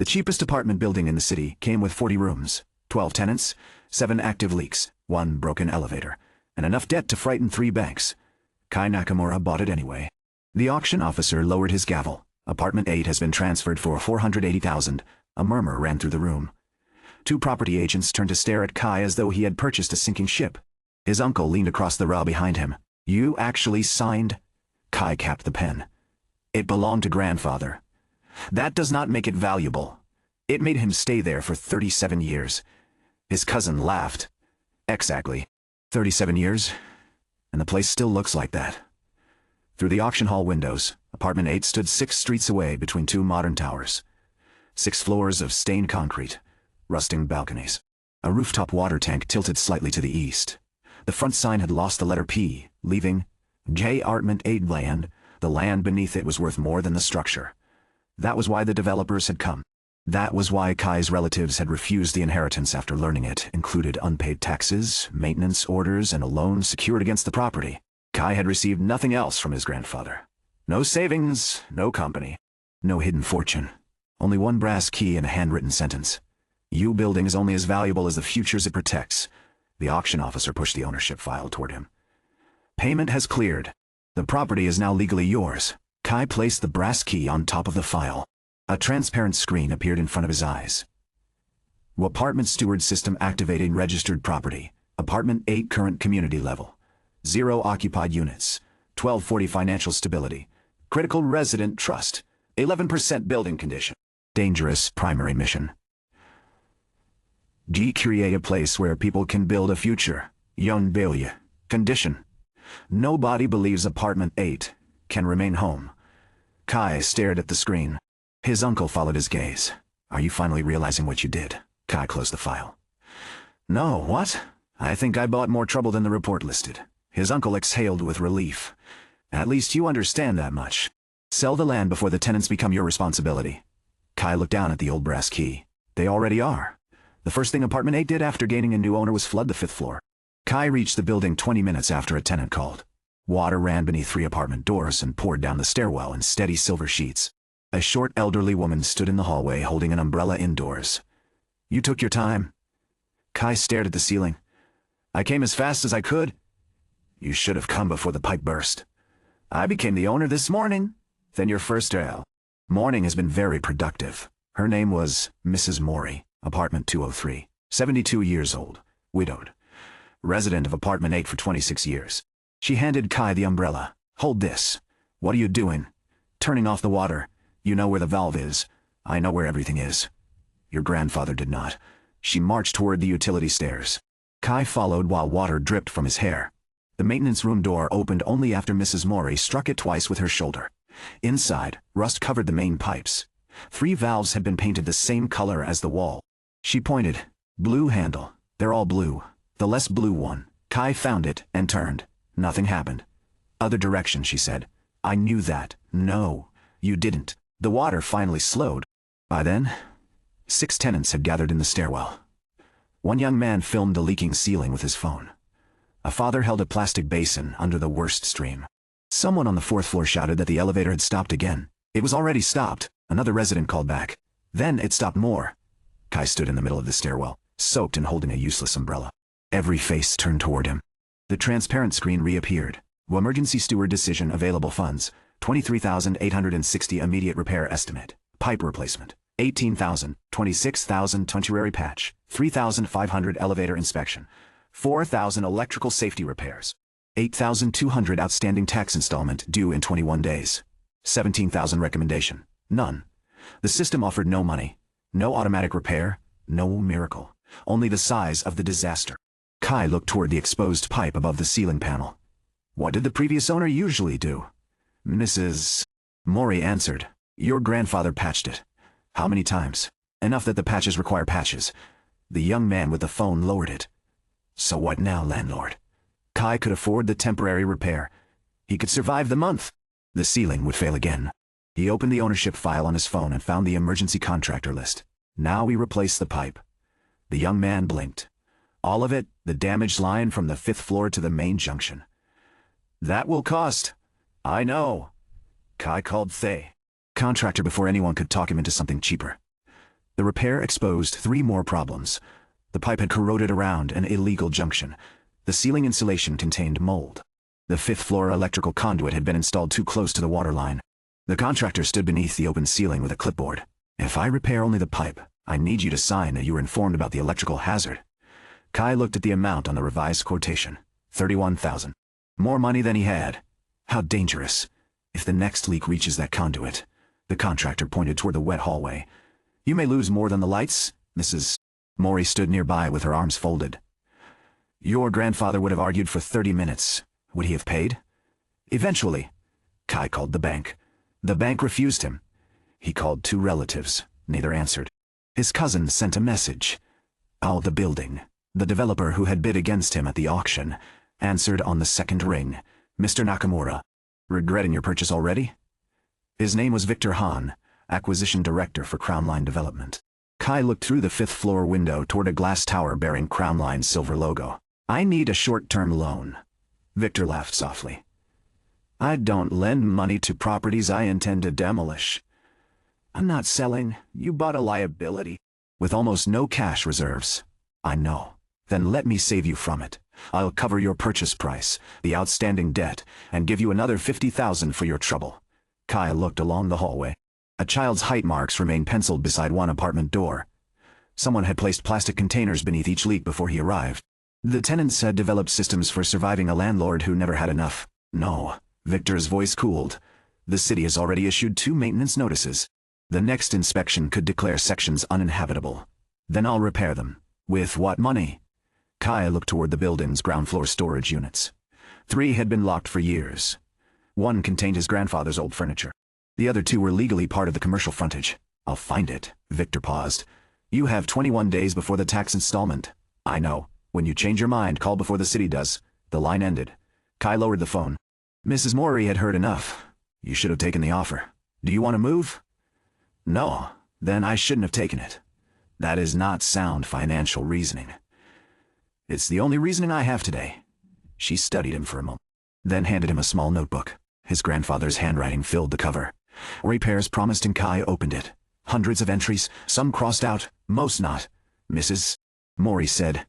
cheapest apartment building in the city came with 40 rooms, 12 tenants, 7 active leaks, 1 broken elevator, and enough debt to frighten 3 banks. Kai Nakamura bought it anyway. The auction officer lowered his gavel. Apartment 8 has been transferred for $480,000. A murmur ran through the room. 2 property agents turned to stare at Kai as though he had purchased a sinking ship. His uncle leaned across the row behind him. "You actually signed?" Kai capped the pen. "It belonged to grandfather. That does not make it valuable. It made him stay there for 37 years. His cousin laughed. "Exactly. 37 years, and the place still looks like that." Through the auction hall windows, Apartment 8 stood 6 streets away between 2 modern towers. 6 floors of stained concrete, rusting balconies. A rooftop water tank tilted slightly to the east. The front sign had lost the letter P, leaving J. Apartment 8 land. The land beneath it was worth more than the structure. That was why the developers had come. That was why Kai's relatives had refused the inheritance after learning it included unpaid taxes, maintenance orders, and a loan secured against the property. Kai had received nothing else from his grandfather. No savings, no company, no hidden fortune. Only one brass key and a handwritten sentence. "You building is only as valuable as the futures it protects." The auction officer pushed the ownership file toward him. "Payment has cleared. The property is now legally yours." Kai placed the brass key on top of the file. A transparent screen appeared in front of his eyes. Apartment steward system activating registered property. Apartment 8 current community level. 0 occupied units. 1240 financial stability. Critical resident trust. 11% building condition. Dangerous primary mission. Create a place where people can build a future. Young Belia. Condition. Nobody believes Apartment 8 can remain home. Kai stared at the screen. His uncle followed his gaze. "Are you finally realizing what you did?" Kai closed the file. "No, what? I think I bought more trouble than the report listed." His uncle exhaled with relief. "At least you understand that much. Sell the land before the tenants become your responsibility." Kai looked down at the old brass key. "They already are. The first thing Apartment 8 did after gaining a new owner was flood the 5th floor." Kai reached the building 20 minutes after a tenant called. Water ran beneath 3 apartment doors and poured down the stairwell in steady silver sheets. A short elderly woman stood in the hallway holding an umbrella indoors. "You took your time." Kai stared at the ceiling. "I came as fast as I could." "You should have come before the pipe burst." "I became the owner this morning." "Then your first morning has been very productive." Her name was Mrs. Mori, Apartment 203, 72 years old, widowed. Resident of Apartment 8 for 26 years. She handed Kai the umbrella. "Hold this." "What are you doing?" "Turning off the water. You know where the valve is. I know where everything is." Your grandfather did not. She marched toward the utility stairs. Kai followed while water dripped from his hair. The maintenance room door opened only after Mrs. Mori struck it twice with her shoulder. Inside, rust covered the main pipes. 3 valves had been painted the same color as the wall. She pointed. "Blue handle. They're all blue. The less blue one." Kai found it and turned. Nothing happened. "Other direction," she said. "I knew that." "No, you didn't." The water finally slowed. By then, 6 tenants had gathered in the stairwell. One young man filmed the leaking ceiling with his phone. A father held a plastic basin under the worst stream. Someone on the 4th floor shouted that the elevator had stopped again. It was already stopped. Another resident called back. Then it stopped more. Kai stood in the middle of the stairwell, soaked and holding a useless umbrella. Every face turned toward him. The transparent screen reappeared. Emergency steward decision available funds. 23,860 immediate repair estimate. Pipe replacement. 18,000, 26,000 temporary patch. 3,500 elevator inspection. 4,000 electrical safety repairs. 8,200 outstanding tax installment due in 21 days. 17,000 recommendation. None. The system offered no money. No automatic repair. No miracle. Only the size of the disaster. Kai looked toward the exposed pipe above the ceiling panel. What did the previous owner usually do? Mrs. Mori answered. Your grandfather patched it. How many times? Enough that the patches require patches. The young man with the phone lowered it. So what now, landlord? Kai could afford the temporary repair. He could survive the month. The ceiling would fail again. He opened the ownership file on his phone and found the emergency contractor list. Now we replace the pipe. The young man blinked. All of it, the damaged line from the 5th floor to the main junction. That will cost. I know. Kai called Thay. Contractor before anyone could talk him into something cheaper. The repair exposed 3 more problems. The pipe had corroded around an illegal junction. The ceiling insulation contained mold. The 5th-floor electrical conduit had been installed too close to the water line. The contractor stood beneath the open ceiling with a clipboard. "If I repair only the pipe, I need you to sign that you were informed about the electrical hazard." Kai looked at the amount on the revised quotation. 31,000. More money than he had. How dangerous. If the next leak reaches that conduit. The contractor pointed toward the wet hallway. "You may lose more than the lights, Mrs. Mori stood nearby with her arms folded. "Your grandfather would have argued for 30 minutes. Would he have paid?" "Eventually." Kai called the bank. The bank refused him. He called 2 relatives. Neither answered. His cousin sent a message. The building. The developer who had bid against him at the auction answered on the 2nd ring. "Mr. Nakamura. Regretting your purchase already?" His name was Victor Hahn, Acquisition Director for Crown Line Development. Kai looked through the 5th-floor window toward a glass tower bearing Crown Line's silver logo. "I need a short-term loan." Victor laughed softly. "I don't lend money to properties I intend to demolish." "I'm not selling. You bought a liability." "With almost no cash reserves." "I know. Then let me save you from it. I'll cover your purchase price, the outstanding debt, and give you another 50,000 for your trouble." Kai looked along the hallway. A child's height marks remained penciled beside one apartment door. Someone had placed plastic containers beneath each leak before he arrived. The tenants had developed systems for surviving a landlord who never had enough. "No." Victor's voice cooled. "The city has already issued 2 maintenance notices. The next inspection could declare sections uninhabitable. Then I'll repair them." "With what money?" Kai looked toward the building's ground-floor storage units. 3 had been locked for years. 1 contained his grandfather's old furniture. The other 2 were legally part of the commercial frontage. "I'll find it." Victor paused. "You have 21 days before the tax installment." "I know. When you change your mind, call before the city does." The line ended. Kai lowered the phone. Mrs. Mori had heard enough. "You should have taken the offer. Do you want to move?" "No. Then I shouldn't have taken it. That is not sound financial reasoning." "It's the only reasoning I have today." She studied him for a moment, then handed him a small notebook. His grandfather's handwriting filled the cover. "Repairs promised," and Kai opened it. Hundreds of entries, some crossed out, most not. Mrs. Mori said,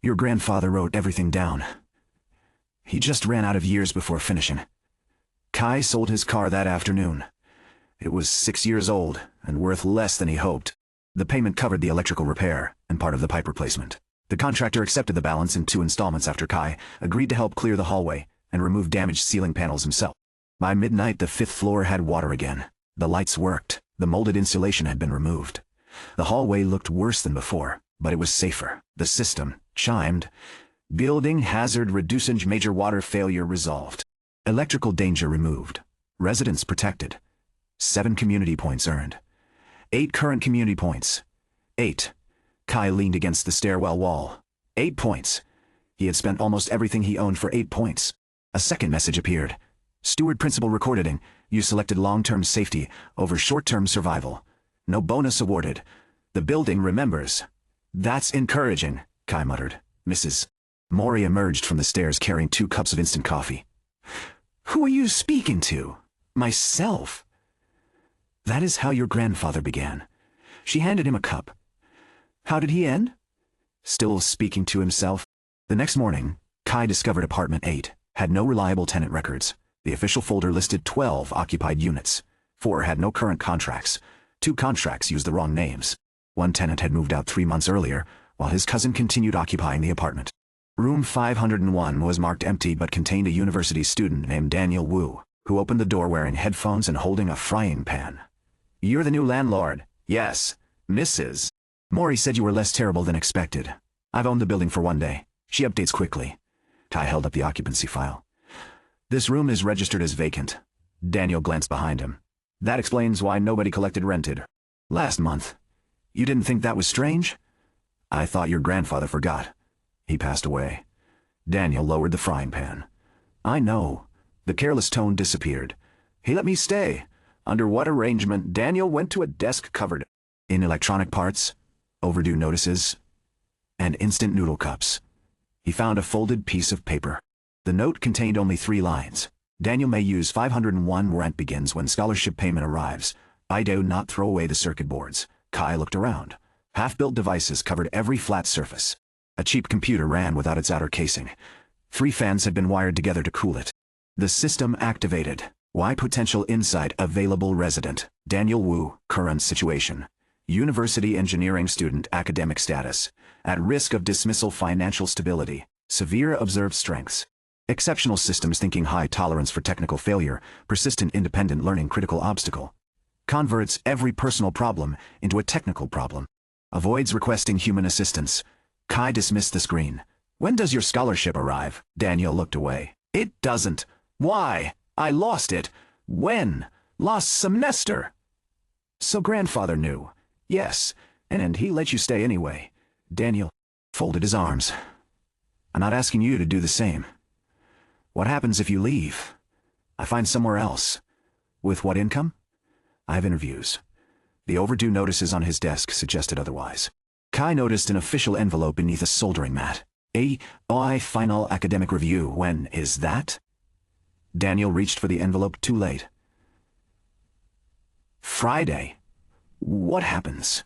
"Your grandfather wrote everything down. He just ran out of years before finishing. Kai sold his car that afternoon. It was 6 years old and worth less than he hoped. The payment covered the electrical repair and part of the pipe replacement. The contractor accepted the balance in 2 installments after Kai agreed to help clear the hallway and remove damaged ceiling panels himself. By midnight, the 5th floor had water again. The lights worked. The molded insulation had been removed. The hallway looked worse than before, but it was safer. The system chimed. "Building hazard reducing, major water failure resolved. Electrical danger removed. Residents protected. 7 community points earned. 8 current community points. 8. Kai leaned against the stairwell wall. 8 points. He had spent almost everything he owned for 8 points. A second message appeared. Steward principal recorded. You selected long-term safety over short-term survival. No bonus awarded. The building remembers. That's encouraging, Kai muttered. Mrs. Mori emerged from the stairs carrying 2 cups of instant coffee. Who are you speaking to? Myself. That is how your grandfather began. She handed him a cup. How did he end? Still speaking to himself. The next morning, Kai discovered apartment 8 had no reliable tenant records. The official folder listed 12 occupied units. 4 had no current contracts. 2 contracts used the wrong names. 1 tenant had moved out 3 months earlier, while his cousin continued occupying the apartment. Room 501 was marked empty but contained a university student named Daniel Wu, who opened the door wearing headphones and holding a frying pan. You're the new landlord. Yes, Mrs. Mori said you were less terrible than expected. I've owned the building for 1 day. She updates quickly. Kai held up the occupancy file. This room is registered as vacant. Daniel glanced behind him. That explains why nobody collected rented last month. You didn't think that was strange? I thought your grandfather forgot. He passed away. Daniel lowered the frying pan. I know. The careless tone disappeared. He let me stay. Under what arrangement? Daniel went to a desk covered in electronic parts, overdue notices, and instant noodle cups. He found a folded piece of paper. The note contained only 3 lines. Daniel may use 501. Rent begins when scholarship payment arrives. I do not throw away the circuit boards. Kai looked around. Half-built devices covered every flat surface. A cheap computer ran without its outer casing. 3 fans had been wired together to cool it. The system activated. Why potential insight available resident. Daniel Wu, current situation. University engineering student, academic status. At risk of dismissal, financial stability. Severe observed strengths. Exceptional systems thinking, high tolerance for technical failure, persistent independent learning, critical obstacle. Converts every personal problem into a technical problem. Avoids requesting human assistance. Kai dismissed the screen. When does your scholarship arrive? Daniel looked away. It doesn't. Why? I lost it. When? Last semester. So grandfather knew. Yes, and he let you stay anyway. Daniel folded his arms. I'm not asking you to do the same. What happens if you leave? I find somewhere else. With what income? I have interviews. The overdue notices on his desk suggested otherwise. Kai noticed an official envelope beneath a soldering mat. AI final academic review. When is that? Daniel reached for the envelope, too late. Friday. What happens?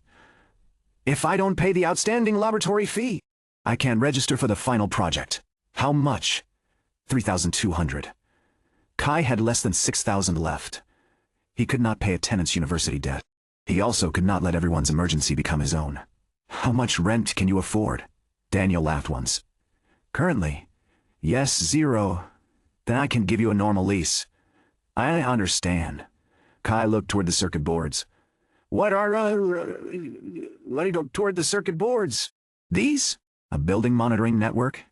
If I don't pay the outstanding laboratory fee, I can't register for the final project. How much? 3,200. Kai had less than 6,000 left. He could not pay a tenant's university debt. He also could not let everyone's emergency become his own. How much rent can you afford? Daniel laughed once. Currently? Yes, 0. Then I can give you a normal lease. I understand. Kai looked toward the circuit boards. What are, toward the circuit boards? These? A building monitoring network?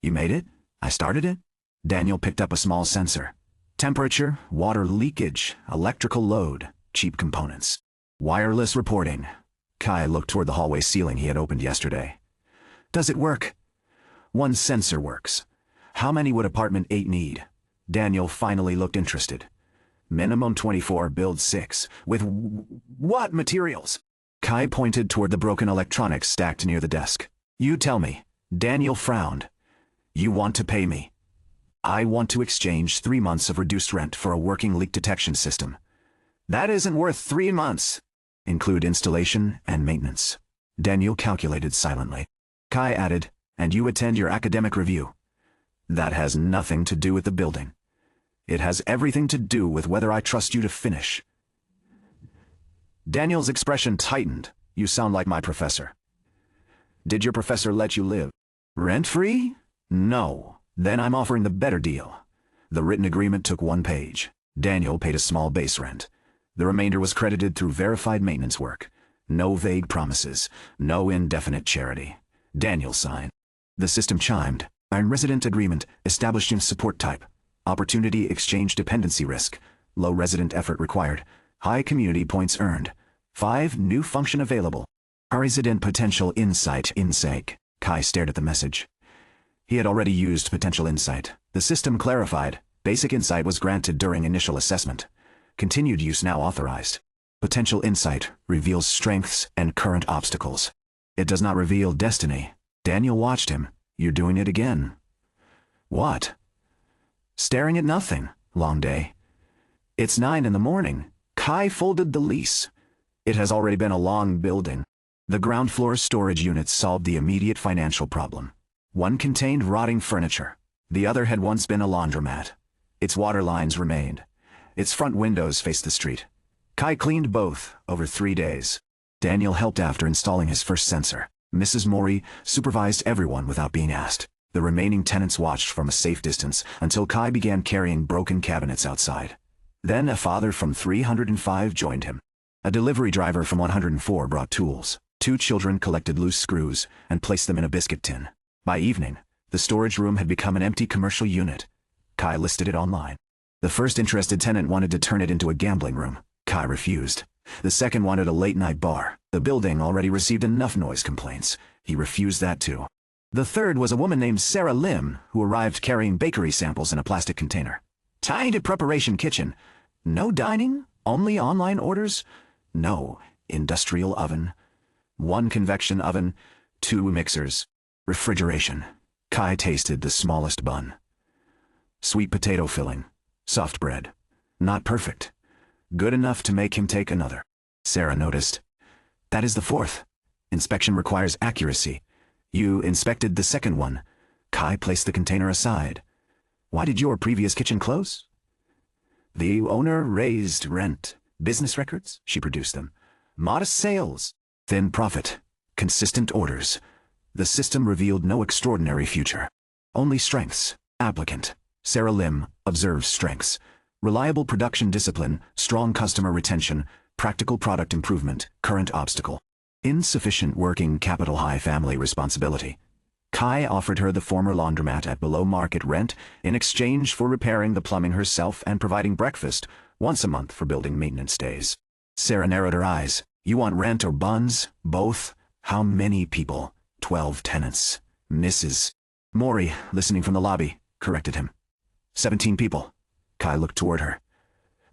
You made it? I started it? Daniel picked up a small sensor. Temperature, water leakage, electrical load, cheap components. Wireless reporting. Kai looked toward the hallway ceiling he had opened yesterday. Does it work? 1 sensor works. How many would apartment 8 need? Daniel finally looked interested. Minimum 24, build 6. With what materials? Kai pointed toward the broken electronics stacked near the desk. You tell me. Daniel frowned. You want to pay me? I want to exchange 3 months of reduced rent for a working leak detection system. That isn't worth 3 months. Include installation and maintenance. Daniel calculated silently. Kai added, and you attend your academic review. That has nothing to do with the building. It has everything to do with whether I trust you to finish. Daniel's expression tightened. You sound like my professor. Did your professor let you live rent-free? No. Then I'm offering the better deal. The written agreement took 1 page. Daniel paid a small base rent. The remainder was credited through verified maintenance work. No vague promises. No indefinite charity. Daniel signed. The system chimed. Our resident agreement, established in support type. Opportunity exchange dependency risk. Low resident effort required. High community points earned. 5 new function available. Resident potential insight insake. Kai stared at the message. He had already used potential insight. The system clarified. Basic insight was granted during initial assessment. Continued use now authorized. Potential insight reveals strengths and current obstacles. It does not reveal destiny. Daniel watched him. You're doing it again. What? Staring at nothing. Long day. It's 9 in the morning. Kai folded the lease. It has already been a long building. The ground floor storage units solved the immediate financial problem. One contained rotting furniture. The other had once been a laundromat. Its water lines remained. Its front windows faced the street. Kai cleaned both over 3 days. Daniel helped after installing his first sensor. Mrs. Mori supervised everyone without being asked. The remaining tenants watched from a safe distance until Kai began carrying broken cabinets outside. Then a father from 305 joined him. A delivery driver from 104 brought tools. 2 children collected loose screws and placed them in a biscuit tin. By evening, the storage room had become an empty commercial unit. Kai listed it online. The first interested tenant wanted to turn it into a gambling room. Kai refused. The second wanted a late-night bar. The building already received enough noise complaints. He refused that too. The third was a woman named Sarah Lim, who arrived carrying bakery samples in a plastic container. Tiny preparation kitchen. No dining? Only online orders? No. Industrial oven. 1 convection oven. 2 mixers. Refrigeration. Kai tasted the smallest bun. Sweet potato filling. Soft bread. Not perfect. Good enough to make him take another. Sarah noticed. That is the fourth. Inspection requires accuracy. You inspected the second one. Kai placed the container aside. Why did your previous kitchen close? The owner raised rent. Business records? She produced them. Modest sales. Thin profit. Consistent orders. The system revealed no extraordinary future. Only strengths. Applicant. Sarah Lim, observes strengths. Reliable production discipline, strong customer retention, practical product improvement, current obstacle. Insufficient working capital, high family responsibility. Kai offered her the former laundromat at below-market rent in exchange for repairing the plumbing herself and providing breakfast once a month for building maintenance days. Sarah narrowed her eyes. You want rent or buns? Both? How many people? 12 tenants. Mrs. Mori, listening from the lobby, corrected him. 17 people. Kai looked toward her.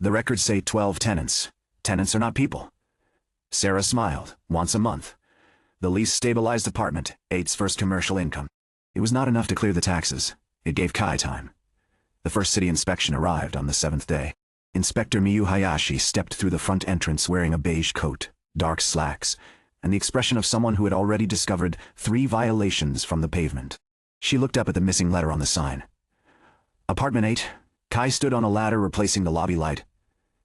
The records say 12 tenants. Tenants are not people. Sarah smiled. Once a month. The lease-stabilized apartment, 8's first commercial income. It was not enough to clear the taxes. It gave Kai time. The first city inspection arrived on the 7th day. Inspector Miyu Hayashi stepped through the front entrance wearing a beige coat, dark slacks, and the expression of someone who had already discovered 3 violations from the pavement. She looked up at the missing letter on the sign. Apartment 8. Kai stood on a ladder replacing the lobby light.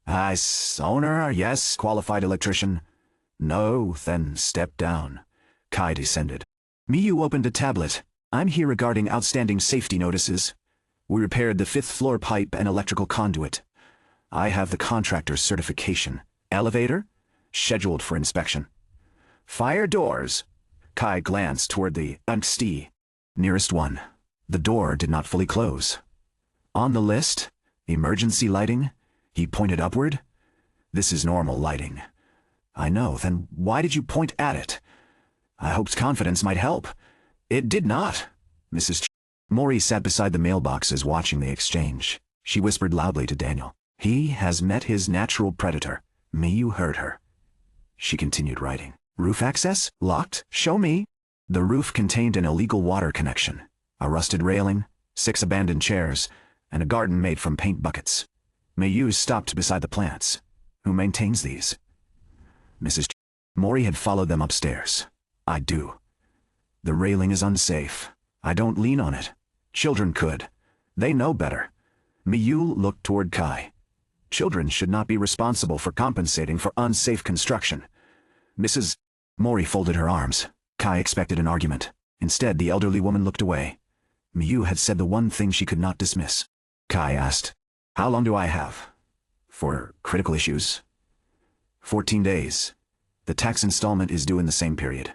Owner, yes. Qualified electrician. No, then step down. Kai descended. Miyu opened a tablet. I'm here regarding outstanding safety notices. We repaired the 5th floor pipe and electrical conduit. I have the contractor's certification. Elevator? Scheduled for inspection. Fire doors. Kai glanced toward the UNCST. Nearest one. The door did not fully close. On the list, emergency lighting. He pointed upward. This is normal lighting. I know, then why did you point at it? I hoped confidence might help. It did not. Mrs. Mori sat beside the mailboxes watching the exchange. She whispered loudly to Daniel. He has met his natural predator. Miyu heard her. She continued writing. Roof access? Locked? Show me. The roof contained an illegal water connection, a rusted railing, 6 abandoned chairs, and a garden made from paint buckets. Miyu stopped beside the plants. Who maintains these? Mrs. Mori had followed them upstairs. I do. The railing is unsafe. I don't lean on it. Children could. They know better. Miyu looked toward Kai. Children should not be responsible for compensating for unsafe construction. Mrs. Mori folded her arms. Kai expected an argument. Instead, the elderly woman looked away. Miyu had said the one thing she could not dismiss. Kai asked, How long do I have? For critical issues? 14 days. The tax installment is due in the same period.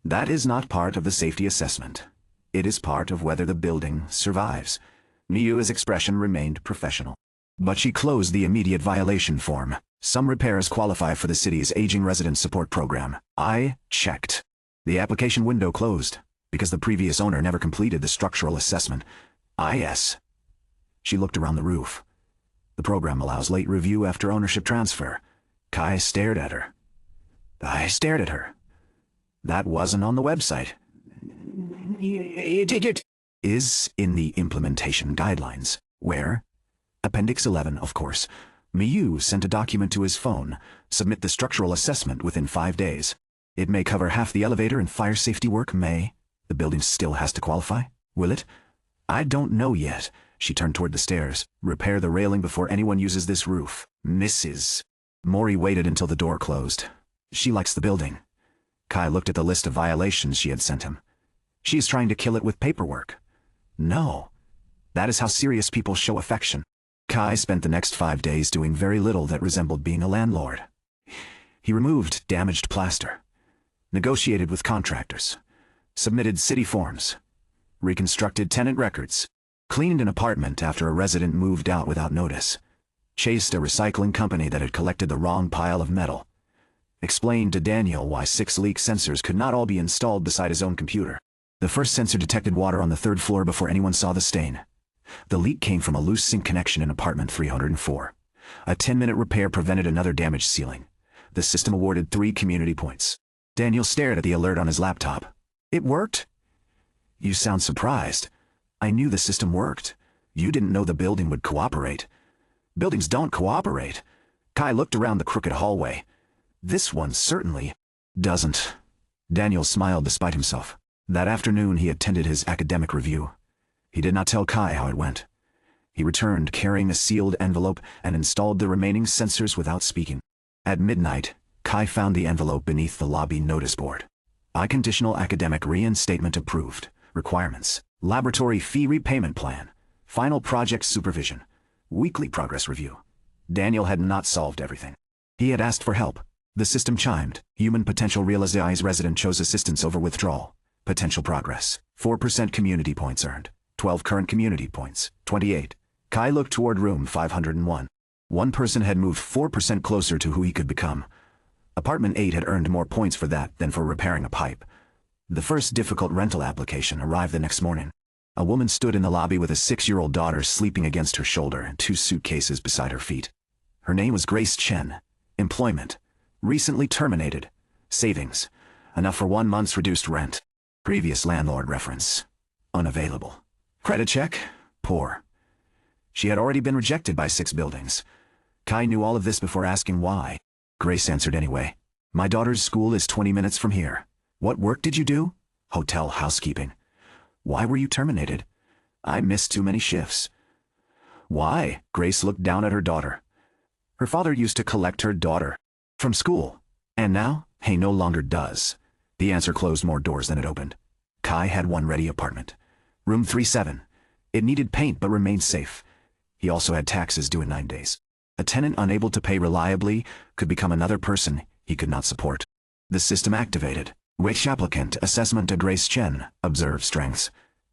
That is not part of the safety assessment. It is part of whether the building survives. Miyu's expression remained professional. But she closed the immediate violation form. Some repairs qualify for the city's aging resident support program. I checked. The application window closed, because the previous owner never completed the structural assessment. Yes. She looked around the roof. The program allows late review after ownership transfer. Kai stared at her. I stared at her. That wasn't on the website. It is in the implementation guidelines. Where? Appendix 11, of course. Miyu sent a document to his phone. Submit the structural assessment within 5 days. It may cover half the elevator and fire safety work, may. The building still has to qualify. Will it? I don't know yet. She turned toward the stairs. Repair the railing before anyone uses this roof. Mrs. Mori waited until the door closed. She likes the building. Kai looked at the list of violations she had sent him. She is trying to kill it with paperwork. No. That is how serious people show affection. Kai spent the next 5 days doing very little that resembled being a landlord. He removed damaged plaster, negotiated with contractors, submitted city forms, reconstructed tenant records, cleaned an apartment after a resident moved out without notice, chased a recycling company that had collected the wrong pile of metal, explained to Daniel why 6 leak sensors could not all be installed beside his own computer. The first sensor detected water on the 3rd floor before anyone saw the stain. The leak came from a loose sink connection in apartment 304. A 10-minute repair prevented another damaged ceiling. The system awarded 3 community points. Daniel stared at the alert on his laptop. It worked? You sound surprised. I knew the system worked. You didn't know the building would cooperate. Buildings don't cooperate. Kai looked around the crooked hallway. This one certainly doesn't. Daniel smiled despite himself. That afternoon he attended his academic review. He did not tell Kai how it went. He returned carrying a sealed envelope and installed the remaining sensors without speaking. At midnight, Kai found the envelope beneath the lobby notice board. Conditional academic reinstatement approved. Requirements. Laboratory fee repayment plan. Final project supervision. Weekly progress review. Daniel had not solved everything. He had asked for help. The system chimed. Human potential realizes resident chose assistance over withdrawal. Potential progress. 4% community points earned. 12 current community points. 28. Kai looked toward room 501. One person had moved 4% closer to who he could become. Apartment 8 had earned more points for that than for repairing a pipe. The first difficult rental application arrived the next morning. A woman stood in the lobby with a 6-year-old daughter sleeping against her shoulder and 2 suitcases beside her feet. Her name was Grace Chen. Employment. Recently terminated. Savings. Enough for 1 month's reduced rent. Previous landlord reference. Unavailable. Credit check. Poor. She had already been rejected by 6 buildings. Kai knew all of this before asking why. Grace answered anyway. My daughter's school is 20 minutes from here. What work did you do? Hotel housekeeping. Why were you terminated? I missed too many shifts. Why? Grace looked down at her daughter. Her father used to collect her daughter from school. And now, he no longer does. The answer closed more doors than it opened. Kai had one ready apartment. Room 37. It needed paint but remained safe. He also had taxes due in 9 days. A tenant unable to pay reliably could become another person he could not support. The system activated. Which applicant assessment to Grace Chen, observed strengths.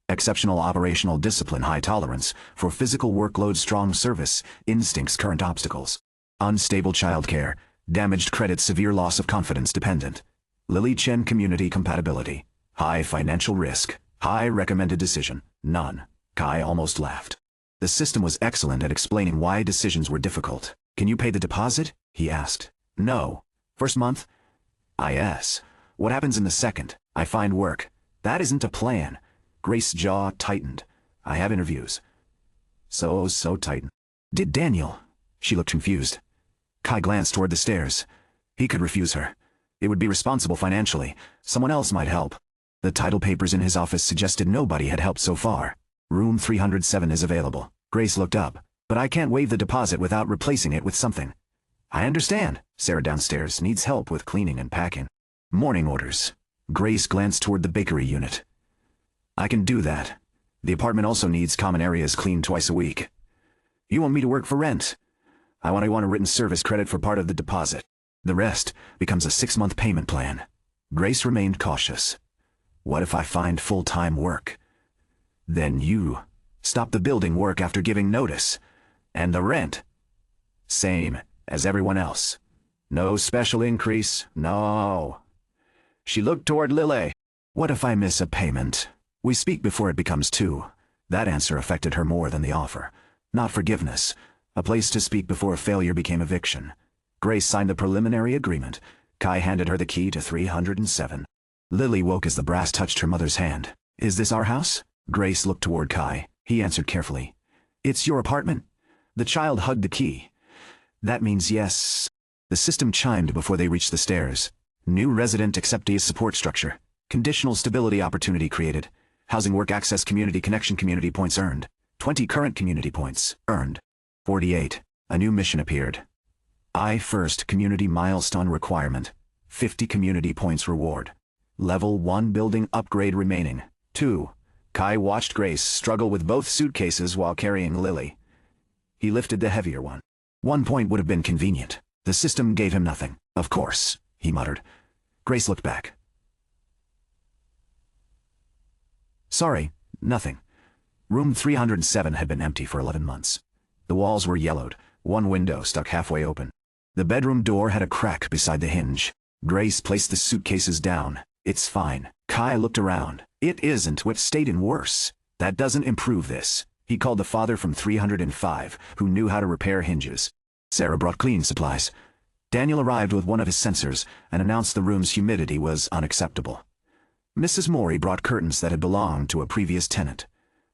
Exceptional operational discipline, high tolerance, for physical workload, strong service, instincts, current obstacles. Unstable childcare, damaged credit, severe loss of confidence, dependent. Lily Chen community compatibility. High financial risk, high recommended decision, none. Kai almost laughed. The system was excellent at explaining why decisions were difficult. Can you pay the deposit? He asked. No. First month? Yes. What happens in the second? I find work. That isn't a plan. Grace's jaw tightened. I have interviews. So tightened. Did Daniel? She looked confused. Kai glanced toward the stairs. He could refuse her. It would be responsible financially. Someone else might help. The title papers in his office suggested nobody had helped so far. Room 307 is available. Grace looked up. But I can't waive the deposit without replacing it with something. I understand. Sarah downstairs needs help with cleaning and packing. Morning orders. Grace glanced toward the bakery unit. I can do that. The apartment also needs common areas cleaned twice a week. You want me to work for rent? I want a written service credit for part of the deposit. The rest becomes a 6-month payment plan. Grace remained cautious. What if I find full-time work? Then you stop the building work after giving notice. And the rent? Same as everyone else. No special increase, no. She looked toward Lily. What if I miss a payment? We speak before it becomes 2. That answer affected her more than the offer. Not forgiveness. A place to speak before failure became eviction. Grace signed the preliminary agreement. Kai handed her the key to 307. Lily woke as the brass touched her mother's hand. Is this our house? Grace looked toward Kai. He answered carefully. It's your apartment? The child hugged the key. That means yes. The system chimed before they reached the stairs. New resident acceptee support structure. Conditional stability opportunity created. Housing work access community connection community points earned. 20 current community points earned. 48. A new mission appeared. First community milestone requirement. 50 community points reward. Level 1 building upgrade remaining. 2. Kai watched Grace struggle with both suitcases while carrying Lily. He lifted the heavier one. 1 point would have been convenient. The system gave him nothing. Of course, he muttered. Grace looked back. Sorry, nothing. Room 307 had been empty for 11 months. The walls were yellowed, one window stuck halfway open. The bedroom door had a crack beside the hinge. Grace placed the suitcases down. It's fine. Kai looked around. It isn't. We've stayed in worse. That doesn't improve this. He called the father from 305, who knew how to repair hinges. Sarah brought cleaning supplies. Daniel arrived with one of his sensors and announced the room's humidity was unacceptable. Mrs. Morey brought curtains that had belonged to a previous tenant.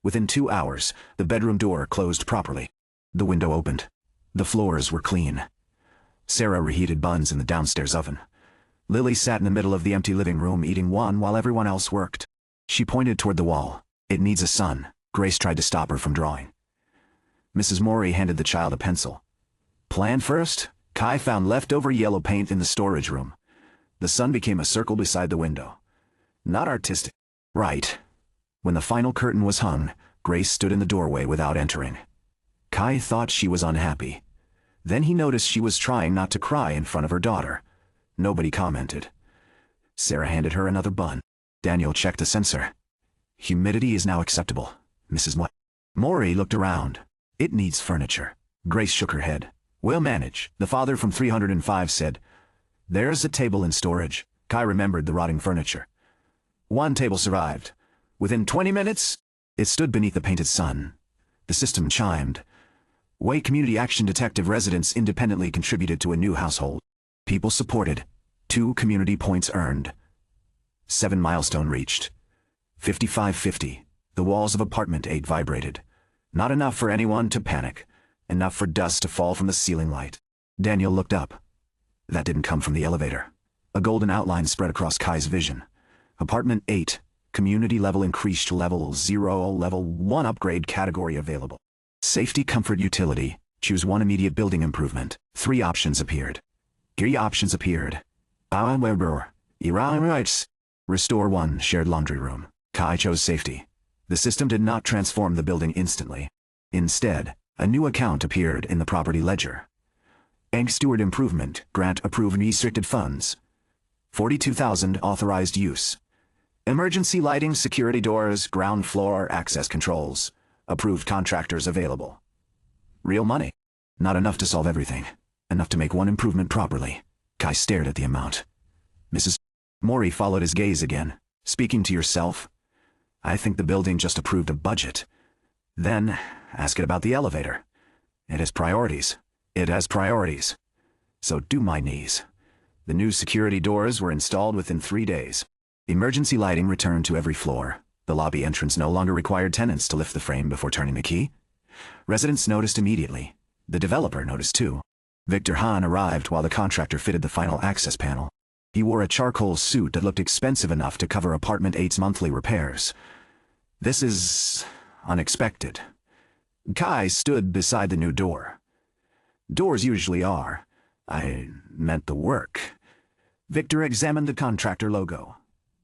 Within 2 hours, the bedroom door closed properly. The window opened. The floors were clean. Sarah reheated buns in the downstairs oven. Lily sat in the middle of the empty living room eating one while everyone else worked. She pointed toward the wall. "It needs a sun." Grace tried to stop her from drawing. Mrs. Morey handed the child a pencil. "Plan first?" Kai found leftover yellow paint in the storage room. The sun became a circle beside the window. "Not artistic." "Right." When the final curtain was hung, Grace stood in the doorway without entering. Kai thought she was unhappy. Then he noticed she was trying not to cry in front of her daughter. Nobody commented. Sarah handed her another bun. Daniel checked the sensor. "Humidity is now acceptable, Mrs. Morey looked around. "It needs furniture." Grace shook her head. "We'll manage," the father from 305 said. "There's a table in storage." Kai remembered the rotting furniture. One table survived. Within 20 minutes, it stood beneath the painted sun. The system chimed. Way Community Action Detective residents independently contributed to a new household. People supported. 2 community points earned. 7 milestone reached. 5550. The walls of apartment 8 vibrated. Not enough for anyone to panic. Enough for dust to fall from the ceiling light. Daniel looked up. That didn't come from the elevator. A golden outline spread across Kai's vision. Apartment 8. Community level increased to level 0. Level 1 upgrade category available. Safety, comfort, utility. Choose one immediate building improvement. 3 options appeared. Restore 1 shared laundry room. Kai chose safety. The system did not transform the building instantly. Instead, a new account appeared in the property ledger. Bank Steward Improvement, grant approved restricted funds. 42,000 authorized use. Emergency lighting, security doors, ground floor access controls. Approved contractors available. Real money. Not enough to solve everything. Enough to make one improvement properly. Kai stared at the amount. Mrs. Morey followed his gaze again. "Speaking to yourself?" "I think the building just approved a budget." "Then, ask it about the elevator. It has priorities. It has priorities. So do my knees." The new security doors were installed within 3 days. Emergency lighting returned to every floor. The lobby entrance no longer required tenants to lift the frame before turning the key. Residents noticed immediately. The developer noticed too. Victor Hahn arrived while the contractor fitted the final access panel. He wore a charcoal suit that looked expensive enough to cover Apartment 8's monthly repairs. "This is unexpected." Kai stood beside the new door. "Doors usually are. I meant the work." Victor examined the contractor logo.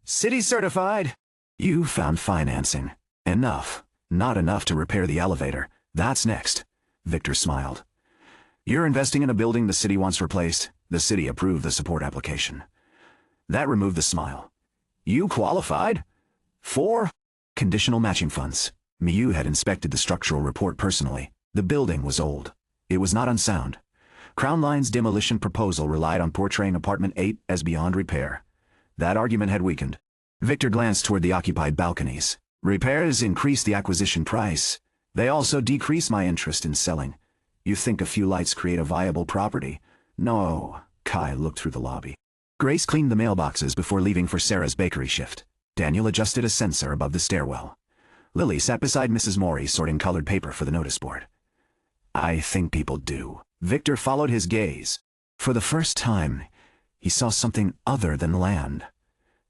"City certified." "You found financing. Enough. Not enough to repair the elevator. That's next." Victor smiled. "You're investing in a building the city wants replaced. The city approved the support application." That removed the smile. "You qualified?" "For?" "Conditional matching funds." Miyu had inspected the structural report personally. The building was old. It was not unsound. Crown Line's demolition proposal relied on portraying Apartment 8 as beyond repair. That argument had weakened. Victor glanced toward the occupied balconies. "Repairs increase the acquisition price. They also decrease my interest in selling. You think a few lights create a viable property?" "No." Kai looked through the lobby. Grace cleaned the mailboxes before leaving for Sarah's bakery shift. Daniel adjusted a sensor above the stairwell. Lily sat beside Mrs. Morey sorting colored paper for the notice board. "I think people do." Victor followed his gaze. For the first time, he saw something other than land.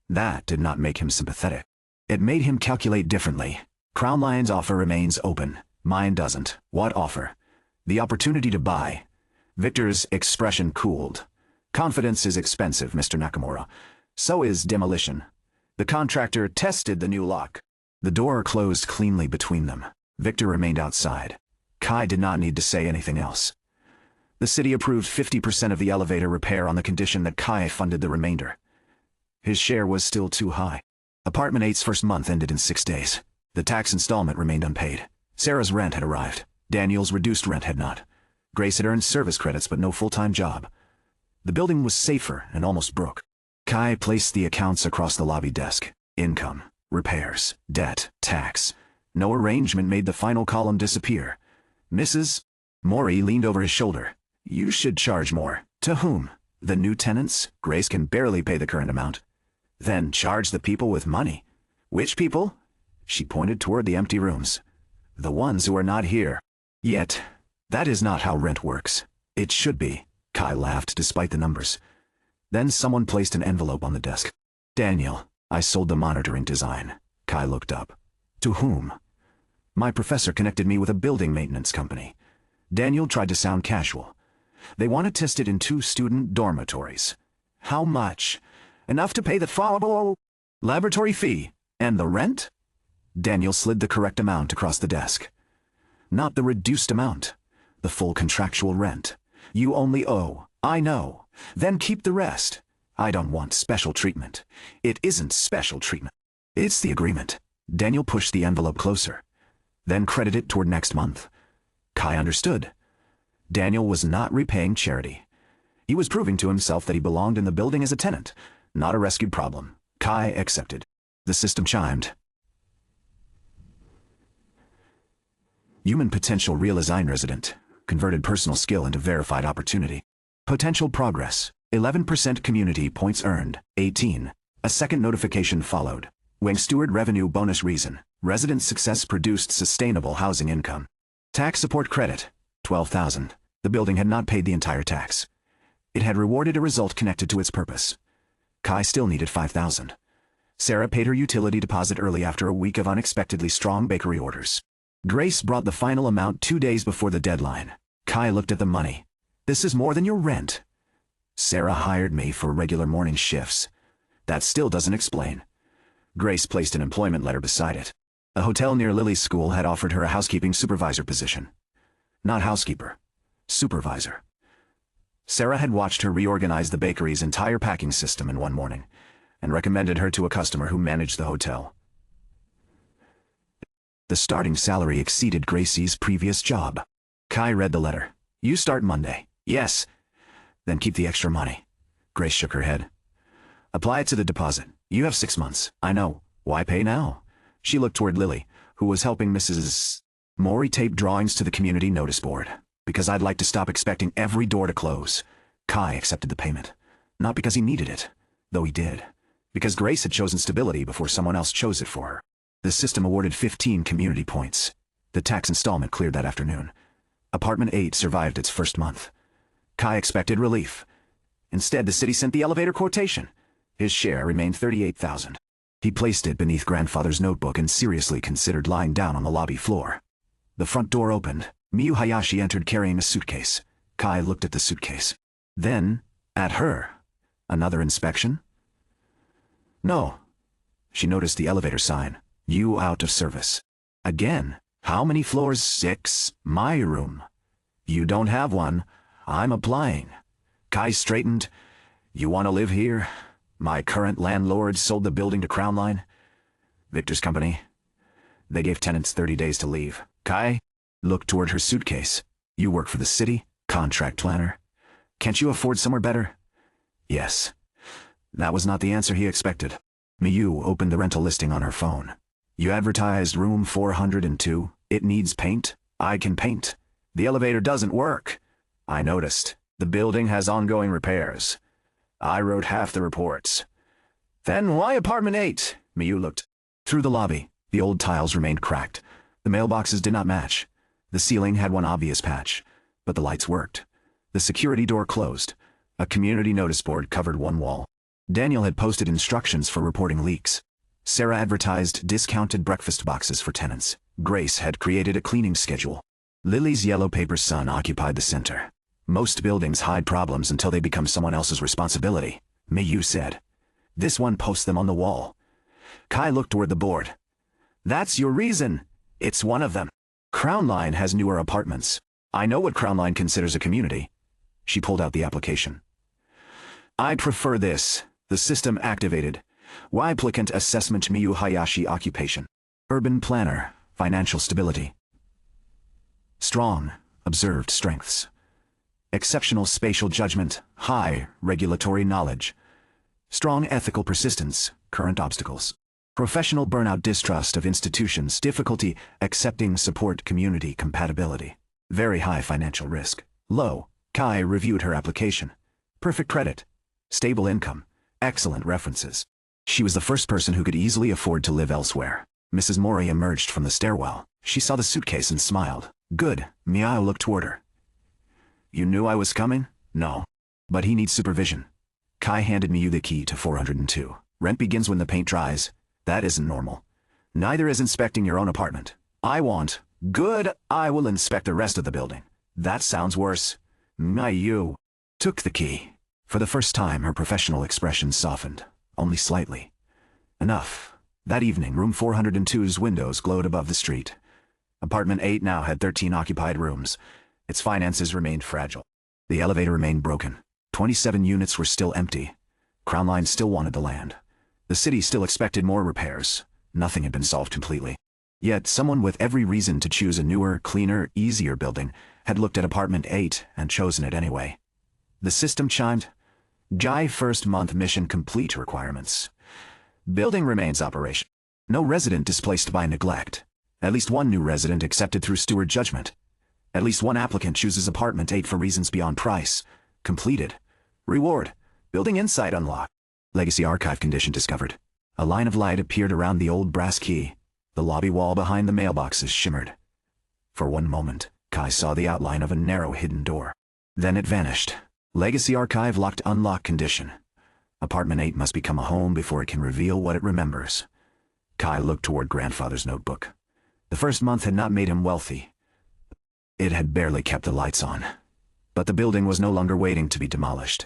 That did not make him sympathetic. It made him calculate differently. Crown Line's offer remains open. Mine doesn't. "What offer?" "The opportunity to buy." Victor's expression cooled. "Confidence is expensive, Mr. Nakamura. So is demolition." The contractor tested the new lock. The door closed cleanly between them. Victor remained outside. Kai did not need to say anything else. The city approved 50% of the elevator repair on the condition that Kai funded the remainder. His share was still too high. Apartment 8's first month ended in 6 days. The tax installment remained unpaid. Sarah's rent had arrived. Daniel's reduced rent had not. Grace had earned service credits but no full-time job. The building was safer and almost broke. Kai placed the accounts across the lobby desk. Income, repairs, debt, tax. No arrangement made the final column disappear. Mrs. Morey leaned over his shoulder. "You should charge more." "To whom?" "The new tenants. Grace can barely pay the current amount." "Then charge the people with money." "Which people?" She pointed toward the empty rooms. "The ones who are not here. Yet, that is not how rent works." "It should be." Kai laughed despite the numbers. Then someone placed an envelope on the desk. Daniel, I sold the monitoring design. Kai looked up. To whom? My professor connected me with a building maintenance company. Daniel tried to sound casual. They want to test it in 2 student dormitories. How much? Enough to pay the laboratory fee and the rent? Daniel slid the correct amount across the desk. Not the reduced amount. The full contractual rent. You only owe. I know. Then keep the rest. I don't want special treatment. It isn't special treatment. It's the agreement. Daniel pushed the envelope closer. Then credit it toward next month. Kai understood. Daniel was not repaying charity. He was proving to himself that he belonged in the building as a tenant, not a rescued problem. Kai accepted. The system chimed. Human potential realized resident. Converted personal skill into verified opportunity. Potential progress. 11% community points earned. 18. A second notification followed. Wing Steward revenue bonus reason. Resident success produced sustainable housing income. Tax support credit. 12,000. The building had not paid the entire tax. It had rewarded a result connected to its purpose. Kai still needed 5,000. Sarah paid her utility deposit early after a week of unexpectedly strong bakery orders. Grace brought the final amount 2 days before the deadline. Kai looked at the money. This is more than your rent. Sarah hired me for regular morning shifts. That still doesn't explain. Grace placed an employment letter beside it. A hotel near Lily's school had offered her a housekeeping supervisor position. Not housekeeper. Supervisor. Sarah had watched her reorganize the bakery's entire packing system in one morning, and recommended her to a customer who managed the hotel. The starting salary exceeded Gracie's previous job. Kai read the letter. You start Monday. Yes. Then keep the extra money. Grace shook her head. Apply it to the deposit. You have 6 months. I know. Why pay now? She looked toward Lily, who was helping Mrs. Maury tape drawings to the community notice board. Because I'd like to stop expecting every door to close. Kai accepted the payment. Not because he needed it, though he did. Because Grace had chosen stability before someone else chose it for her. The system awarded 15 community points. The tax installment cleared that afternoon. Apartment 8 survived its first month. Kai expected relief. Instead, the city sent the elevator quotation. His share remained 38,000. He placed it beneath grandfather's notebook and seriously considered lying down on the lobby floor. The front door opened. Miyu Hayashi entered carrying a suitcase. Kai looked at the suitcase. Then, at her. Another inspection? No. She noticed the elevator sign. You out of service. Again. How many floors? 6. My room. You don't have one. I'm applying. Kai straightened. You want to live here? My current landlord sold the building to Crown Line. Victor's company. They gave tenants 30 days to leave. Kai looked toward her suitcase. You work for the city? Contract planner. Can't you afford somewhere better? Yes. That was not the answer he expected. Miyu opened the rental listing on her phone. You advertised room 402. It needs paint. I can paint. The elevator doesn't work. I noticed. The building has ongoing repairs. I wrote half the reports. Then why apartment 8? Miyu looked. Through the lobby, the old tiles remained cracked. The mailboxes did not match. The ceiling had one obvious patch, but the lights worked. The security door closed. A community notice board covered one wall. Daniel had posted instructions for reporting leaks. Sarah advertised discounted breakfast boxes for tenants. Grace had created a cleaning schedule. Lily's yellow paper sun occupied the center. Most buildings hide problems until they become someone else's responsibility, Miyu said. This one posts them on the wall. Kai looked toward the board. That's your reason. It's one of them. Crown Line has newer apartments. I know what Crown Line considers a community. She pulled out the application. I prefer this. The system activated. Y applicant assessment Miyu Hayashi occupation. Urban planner. Financial stability. Strong. Observed strengths. Exceptional spatial judgment. High regulatory knowledge. Strong ethical persistence. Current obstacles. Professional burnout, distrust of institutions, difficulty accepting support, community compatibility. Very high financial risk. Low. Kai reviewed her application. Perfect credit. Stable income. Excellent references. She was the first person who could easily afford to live elsewhere. Mrs. Maury emerged from the stairwell. She saw the suitcase and smiled. Good. Miao looked toward her. You knew I was coming? No. But he needs supervision. Kai handed Miyu the key to 402. Rent begins when the paint dries. That isn't normal. Neither is inspecting your own apartment. Good, I will inspect the rest of the building. That sounds worse. Miyu took the key. For the first time, her professional expression softened, only slightly. Enough. That evening, room 402's windows glowed above the street. Apartment 8 now had 13 occupied rooms. Its finances remained fragile. The elevator remained broken. 27 units were still empty. Crown Line still wanted the land. The city still expected more repairs. Nothing had been solved completely. Yet someone with every reason to choose a newer, cleaner, easier building had looked at Apartment 8 and chosen it anyway. The system chimed. Jai first month mission complete requirements. Building remains operational. No resident displaced by neglect. At least one new resident accepted through steward judgment. At least one applicant chooses Apartment 8 for reasons beyond price. Completed. Reward. Building insight unlocked. Legacy archive condition discovered. A line of light appeared around the old brass key. The lobby wall behind the mailboxes shimmered. For one moment, Kai saw the outline of a narrow hidden door. Then it vanished. Legacy archive locked unlock condition. Apartment 8 must become a home before it can reveal what it remembers. Kai looked toward grandfather's notebook. The first month had not made him wealthy. It had barely kept the lights on. But the building was no longer waiting to be demolished.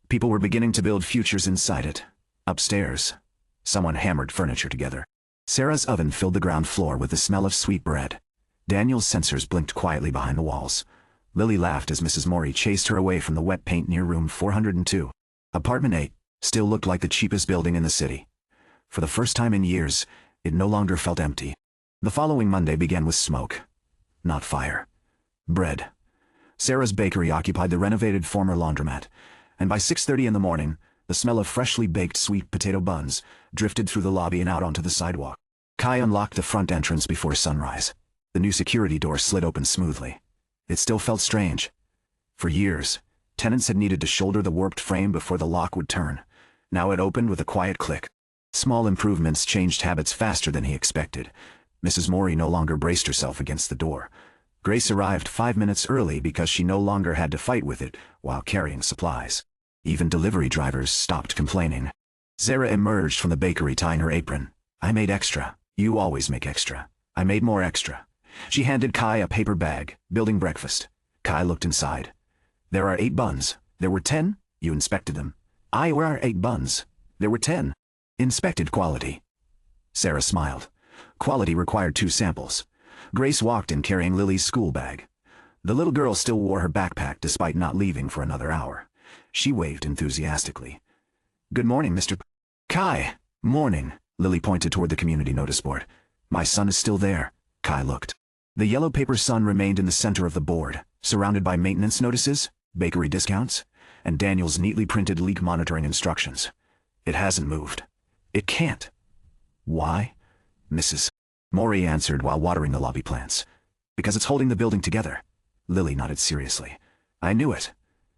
People were beginning to build futures inside it. Upstairs, someone hammered furniture together. Sarah's oven filled the ground floor with the smell of sweet bread. Daniel's sensors blinked quietly behind the walls. Lily laughed as Mrs. Mori chased her away from the wet paint near room 402. Apartment 8 still looked like the cheapest building in the city. For the first time in years, it no longer felt empty. The following Monday began with smoke. Not fire. Bread. Sarah's bakery occupied the renovated former laundromat, and by 6:30 in the morning, the smell of freshly baked sweet potato buns drifted through the lobby and out onto the sidewalk. Kai unlocked the front entrance before sunrise. The new security door slid open smoothly. It still felt strange. For years, tenants had needed to shoulder the warped frame before the lock would turn. Now it opened with a quiet click. Small improvements changed habits faster than he expected. Mrs. Mori no longer braced herself against the door. Grace arrived 5 minutes early because she no longer had to fight with it while carrying supplies. Even delivery drivers stopped complaining. Sarah emerged from the bakery tying her apron. I made extra. You always make extra. I made more extra. She handed Kai a paper bag, building breakfast. Kai looked inside. There are 8 buns. There were 10? You inspected them. Where are 8 buns? There were 10. Inspected quality. Sarah smiled. Quality required 2 samples. Grace walked in carrying Lily's school bag. The little girl still wore her backpack despite not leaving for another hour. She waved enthusiastically. Good morning, Mr. Kai. Morning. Lily pointed toward the community notice board. My son is still there. Kai looked. The yellow paper sun remained in the center of the board, surrounded by maintenance notices, bakery discounts, and Daniel's neatly printed leak monitoring instructions. It hasn't moved. It can't. Why? Mrs. Mori answered while watering the lobby plants. Because it's holding the building together. Lily nodded seriously. I knew it.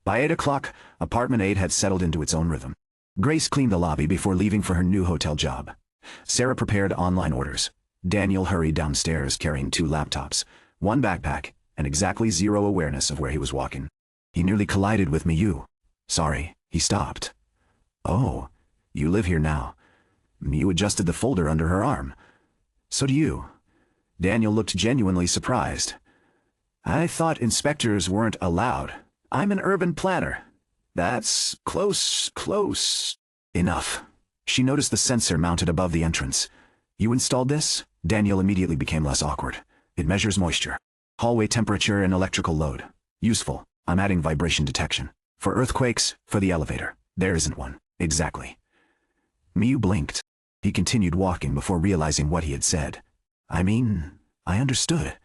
By 8 o'clock, Apartment 8 had settled into its own rhythm. Grace cleaned the lobby before leaving for her new hotel job. Sarah prepared online orders. Daniel hurried downstairs carrying 2 laptops, 1 backpack, and exactly 0 awareness of where he was walking. He nearly collided with Miyu. Sorry, he stopped. Oh, you live here now. Miyu adjusted the folder under her arm. So do you. Daniel looked genuinely surprised. I thought inspectors weren't allowed. I'm an urban planner. That's close. Enough. She noticed the sensor mounted above the entrance. You installed this? Daniel immediately became less awkward. It measures moisture, hallway temperature, and electrical load. Useful. I'm adding vibration detection. For earthquakes, for the elevator. There isn't one. Exactly. Miyu blinked. He continued walking before realizing what he had said. I understood.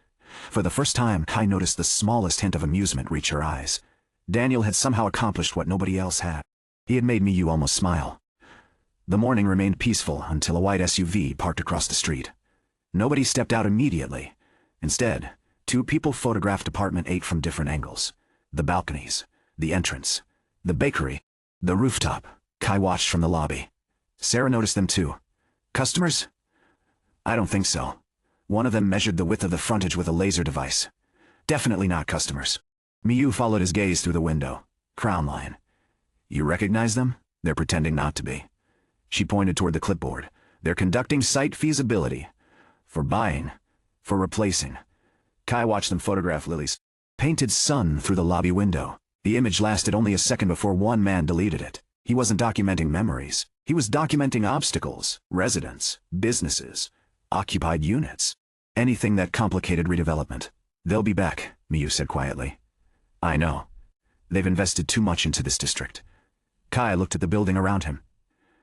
For the first time, Kai noticed the smallest hint of amusement reach her eyes. Daniel had somehow accomplished what nobody else had. He had made Miyu almost smile. The morning remained peaceful until a white SUV parked across the street. Nobody stepped out immediately. Instead, 2 people photographed Apartment 8 from different angles. The balconies, the entrance, the bakery, the rooftop. Kai watched from the lobby. Sarah noticed them too. Customers? I don't think so. One of them measured the width of the frontage with a laser device. Definitely not customers. Miyu followed his gaze through the window. Crown Line. You recognize them? They're pretending not to be. She pointed toward the clipboard. They're conducting site feasibility. For buying. For replacing. Kai watched them photograph Lily's painted sun through the lobby window. The image lasted only a second before one man deleted it. He wasn't documenting memories. He was documenting obstacles, residents, businesses, occupied units. Anything that complicated redevelopment. They'll be back, Miyu said quietly. I know. They've invested too much into this district. Kai looked at the building around him.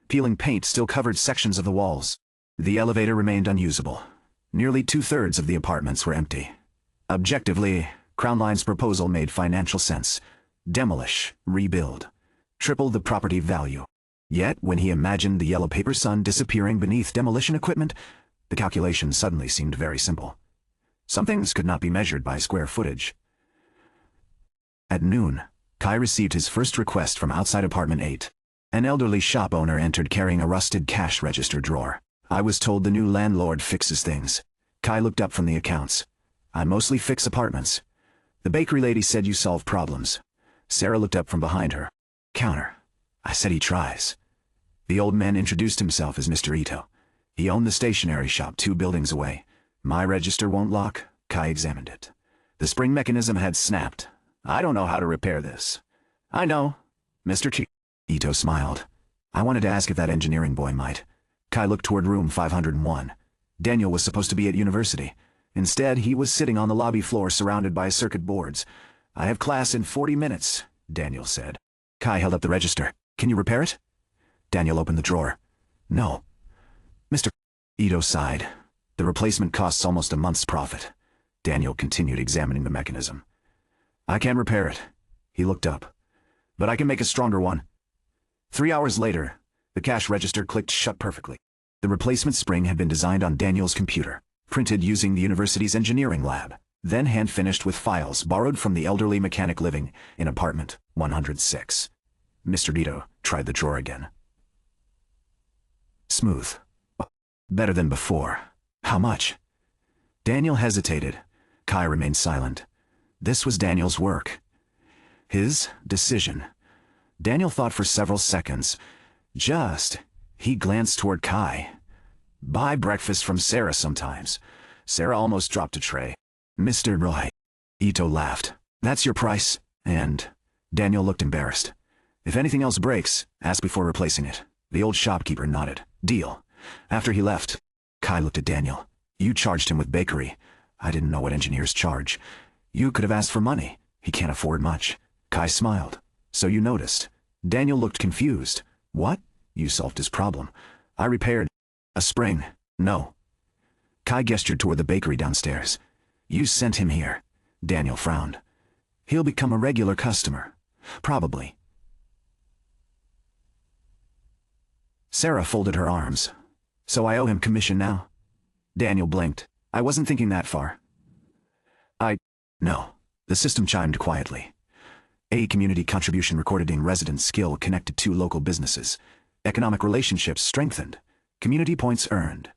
Peeling paint still covered sections of the walls. The elevator remained unusable. Nearly 2/3 of the apartments were empty. Objectively, Crown Line's proposal made financial sense. Demolish, rebuild. Triple the property value. Yet, when he imagined the yellow paper sun disappearing beneath demolition equipment, the calculation suddenly seemed very simple. Some things could not be measured by square footage. At noon, Kai received his first request from outside apartment 8. An elderly shop owner entered carrying a rusted cash register drawer. I was told the new landlord fixes things. Kai looked up from the accounts. I mostly fix apartments. The bakery lady said you solve problems. Sarah looked up from behind her. Counter. I said he tries. The old man introduced himself as Mr. Ito. He owned the stationery shop 2 buildings away. My register won't lock. Kai examined it. The spring mechanism had snapped. I don't know how to repair this. I know, Mr. Chi. Ito smiled. I wanted to ask if that engineering boy might. Kai looked toward room 501. Daniel was supposed to be at university. Instead, he was sitting on the lobby floor surrounded by circuit boards. I have class in 40 minutes, Daniel said. Kai held up the register. Can you repair it? Daniel opened the drawer. No. Mr. Ito sighed. The replacement costs almost a month's profit. Daniel continued examining the mechanism. I can't repair it. He looked up. But I can make a stronger one. 3 hours later, the cash register clicked shut perfectly. The replacement spring had been designed on Daniel's computer, printed using the university's engineering lab, then hand-finished with files borrowed from the elderly mechanic living in apartment 106. Mr. Ito tried the drawer again. Smooth. Better than before. How much? Daniel hesitated. Kai remained silent. This was Daniel's work. His decision. Daniel thought for several seconds. He glanced toward Kai. Buy breakfast from Sarah sometimes. Sarah almost dropped a tray. Mr. Roy. Ito laughed. That's your price? And Daniel looked embarrassed. If anything else breaks, ask before replacing it. The old shopkeeper nodded. Deal. After he left, Kai looked at Daniel. You charged him with bakery. I didn't know what engineers charge. You could have asked for money. He can't afford much. Kai smiled. So you noticed. Daniel looked confused. What? You solved his problem. I repaired a spring. No. Kai gestured toward the bakery downstairs. You sent him here. Daniel frowned. He'll become a regular customer. Probably. Sarah folded her arms. So I owe him commission now? Daniel blinked. I wasn't thinking that far. No. The system chimed quietly. A community contribution recorded in resident skill connected to local businesses. Economic relationships strengthened. Community points earned.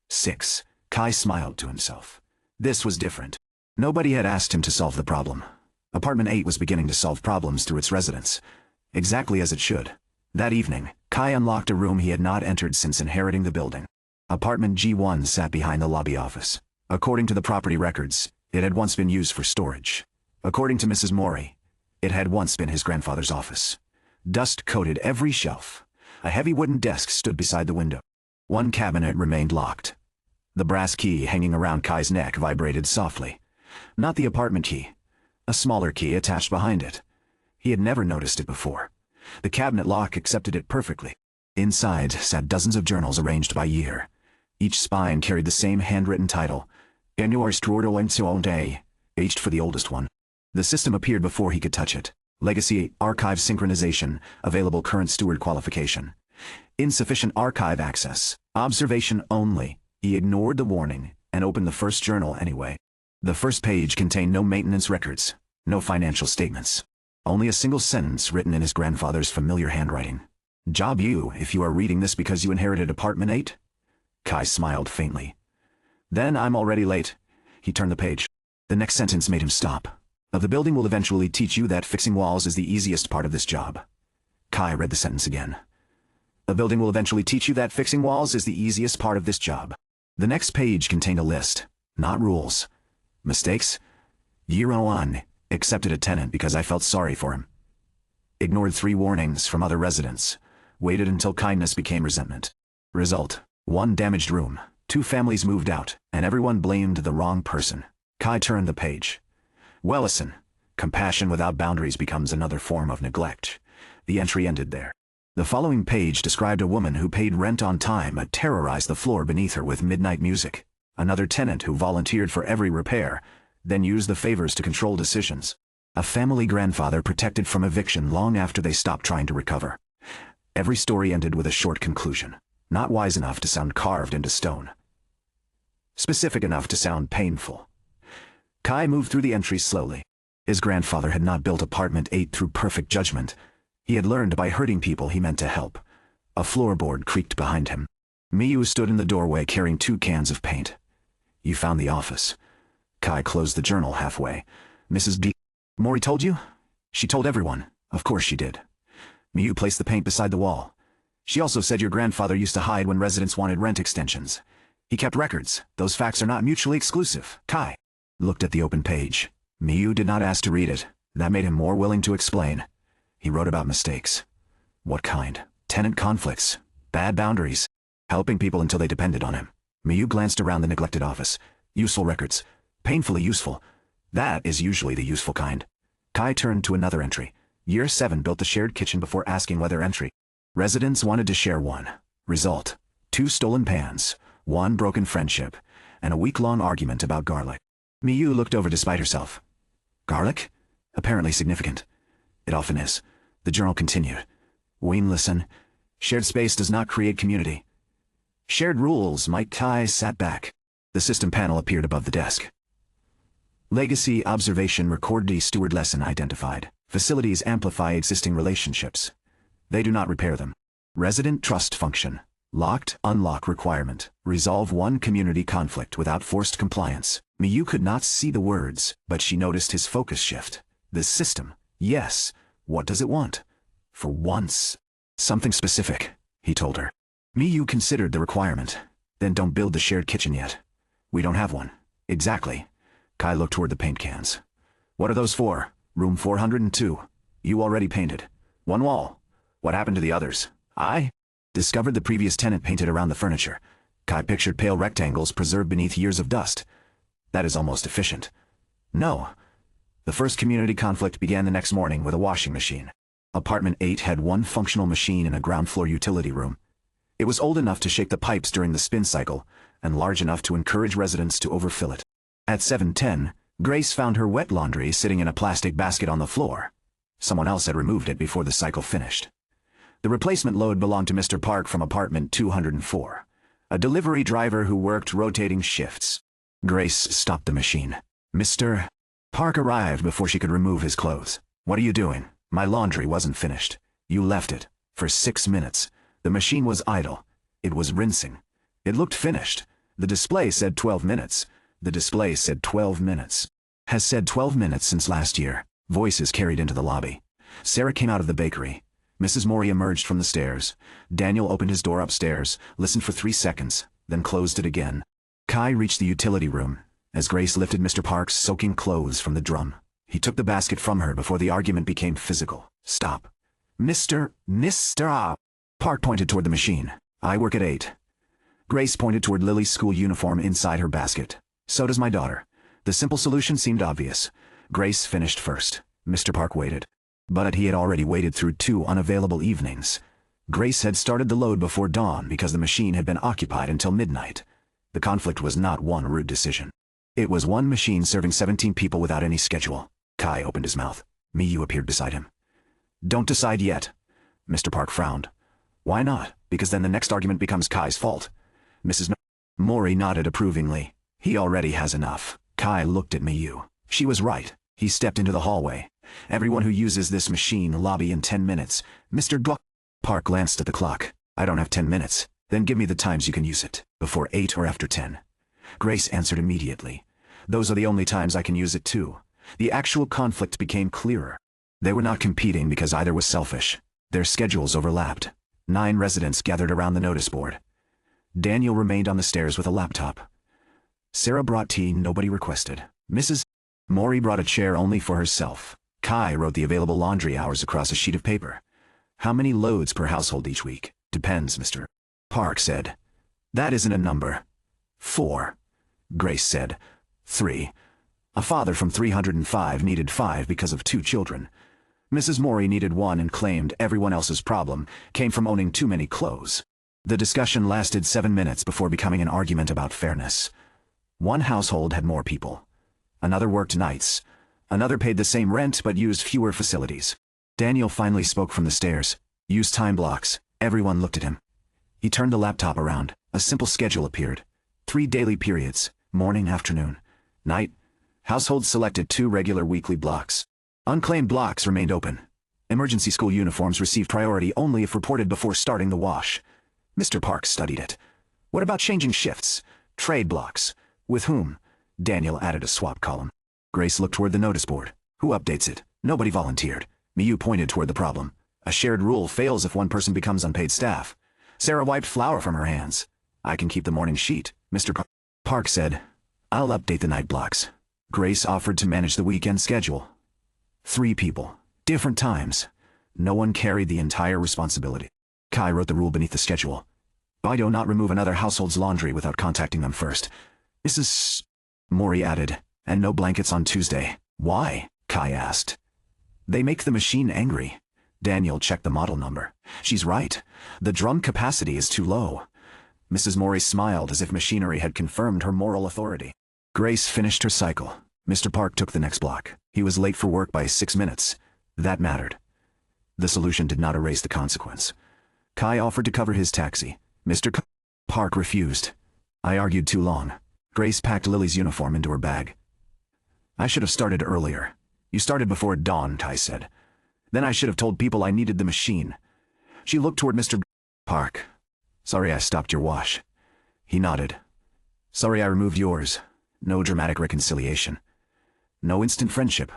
6. Kai smiled to himself. This was different. Nobody had asked him to solve the problem. Apartment 8 was beginning to solve problems through its residents. Exactly as it should. That evening, Kai unlocked a room he had not entered since inheriting the building. Apartment G1 sat behind the lobby office. According to the property records, it had once been used for storage. According to Mrs. Mori, it had once been his grandfather's office. Dust coated every shelf. A heavy wooden desk stood beside the window. One cabinet remained locked. The brass key hanging around Kai's neck vibrated softly. Not the apartment key. A smaller key attached behind it. He had never noticed it before. The cabinet lock accepted it perfectly. Inside sat dozens of journals arranged by year. Each spine carried the same handwritten title. Aged for the oldest one. The system appeared before he could touch it. Legacy Archive Synchronization. Available current steward qualification. Insufficient archive access. Observation only. He ignored the warning and opened the first journal anyway. The first page contained no maintenance records, no financial statements. Only a single sentence written in his grandfather's familiar handwriting. Job you if you are reading this because you inherited apartment 8? Kai smiled faintly. Then I'm already late. He turned the page. The next sentence made him stop. The building will eventually teach you that fixing walls is the easiest part of this job. Kai read the sentence again. A building will eventually teach you that fixing walls is the easiest part of this job. The next page contained a list, not rules. Mistakes? Year 1, accepted a tenant because I felt sorry for him. Ignored 3 warnings from other residents. Waited until kindness became resentment. Result: 1 damaged room, 2 families moved out, and everyone blamed the wrong person. Kai turned the page. Wellison, compassion without boundaries becomes another form of neglect. The entry ended there. The following page described a woman who paid rent on time but terrorized the floor beneath her with midnight music. Another tenant who volunteered for every repair, then used the favors to control decisions. A family grandfather protected from eviction long after they stopped trying to recover. Every story ended with a short conclusion, not wise enough to sound carved into stone. Specific enough to sound painful. Kai moved through the entries slowly. His grandfather had not built apartment 8 through perfect judgment. He had learned by hurting people he meant to help. A floorboard creaked behind him. Miyu stood in the doorway carrying 2 cans of paint. You found the office. Kai closed the journal halfway. Mrs. B. Mori told you? She told everyone. Of course she did. Miyu placed the paint beside the wall. She also said your grandfather used to hide when residents wanted rent extensions. He kept records. Those facts are not mutually exclusive. Kai looked at the open page. Miyu did not ask to read it. That made him more willing to explain. He wrote about mistakes. What kind? Tenant conflicts. Bad boundaries. Helping people until they depended on him. Miyu glanced around the neglected office. Useful records. Painfully useful. That is usually the useful kind. Kai turned to another entry. Year 7 built the shared kitchen before asking whether entry. Residents wanted to share one. Result: 2 stolen pans, 1 broken friendship, and a week-long argument about garlic. Miyu looked over despite herself. Garlic? Apparently significant. It often is. The journal continued. Wayne, listen. Shared space does not create community. Shared rules might. Kai sat back. The system panel appeared above the desk. Legacy observation record steward lesson identified. Facilities amplify existing relationships. They do not repair them. Resident trust function. Locked, unlock requirement. Resolve 1 community conflict without forced compliance. Miyu could not see the words, but she noticed his focus shift. This system. Yes. What does it want? For once. Something specific, he told her. Miyu considered the requirement. Then don't build the shared kitchen yet. We don't have one. Exactly. Kai looked toward the paint cans. What are those for? Room 402. You already painted. 1 wall. What happened to the others? I discovered the previous tenant painted around the furniture. Kai pictured pale rectangles preserved beneath years of dust. That is almost efficient. No. The first community conflict began the next morning with a washing machine. Apartment 8 had 1 functional machine in a ground-floor utility room. It was old enough to shake the pipes during the spin cycle, and large enough to encourage residents to overfill it. At 7:10, Grace found her wet laundry sitting in a plastic basket on the floor. Someone else had removed it before the cycle finished. The replacement load belonged to Mr. Park from apartment 204, a delivery driver who worked rotating shifts. Grace stopped the machine. Mr. Park arrived before she could remove his clothes. What are you doing? My laundry wasn't finished. You left it. For 6 minutes. The machine was idle. It was rinsing. It looked finished. The display said 12 minutes. The display said 12 minutes. Has said 12 minutes since last year. Voices carried into the lobby. Sarah came out of the bakery. Mrs. Mori emerged from the stairs. Daniel opened his door upstairs, listened for 3 seconds, then closed it again. Kai reached the utility room. As Grace lifted Mr. Park's soaking clothes from the drum, he took the basket from her before the argument became physical. Stop. Mr. Park pointed toward the machine. I work at 8. Grace pointed toward Lily's school uniform inside her basket. So does my daughter. The simple solution seemed obvious. Grace finished first. Mr. Park waited. But he had already waited through 2 unavailable evenings. Grace had started the load before dawn because the machine had been occupied until midnight. The conflict was not one rude decision. It was 1 machine serving 17 people without any schedule. Kai opened his mouth. Miyu appeared beside him. Don't decide yet. Mr. Park frowned. Why not? Because then the next argument becomes Kai's fault. Mrs. Mori nodded approvingly. He already has enough. Kai looked at Miyu. She was right. He stepped into the hallway. Everyone who uses this machine lobby in 10 minutes. Mr. Park glanced at the clock. I don't have 10 minutes. Then give me the times you can use it. Before 8 or after 10. Grace answered immediately. Those are the only times I can use it too. The actual conflict became clearer. They were not competing because either was selfish. Their schedules overlapped. 9 residents gathered around the notice board. Daniel remained on the stairs with a laptop. Sarah brought tea nobody requested. Mrs. Mori brought a chair only for herself. Kai wrote the available laundry hours across a sheet of paper. How many loads per household each week? Depends, Mr. Park said. That isn't a number. 4. Grace said. 3. A father from 305 needed 5 because of 2 children. Mrs. Mori needed 1 and claimed everyone else's problem came from owning too many clothes. The discussion lasted 7 minutes before becoming an argument about fairness. One household had more people. Another worked nights. Another paid the same rent but used fewer facilities. Daniel finally spoke from the stairs. Use time blocks. Everyone looked at him. He turned the laptop around. A simple schedule appeared. 3 daily periods, morning, afternoon, night. Households selected 2 regular weekly blocks. Unclaimed blocks remained open. Emergency school uniforms received priority only if reported before starting the wash. Mr. Park studied it. What about changing shifts? Trade blocks. With whom? Daniel added a swap column. Grace looked toward the notice board. Who updates it? Nobody volunteered. Miyu pointed toward the problem. A shared rule fails if one person becomes unpaid staff. Sarah wiped flour from her hands. I can keep the morning sheet, Mr. Park said. I'll update the night blocks. Grace offered to manage the weekend schedule. 3 people. Different times. No one carried the entire responsibility. Kai wrote the rule beneath the schedule. I do not remove another household's laundry without contacting them first. Mrs. Mori added, and no blankets on Tuesday. Why? Kai asked. They make the machine angry. Daniel checked the model number. She's right. The drum capacity is too low. Mrs. Mori smiled as if machinery had confirmed her moral authority. Grace finished her cycle. Mr. Park took the next block. He was late for work by 6 minutes. That mattered. The solution did not erase the consequence. Kai offered to cover his taxi. Mr. Park refused. I argued too long. Grace packed Lily's uniform into her bag. I should have started earlier. You started before dawn, Kai said. Then I should have told people I needed the machine. She looked toward Mr. Park. Sorry I stopped your wash. He nodded. Sorry I removed yours. No dramatic reconciliation. No instant friendship.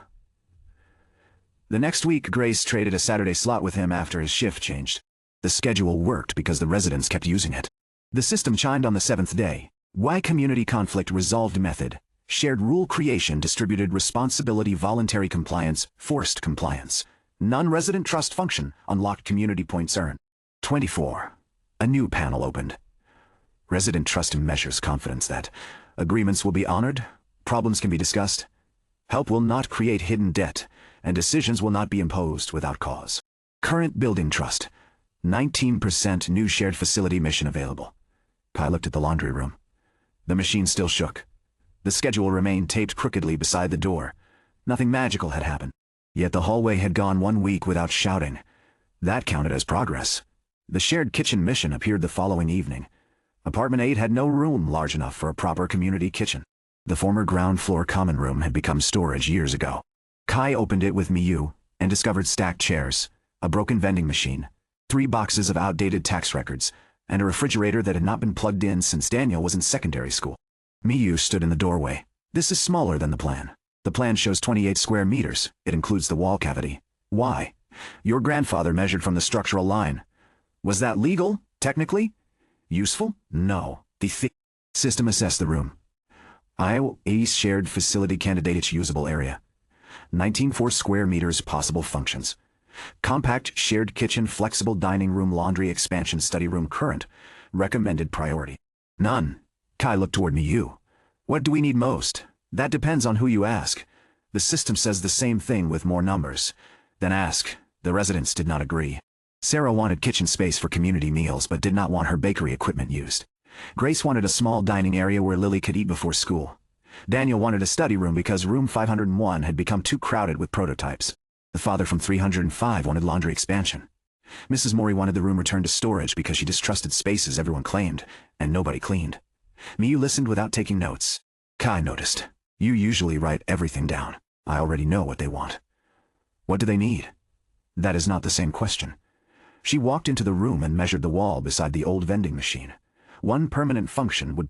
The next week, Grace traded a Saturday slot with him after his shift changed. The schedule worked because the residents kept using it. The system chimed on the 7th day. Why community conflict resolved method. Shared rule creation, distributed responsibility, voluntary compliance, forced compliance. Non-resident trust function, unlocked community points earned. 24. A new panel opened. Resident trust measures confidence that agreements will be honored, problems can be discussed, help will not create hidden debt, and decisions will not be imposed without cause. Current building trust. 19% new shared facility mission available. Kai looked at the laundry room. The machine still shook. The schedule remained taped crookedly beside the door. Nothing magical had happened. Yet the hallway had gone 1 week without shouting. That counted as progress. The shared kitchen mission appeared the following evening. Apartment 8 had no room large enough for a proper community kitchen. The former ground floor common room had become storage years ago. Kai opened it with Miyu and discovered stacked chairs, a broken vending machine, 3 boxes of outdated tax records, and a refrigerator that had not been plugged in since Daniel was in secondary school. Miyu stood in the doorway. This is smaller than the plan. The plan shows 28 square meters. It includes the wall cavity. Why? Your grandfather measured from the structural line. Was that legal, technically? Useful? No. The system assessed the room. A shared facility candidate its usable area. 19.4 square meters possible functions. Compact shared kitchen, flexible dining room, laundry expansion, study room, current. Recommended priority. None. Kai looked toward Miyu. What do we need most? That depends on who you ask. The system says the same thing with more numbers. Then ask. The residents did not agree. Sarah wanted kitchen space for community meals but did not want her bakery equipment used. Grace wanted a small dining area where Lily could eat before school. Daniel wanted a study room because room 501 had become too crowded with prototypes. The father from 305 wanted laundry expansion. Mrs. Mori wanted the room returned to storage because she distrusted spaces everyone claimed, and nobody cleaned. Miyu listened without taking notes. Kai noticed. You usually write everything down. I already know what they want. What do they need? That is not the same question. She walked into the room and measured the wall beside the old vending machine. One permanent function would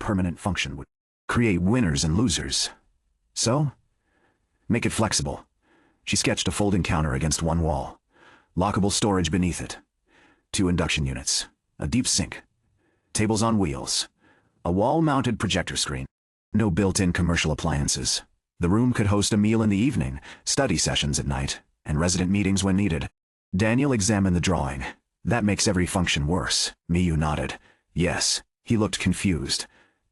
create winners and losers. So? Make it flexible. She sketched a folding counter against one wall. Lockable storage beneath it. 2 induction units. A deep sink. Tables on wheels. A wall-mounted projector screen. No built-in commercial appliances. The room could host a meal in the evening, study sessions at night, and resident meetings when needed. Daniel examined the drawing. That makes every function worse. Miyu nodded. Yes. He looked confused.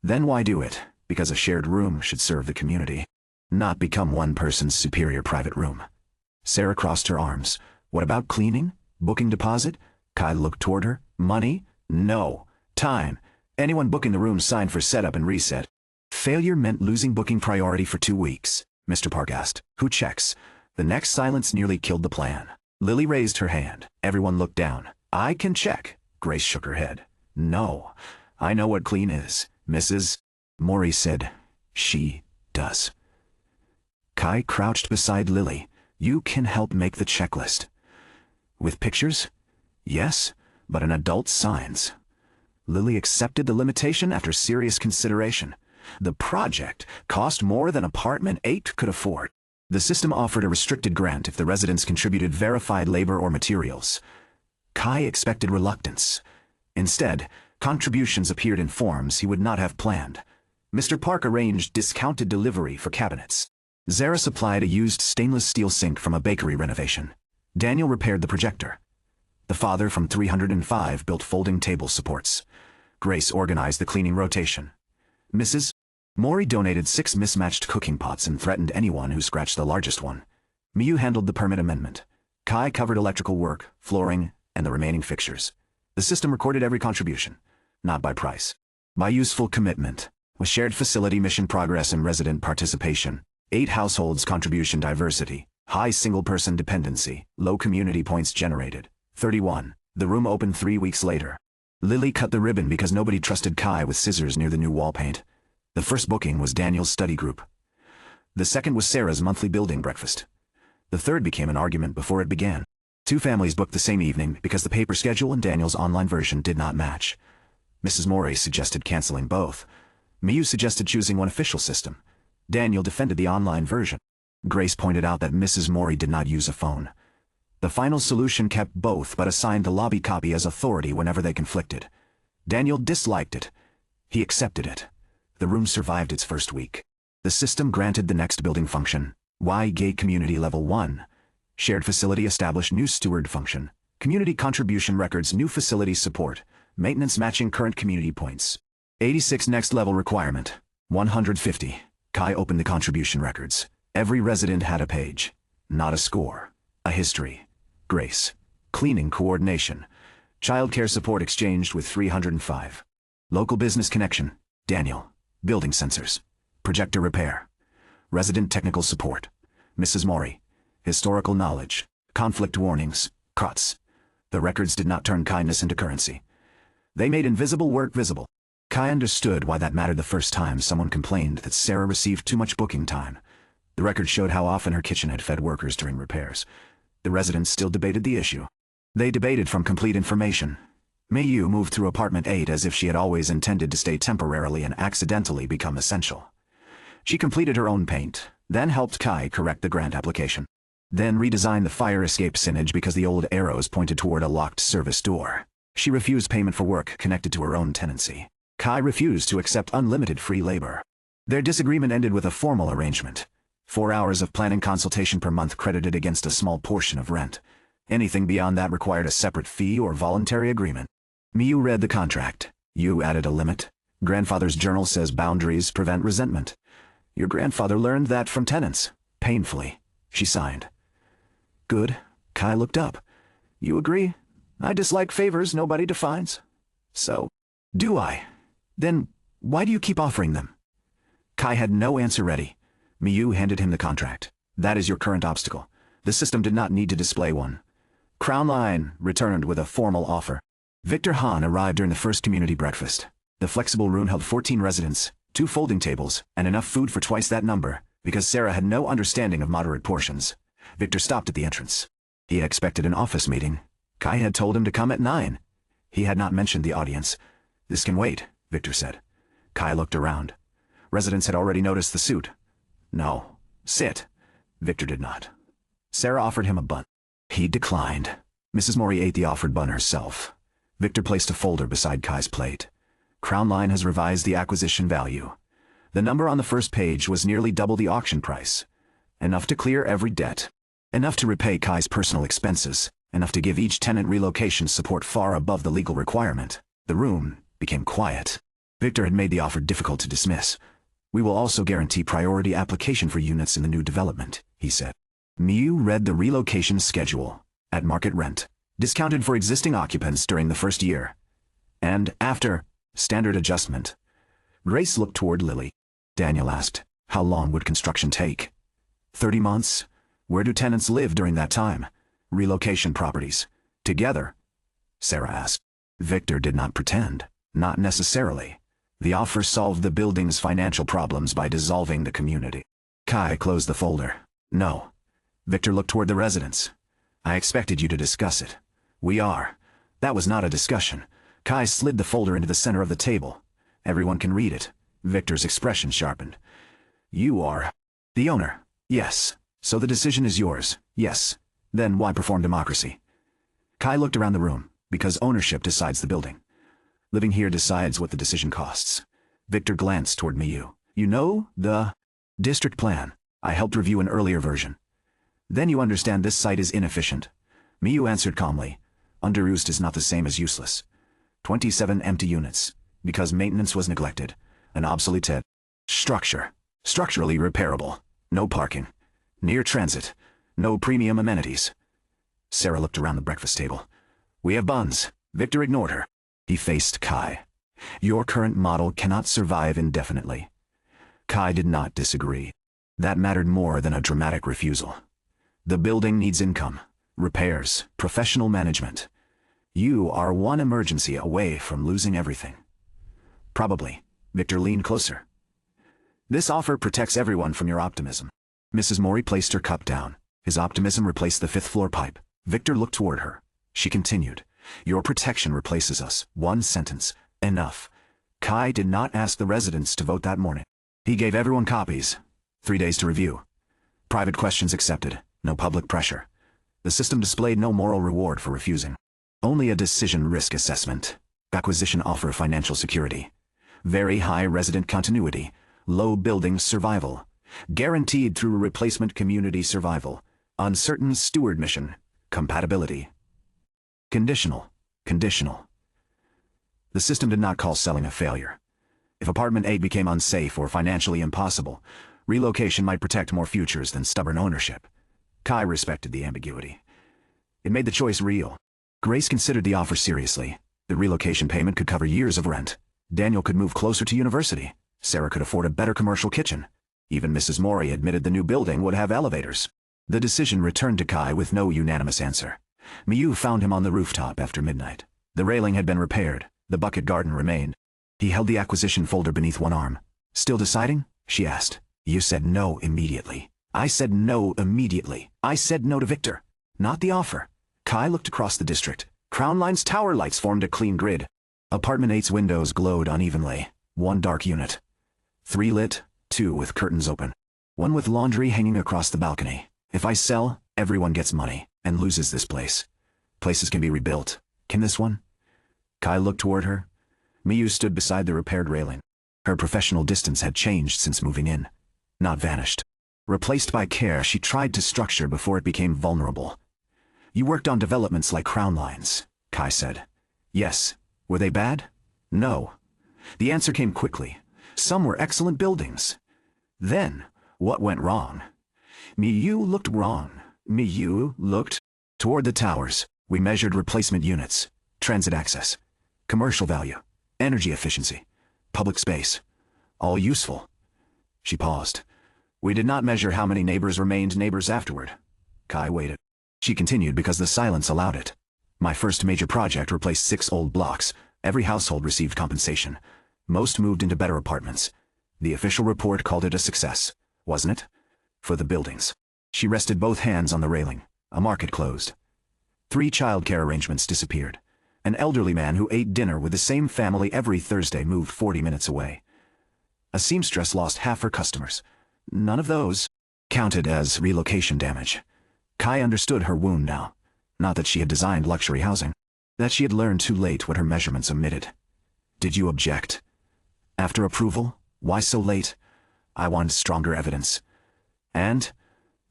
Then why do it? Because a shared room should serve the community, not become one person's superior private room. Sarah crossed her arms. What about cleaning? Booking deposit? Kai looked toward her. Money? No. Time. Anyone booking the room signed for setup and reset. Failure meant losing booking priority for 2 weeks. Mr. Park asked, who checks? The next silence nearly killed the plan. Lily raised her hand. Everyone looked down. I can check. Grace shook her head. No. I know what clean is, Mrs. Mori said. She does. Kai crouched beside Lily. You can help make the checklist. With pictures? Yes, but an adult signs. Lily accepted the limitation after serious consideration. The project cost more than apartment 8 could afford. The system offered a restricted grant if the residents contributed verified labor or materials. Kai expected reluctance. Instead, contributions appeared in forms he would not have planned. Mr. Park arranged discounted delivery for cabinets. Zara supplied a used stainless steel sink from a bakery renovation. Daniel repaired the projector. The father from 305 built folding table supports. Grace organized the cleaning rotation. Mrs. Mori donated 6 mismatched cooking pots and threatened anyone who scratched the largest one. Miyu handled the permit amendment. Kai covered electrical work, flooring, and the remaining fixtures. The system recorded every contribution, not by price, by useful commitment, with shared facility mission progress and resident participation, 8 households contribution diversity, high single-person dependency, low community points generated, 31. The room opened 3 weeks later. Lily cut the ribbon because nobody trusted Kai with scissors near the new wall paint. The first booking was Daniel's study group. The second was Sarah's monthly building breakfast. The third became an argument before it began. 2 families booked the same evening because the paper schedule and Daniel's online version did not match. Mrs. Mori suggested canceling both. Miyu suggested choosing one official system. Daniel defended the online version. Grace pointed out that Mrs. Mori did not use a phone. The final solution kept both but assigned the lobby copy as authority whenever they conflicted. Daniel disliked it. He accepted it. The room survived its first week. The system granted the next building function, Y-Gate Community Level 1. Shared facility established new steward function. Community contribution records new facility support. Maintenance matching current community points. 86 next level requirement. 150. Kai opened the contribution records. Every resident had a page. Not a score. A history. Grace. Cleaning coordination. Childcare support exchanged with 305. Local business connection. Daniel. Building sensors. Projector repair. Resident technical support. Mrs. Mori. Historical knowledge. Conflict warnings. COTS. The records did not turn kindness into currency. They made invisible work visible. Kai understood why that mattered the first time someone complained that Sarah received too much booking time. The record showed how often her kitchen had fed workers during repairs. The residents still debated the issue. They debated from complete information. Miyu moved through apartment 8 as if she had always intended to stay temporarily and accidentally become essential. She completed her own paint, then helped Kai correct the grant application. Then redesigned the fire escape signage because the old arrows pointed toward a locked service door. She refused payment for work connected to her own tenancy. Kai refused to accept unlimited free labor. Their disagreement ended with a formal arrangement. 4 hours of planning consultation per month credited against a small portion of rent. Anything beyond that required a separate fee or voluntary agreement. Miyu read the contract. You added a limit. Grandfather's journal says boundaries prevent resentment. Your grandfather learned that from tenants. Painfully. She signed. Good. Kai looked up. You agree? I dislike favors nobody defines. So, do I? Then, why do you keep offering them? Kai had no answer ready. Miyu handed him the contract. That is your current obstacle. The system did not need to display one. Crown Line returned with a formal offer. Victor Han arrived during the first community breakfast. The flexible room held 14 residents, 2 folding tables, and enough food for twice that number, because Sarah had no understanding of moderate portions. Victor stopped at the entrance. He had expected an office meeting. Kai had told him to come at 9. He had not mentioned the audience. This can wait, Victor said. Kai looked around. Residents had already noticed the suit. No. Sit. Victor did not. Sarah offered him a bun. He declined. Mrs. Mori ate the offered bun herself. Victor placed a folder beside Kai's plate. Crown Line has revised the acquisition value. The number on the first page was nearly double the auction price. Enough to clear every debt. Enough to repay Kai's personal expenses. Enough to give each tenant relocation support far above the legal requirement. The room became quiet. Victor had made the offer difficult to dismiss. We will also guarantee priority application for units in the new development, he said. Miyu read the relocation schedule. At market rent. Discounted for existing occupants during the first year. And after, standard adjustment. Grace looked toward Lily. Daniel asked, how long would construction take? 30 months? Where do tenants live during that time? Relocation properties. Together? Sarah asked. Victor did not pretend. Not necessarily. The offer solved the building's financial problems by dissolving the community. Kai closed the folder. No. Victor looked toward the residents. I expected you to discuss it. We are. That was not a discussion. Kai slid the folder into the center of the table. Everyone can read it. Victor's expression sharpened. You are the owner. Yes. So the decision is yours. Yes. Then why perform democracy? Kai looked around the room. Because ownership decides the building. Living here decides what the decision costs. Victor glanced toward Miyu. You know, the district plan. I helped review an earlier version. Then you understand this site is inefficient. Miyu answered calmly. Underused is not the same as useless. 27 empty units. Because maintenance was neglected. An obsolete structure. Structurally repairable. No parking. Near transit. No premium amenities. Sarah looked around the breakfast table. We have buns. Victor ignored her. He faced Kai. Your current model cannot survive indefinitely. Kai did not disagree. That mattered more than a dramatic refusal. The building needs income, repairs, professional management. You are one emergency away from losing everything. Probably. Victor leaned closer. This offer protects everyone from your optimism. Mrs. Mori placed her cup down. His optimism replaced the fifth-floor pipe. Victor looked toward her. She continued. Your protection replaces us. One sentence. Enough. Kai did not ask the residents to vote that morning. He gave everyone copies. 3 days to review. Private questions accepted. No public pressure. The system displayed no moral reward for refusing. Only a decision risk assessment. Acquisition offer financial security. Very high resident continuity. Low building survival. Guaranteed through replacement community survival. Uncertain steward mission. Compatibility. Conditional. Conditional. The system did not call selling a failure. If Apartment 8 became unsafe or financially impossible, relocation might protect more futures than stubborn ownership. Kai respected the ambiguity. It made the choice real. Grace considered the offer seriously. The relocation payment could cover years of rent. Daniel could move closer to university. Sarah could afford a better commercial kitchen. Even Mrs. Mori admitted the new building would have elevators. The decision returned to Kai with no unanimous answer. Miyu found him on the rooftop after midnight. The railing had been repaired. The bucket garden remained. He held the acquisition folder beneath one arm. Still deciding? She asked. You said no immediately. I said no immediately. I said no to Victor. Not the offer. Kai looked across the district. Crown Line's tower lights formed a clean grid. Apartment 8's windows glowed unevenly. One dark unit. 3 lit, 2 with curtains open. 1 with laundry hanging across the balcony. If I sell, everyone gets money, and loses this place. Places can be rebuilt. Can this one? Kai looked toward her. Miyu stood beside the repaired railing. Her professional distance had changed since moving in. Not vanished. Replaced by care she tried to structure before it became vulnerable. You worked on developments like Crown Lines, Kai said. Yes. Were they bad? No. The answer came quickly. Some were excellent buildings. Then, what went wrong? Miyu looked wrong. Miyu looked toward the towers. We measured replacement units, transit access, commercial value, energy efficiency, public space. All useful. She paused. We did not measure how many neighbors remained neighbors afterward. Kai waited. She continued because the silence allowed it. My first major project replaced 6 old blocks. Every household received compensation. Most moved into better apartments. The official report called it a success, wasn't it? For the buildings. She rested both hands on the railing. A market closed. 3 childcare arrangements disappeared. An elderly man who ate dinner with the same family every Thursday moved 40 minutes away. A seamstress lost half her customers. None of those counted as relocation damage. Kai understood her wound now. Not that she had designed luxury housing. That she had learned too late what her measurements omitted. Did you object? After approval? Why so late? I wanted stronger evidence. And?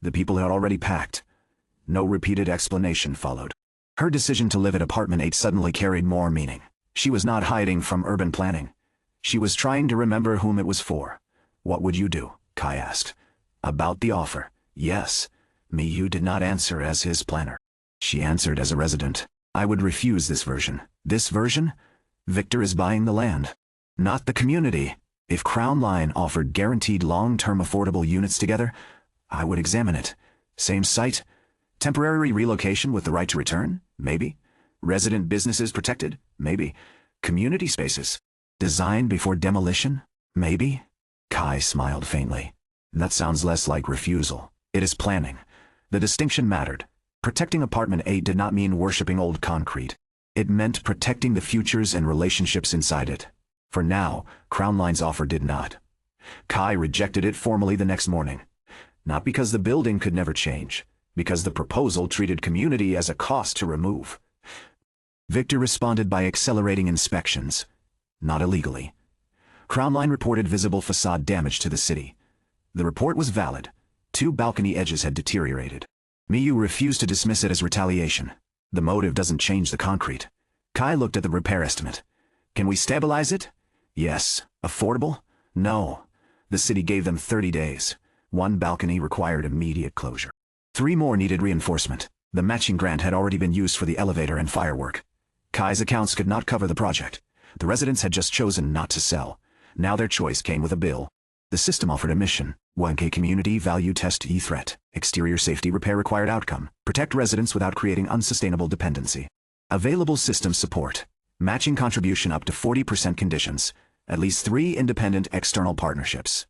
The people had already packed. No repeated explanation followed. Her decision to live at apartment 8 suddenly carried more meaning. She was not hiding from urban planning. She was trying to remember whom it was for. What would you do? Kai asked. About the offer. Yes. Miyu did not answer as his planner. She answered as a resident. I would refuse this version. This version? Victor is buying the land. Not the community. If Crown Line offered guaranteed long-term affordable units together, I would examine it. Same site? Temporary relocation with the right to return? Maybe. Resident businesses protected? Maybe. Community spaces? Design before demolition? Maybe. Kai smiled faintly. That sounds less like refusal. It is planning. The distinction mattered. Protecting apartment 8 did not mean worshipping old concrete. It meant protecting the futures and relationships inside it. For now, Crown Line's offer did not. Kai rejected it formally the next morning. Not because the building could never change, because the proposal treated community as a cost to remove. Victor responded by accelerating inspections. Not illegally. Crown Line reported visible facade damage to the city. The report was valid. 2 balcony edges had deteriorated. Miyu refused to dismiss it as retaliation. The motive doesn't change the concrete. Kai looked at the repair estimate. Can we stabilize it? Yes. Affordable? No. The city gave them 30 days. 1 balcony required immediate closure. 3 more needed reinforcement. The matching grant had already been used for the elevator and firework. Kai's accounts could not cover the project. The residents had just chosen not to sell. Now their choice came with a bill. The system offered a mission. 1K community value test threat. Exterior safety repair required outcome. Protect residents without creating unsustainable dependency. Available system support. Matching contribution up to 40% conditions. At least 3 independent external partnerships.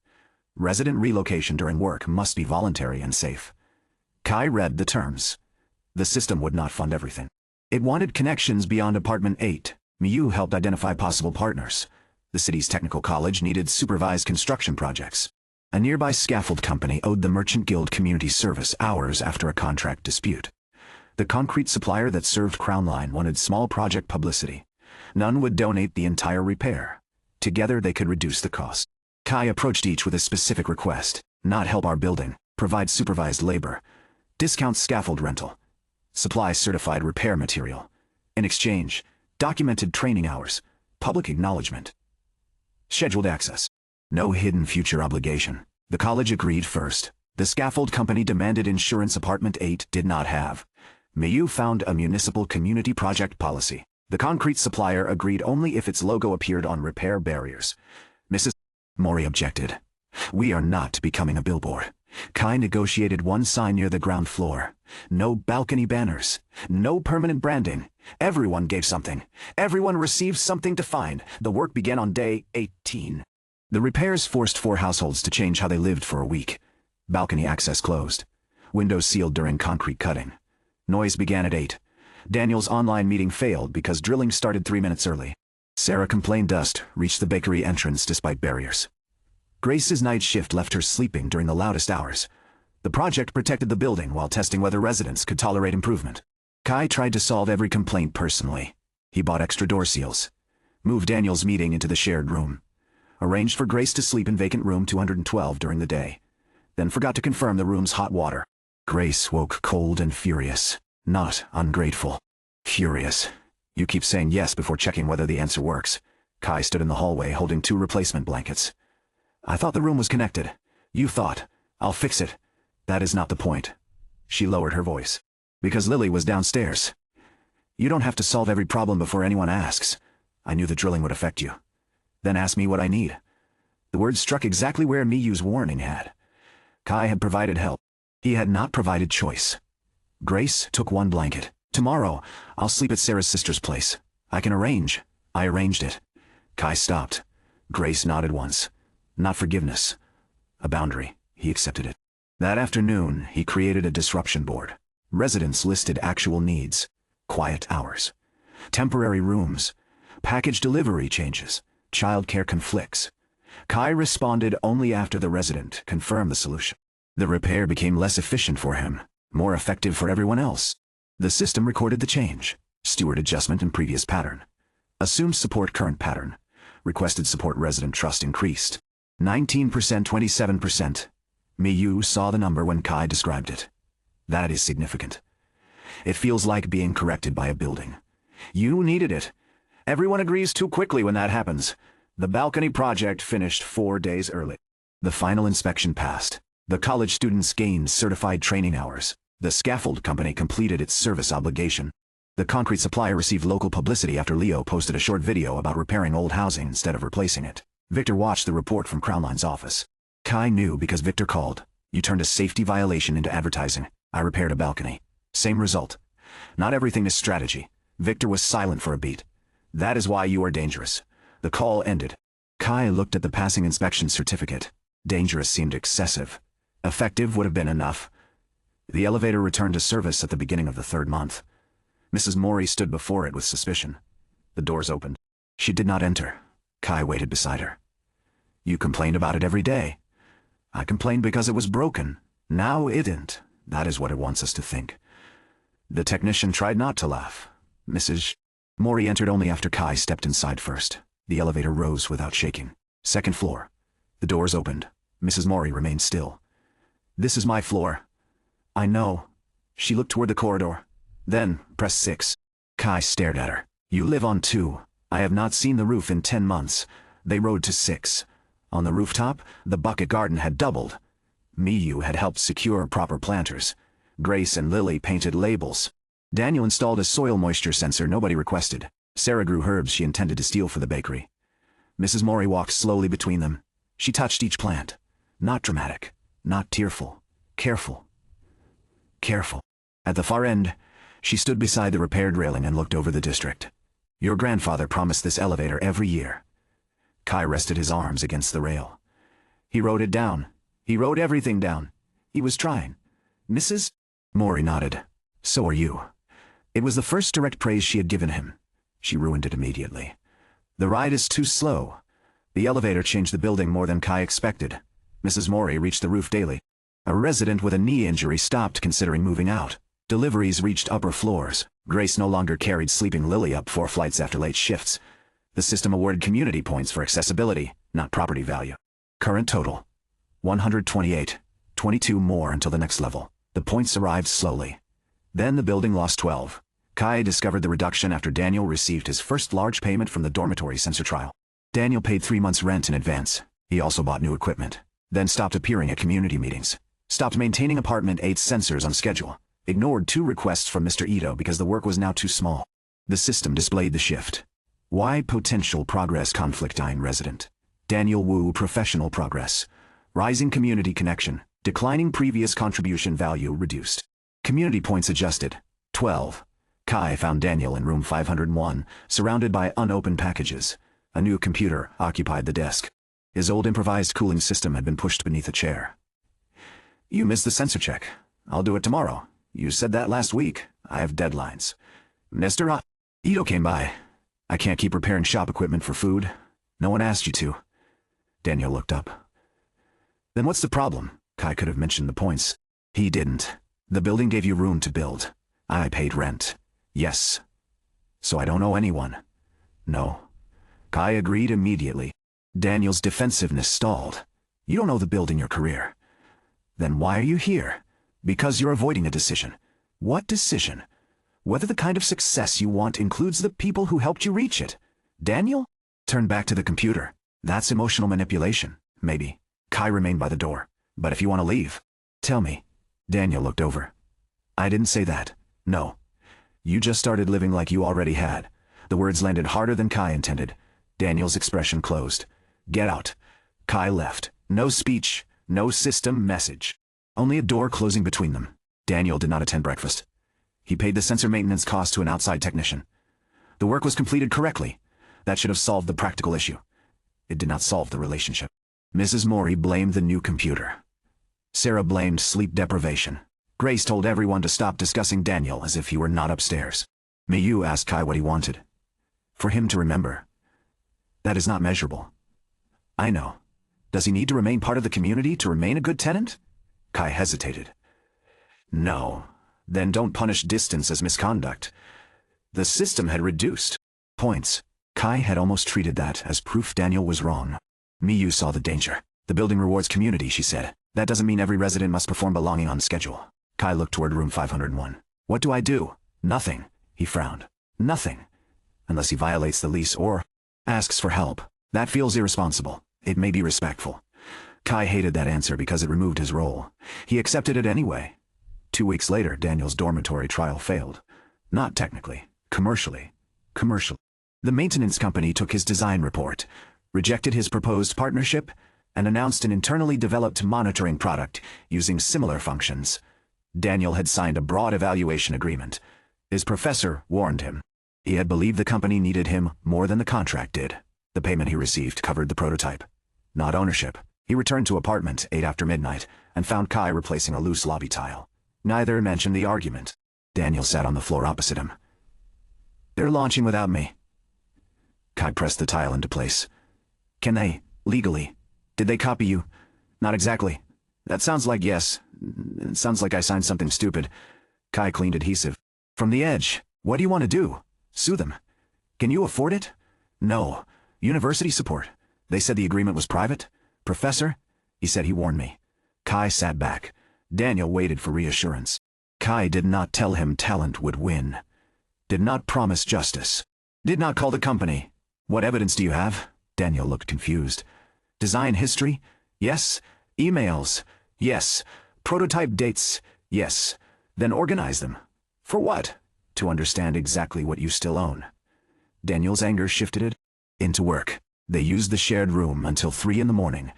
Resident relocation during work must be voluntary and safe. Kai read the terms. The system would not fund everything. It wanted connections beyond apartment 8. Miyu helped identify possible partners. The city's technical college needed supervised construction projects. A nearby scaffold company owed the Merchant Guild community service hours after a contract dispute. The concrete supplier that served Crown Line wanted small project publicity. None would donate the entire repair. Together they could reduce the cost. Kai approached each with a specific request. Not help our building, provide supervised labor, discount scaffold rental, supply certified repair material. In exchange, documented training hours, public acknowledgement, scheduled access. No hidden future obligation. The college agreed first. The scaffold company demanded insurance apartment 8 did not have. Miyu found a municipal community project policy. The concrete supplier agreed only if its logo appeared on repair barriers. Mrs. Mori objected. We are not becoming a billboard. Kai negotiated 1 sign near the ground floor. No balcony banners. No permanent branding. Everyone gave something. Everyone received something defined. The work began on day 18. The repairs forced 4 households to change how they lived for a week. Balcony access closed. Windows sealed during concrete cutting. Noise began at 8. Daniel's online meeting failed because drilling started 3 minutes early. Sarah complained dust reached the bakery entrance despite barriers. Grace's night shift left her sleeping during the loudest hours. The project protected the building while testing whether residents could tolerate improvement. Kai tried to solve every complaint personally. He bought extra door seals. Moved Daniel's meeting into the shared room. Arranged for Grace to sleep in vacant room 212 during the day. Then forgot to confirm the room's hot water. Grace woke cold and furious. Not ungrateful. Furious. You keep saying yes before checking whether the answer works. Kai stood in the hallway holding 2 replacement blankets. I thought the room was connected. You thought. I'll fix it. That is not the point. She lowered her voice. Because Lily was downstairs. You don't have to solve every problem before anyone asks. I knew the drilling would affect you. Then ask me what I need. The words struck exactly where Miyu's warning had. Kai had provided help. He had not provided choice. Grace took 1 blanket. Tomorrow, I'll sleep at Sarah's sister's place. I can arrange. I arranged it. Kai stopped. Grace nodded once. Not forgiveness. A boundary. He accepted it. That afternoon, he created a disruption board. Residents listed actual needs. Quiet hours. Temporary rooms. Package delivery changes. Childcare conflicts. Kai responded only after the resident confirmed the solution. The repair became less efficient for him, more effective for everyone else. The system recorded the change. Steward adjustment in previous pattern. Assumed support current pattern. Requested support resident trust increased. 19%, 27%. Miyu saw the number when Kai described it. That is significant. It feels like being corrected by a building. You needed it. Everyone agrees too quickly when that happens. The balcony project finished 4 days early. The final inspection passed. The college students gained certified training hours. The scaffold company completed its service obligation. The concrete supplier received local publicity after Leo posted a short video about repairing old housing instead of replacing it. Victor watched the report from Crownline's office. Kai knew because Victor called. You turned a safety violation into advertising. I repaired a balcony. Same result. Not everything is strategy. Victor was silent for a beat. That is why you are dangerous. The call ended. Kai looked at the passing inspection certificate. Dangerous seemed excessive. Effective would have been enough. The elevator returned to service at the beginning of the 3rd month. Mrs. Mori stood before it with suspicion. The doors opened. She did not enter. Kai waited beside her. You complained about it every day. I complained because it was broken. Now it isn't. That is what it wants us to think. The technician tried not to laugh. Mrs. Mori entered only after Kai stepped inside first. The elevator rose without shaking. 2nd floor. The doors opened. Mrs. Mori remained still. This is my floor. I know. She looked toward the corridor. Then, press 6. Kai stared at her. You live on 2. I have not seen the roof in 10 months. They rode to 6. On the rooftop, the bucket garden had doubled. Miyu had helped secure proper planters. Grace and Lily painted labels. Daniel installed a soil moisture sensor nobody requested. Sarah grew herbs she intended to steal for the bakery. Mrs. Mori walked slowly between them. She touched each plant. Not dramatic. Not tearful. Careful. Careful. At the far end, she stood beside the repaired railing and looked over the district. Your grandfather promised this elevator every year. Kai rested his arms against the rail. He wrote it down. He wrote everything down. He was trying. Mrs. Mori nodded. So are you. It was the first direct praise she had given him. She ruined it immediately. The ride is too slow. The elevator changed the building more than Kai expected. Mrs. Mori reached the roof daily. A resident with a knee injury stopped considering moving out. Deliveries reached upper floors. Grace no longer carried sleeping Lily up 4 flights after late shifts. The system awarded community points for accessibility, not property value. Current total: 128. 22 more until the next level. The points arrived slowly. Then the building lost 12. Kai discovered the reduction after Daniel received his first large payment from the dormitory sensor trial. Daniel paid 3 months' rent in advance. He also bought new equipment. Then stopped appearing at community meetings. Stopped maintaining apartment 8's sensors on schedule. Ignored 2 requests from Mr. Ito because the work was now too small. The system displayed the shift. Why potential progress conflictine resident? Daniel Wu professional progress. Rising community connection. Declining previous contribution value reduced. Community points adjusted. 12. Kai found Daniel in room 501, surrounded by unopened packages. A new computer occupied the desk. His old improvised cooling system had been pushed beneath a chair. You missed the sensor check. I'll do it tomorrow. You said that last week. I have deadlines. Mr. Ito came by. I can't keep repairing shop equipment for food. No one asked you to. Daniel looked up. Then what's the problem? Kai could have mentioned the points. He didn't. The building gave you room to build. I paid rent. Yes. So I don't owe anyone. No. Kai agreed immediately. Daniel's defensiveness stalled. You don't owe the building your career. Then why are you here? Because you're avoiding a decision. What decision? Whether the kind of success you want includes the people who helped you reach it. Daniel? Turn back to the computer. That's emotional manipulation, maybe. Kai remained by the door. But if you want to leave, tell me. Daniel looked over. I didn't say that. No. You just started living like you already had. The words landed harder than Kai intended. Daniel's expression closed. Get out. Kai left. No speech, no system message. Only a door closing between them. Daniel did not attend breakfast. He paid the sensor maintenance cost to an outside technician. The work was completed correctly. That should have solved the practical issue. It did not solve the relationship. Mrs. Mori blamed the new computer. Sarah blamed sleep deprivation. Grace told everyone to stop discussing Daniel as if he were not upstairs. Miyu asked Kai what he wanted. For him to remember. That is not measurable. I know. Does he need to remain part of the community to remain a good tenant? Kai hesitated. No. Then don't punish distance as misconduct. The system had reduced points. Kai had almost treated that as proof Daniel was wrong. Miyu saw the danger. The building rewards community, she said. That doesn't mean every resident must perform belonging on schedule. Kai looked toward room 501. What do I do? Nothing, he frowned. Nothing. Unless he violates the lease or asks for help. That feels irresponsible. It may be respectful. Kai hated that answer because it removed his role. He accepted it anyway. 2 weeks later, Daniel's dormitory trial failed. Not technically. Commercially. The maintenance company took his design report, rejected his proposed partnership, and announced an internally developed monitoring product using similar functions. Daniel had signed a broad evaluation agreement. His professor warned him. He had believed the company needed him more than the contract did. The payment he received covered the prototype, not ownership. He returned to apartment 8 after midnight and found Kai replacing a loose lobby tile. Neither mentioned the argument. Daniel sat on the floor opposite him. They're launching without me. Kai pressed the tile into place. Can they, legally? Did they copy you? Not exactly. That sounds like yes. It sounds like I signed something stupid. Kai cleaned adhesive. From the edge. What do you want to do? Sue them. Can you afford it? No. University support. They said the agreement was private. Professor? He said he warned me. Kai sat back. Daniel waited for reassurance. Kai did not tell him talent would win. Did not promise justice. Did not call the company. What evidence do you have? Daniel looked confused. Design history? Yes. Emails? Yes. Prototype dates? Yes. Then organize them. For what? To understand exactly what you still own. Daniel's anger shifted into work. They used the shared room until 3 in the morning.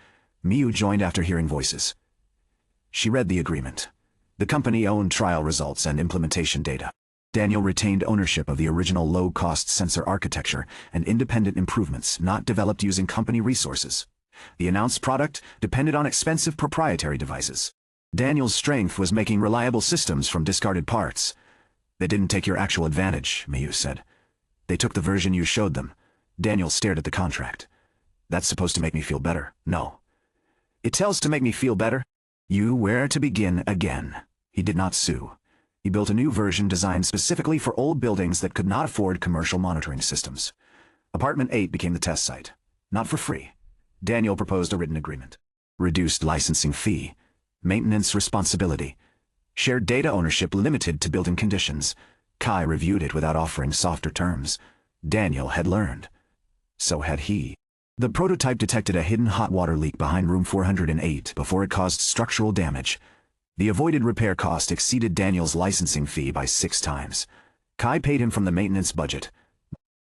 Miyu joined after hearing voices. She read the agreement. The company owned trial results and implementation data. Daniel retained ownership of the original low-cost sensor architecture and independent improvements not developed using company resources. The announced product depended on expensive proprietary devices. Daniel's strength was making reliable systems from discarded parts. They didn't take your actual advantage, Miyu said. They took the version you showed them. Daniel stared at the contract. That's supposed to make me feel better. No. It tells to make me feel better. You where to begin again. He did not sue. He built a new version designed specifically for old buildings that could not afford commercial monitoring systems. Apartment 8 became the test site. Not for free. Daniel proposed a written agreement. Reduced licensing fee. Maintenance responsibility. Shared data ownership limited to building conditions. Kai reviewed it without offering softer terms. Daniel had learned. So had he. The prototype detected a hidden hot water leak behind room 408 before it caused structural damage. The avoided repair cost exceeded Daniel's licensing fee by 6 times. Kai paid him from the maintenance budget.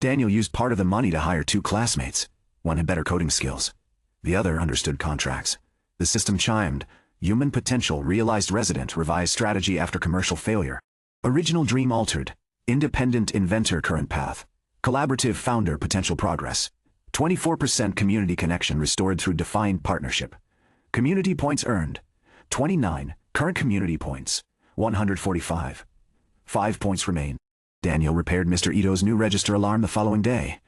Daniel used part of the money to hire 2 classmates. One had better coding skills. The other understood contracts. The system chimed. Human potential realized resident revised strategy after commercial failure. Original dream altered. Independent inventor current path. Collaborative founder potential progress. 24% community connection restored through defined partnership. Community points earned. 29. Current community points. 145. 5 points remain. Daniel repaired Mr. Ito's new register alarm the following day.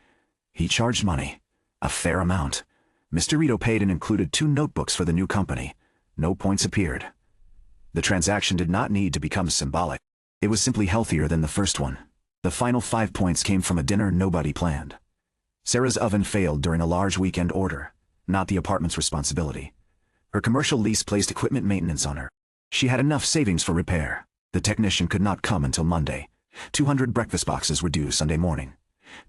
He charged money. A fair amount. Mr. Ito paid and included 2 notebooks for the new company. No points appeared. The transaction did not need to become symbolic. It was simply healthier than the first one. The final 5 points came from a dinner nobody planned. Sarah's oven failed during a large weekend order, not the apartment's responsibility. Her commercial lease placed equipment maintenance on her. She had enough savings for repair. The technician could not come until Monday. 200 breakfast boxes were due Sunday morning.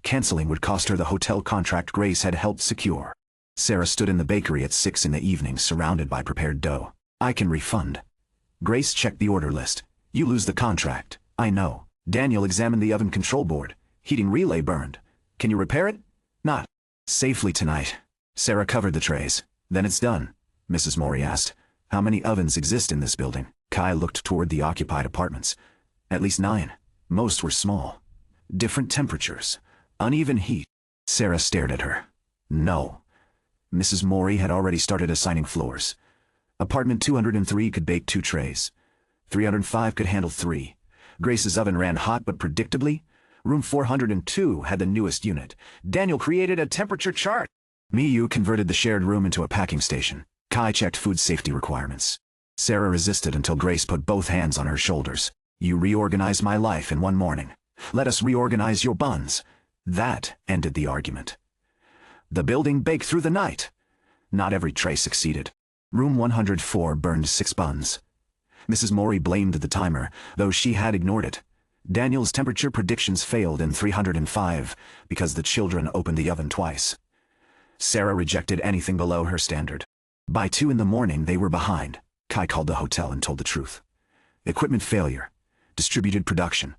Canceling would cost her the hotel contract Grace had helped secure. Sarah stood in the bakery at 6 in the evening surrounded by prepared dough. I can refund. Grace checked the order list. You lose the contract. I know. Daniel examined the oven control board. Heating relay burned. Can you repair it? Not safely tonight. Sarah covered the trays. Then it's done. Mrs. Mori asked. How many ovens exist in this building? Kai looked toward the occupied apartments. At least 9. Most were small. Different temperatures. Uneven heat. Sarah stared at her. No. Mrs. Mori had already started assigning floors. Apartment 203 could bake 2 trays. 305 could handle 3. Grace's oven ran hot but predictably. Room 402 had the newest unit. Daniel created a temperature chart. Miyu converted the shared room into a packing station. Kai checked food safety requirements. Sarah resisted until Grace put both hands on her shoulders. You reorganized my life in one morning. Let us reorganize your buns. That ended the argument. The building baked through the night. Not every tray succeeded. Room 104 burned 6 buns. Mrs. Morey blamed the timer, though she had ignored it. Daniel's temperature predictions failed in 305 because the children opened the oven twice. Sarah rejected anything below her standard. By 2 in the morning they were behind. Kai called the hotel and told the truth. Equipment failure. Distributed production.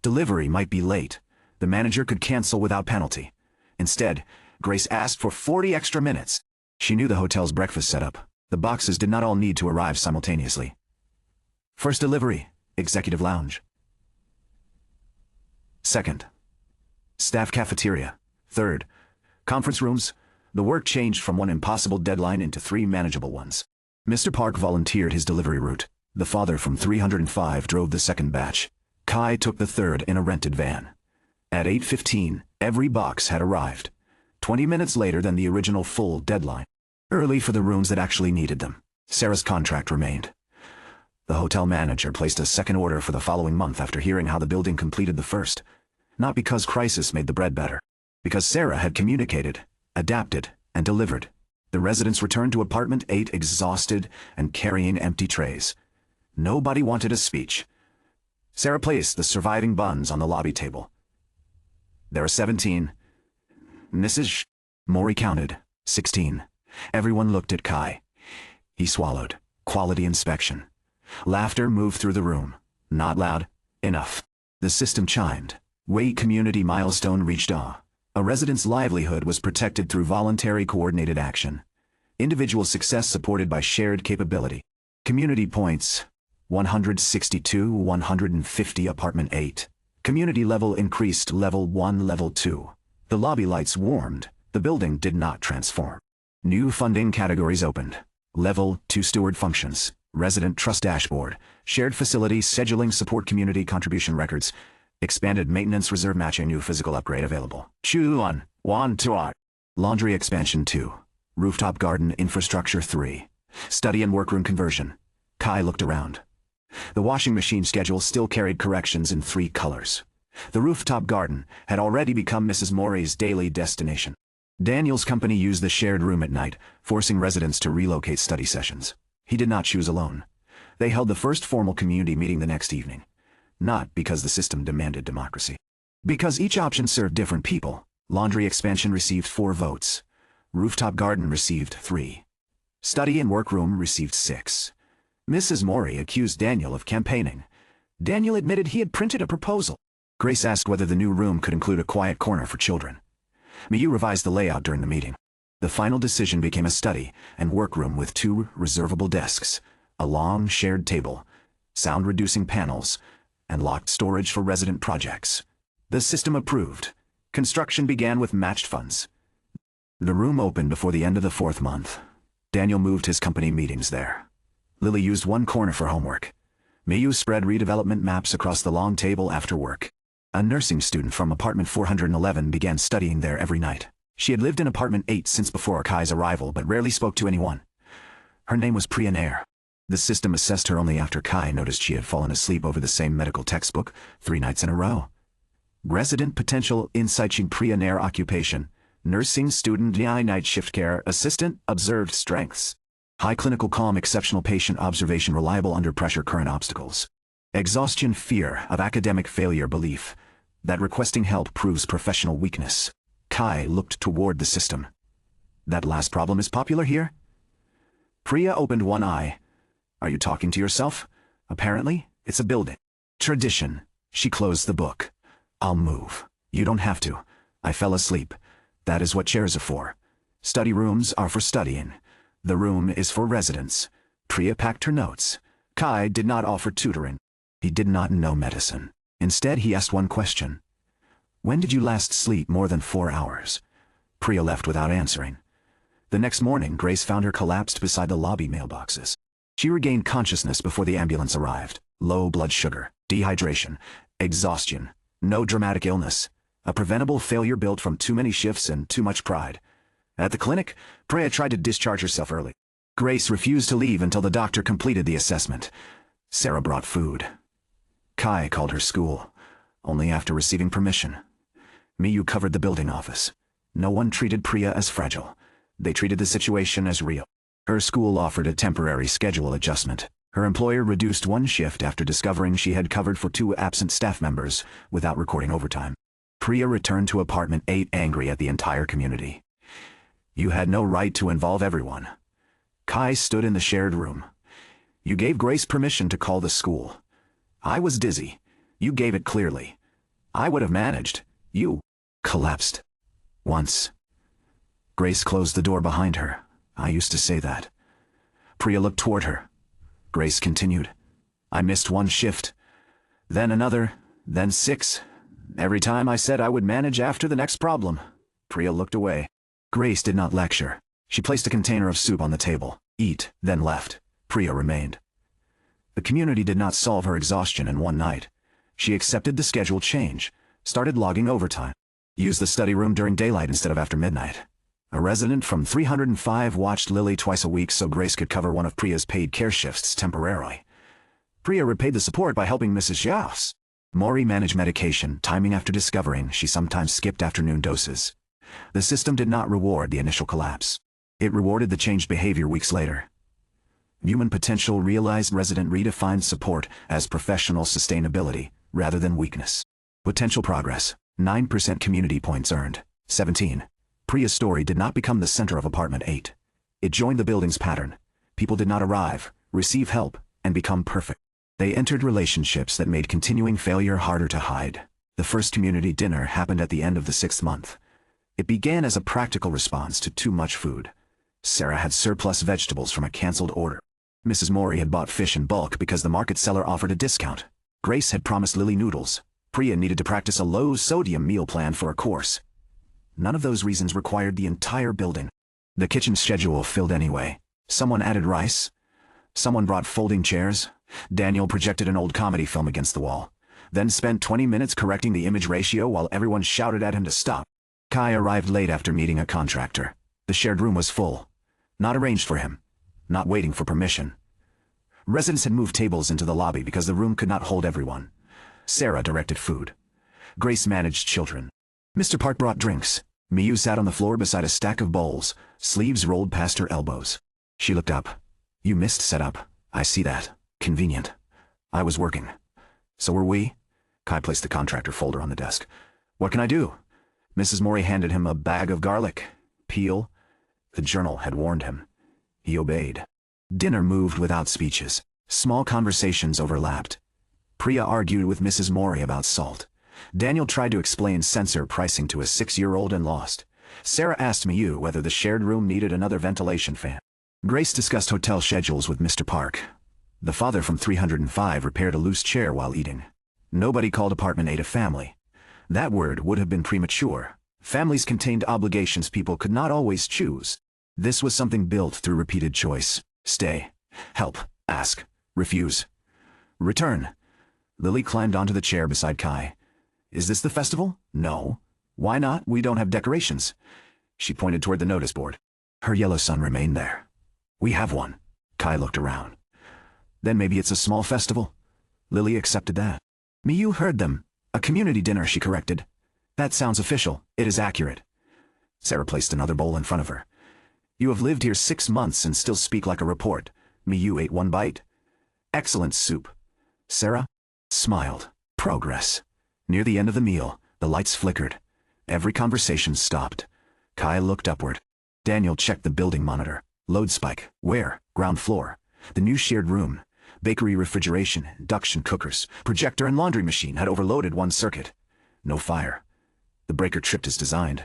Delivery might be late. The manager could cancel without penalty. Instead, Grace asked for 40 extra minutes. She knew the hotel's breakfast setup. The boxes did not all need to arrive simultaneously. First delivery, executive lounge. Second, staff cafeteria. Third, conference rooms. The work changed from one impossible deadline into 3 manageable ones. Mr. Park volunteered his delivery route. The father from 305 drove the second batch. Kai took the third in a rented van. At 8:15, every box had arrived. 20 minutes later than the original full deadline. Early for the rooms that actually needed them. Sarah's contract remained. The hotel manager placed a second order for the following month after hearing how the building completed the first. Not because crisis made the bread better. Because Sarah had communicated, adapted, and delivered. The residents returned to apartment 8 exhausted and carrying empty trays. Nobody wanted a speech. Sarah placed the surviving buns on the lobby table. There are 17. Mrs. Morey counted. 16. Everyone looked at Kai. He swallowed. Quality inspection. Laughter moved through the room. Not loud. Enough. The system chimed. Way community milestone reached awe. A resident's livelihood was protected through voluntary coordinated action. Individual success supported by shared capability. Community points. 162, 150 apartment 8. Community level increased level 1, level 2. The lobby lights warmed. The building did not transform. New funding categories opened. Level 2 steward functions, resident trust dashboard, shared facilities scheduling support community contribution records, expanded maintenance reserve matching new physical upgrade available. Chu 1 2 art. Laundry expansion 2. Rooftop garden infrastructure 3. Study and workroom conversion. Kai looked around. The washing machine schedule still carried corrections in 3 colors. The rooftop garden had already become Mrs. Morey's daily destination. Daniel's company used the shared room at night, forcing residents to relocate study sessions. He did not choose alone. They held the first formal community meeting the next evening. Not because the system demanded democracy. Because each option served different people. Laundry expansion received 4 votes. Rooftop garden received 3. Study and workroom received 6. Mrs. Morey accused Daniel of campaigning. Daniel admitted he had printed a proposal. Grace asked whether the new room could include a quiet corner for children. Miyu revised the layout during the meeting. The final decision became a study and workroom with 2 reservable desks, a long shared table, sound-reducing panels, and locked storage for resident projects. The system approved. Construction began with matched funds. The room opened before the end of the 4th month. Daniel moved his company meetings there. Lily used one corner for homework. Miyu spread redevelopment maps across the long table after work. A nursing student from apartment 411 began studying there every night. She had lived in apartment 8 since before Kai's arrival but rarely spoke to anyone. Her name was Priya Nair. The system assessed her only after Kai noticed she had fallen asleep over the same medical textbook 3 nights in a row. Resident potential insighting Priya Nair occupation. Nursing student DI night shift care assistant observed strengths. High clinical calm exceptional patient observation reliable under pressure current obstacles. Exhaustion fear of academic failure belief that requesting help proves professional weakness. Kai looked toward the system. That last problem is popular here? Priya opened one eye. Are you talking to yourself? Apparently, it's a building. Tradition. She closed the book. I'll move. You don't have to. I fell asleep. That is what chairs are for. Study rooms are for studying. The room is for residents. Priya packed her notes. Kai did not offer tutoring. He did not know medicine. Instead, he asked one question. When did you last sleep more than 4 hours? Priya left without answering. The next morning, Grace found her collapsed beside the lobby mailboxes. She regained consciousness before the ambulance arrived. Low blood sugar, dehydration, exhaustion, no dramatic illness. A preventable failure built from too many shifts and too much pride. At the clinic, Priya tried to discharge herself early. Grace refused to leave until the doctor completed the assessment. Sarah brought food. Kai called her school, only after receiving permission. Miyu covered the building office. No one treated Priya as fragile. They treated the situation as real. Her school offered a temporary schedule adjustment. Her employer reduced one shift after discovering she had covered for 2 absent staff members without recording overtime. Priya returned to apartment 8 angry at the entire community. You had no right to involve everyone. Kai stood in the shared room. You gave Grace permission to call the school. I was dizzy. You gave it clearly. I would have managed. You collapsed. Once. Grace closed the door behind her. I used to say that. Priya looked toward her. Grace continued. I missed one shift. Then another. Then 6. Every time I said I would manage after the next problem. Priya looked away. Grace did not lecture. She placed a container of soup on the table. Eat, then left. Priya remained. The community did not solve her exhaustion in one night. She accepted the schedule change, started logging overtime, used the study room during daylight instead of after midnight. A resident from 305 watched Lily twice a week so Grace could cover one of Priya's paid care shifts temporarily. Priya repaid the support by helping Mrs. Yaos. Mori managed medication, timing after discovering she sometimes skipped afternoon doses. The system did not reward the initial collapse. It rewarded the changed behavior weeks later. Human Potential realized resident redefined support as professional sustainability rather than weakness. Potential progress, 9% community points earned. 17. Priya's story did not become the center of apartment 8. It joined the building's pattern. People did not arrive, receive help, and become perfect. They entered relationships that made continuing failure harder to hide. The first community dinner happened at the end of the 6th month. It began as a practical response to too much food. Sarah had surplus vegetables from a canceled order. Mrs. Mori had bought fish in bulk because the market seller offered a discount. Grace had promised Lily noodles. Priya needed to practice a low-sodium meal plan for a course. None of those reasons required the entire building. The kitchen schedule filled anyway. Someone added rice. Someone brought folding chairs. Daniel projected an old comedy film against the wall, then spent 20 minutes correcting the image ratio while everyone shouted at him to stop. Kai arrived late after meeting a contractor. The shared room was full. Not arranged for him. Not waiting for permission. Residents had moved tables into the lobby because the room could not hold everyone. Sarah directed food. Grace managed children. Mr. Park brought drinks. Miyu sat on the floor beside a stack of bowls, sleeves rolled past her elbows. She looked up. You missed setup. I see that. Convenient. I was working. So were we? Kai placed the contractor folder on the desk. What can I do? Mrs. Mori handed him a bag of garlic. Peel. The journal had warned him. He obeyed. Dinner moved without speeches. Small conversations overlapped. Priya argued with Mrs. Mori about salt. Daniel tried to explain sensor pricing to a 6-year-old and lost. Sarah asked Miyu whether the shared room needed another ventilation fan. Grace discussed hotel schedules with Mr. Park. The father from 305 repaired a loose chair while eating. Nobody called apartment 8 a family. That word would have been premature. Families contained obligations people could not always choose. This was something built through repeated choice. Stay. Help. Ask. Refuse. Return. Lily climbed onto the chair beside Kai. Is this the festival? No. Why not? We don't have decorations. She pointed toward the notice board. Her yellow sun remained there. We have one. Kai looked around. Then maybe it's a small festival. Lily accepted that. Miyu heard them. A community dinner, she corrected. That sounds official. It is accurate. Sarah placed another bowl in front of her. You have lived here 6 months and still speak like a report. Miyu ate one bite. Excellent soup. Sarah smiled. Progress. Near the end of the meal, the lights flickered. Every conversation stopped. Kai looked upward. Daniel checked the building monitor. Load spike. Where? Ground floor. The new shared room. Bakery refrigeration, induction cookers, projector and laundry machine had overloaded one circuit. No fire. The breaker tripped as designed.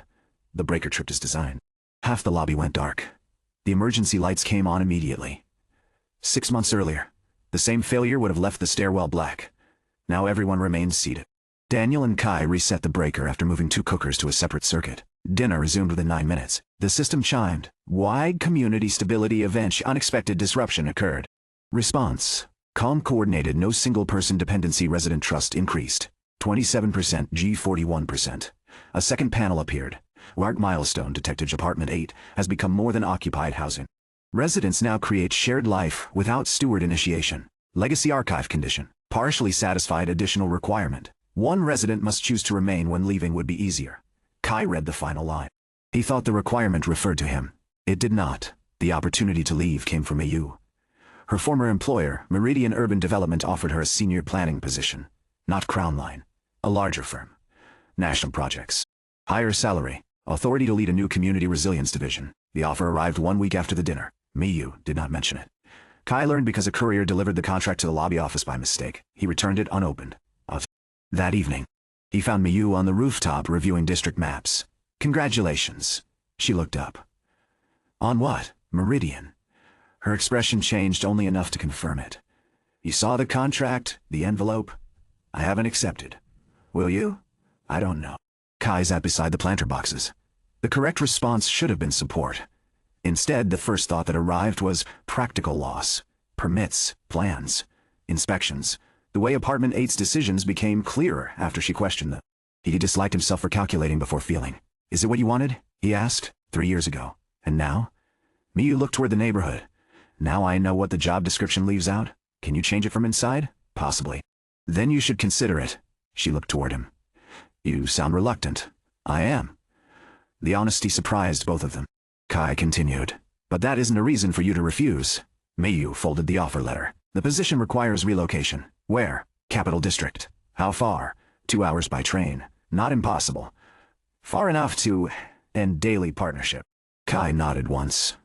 The breaker tripped as designed. Half the lobby went dark. The emergency lights came on immediately. 6 months earlier, the same failure would have left the stairwell black. Now everyone remained seated. Daniel and Kai reset the breaker after moving 2 cookers to a separate circuit. Dinner resumed within 9 minutes. The system chimed. Wide community stability event. Unexpected disruption occurred. Response. Calm coordinated. No single person dependency. Resident trust increased. 27% G 41%. A second panel appeared. Lark milestone detected. Apartment 8 has become more than occupied housing. Residents now create shared life without steward initiation. Legacy archive condition. Partially satisfied additional requirement. One resident must choose to remain when leaving would be easier. Kai read the final line. He thought the requirement referred to him. It did not. The opportunity to leave came from Mayu. Her former employer, Meridian Urban Development, offered her a senior planning position. Not Crown Line. A larger firm. National projects. Higher salary. Authority to lead a new community resilience division. The offer arrived 1 week after the dinner. Miyu did not mention it. Kai learned because a courier delivered the contract to the lobby office by mistake. He returned it unopened. That evening, he found Miyu on the rooftop reviewing district maps. Congratulations. She looked up. On what? Meridian. Her expression changed only enough to confirm it. You saw the contract, the envelope? I haven't accepted. Will you? I don't know. Kai sat beside the planter boxes. The correct response should have been support. Instead, the first thought that arrived was practical loss. Permits, plans, inspections. The way Apartment 8's decisions became clearer after she questioned them. He disliked himself for calculating before feeling. Is it what you wanted? He asked, 3 years ago. And now? Miyu looked toward the neighborhood. Now I know what the job description leaves out. Can you change it from inside? Possibly. Then you should consider it. She looked toward him. You sound reluctant. I am. The honesty surprised both of them. Kai continued. But that isn't a reason for you to refuse. Miyu folded the offer letter. The position requires relocation. Where? Capital District. How far? 2 hours by train. Not impossible. Far enough to end daily partnership. Kai nodded once.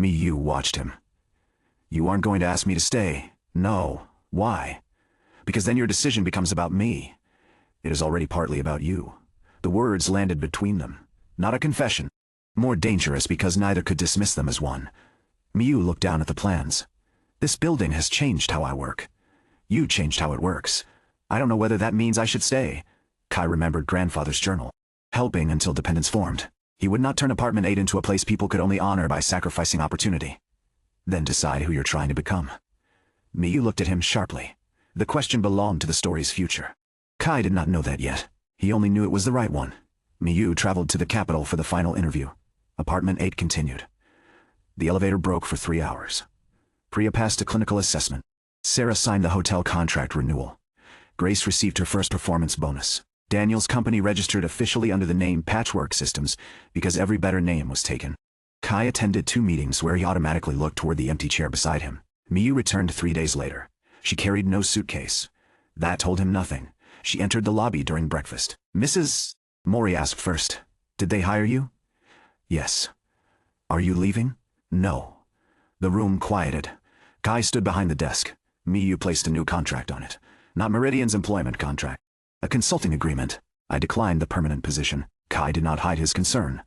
Miyu watched him. You aren't going to ask me to stay. No. Why? Because then your decision becomes about me. It is already partly about you. The words landed between them. Not a confession. More dangerous because neither could dismiss them as one. Miyu looked down at the plans. This building has changed how I work. You changed how it works. I don't know whether that means I should stay. Kai remembered grandfather's journal. Helping until dependence formed. He would not turn Apartment 8 into a place people could only honor by sacrificing opportunity. Then decide who you're trying to become. Miyu looked at him sharply. The question belonged to the story's future. Kai did not know that yet. He only knew it was the right one. Miyu traveled to the capital for the final interview. Apartment 8 continued. The elevator broke for 3 hours. Priya passed a clinical assessment. Sarah signed the hotel contract renewal. Grace received her first performance bonus. Daniel's company registered officially under the name Patchwork Systems because every better name was taken. Kai attended 2 meetings where he automatically looked toward the empty chair beside him. Miyu returned 3 days later. She carried no suitcase. That told him nothing. She entered the lobby during breakfast. Mrs. Mori asked first. Did they hire you? Yes. Are you leaving? No. The room quieted. Kai stood behind the desk. Miyu placed a new contract on it. Not Meridian's employment contract. A consulting agreement. I declined the permanent position. Kai did not hide his concern.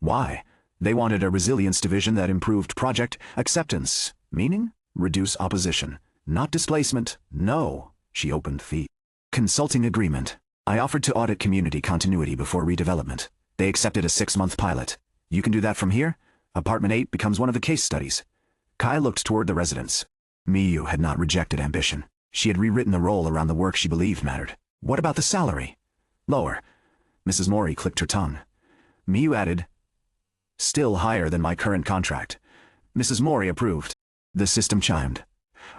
Why? They wanted a resilience division that improved project acceptance. Meaning? Reduce opposition. Not displacement. No. She opened the consulting agreement. I offered to audit community continuity before redevelopment. They accepted a 6-month pilot. You can do that from here? Apartment 8 becomes one of the case studies. Kai looked toward the residents. Miyu had not rejected ambition. She had rewritten the role around the work she believed mattered. What about the salary? Lower. Mrs. Mori clicked her tongue. Miyu added, still higher than my current contract. Mrs. Mori approved. The system chimed.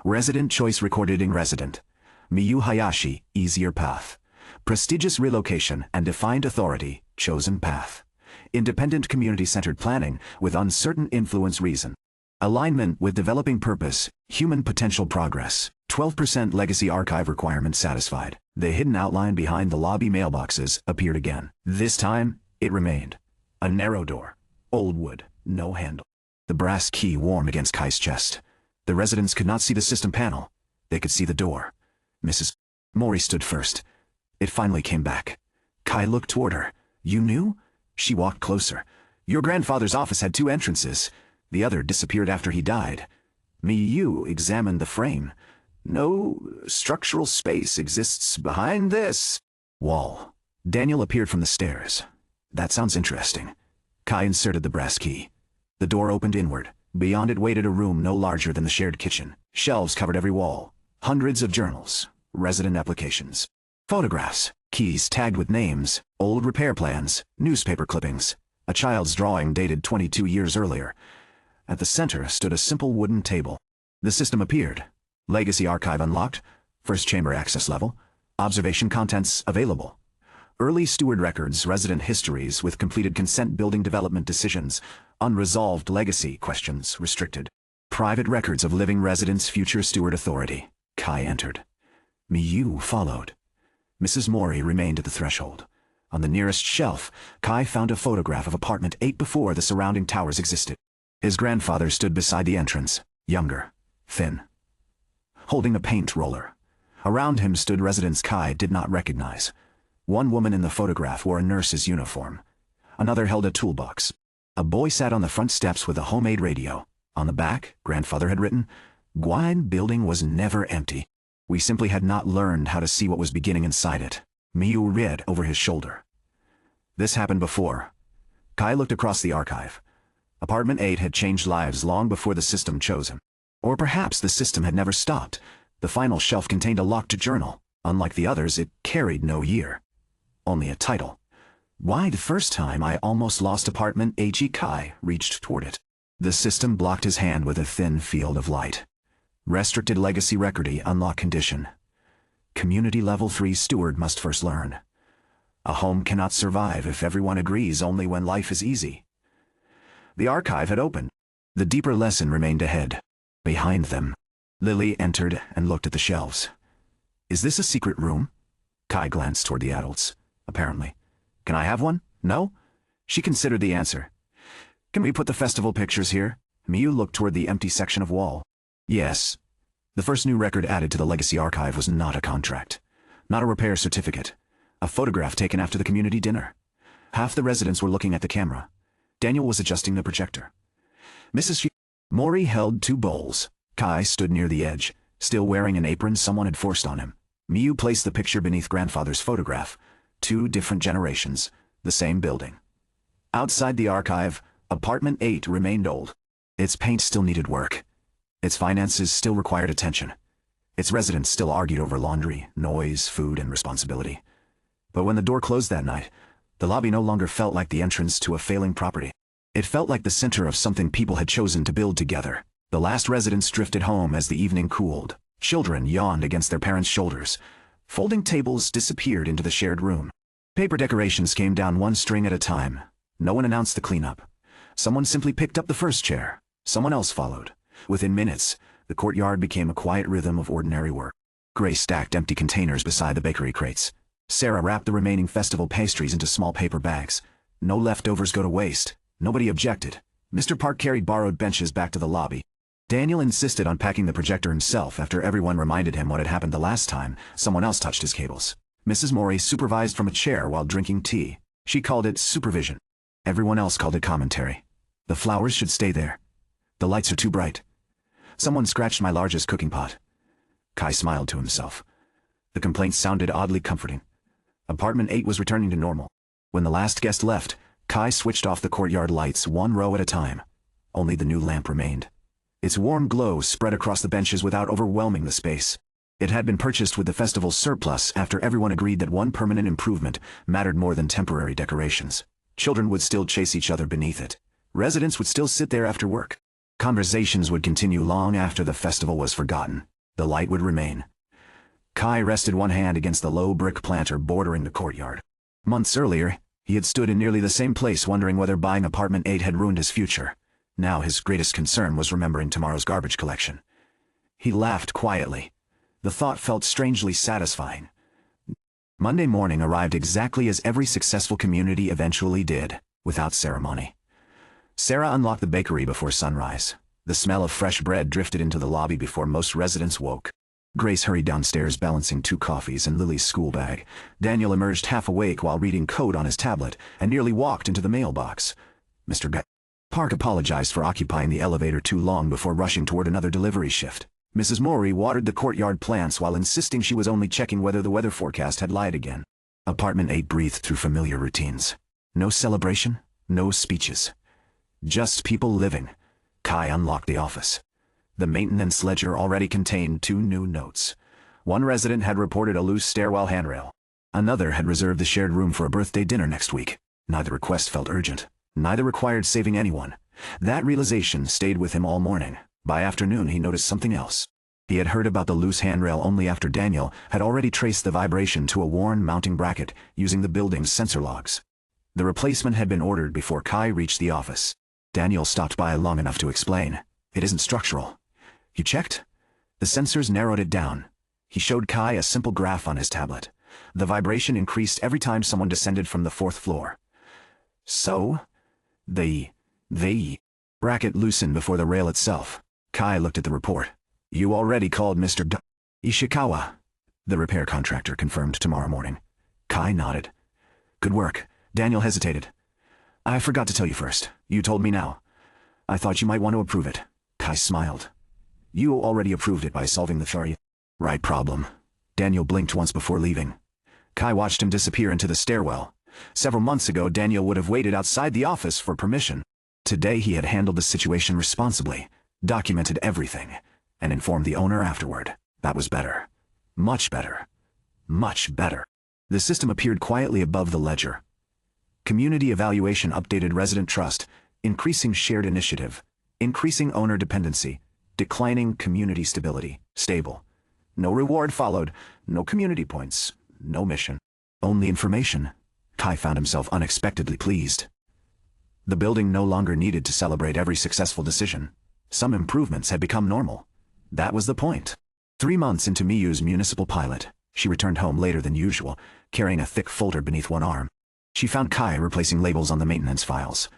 Resident choice recorded in resident. Miyu Hayashi, easier path. Prestigious relocation and defined authority, chosen path. Independent community-centered planning with uncertain influence reason. Alignment with developing purpose, human potential progress. 12% legacy archive requirement satisfied. The hidden outline behind the lobby mailboxes appeared again. This time, it remained. A narrow door. Old wood, no handle. The brass key warm against Kai's chest. The residents could not see the system panel. They could see the door. Mrs. Mori stood first. It finally came back. Kai looked toward her. You knew? She walked closer. Your grandfather's office had 2 entrances. The other disappeared after he died. Miyu examined the frame. No structural space exists behind this wall. Daniel appeared from the stairs. That sounds interesting. Kai inserted the brass key. The door opened inward. Beyond it waited a room no larger than the shared kitchen. Shelves covered every wall. Hundreds of journals, resident applications, photographs, keys tagged with names, old repair plans, newspaper clippings, a child's drawing dated 22 years earlier. At the center stood a simple wooden table. The system appeared. Legacy archive unlocked. First chamber access level. Observation contents available. Early steward records, resident histories with completed consent building development decisions, unresolved legacy questions restricted. Private records of living residents, future steward authority. Kai entered. Miyu followed. Mrs. Mori remained at the threshold. On the nearest shelf, Kai found a photograph of apartment 8 before the surrounding towers existed. His grandfather stood beside the entrance, younger, thin, holding a paint roller. Around him stood residents Kai did not recognize. One woman in the photograph wore a nurse's uniform. Another held a toolbox. A boy sat on the front steps with a homemade radio. On the back, grandfather had written, "Guine building was never empty. We simply had not learned how to see what was beginning inside it." Miyu read over his shoulder. This happened before. Kai looked across the archive. Apartment 8 had changed lives long before the system chose him. Or perhaps the system had never stopped. The final shelf contained a locked journal. Unlike the others, it carried no year. Only a title. Why the first time I almost lost apartment 8? Kai reached toward it. The system blocked his hand with a thin field of light. Restricted legacy recordy unlock condition. Community level 3 steward must first learn. A home cannot survive if everyone agrees, only when life is easy. The archive had opened. The deeper lesson remained ahead. Behind them, Lily entered and looked at the shelves. Is this a secret room? Kai glanced toward the adults. Apparently. Can I have one? No? She considered the answer. Can we put the festival pictures here? Miyu looked toward the empty section of wall. Yes. The first new record added to the legacy archive was not a contract. Not a repair certificate. A photograph taken after the community dinner. Half the residents were looking at the camera. Daniel was adjusting the projector. Mrs. Mori held 2 bowls. Kai stood near the edge, still wearing an apron someone had forced on him. Miyu placed the picture beneath grandfather's photograph. 2 different generations, the same building. Outside the archive, apartment 8 remained old. Its paint still needed work. Its finances still required attention. Its residents still argued over laundry, noise, food, and responsibility. But when the door closed that night, the lobby no longer felt like the entrance to a failing property. It felt like the center of something people had chosen to build together. The last residents drifted home as the evening cooled. Children yawned against their parents' shoulders. Folding tables disappeared into the shared room. Paper decorations came down one string at a time. No one announced the cleanup. Someone simply picked up the first chair. Someone else followed. Within minutes, the courtyard became a quiet rhythm of ordinary work. Grace stacked empty containers beside the bakery crates. Sarah wrapped the remaining festival pastries into small paper bags. No leftovers go to waste. Nobody objected. Mr. Park carried borrowed benches back to the lobby. Daniel insisted on packing the projector himself after everyone reminded him what had happened the last time someone else touched his cables. Mrs. Mori supervised from a chair while drinking tea. She called it supervision. Everyone else called it commentary. The flowers should stay there. The lights are too bright. Someone scratched my largest cooking pot. Kai smiled to himself. The complaint sounded oddly comforting. Apartment 8 was returning to normal. When the last guest left, Kai switched off the courtyard lights 1 row at a time. Only the new lamp remained. Its warm glow spread across the benches without overwhelming the space. It had been purchased with the festival's surplus after everyone agreed that one permanent improvement mattered more than temporary decorations. Children would still chase each other beneath it. Residents would still sit there after work. Conversations would continue long after the festival was forgotten. The light would remain. Kai rested one hand against the low brick planter bordering the courtyard. Months earlier, he had stood in nearly the same place wondering whether buying apartment 8 had ruined his future. Now his greatest concern was remembering tomorrow's garbage collection. He laughed quietly. The thought felt strangely satisfying. Monday morning arrived exactly as every successful community eventually did, without ceremony. Sarah unlocked the bakery before sunrise. The smell of fresh bread drifted into the lobby before most residents woke. Grace hurried downstairs balancing 2 coffees and Lily's school bag. Daniel emerged half awake while reading code on his tablet and nearly walked into the mailbox. Mr. Park apologized for occupying the elevator too long before rushing toward another delivery shift. Mrs. Mori watered the courtyard plants while insisting she was only checking whether the weather forecast had lied again. Apartment 8 breathed through familiar routines. No celebration, no speeches. Just people living. Kai unlocked the office. The maintenance ledger already contained 2 new notes. One resident had reported a loose stairwell handrail. Another had reserved the shared room for a birthday dinner next week. Neither request felt urgent. Neither required saving anyone. That realization stayed with him all morning. By afternoon he noticed something else. He had heard about the loose handrail only after Daniel had already traced the vibration to a worn mounting bracket using the building's sensor logs. The replacement had been ordered before Kai reached the office. Daniel stopped by long enough to explain. It isn't structural. You checked? The sensors narrowed it down. He showed Kai a simple graph on his tablet. The vibration increased every time someone descended from the 4th floor. So, the bracket loosened before the rail itself. Kai looked at the report. You already called Mr. Ishikawa. The repair contractor confirmed tomorrow morning. Kai nodded. Good work. Daniel hesitated. I forgot to tell you first. You told me now. I thought you might want to approve it. Kai smiled. You already approved it by solving the ferry. Right problem. Daniel blinked once before leaving. Kai watched him disappear into the stairwell. Several months ago, Daniel would have waited outside the office for permission. Today he had handled the situation responsibly, documented everything, and informed the owner afterward. That was better. Much better. Much better. The system appeared quietly above the ledger. Community evaluation updated resident trust, increasing shared initiative, increasing owner dependency, declining community stability, stable. No reward followed, no community points, no mission. Only information. Kai found himself unexpectedly pleased. The building no longer needed to celebrate every successful decision. Some improvements had become normal. That was the point. 3 months into Miyu's municipal pilot, she returned home later than usual, carrying a thick folder beneath one arm. She found Kai replacing labels on the maintenance files.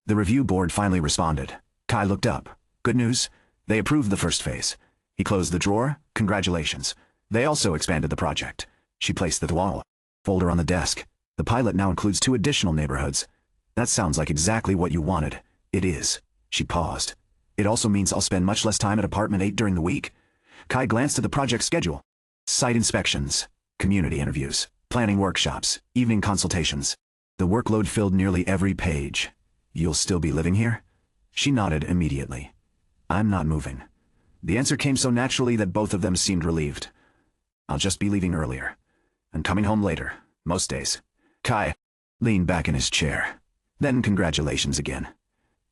The review board finally responded. Kai looked up. Good news. They approved the first phase. He closed the drawer. Congratulations. They also expanded the project. She placed the wall folder on the desk. The pilot now includes 2 additional neighborhoods. That sounds like exactly what you wanted. It is. She paused. It also means I'll spend much less time at apartment 8 during the week. Kai glanced at the project schedule. Site inspections, community interviews, planning workshops, evening consultations. The workload filled nearly every page. You'll still be living here? She nodded immediately. I'm not moving. The answer came so naturally that both of them seemed relieved. I'll just be leaving earlier. And coming home later, most days. Kai leaned back in his chair. Then congratulations again.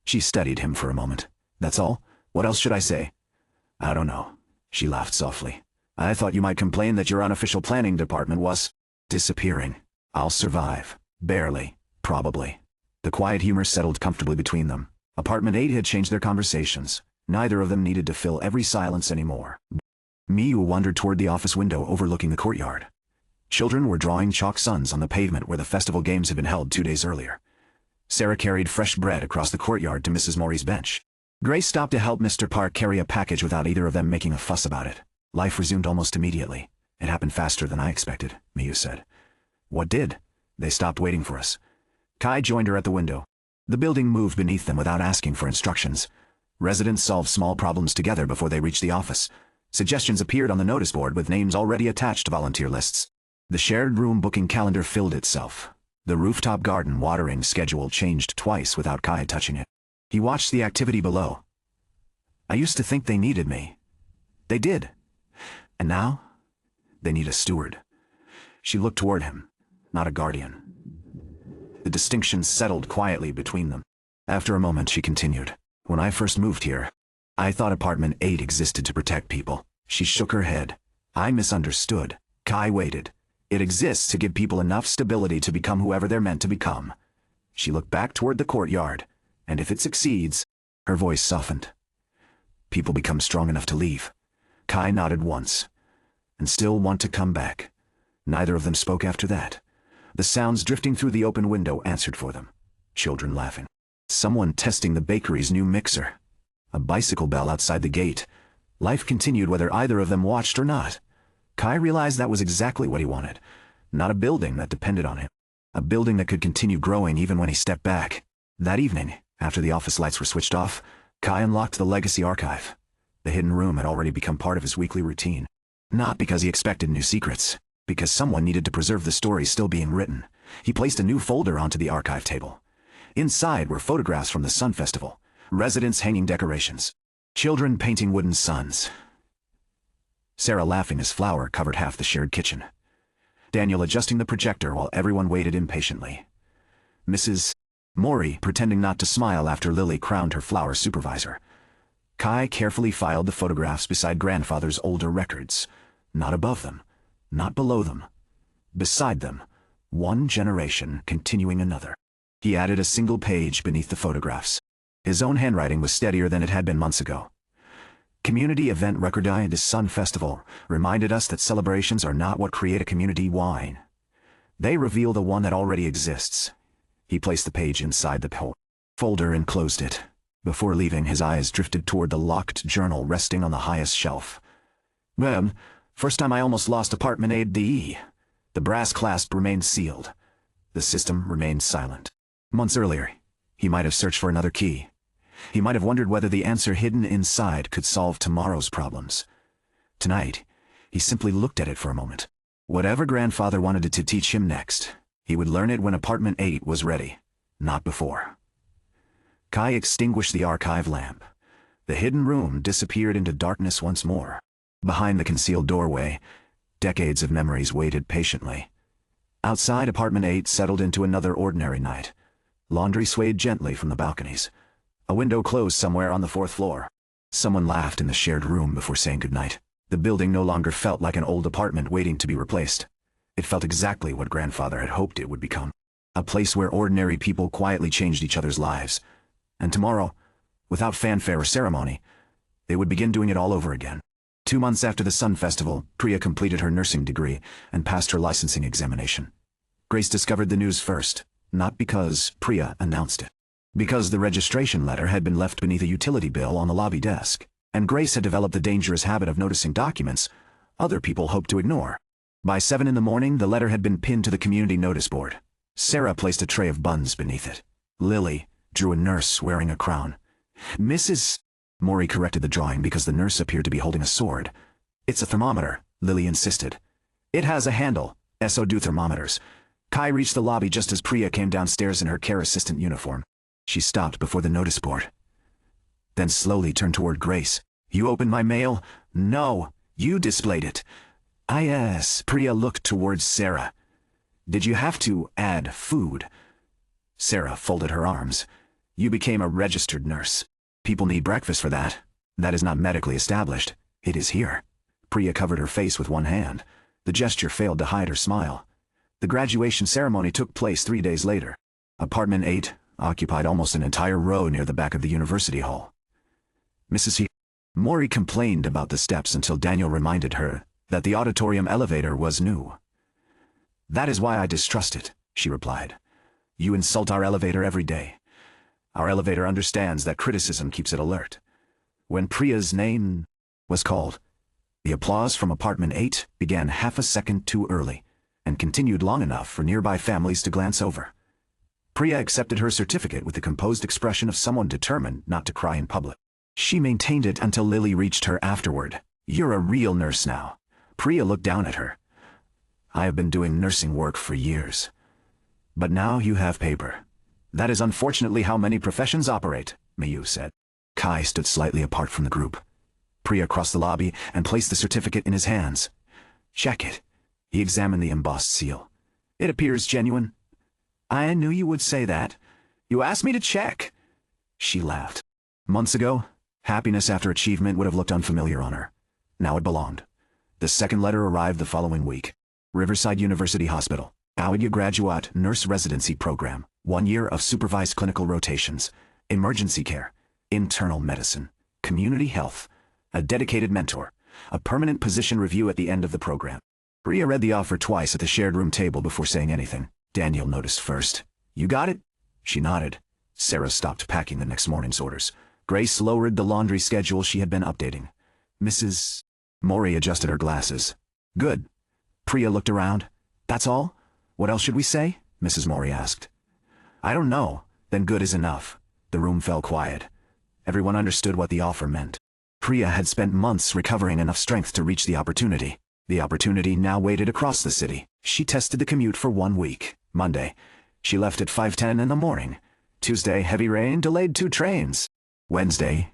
She studied him for a moment. That's all? What else should I say? I don't know. She laughed softly. I thought you might complain that your unofficial planning department was disappearing. I'll survive. Barely. Probably. The quiet humor settled comfortably between them. Apartment 8 had changed their conversations. Neither of them needed to fill every silence anymore. Miyu wandered toward the office window overlooking the courtyard. Children were drawing chalk suns on the pavement where the festival games had been held 2 days earlier. Sarah carried fresh bread across the courtyard to Mrs. Mori's bench. Grace stopped to help Mr. Park carry a package without either of them making a fuss about it. Life resumed almost immediately. It happened faster than I expected, Miyu said. What did? They stopped waiting for us. Kai joined her at the window. The building moved beneath them without asking for instructions. Residents solved small problems together before they reached the office. Suggestions appeared on the notice board with names already attached to volunteer lists. The shared room booking calendar filled itself. The rooftop garden watering schedule changed twice without Kai touching it. He watched the activity below. I used to think they needed me. They did. And now? They need a steward. She looked toward him, not a guardian. The distinction settled quietly between them. After a moment, she continued. When I first moved here, I thought apartment 8 existed to protect people. She shook her head. I misunderstood. Kai waited. It exists to give people enough stability to become whoever they're meant to become. She looked back toward the courtyard, and if it succeeds, her voice softened. People become strong enough to leave. Kai nodded once, and still want to come back. Neither of them spoke after that. The sounds drifting through the open window answered for them. Children laughing. Someone testing the bakery's new mixer. A bicycle bell outside the gate. Life continued whether either of them watched or not. Kai realized that was exactly what he wanted. Not a building that depended on him. A building that could continue growing even when he stepped back. That evening, after the office lights were switched off, Kai unlocked the legacy archive. The hidden room had already become part of his weekly routine. Not because he expected new secrets, because someone needed to preserve the stories still being written. He placed a new folder onto the archive table. Inside were photographs from the Sun Festival, residents hanging decorations, children painting wooden suns. Sarah laughing as flour covered half the shared kitchen. Daniel adjusting the projector while everyone waited impatiently. Mrs. Mori pretending not to smile after Lily crowned her flower supervisor. Kai carefully filed the photographs beside grandfather's older records. Not above them, not below them. Beside them, one generation continuing another. He added a single page beneath the photographs. His own handwriting was steadier than it had been months ago. Community event Recordi de Sun Festival reminded us that celebrations are not what create a community wine. They reveal the one that already exists. He placed the page inside the folder and closed it. Before leaving, his eyes drifted toward the locked journal resting on the highest shelf. Well, first time I almost lost apartment 8D. The brass clasp remained sealed. The system remained silent. Months earlier, he might have searched for another key. He might have wondered whether the answer hidden inside could solve tomorrow's problems. Tonight, he simply looked at it for a moment. Whatever grandfather wanted it to teach him next, he would learn it when apartment 8 was ready, not before. Kai extinguished the archive lamp. The hidden room disappeared into darkness once more. Behind the concealed doorway, decades of memories waited patiently. Outside, apartment 8 settled into another ordinary night. Laundry swayed gently from the balconies. A window closed somewhere on the 4th floor. Someone laughed in the shared room before saying goodnight. The building no longer felt like an old apartment waiting to be replaced. It felt exactly what grandfather had hoped it would become. A place where ordinary people quietly changed each other's lives. And tomorrow, without fanfare or ceremony, they would begin doing it all over again. 2 months after the Sun Festival, Priya completed her nursing degree and passed her licensing examination. Grace discovered the news first, not because Priya announced it. Because the registration letter had been left beneath a utility bill on the lobby desk, and Grace had developed the dangerous habit of noticing documents other people hoped to ignore. By 7 in the morning, the letter had been pinned to the community notice board. Sarah placed a tray of buns beneath it. Lily drew a nurse wearing a crown. Mrs. Maury corrected the drawing because the nurse appeared to be holding a sword. It's a thermometer, Lily insisted. It has a handle, so do thermometers. Kai reached the lobby just as Priya came downstairs in her care assistant uniform. She stopped before the notice board, then slowly turned toward Grace. You opened my mail? No, you displayed it. Yes. Priya looked towards Sarah. Did you have to add food? Sarah folded her arms. You became a registered nurse. People need breakfast for that. That is not medically established. It is here. Priya covered her face with one hand. The gesture failed to hide her smile. The graduation ceremony took place 3 days later. Apartment 8 occupied almost an entire row near the back of the university hall. Mrs. Maury complained about the steps until Daniel reminded her that the auditorium elevator was new. That is why I distrust it, she replied. You insult our elevator every day. Our elevator understands that criticism keeps it alert. When Priya's name was called, the applause from apartment 8 began half a second too early and continued long enough for nearby families to glance over. Priya accepted her certificate with the composed expression of someone determined not to cry in public. She maintained it until Lily reached her afterward. You're a real nurse now. Priya looked down at her. I have been doing nursing work for years. But now you have paper. That is unfortunately how many professions operate, Mayu said. Kai stood slightly apart from the group. Priya crossed the lobby and placed the certificate in his hands. Check it. He examined the embossed seal. It appears genuine. I knew you would say that. You asked me to check. She laughed. Months ago, happiness after achievement would have looked unfamiliar on her. Now it belonged. The second letter arrived the following week. Riverside University Hospital. Audiograduate Nurse Residency Program. 1 year of supervised clinical rotations. Emergency care. Internal medicine. Community health. A dedicated mentor. A permanent position review at the end of the program. Priya read the offer twice at the shared room table before saying anything. Daniel noticed first. You got it? She nodded. Sarah stopped packing the next morning's orders. Grace lowered the laundry schedule she had been updating. Mrs. Maury adjusted her glasses. Good. Priya looked around. That's all? What else should we say? Mrs. Maury asked. I don't know. Then good is enough. The room fell quiet. Everyone understood what the offer meant. Priya had spent months recovering enough strength to reach the opportunity. The opportunity now waited across the city. She tested the commute for 1 week. Monday, she left at 5:10 in the morning. Tuesday, heavy rain delayed 2 trains. Wednesday,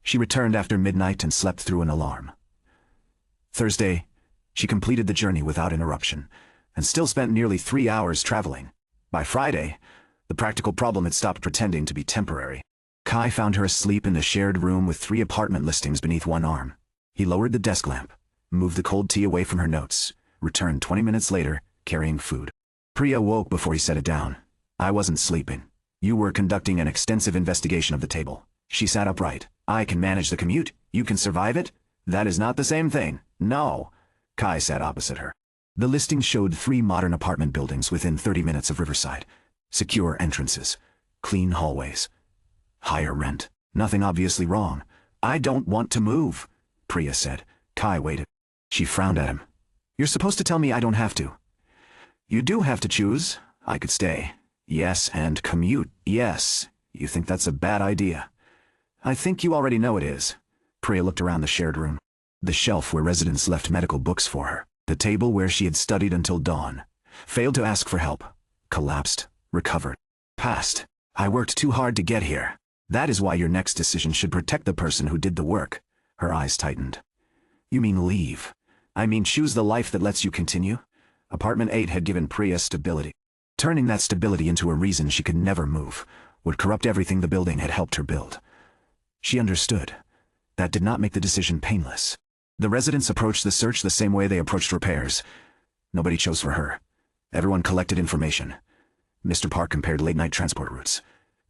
she returned after midnight and slept through an alarm. Thursday, she completed the journey without interruption, and still spent nearly 3 hours traveling. By Friday, the practical problem had stopped pretending to be temporary. Kai found her asleep in the shared room with 3 apartment listings beneath one arm. He lowered the desk lamp, moved the cold tea away from her notes, returned 20 minutes later, carrying food. Priya woke before he set it down. I wasn't sleeping. You were conducting an extensive investigation of the table. She sat upright. I can manage the commute. You can survive it? That is not the same thing. No. Kai sat opposite her. The listing showed 3 modern apartment buildings within 30 minutes of Riverside. Secure entrances. Clean hallways. Higher rent. Nothing obviously wrong. I don't want to move, Priya said. Kai waited. She frowned at him. You're supposed to tell me I don't have to. You do have to choose. I could stay. Yes, and commute. Yes. You think that's a bad idea? I think you already know it is. Priya looked around the shared room. The shelf where residents left medical books for her. The table where she had studied until dawn. Failed to ask for help. Collapsed. Recovered. Passed. I worked too hard to get here. That is why your next decision should protect the person who did the work. Her eyes tightened. You mean leave? I mean choose the life that lets you continue? Apartment 8 had given Priya stability. Turning that stability into a reason she could never move would corrupt everything the building had helped her build. She understood. That did not make the decision painless. The residents approached the search the same way they approached repairs. Nobody chose for her. Everyone collected information. Mr. Park compared late-night transport routes.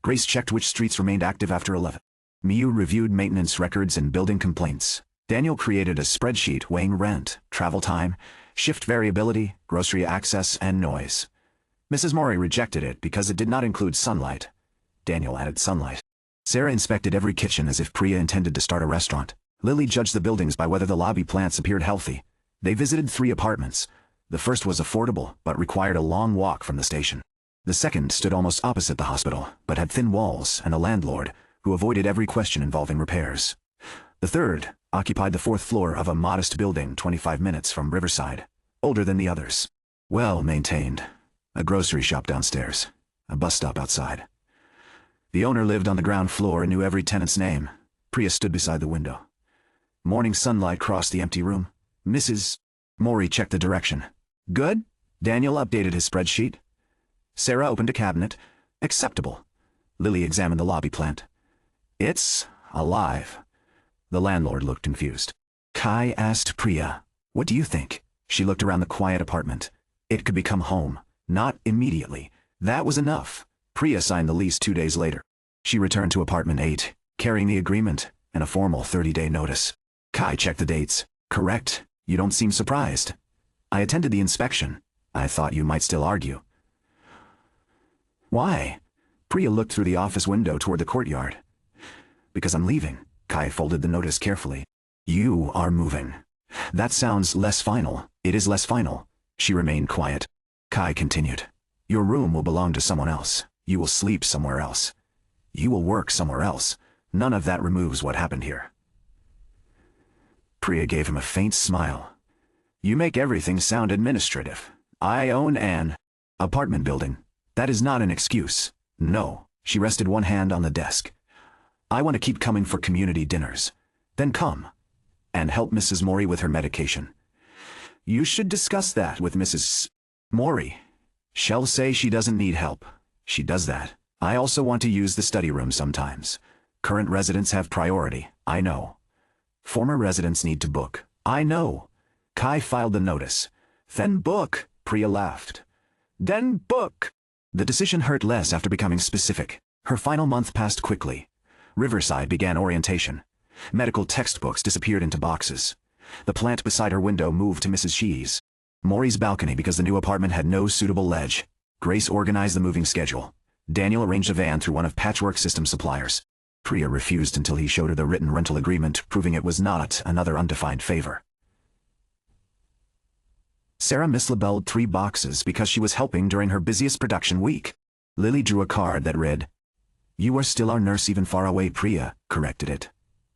Grace checked which streets remained active after 11. Miu reviewed maintenance records and building complaints. Daniel created a spreadsheet weighing rent, travel time, shift variability, grocery access, and noise. Mrs. Mori rejected it because it did not include sunlight. Daniel added sunlight. Sarah inspected every kitchen as if Priya intended to start a restaurant. Lily judged the buildings by whether the lobby plants appeared healthy. They visited 3 apartments. The first was affordable, but required a long walk from the station. The second stood almost opposite the hospital, but had thin walls and a landlord who avoided every question involving repairs. The third occupied the 4th floor of a modest building 25 minutes from Riverside, older than the others. Well maintained. A grocery shop downstairs, a bus stop outside. The owner lived on the ground floor and knew every tenant's name. Priya stood beside the window. Morning sunlight crossed the empty room. Mrs. Mori checked the direction. Good? Daniel updated his spreadsheet. Sarah opened a cabinet. Acceptable. Lily examined the lobby plant. It's alive. The landlord looked confused. Kai asked Priya, what do you think? She looked around the quiet apartment. It could become home. Not immediately. That was enough. Priya signed the lease 2 days later. She returned to apartment 8, carrying the agreement and a formal 30-day notice. Kai checked the dates. Correct. You don't seem surprised. I attended the inspection. I thought you might still argue. Why? Priya looked through the office window toward the courtyard. Because I'm leaving. Kai folded the notice carefully. You are moving. That sounds less final. It is less final. She remained quiet. Kai continued. Your room will belong to someone else. You will sleep somewhere else. You will work somewhere else. None of that removes what happened here. Priya gave him a faint smile. You make everything sound administrative. I own an apartment building. That is not an excuse. No. She rested one hand on the desk. I want to keep coming for community dinners. Then come. And help Mrs. Mori with her medication. You should discuss that with Mrs. Mori. She'll say she doesn't need help. She does that. I also want to use the study room sometimes. Current residents have priority. I know. Former residents need to book. I know. Kai filed the notice. Then book. Priya laughed. Then book. The decision hurt less after becoming specific. Her final month passed quickly. Riverside began orientation. Medical textbooks disappeared into boxes. The plant beside her window moved to Mrs. Shee's. Maury's balcony because the new apartment had no suitable ledge. Grace organized the moving schedule. Daniel arranged a van through one of Patchwork System suppliers. Priya refused until he showed her the written rental agreement, proving it was not another undefined favor. Sarah mislabeled 3 boxes because she was helping during her busiest production week. Lily drew a card that read, You are still our nurse even far away. Priya corrected it.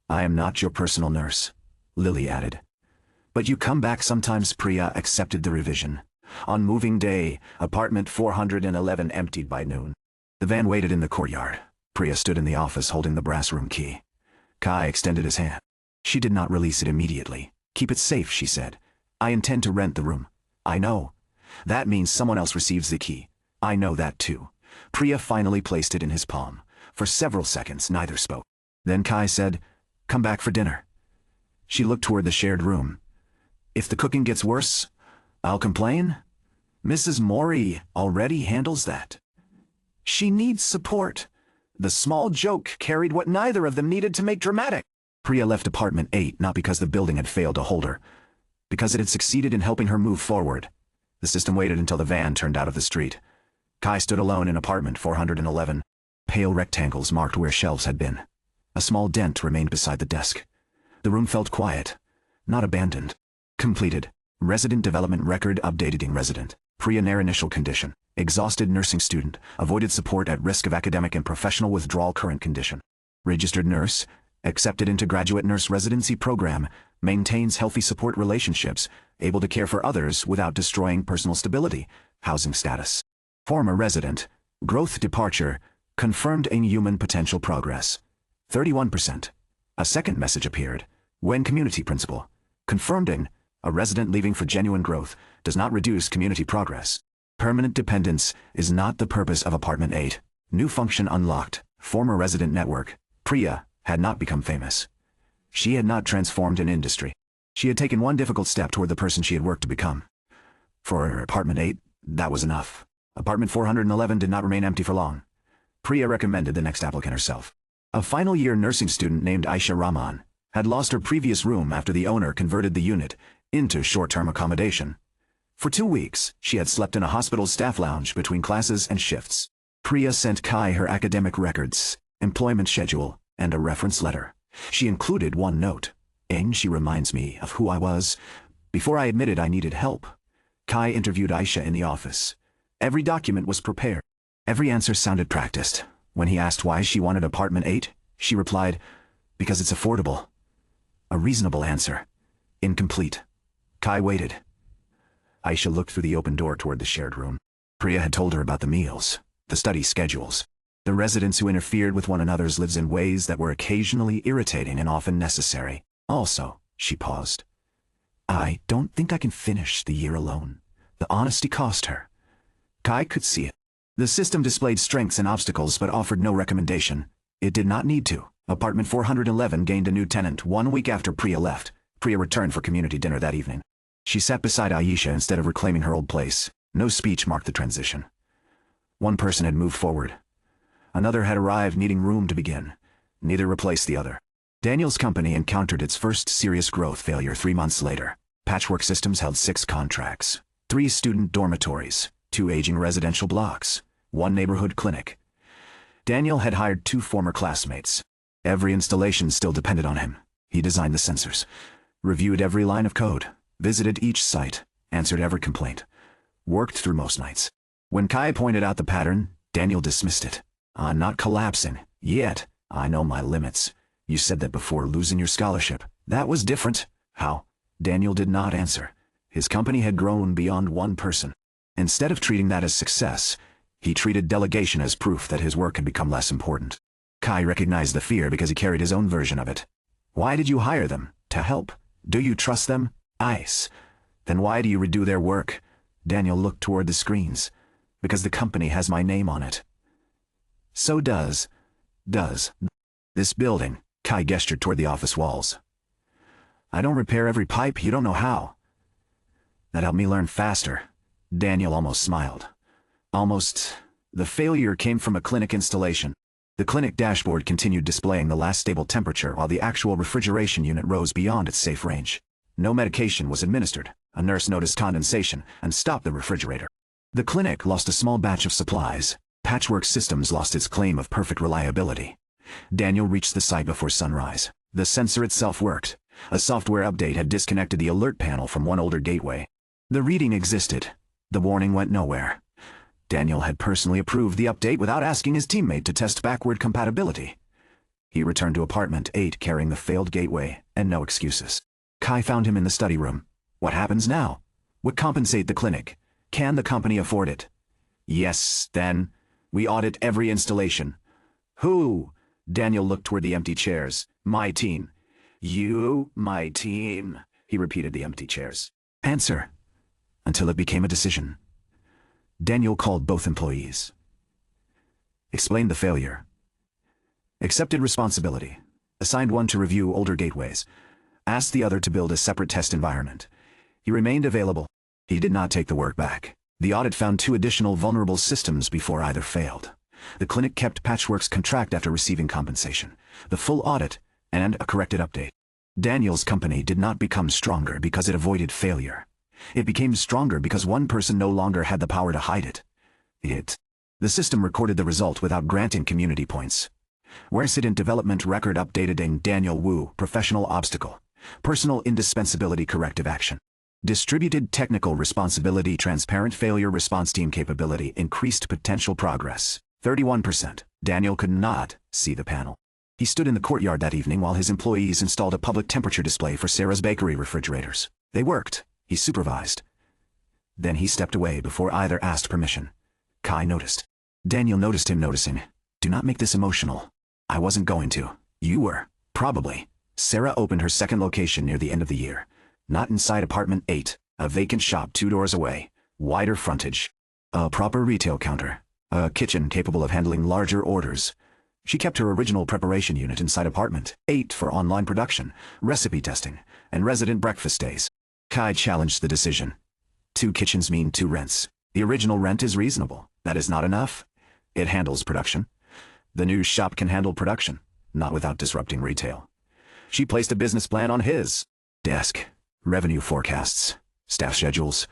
I am not your personal nurse, Lily added. But you come back sometimes. Priya accepted the revision. On moving day, apartment 411 emptied by noon. The van waited in the courtyard. Priya stood in the office holding the brass room key. Kai extended his hand. She did not release it immediately. Keep it safe, she said. I intend to rent the room. I know. That means someone else receives the key. I know that too. Priya finally placed it in his palm. For several seconds, neither spoke. Then Kai said, "Come back for dinner." She looked toward the shared room. "If the cooking gets worse, I'll complain. Mrs. Mori already handles that. She needs support." The small joke carried what neither of them needed to make dramatic. Priya left apartment 8 not because the building had failed to hold her, because it had succeeded in helping her move forward. The system waited until the van turned out of the street. Kai stood alone in apartment 411. Pale rectangles marked where shelves had been. A small dent remained beside the desk. The room felt quiet, not abandoned. Completed. Resident development record updating resident. Priya Nair initial condition. Exhausted nursing student. Avoided support at risk of academic and professional withdrawal current condition. Registered nurse. Accepted into graduate nurse residency program. Maintains healthy support relationships. Able to care for others without destroying personal stability. Housing status. Former resident. Growth departure. Confirmed in human potential progress. 31%. A second message appeared. When community principal. Confirmed in. A resident leaving for genuine growth does not reduce community progress. Permanent dependence is not the purpose of apartment 8. New function unlocked. Former resident network. Priya had not become famous. She had not transformed an industry. She had taken one difficult step toward the person she had worked to become. For apartment 8, that was enough. Apartment 411 did not remain empty for long. Priya recommended the next applicant herself. A final-year nursing student named Aisha Rahman had lost her previous room after the owner converted the unit into short-term accommodation. For 2 weeks, she had slept in a hospital staff lounge between classes and shifts. Priya sent Kai her academic records, employment schedule, and a reference letter. She included one note. She reminds me of who I was before I admitted I needed help. Kai interviewed Aisha in the office. Every document was prepared. Every answer sounded practiced. When he asked why she wanted apartment 8, she replied, "Because it's affordable." A reasonable answer. Incomplete. Kai waited. Aisha looked through the open door toward the shared room. Priya had told her about the meals, the study schedules. The residents who interfered with one another's lives in ways that were occasionally irritating and often necessary. Also, she paused. "I don't think I can finish the year alone." The honesty cost her. Kai could see it. The system displayed strengths and obstacles but offered no recommendation. It did not need to. Apartment 411 gained a new tenant 1 week after Priya left. Priya returned for community dinner that evening. She sat beside Aisha instead of reclaiming her old place. No speech marked the transition. One person had moved forward. Another had arrived needing room to begin. Neither replaced the other. Daniel's company encountered its first serious growth failure 3 months later. Patchwork Systems held 6 contracts. 3 student dormitories, 2 aging residential blocks, 1 neighborhood clinic. Daniel had hired 2 former classmates. Every installation still depended on him. He designed the sensors, reviewed every line of code, visited each site, answered every complaint, worked through most nights. When Kai pointed out the pattern, Daniel dismissed it. "I'm not collapsing, yet. I know my limits. You said that before losing your scholarship. That was different." "How?" Daniel did not answer. His company had grown beyond one person. Instead of treating that as success, he treated delegation as proof that his work had become less important. Kai recognized the fear because he carried his own version of it. "Why did you hire them? To help? Do you trust them?" "Ice." "Then why do you redo their work?" Daniel looked toward the screens. "Because the company has my name on it." "So does this building." Kai gestured toward the office walls. "I don't repair every pipe, you don't know how." "That helped me learn faster." Daniel almost smiled. Almost. The failure came from a clinic installation. The clinic dashboard continued displaying the last stable temperature while the actual refrigeration unit rose beyond its safe range. No medication was administered. A nurse noticed condensation and stopped the refrigerator. The clinic lost a small batch of supplies. Patchwork Systems lost its claim of perfect reliability. Daniel reached the site before sunrise. The sensor itself worked. A software update had disconnected the alert panel from one older gateway. The reading existed. The warning went nowhere. Daniel had personally approved the update without asking his teammate to test backward compatibility. He returned to apartment 8 carrying the failed gateway and no excuses. Kai found him in the study room. "What happens now? What compensate the clinic? Can the company afford it?" "Yes, then. We audit every installation." "Who?" Daniel looked toward the empty chairs. "My team." "You, my team," he repeated the empty chairs. "Answer." Until it became a decision. Daniel called both employees. Explained the failure. Accepted responsibility. Assigned one to review older gateways. Asked the other to build a separate test environment. He remained available. He did not take the work back. The audit found 2 additional vulnerable systems before either failed. The clinic kept Patchwork's contract after receiving compensation, the full audit, and a corrected update. Daniel's company did not become stronger because it avoided failure. It became stronger because one person no longer had the power to hide it. The system recorded the result without granting community points. Resident development record updated. Daniel Wu, professional obstacle. Personal indispensability corrective action. Distributed technical responsibility transparent failure response team capability increased potential progress. 31%. Daniel could not see the panel. He stood in the courtyard that evening while his employees installed a public temperature display for Sarah's bakery refrigerators. They worked. He supervised. Then he stepped away before either asked permission. Kai noticed. Daniel noticed him noticing. Do not make this emotional. I wasn't going to. You were. Probably. Sarah opened her second location near the end of the year. Not inside apartment 8, a vacant shop 2 doors away, wider frontage. A proper retail counter. A kitchen capable of handling larger orders. She kept her original preparation unit inside apartment 8 for online production, recipe testing, and resident breakfast days. Kai challenged the decision. 2 kitchens mean 2 rents. The original rent is reasonable. That is not enough. It handles production. The new shop can handle production, not without disrupting retail. She placed a business plan on his desk. Revenue forecasts, staff schedules,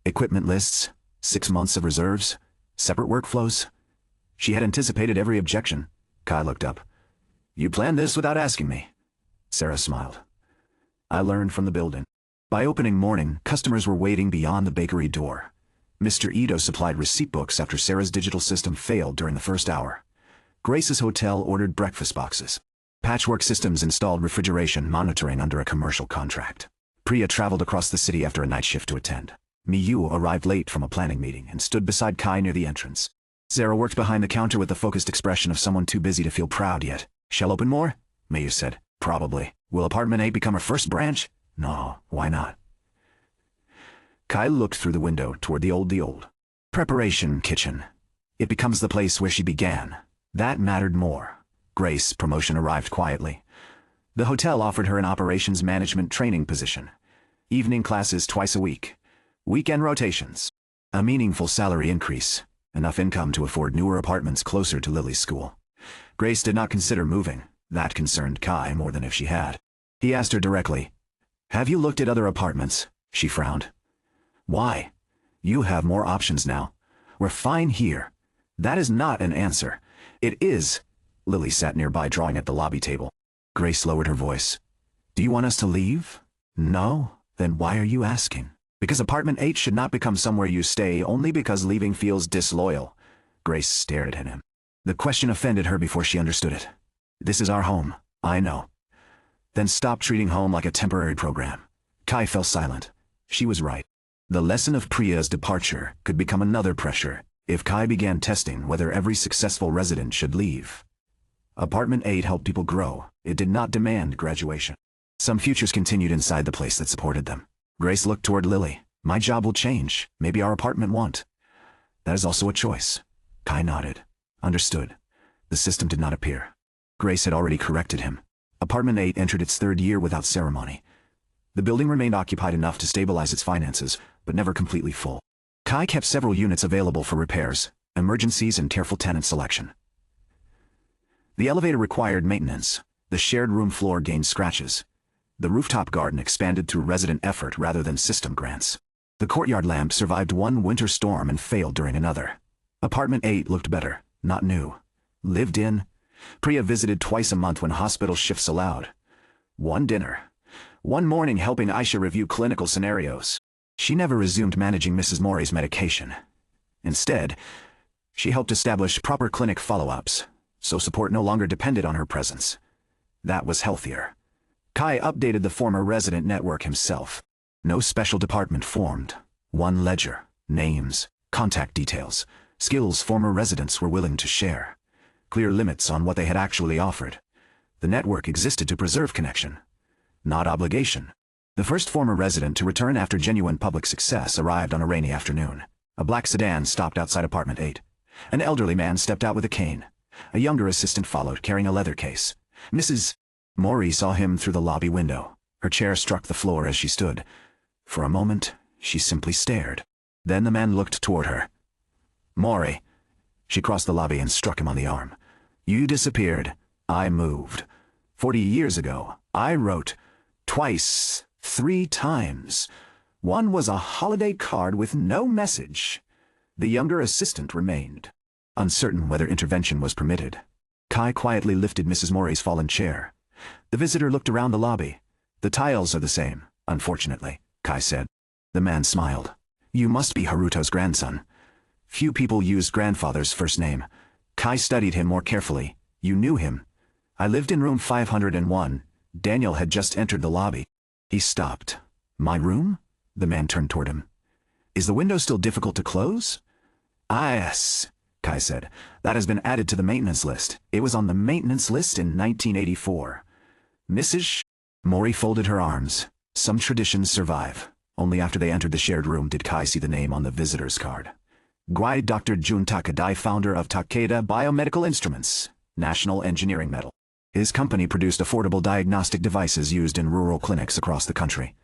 equipment lists, 6 months of reserves, separate workflows. She had anticipated every objection. Kai looked up. You planned this without asking me. Sarah smiled. I learned from the building. By opening morning, customers were waiting beyond the bakery door. Mr. Ito supplied receipt books after Sarah's digital system failed during the first hour. Grace's hotel ordered breakfast boxes. Patchwork Systems installed refrigeration monitoring under a commercial contract. Priya traveled across the city after a night shift to attend. Miyu arrived late from a planning meeting and stood beside Kai near the entrance. Sarah worked behind the counter with the focused expression of someone too busy to feel proud yet. Shall open more? Miyu said. Probably. Will apartment 8 become our first branch? No, why not? Kai looked through the window toward the old preparation kitchen. It becomes the place where she began. That mattered more. Grace's promotion arrived quietly. The hotel offered her an operations management training position. Evening classes twice a week. Weekend rotations. A meaningful salary increase. Enough income to afford newer apartments closer to Lily's school. Grace did not consider moving. That concerned Kai more than if she had. He asked her directly, Have you looked at other apartments? She frowned. Why? You have more options now. We're fine here. That is not an answer. It is. Lily sat nearby drawing at the lobby table. Grace lowered her voice. Do you want us to leave? No? Then why are you asking? Because apartment 8 should not become somewhere you stay only because leaving feels disloyal. Grace stared at him. The question offended her before she understood it. This is our home. I know. Then stop treating home like a temporary program. Kai fell silent. She was right. The lesson of Priya's departure could become another pressure if Kai began testing whether every successful resident should leave. Apartment 8 helped people grow. It did not demand graduation. Some futures continued inside the place that supported them. Grace looked toward Lily. My job will change. Maybe our apartment won't. That is also a choice. Kai nodded. Understood. The system did not appear. Grace had already corrected him. Apartment 8 entered its 3rd year without ceremony. The building remained occupied enough to stabilize its finances, but never completely full. Kai kept several units available for repairs, emergencies, and careful tenant selection. The elevator required maintenance. The shared room floor gained scratches. The rooftop garden expanded through resident effort rather than system grants. The courtyard lamp survived one winter storm and failed during another. Apartment 8 looked better, not new. Lived in. Priya visited twice a month when hospital shifts allowed. One dinner. One morning helping Aisha review clinical scenarios. She never resumed managing Mrs. Mori's medication. Instead, she helped establish proper clinic follow-ups, so support no longer depended on her presence. That was healthier. Kai updated the former resident network himself. No special department formed. One ledger, names, contact details, skills former residents were willing to share. Clear limits on what they had actually offered. The network existed to preserve connection, not obligation. The first former resident to return after genuine public success arrived on a rainy afternoon. A black sedan stopped outside apartment 8. An elderly man stepped out with a cane. A younger assistant followed, carrying a leather case. Mrs. Mori saw him through the lobby window. Her chair struck the floor as she stood. For a moment, she simply stared. Then the man looked toward her. Mori. She crossed the lobby and struck him on the arm. You disappeared. I moved. 40 years ago, I wrote. Twice. 3 times. One was a holiday card with no message. The younger assistant remained, uncertain whether intervention was permitted. Kai quietly lifted Mrs. Mori's fallen chair. The visitor looked around the lobby. The tiles are the same, unfortunately, Kai said. The man smiled. You must be Haruto's grandson. Few people used grandfather's first name. Kai studied him more carefully. You knew him. I lived in room 501. Daniel had just entered the lobby. He stopped. My room? The man turned toward him. Is the window still difficult to close? Ah, yes, Kai said. That has been added to the maintenance list. It was on the maintenance list in 1984. Mrs. Mori folded her arms. Some traditions survive. Only after they entered the shared room did Kai see the name on the visitor's card. Gwai Dr. Jun Takadai, founder of Takeda Biomedical Instruments, National Engineering Medal. His company produced affordable diagnostic devices used in rural clinics across the country.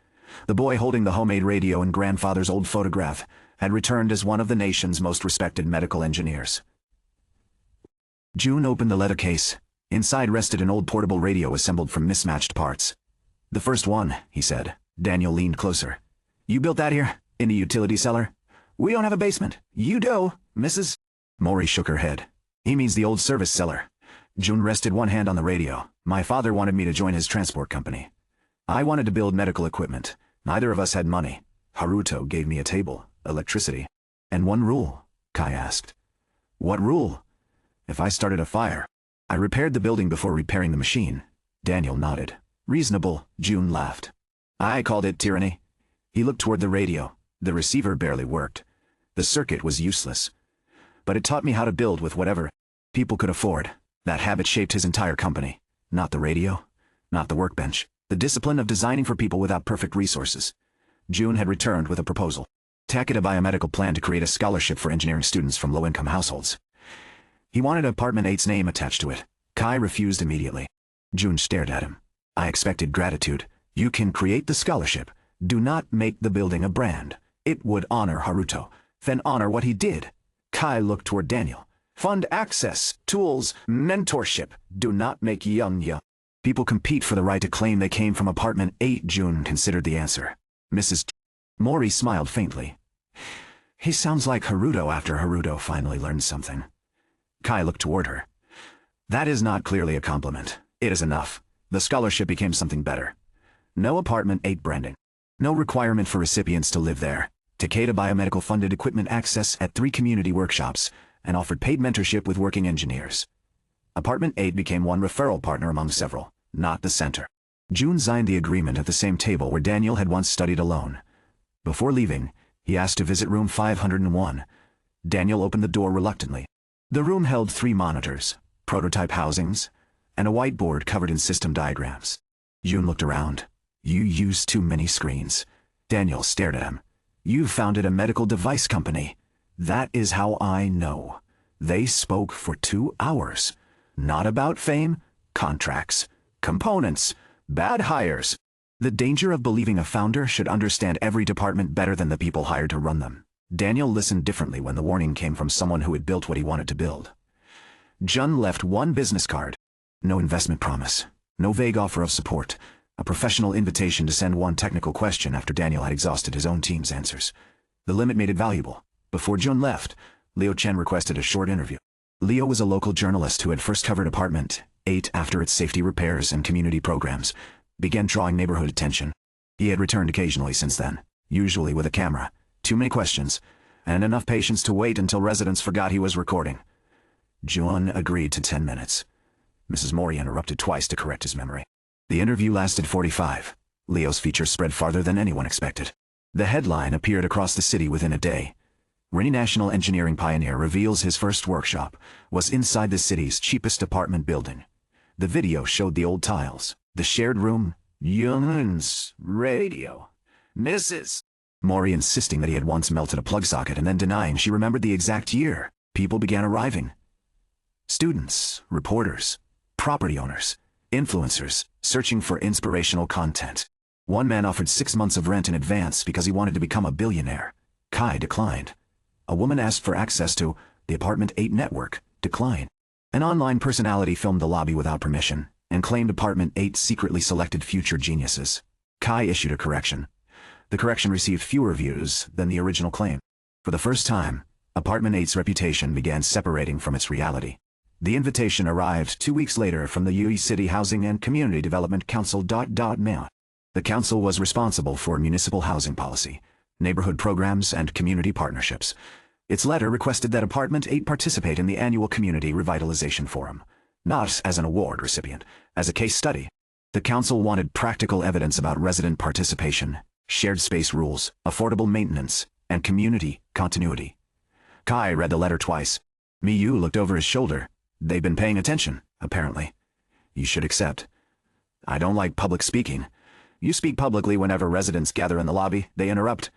The boy holding the homemade radio and grandfather's old photograph had returned as one of the nation's most respected medical engineers. June opened the leather case. Inside rested an old portable radio assembled from mismatched parts. The first one, he said. Daniel leaned closer. You built that here? In the utility cellar? We don't have a basement. You do, Mrs. Mori shook her head. He means the old service cellar. June rested one hand on the radio. My father wanted me to join his transport company. I wanted to build medical equipment. Neither of us had money. Haruto gave me a table, electricity, and one rule, Kai asked. What rule? If I started a fire. I repaired the building before repairing the machine. Daniel nodded. Reasonable, June laughed. I called it tyranny. He looked toward the radio. The receiver barely worked. The circuit was useless. But it taught me how to build with whatever people could afford. That habit shaped his entire company. Not the radio, not the workbench. The discipline of designing for people without perfect resources. June had returned with a proposal. Takeda Biomedical planned to create a scholarship for engineering students from low-income households. He wanted Apartment 8's name attached to it. Kai refused immediately. June stared at him. I expected gratitude. You can create the scholarship. Do not make the building a brand. It would honor Haruto. Then honor what he did. Kai looked toward Daniel. Fund access, tools, mentorship. Do not make young. People compete for the right to claim they came from Apartment 8, June considered the answer. Mrs. Mori smiled faintly. He sounds like Haruto after Haruto finally learned something. Kai looked toward her. That is not clearly a compliment. It is enough. The scholarship became something better. No Apartment 8 branding. No requirement for recipients to live there. Takeda Biomedical funded equipment access at 3 community workshops and offered paid mentorship with working engineers. Apartment 8 became one referral partner among several, not the center. June signed the agreement at the same table where Daniel had once studied alone. Before leaving, he asked to visit room 501. Daniel opened the door reluctantly. The room held 3 monitors, prototype housings, and a whiteboard covered in system diagrams. June looked around. You use too many screens. Daniel stared at him. You founded a medical device company. That is how I know. They spoke for 2 hours. Not about fame, contracts, components, bad hires. The danger of believing a founder should understand every department better than the people hired to run them. Daniel listened differently when the warning came from someone who had built what he wanted to build. Jun left one business card. No investment promise. No vague offer of support. A professional invitation to send one technical question after Daniel had exhausted his own team's answers. The limit made it valuable. Before Jun left, Leo Chen requested a short interview. Leo was a local journalist who had first covered Apartment 8 after its safety repairs and community programs began drawing neighborhood attention. He had returned occasionally since then, usually with a camera, too many questions, and enough patience to wait until residents forgot he was recording. Jun agreed to 10 minutes. Mrs. Mori interrupted twice to correct his memory. The interview lasted 45. Leo's features spread farther than anyone expected. The headline appeared across the city within a day. Rennie National Engineering Pioneer reveals his first workshop was inside the city's cheapest apartment building. The video showed the old tiles, the shared room, Yun's radio. Mrs. Mori insisting that he had once melted a plug socket and then denying she remembered the exact year. People began arriving. Students, reporters, property owners, influencers, searching for inspirational content. One man offered 6 months of rent in advance because he wanted to become a billionaire. Kai declined. A woman asked for access to the Apartment 8 network. Declined. An online personality filmed the lobby without permission and claimed Apartment 8 secretly selected future geniuses. Kai issued a correction. The correction received fewer views than the original claim. For the first time, Apartment 8's reputation began separating from its reality. The invitation arrived 2 weeks later from the UE City Housing and Community Development Council. The council was responsible for municipal housing policy, neighborhood programs, and community partnerships. Its letter requested that Apartment 8 participate in the annual Community Revitalization Forum, not as an award recipient, as a case study. The council wanted practical evidence about resident participation, shared space rules, affordable maintenance, and community continuity. Kai read the letter twice. Miyu looked over his shoulder. They've been paying attention, apparently. You should accept. I don't like public speaking. You speak publicly whenever residents gather in the lobby, they interrupt.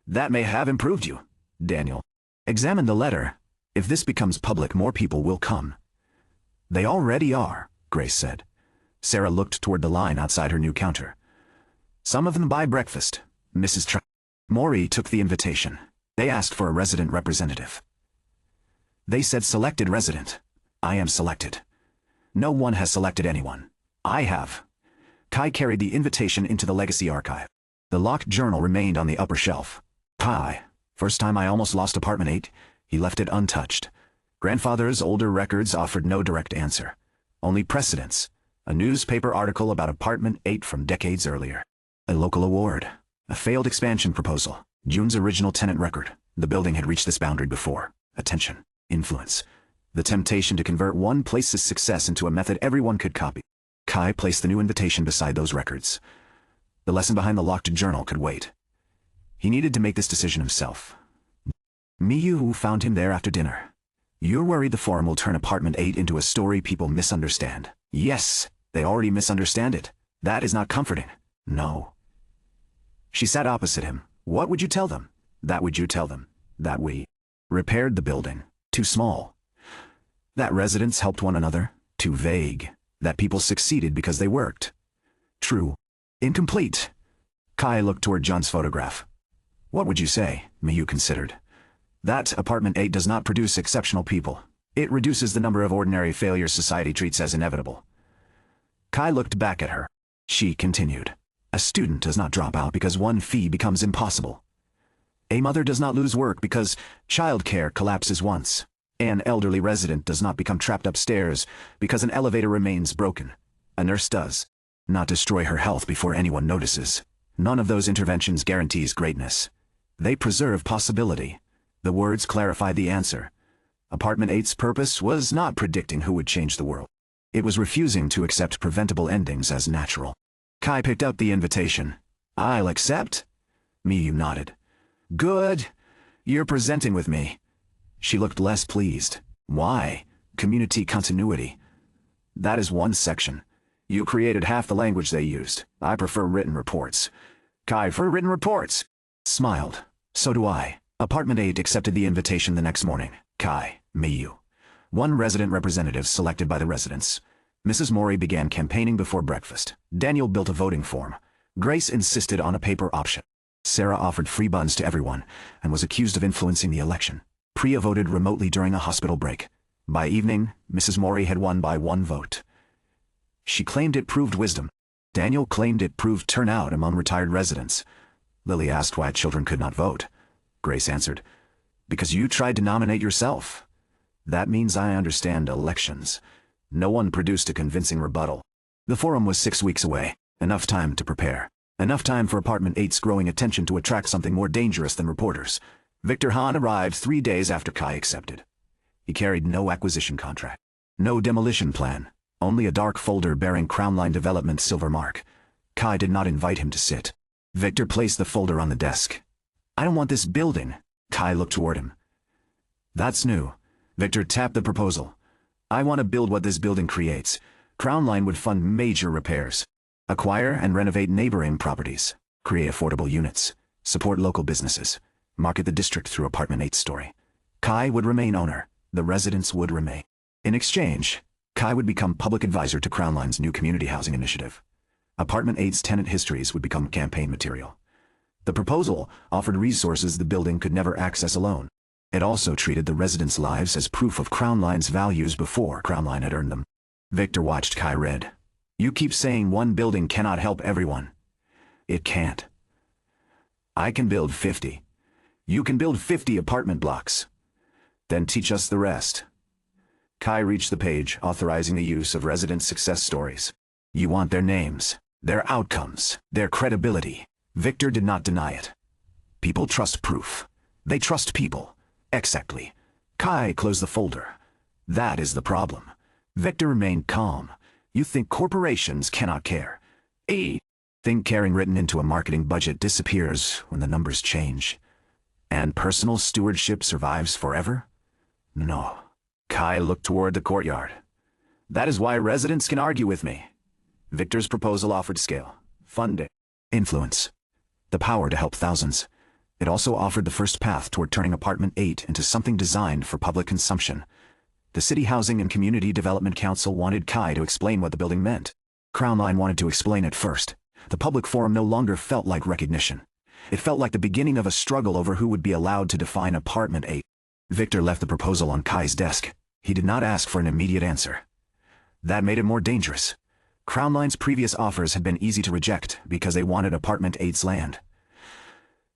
That may have improved you. Daniel. Examine the letter. If this becomes public, more people will come. They already are, Grace said. Sarah looked toward the line outside her new counter. Some of them buy breakfast. Mrs. Maury took the invitation. They asked for a resident representative. They said selected resident. I am selected. No one has selected anyone. I have. Kai carried the invitation into the legacy archive. The locked journal remained on the upper shelf. Kai. First time I almost lost Apartment 8, he left it untouched. Grandfather's older records offered no direct answer. Only precedents. A newspaper article about Apartment 8 from decades earlier. A local award. A failed expansion proposal. June's original tenant record. The building had reached this boundary before. Attention. Influence. The temptation to convert one place's success into a method everyone could copy. Kai placed the new invitation beside those records. The lesson behind the locked journal could wait. He needed to make this decision himself. Miyu found him there after dinner. You're worried the forum will turn Apartment 8 into a story people misunderstand. Yes, they already misunderstand it. That is not comforting. No. She sat opposite him. What would you tell them? That would you tell them? That we repaired the building. Too small. That residents helped one another. Too vague. That people succeeded because they worked. True. Incomplete. Kai looked toward John's photograph. What would you say? Miyu considered. That Apartment 8 does not produce exceptional people. It reduces the number of ordinary failures society treats as inevitable. Kai looked back at her. She continued. A student does not drop out because one fee becomes impossible. A mother does not lose work because childcare collapses once. An elderly resident does not become trapped upstairs because an elevator remains broken. A nurse does not destroy her health before anyone notices. None of those interventions guarantees greatness. They preserve possibility. The words clarify the answer. Apartment 8's purpose was not predicting who would change the world. It was refusing to accept preventable endings as natural. Kai picked up the invitation. I'll accept. Miyu nodded. Good. You're presenting with me. She looked less pleased. Why? Community continuity. That is one section. You created half the language they used. I prefer written reports. Kai for written reports. Smiled. So do I. Apartment 8 accepted the invitation the next morning. Kai, Miyu. One resident representative selected by the residents. Mrs. Maury began campaigning before breakfast. Daniel built a voting form. Grace insisted on a paper option. Sarah offered free buns to everyone and was accused of influencing the election. Priya voted remotely during a hospital break. By evening, Mrs. Maury had won by 1 vote. She claimed it proved wisdom. Daniel claimed it proved turnout among retired residents. Lily asked why children could not vote. Grace answered, because you tried to nominate yourself. That means I understand elections. No one produced a convincing rebuttal. The forum was 6 weeks away. Enough time to prepare. Enough time for Apartment 8's growing attention to attract something more dangerous than reporters. Victor Hahn arrived 3 days after Kai accepted. He carried no acquisition contract. No demolition plan. Only a dark folder bearing Crownline Development silver mark. Kai did not invite him to sit. Victor placed the folder on the desk. I don't want this building. Kai looked toward him. That's new. Victor tapped the proposal. I want to build what this building creates. Crownline would fund major repairs. Acquire and renovate neighboring properties. Create affordable units. Support local businesses. Market the district through Apartment 8's story. Kai would remain owner. The residents would remain. In exchange, Kai would become public advisor to Crown Line's new community housing initiative. Apartment 8's tenant histories would become campaign material. The proposal offered resources the building could never access alone. It also treated the residents' lives as proof of Crown Line's values before Crown Line had earned them. Victor watched Kai read. You keep saying one building cannot help everyone. It can't. I can build 50. You can build 50 apartment blocks. Then teach us the rest. Kai reached the page authorizing the use of resident success stories. You want their names, their outcomes, their credibility. Victor did not deny it. People trust proof. They trust people. Exactly. Kai closed the folder. That is the problem. Victor remained calm. You think corporations cannot care. Think caring written into a marketing budget disappears when the numbers change. And personal stewardship survives forever? No. Kai looked toward the courtyard. That is why residents can argue with me. Victor's proposal offered scale, funding, influence, the power to help thousands. It also offered the first path toward turning Apartment 8 into something designed for public consumption. The City Housing and Community Development Council wanted Kai to explain what the building meant. Crown Line wanted to explain it first. The public forum no longer felt like recognition. It felt like the beginning of a struggle over who would be allowed to define Apartment 8. Victor left the proposal on Kai's desk. He did not ask for an immediate answer. That made it more dangerous. Crown Line's previous offers had been easy to reject because they wanted Apartment 8's land.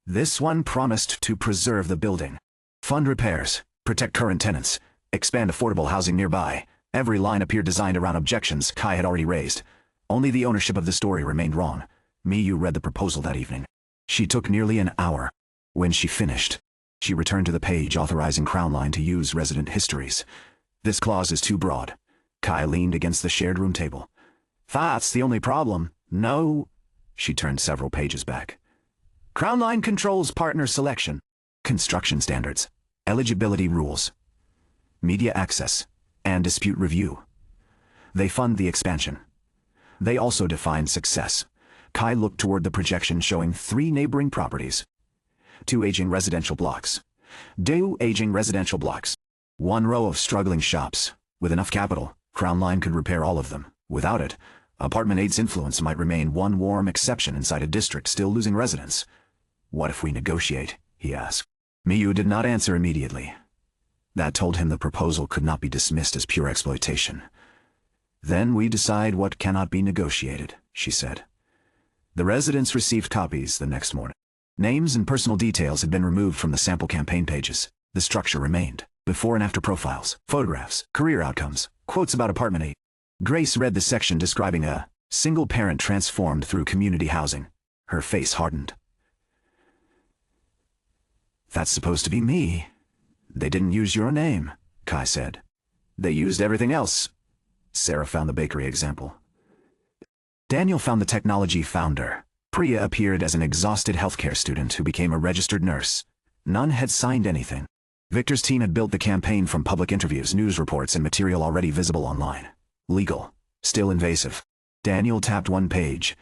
This one promised to preserve the building, fund repairs, protect current tenants, expand affordable housing nearby. Every line appeared designed around objections Kai had already raised. Only the ownership of the story remained wrong. Miyu read the proposal that evening. She took nearly an hour. When she finished, she returned to the page authorizing Crown Line to use resident histories. This clause is too broad. Kai leaned against the shared room table. That's the only problem. No. She turned several pages back. Crown Line controls partner selection, construction standards, eligibility rules, media access, and dispute review. They fund the expansion. They also define success. Kai looked toward the projection showing 3 neighboring properties. 2 aging residential blocks. 2 aging residential blocks. 1 row of struggling shops. With enough capital, Crown Line could repair all of them. Without it, Apartment 8's influence might remain one warm exception inside a district still losing residents. What if we negotiate? He asked. Miyu did not answer immediately. That told him the proposal could not be dismissed as pure exploitation. Then we decide what cannot be negotiated, she said. The residents received copies the next morning. Names and personal details had been removed from the sample campaign pages. The structure remained. Before and after profiles, photographs, career outcomes, quotes about Apartment 8. Grace read the section describing a single parent transformed through community housing. Her face hardened. That's supposed to be me. They didn't use your name, Kai said. They used everything else. Sarah found the bakery example. Daniel found the technology founder. Priya appeared as an exhausted healthcare student who became a registered nurse. None had signed anything. Victor's team had built the campaign from public interviews, news reports, and material already visible online. Legal. Still invasive. Daniel tapped one page.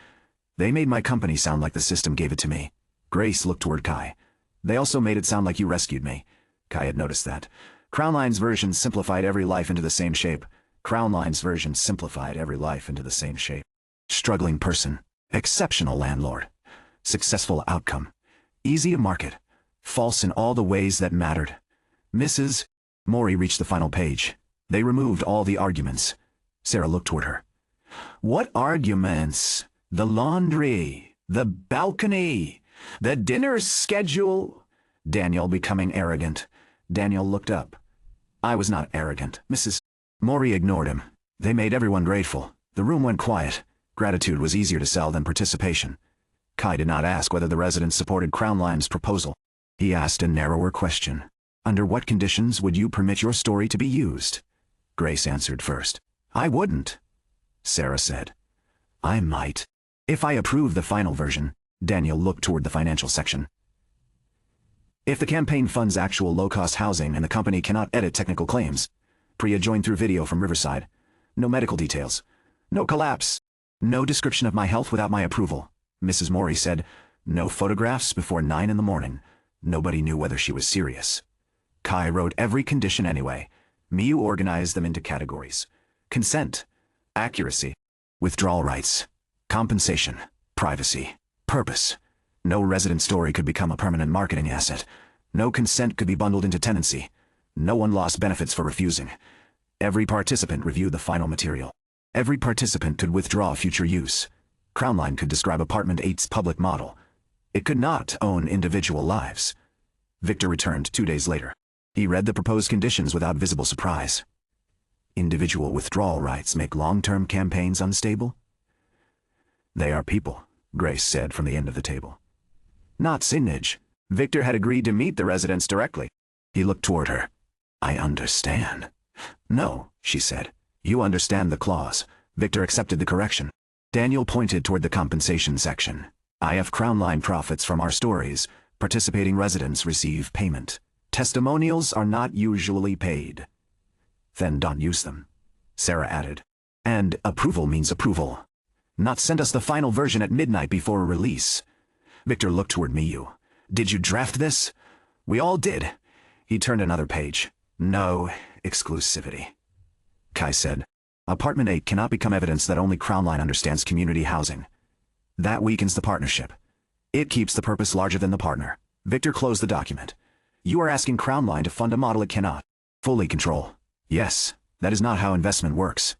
They made my company sound like the system gave it to me. Grace looked toward Kai. They also made it sound like you rescued me. Kai had noticed that. Crown Line's version simplified every life into the same shape. Crown Line's version simplified every life into the same shape. Struggling person. Exceptional landlord. Successful outcome. Easy to market. False in all the ways that mattered. Mrs. Mori reached the final page. They removed all the arguments. Sarah looked toward her. What arguments? The laundry. The balcony. The dinner schedule. Daniel becoming arrogant. Daniel looked up. I was not arrogant, Mrs. Mori ignored him. They made everyone grateful. The room went quiet. Gratitude was easier to sell than participation. Kai did not ask whether the residents supported Crown Line's proposal. He asked a narrower question. Under what conditions would you permit your story to be used? Grace answered first. I wouldn't. Sarah said. I might. If I approve the final version. Daniel looked toward the financial section. If the campaign funds actual low-cost housing and the company cannot edit technical claims. Priya joined through video from Riverside. No medical details. No collapse. No description of my health without my approval. Mrs. Mori said, no photographs before 9 in the morning. Nobody knew whether she was serious. Kai wrote every condition anyway. Miyu organized them into categories: consent, accuracy, withdrawal rights, compensation, privacy, purpose. No resident story could become a permanent marketing asset. No consent could be bundled into tenancy. No one lost benefits for refusing. Every participant reviewed the final material. Every participant could withdraw future use. Crownline could describe Apartment 8's public model. It could not own individual lives. Victor returned 2 days later. He read the proposed conditions without visible surprise. Individual withdrawal rights make long-term campaigns unstable? They are people, Grace said from the end of the table. Not signage. Victor had agreed to meet the residents directly. He looked toward her. I understand. No, she said. You understand the clause. Victor accepted the correction. Daniel pointed toward the compensation section. IF Crownline profits from our stories. Participating residents receive payment. Testimonials are not usually paid. Then don't use them, Sarah added. And approval means approval. Not send us the final version at midnight before a release. Victor looked toward Miyu. Did you draft this? We all did. He turned another page. No exclusivity. Kai said, Apartment 8 cannot become evidence that only Crownline understands community housing. That weakens the partnership. It keeps the purpose larger than the partner. Victor closed the document. You are asking Crownline to fund a model it cannot fully control. Yes, that is not how investment works.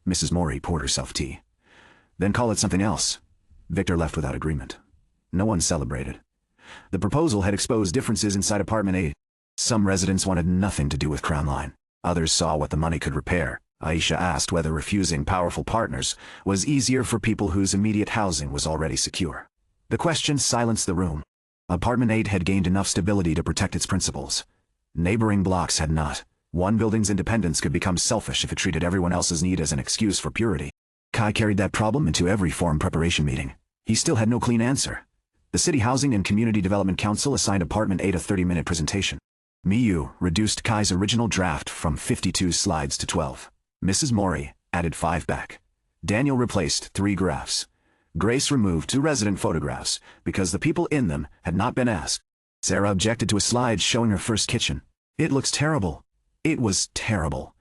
Mrs. Mori poured herself tea. Then call it something else. Victor left without agreement. No one celebrated. The proposal had exposed differences inside Apartment 8. Some residents wanted nothing to do with Crownline. Others saw what the money could repair. Aisha asked whether refusing powerful partners was easier for people whose immediate housing was already secure. The question silenced the room. Apartment 8 had gained enough stability to protect its principles. Neighboring blocks had not. One building's independence could become selfish if it treated everyone else's need as an excuse for purity. Kai carried that problem into every forum preparation meeting. He still had no clean answer. The City Housing and Community Development Council assigned Apartment 8 a 30-minute presentation. Miyu reduced Kai's original draft from 52 slides to 12. Mrs. Mori added 5 back. Daniel replaced 3 graphs. Grace removed 2 resident photographs because the people in them had not been asked. Sarah objected to a slide showing her first kitchen. It looks terrible. It was terrible,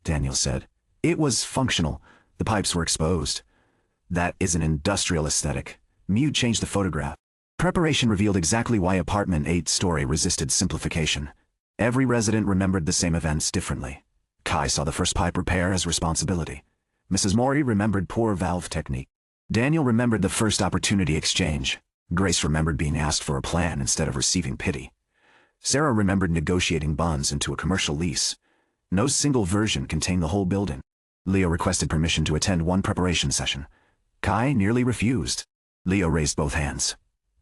Daniel said. It was functional. The pipes were exposed. That is an industrial aesthetic. Miyu changed the photograph. Preparation revealed exactly why Apartment 8's story resisted simplification. Every resident remembered the same events differently. Kai saw the first pipe repair as responsibility. Mrs. Mori remembered poor valve technique. Daniel remembered the first opportunity exchange. Grace remembered being asked for a plan instead of receiving pity. Sarah remembered negotiating bonds into a commercial lease. No single version contained the whole building. Leo requested permission to attend one preparation session. Kai nearly refused. Leo raised both hands.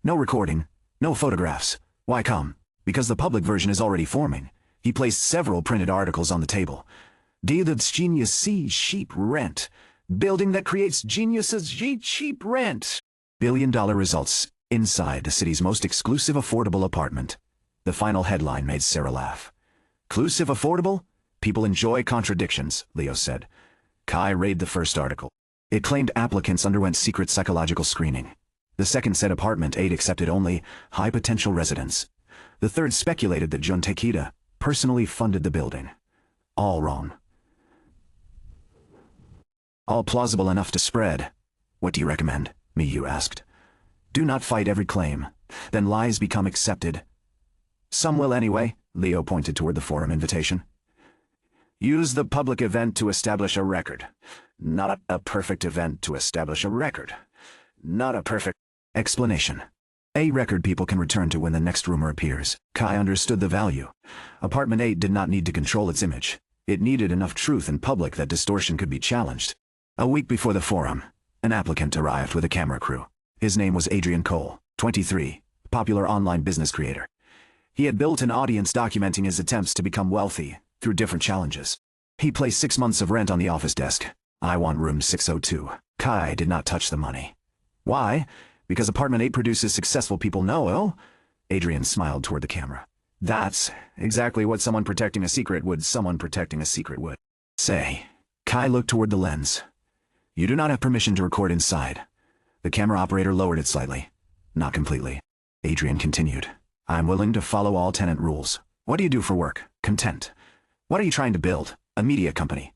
No recording, no photographs. Why come? Because the public version is already forming. He placed several printed articles on the table. Dealers genius see cheap rent. Building that creates geniuses cheap rent. $1 billion results inside the city's most exclusive affordable apartment. The final headline made Sarah laugh. Exclusive affordable? People enjoy contradictions, Leo said. Kai read the first article. It claimed applicants underwent secret psychological screening. The second said Apartment 8 accepted only high-potential residents. The third speculated that Jun Takeda personally funded the building. All wrong. All plausible enough to spread. What do you recommend? Miyu asked. Do not fight every claim. Then lies become accepted. Some will anyway, Leo pointed toward the forum invitation. Use the public event to establish a record. Not a perfect event to establish a record. Not a perfect explanation. A record people can return to when the next rumor appears. Kai understood the value. Apartment 8 did not need to control its image. It needed enough truth in public that distortion could be challenged. A week before the forum, an applicant arrived with a camera crew. His name was Adrian Cole, 23, popular online business creator. He had built an audience documenting his attempts to become wealthy through different challenges. He placed 6 months of rent on the office desk. I want room 602. Kai did not touch the money. Why? Because Apartment 8 produces successful people know. Adrian smiled toward the camera. That's exactly what someone protecting a secret would say. Kai looked toward the lens. You do not have permission to record inside. The camera operator lowered it slightly. Not completely. Adrian continued. I'm willing to follow all tenant rules. What do you do for work? Content. What are you trying to build? A media company?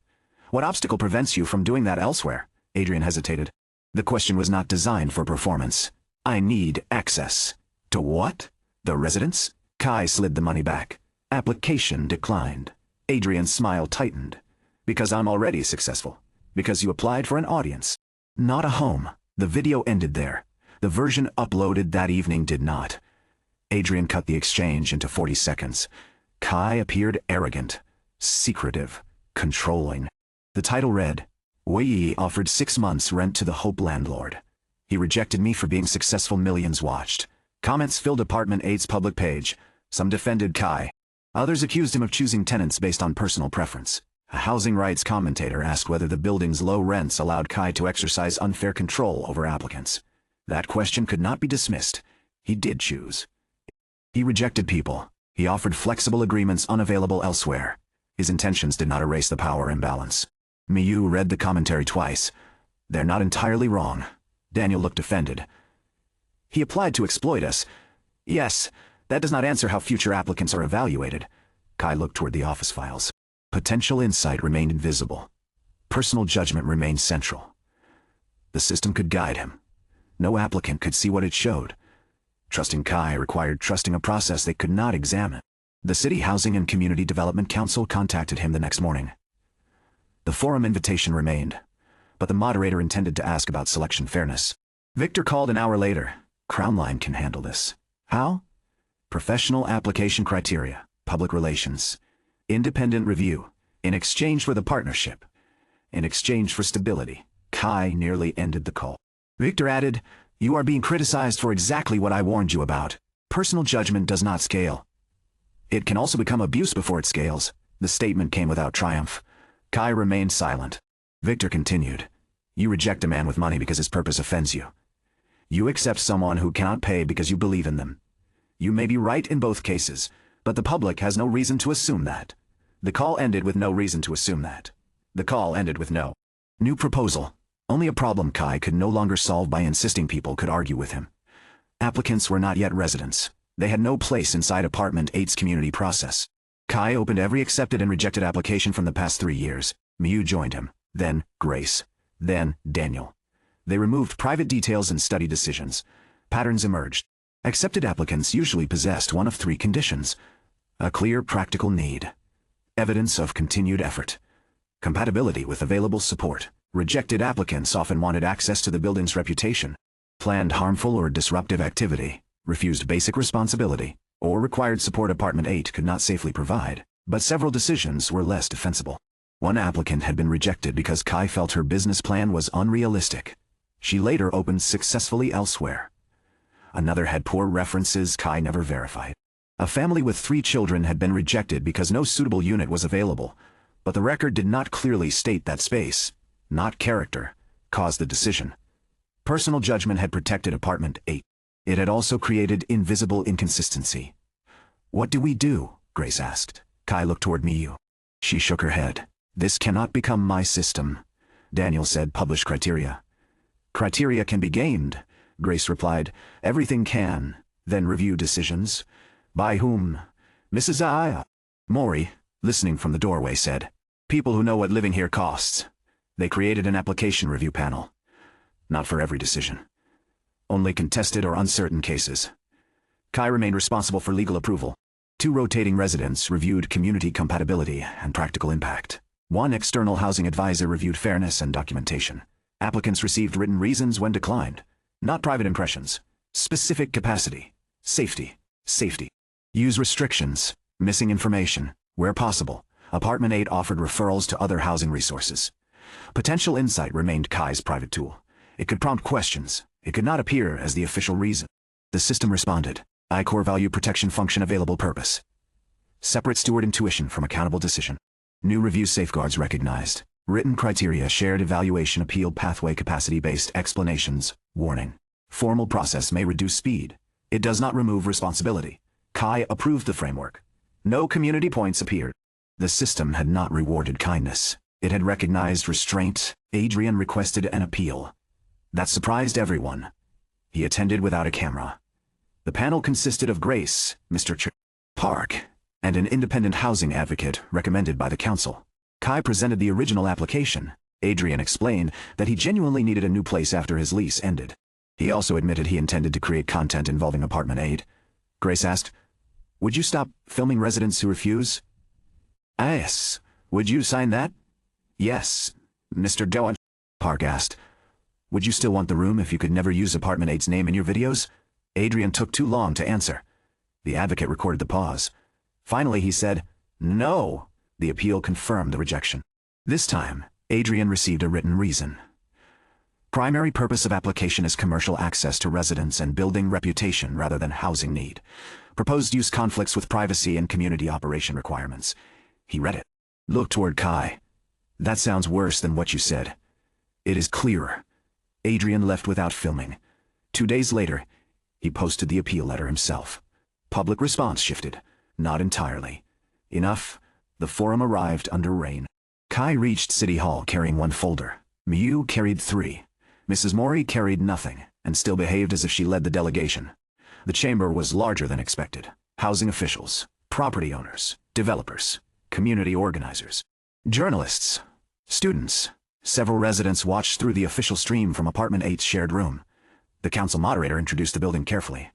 What obstacle prevents you from doing that elsewhere? Adrian hesitated. The question was not designed for performance. I need access. To what? The residence? Kai slid the money back. Application declined. Adrian's smile tightened. Because I'm already successful. Because you applied for an audience. Not a home. The video ended there. The version uploaded that evening did not. Adrian cut the exchange into 40 seconds. Kai appeared arrogant, secretive, controlling. The title read, Wei offered 6 months rent to the Hope landlord. He rejected me for being successful, millions watched. Comments filled Apartment 8's public page. Some defended Kai. Others accused him of choosing tenants based on personal preference. A housing rights commentator asked whether the building's low rents allowed Kai to exercise unfair control over applicants. That question could not be dismissed. He did choose. He rejected people. He offered flexible agreements unavailable elsewhere. His intentions did not erase the power imbalance. Miyu read the commentary twice. They're not entirely wrong. Daniel looked offended. He applied to exploit us. Yes, that does not answer how future applicants are evaluated. Kai looked toward the office files. Potential insight remained invisible. Personal judgment remained central. The system could guide him. No applicant could see what it showed. Trusting Kai required trusting a process they could not examine. The City Housing and Community Development Council contacted him the next morning. The forum invitation remained, but the moderator intended to ask about selection fairness. Victor called an hour later. Crownline can handle this. How? Professional application criteria, public relations, independent review, in exchange for the partnership, in exchange for stability. Kai nearly ended the call. Victor added, You are being criticized for exactly what I warned you about. Personal judgment does not scale. It can also become abuse before it scales. The statement came without triumph. Kai remained silent. Victor continued, You reject a man with money because his purpose offends you. You accept someone who cannot pay because you believe in them. You may be right in both cases, but the public has no reason to assume that. The call ended with no reason to assume that. The call ended with no new proposal. Only a problem Kai could no longer solve by insisting people could argue with him. Applicants were not yet residents. They had no place inside Apartment 8's community process. Kai opened every accepted and rejected application from the past 3 years. Miyu joined him, then Grace, then Daniel. They removed private details and study decisions. Patterns emerged. Accepted applicants usually possessed one of 3 conditions. A clear practical need. Evidence of continued effort. Compatibility with available support. Rejected applicants often wanted access to the building's reputation. Planned harmful or disruptive activity. Refused basic responsibility. Or required support Apartment 8 could not safely provide. But several decisions were less defensible. One applicant had been rejected because Kai felt her business plan was unrealistic. She later opened successfully elsewhere. Another had poor references Kai never verified. A family with 3 children had been rejected because no suitable unit was available, but the record did not clearly state that space, not character, caused the decision. Personal judgment had protected Apartment 8. It had also created invisible inconsistency. What do we do? Grace asked. Kai looked toward Miyu. She shook her head. This cannot become my system. Daniel said, Publish criteria. Criteria can be gamed, Grace replied. Everything can. Then review decisions. By whom? Mrs. Aya. Mori, listening from the doorway, said, People who know what living here costs. They created an application review panel. Not for every decision. Only contested or uncertain cases. Kai remained responsible for legal approval. 2 rotating residents reviewed community compatibility and practical impact. 1 external housing advisor reviewed fairness and documentation. Applicants received written reasons when declined. Not private impressions. Specific capacity. Safety. Safety. Use restrictions. Missing information. Where possible, Apartment 8 offered referrals to other housing resources. Potential insight remained Kai's private tool. It could prompt questions. It could not appear as the official reason. The system responded. I-Core value protection function available purpose. Separate steward intuition from accountable decision. New review safeguards recognized. Written criteria shared evaluation appeal pathway capacity-based explanations. Warning. Formal process may reduce speed. It does not remove responsibility. Kai approved the framework. No community points appeared. The system had not rewarded kindness. It had recognized restraint. Adrian requested an appeal. That surprised everyone. He attended without a camera. The panel consisted of Grace, Mr. Park, and an independent housing advocate recommended by the council. Kai presented the original application. Adrian explained that he genuinely needed a new place after his lease ended. He also admitted he intended to create content involving Apartment 8. Grace asked, "Would you stop filming residents who refuse?" "Yes. Would you sign that?" "Yes, Mr. Doan." Park asked, "Would you still want the room if you could never use Apartment 8's name in your videos?" Adrian took too long to answer. The advocate recorded the pause. Finally he said, "No." The appeal confirmed the rejection. This time, Adrian received a written reason. Primary purpose of application is commercial access to residents and building reputation rather than housing need. Proposed use conflicts with privacy and community operation requirements. He read it. Looked toward Kai. "That sounds worse than what you said." "It is clearer." Adrian left without filming. 2 days later, he posted the appeal letter himself. Public response shifted. Not entirely. Enough. The forum arrived under rain. Kai reached City Hall carrying 1 folder. Miyu carried 3. Mrs. Mori carried nothing, and still behaved as if she led the delegation. The chamber was larger than expected. Housing officials, property owners, developers, community organizers, journalists, students. Several residents watched through the official stream from Apartment 8's shared room. The council moderator introduced the building carefully.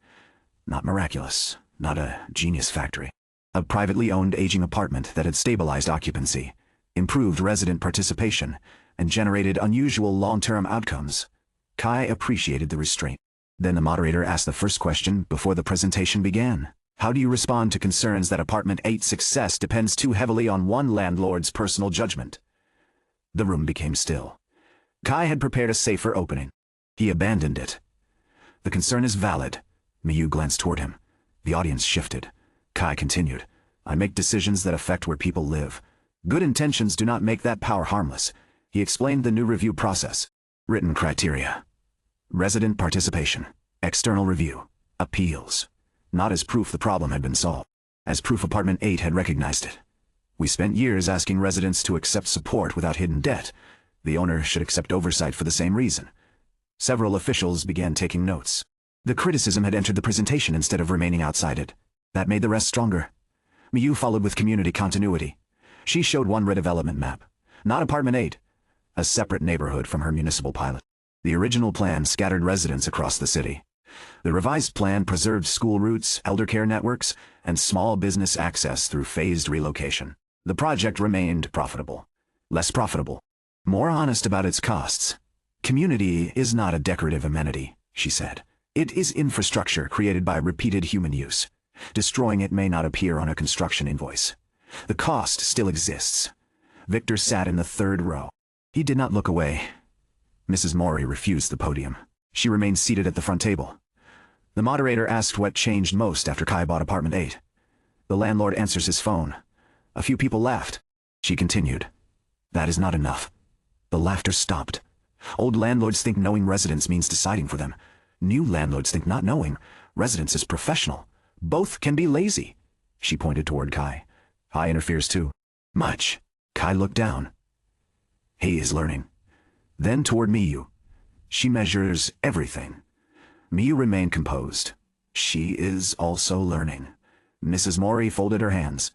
Not miraculous, not a genius factory. A privately owned aging apartment that had stabilized occupancy, improved resident participation, and generated unusual long-term outcomes. Kai appreciated the restraint. Then the moderator asked the first question before the presentation began. How do you respond to concerns that Apartment 8's success depends too heavily on one landlord's personal judgment? The room became still. Kai had prepared a safer opening. He abandoned it. The concern is valid. Miyu glanced toward him. The audience shifted. Kai continued. I make decisions that affect where people live. Good intentions do not make that power harmless. He explained the new review process. Written criteria. Resident participation. External review. Appeals. Not as proof the problem had been solved. As proof Apartment 8 had recognized it. We spent years asking residents to accept support without hidden debt. The owner should accept oversight for the same reason. Several officials began taking notes. The criticism had entered the presentation instead of remaining outside it. That made the rest stronger. Miyu followed with community continuity. She showed one redevelopment map. Not Apartment 8. A separate neighborhood from her municipal pilot. The original plan scattered residents across the city. The revised plan preserved school routes, elder care networks, and small business access through phased relocation. The project remained profitable. Less profitable. More honest about its costs. Community is not a decorative amenity, she said. It is infrastructure created by repeated human use. Destroying it may not appear on a construction invoice. The cost still exists. Victor sat in the 3rd row. He did not look away. Mrs. Mori refused the podium. She remained seated at the front table. The moderator asked what changed most after Kai bought Apartment 8. The landlord answers his phone. A few people laughed. She continued. That is not enough. The laughter stopped. Old landlords think knowing residents means deciding for them. New landlords think not knowing residents is professional. Both can be lazy. She pointed toward Kai. Kai interferes too. Much. Kai looked down. He is learning. Then toward Miyu. She measures everything. Miyu remained composed. She is also learning. Mrs. Mori folded her hands.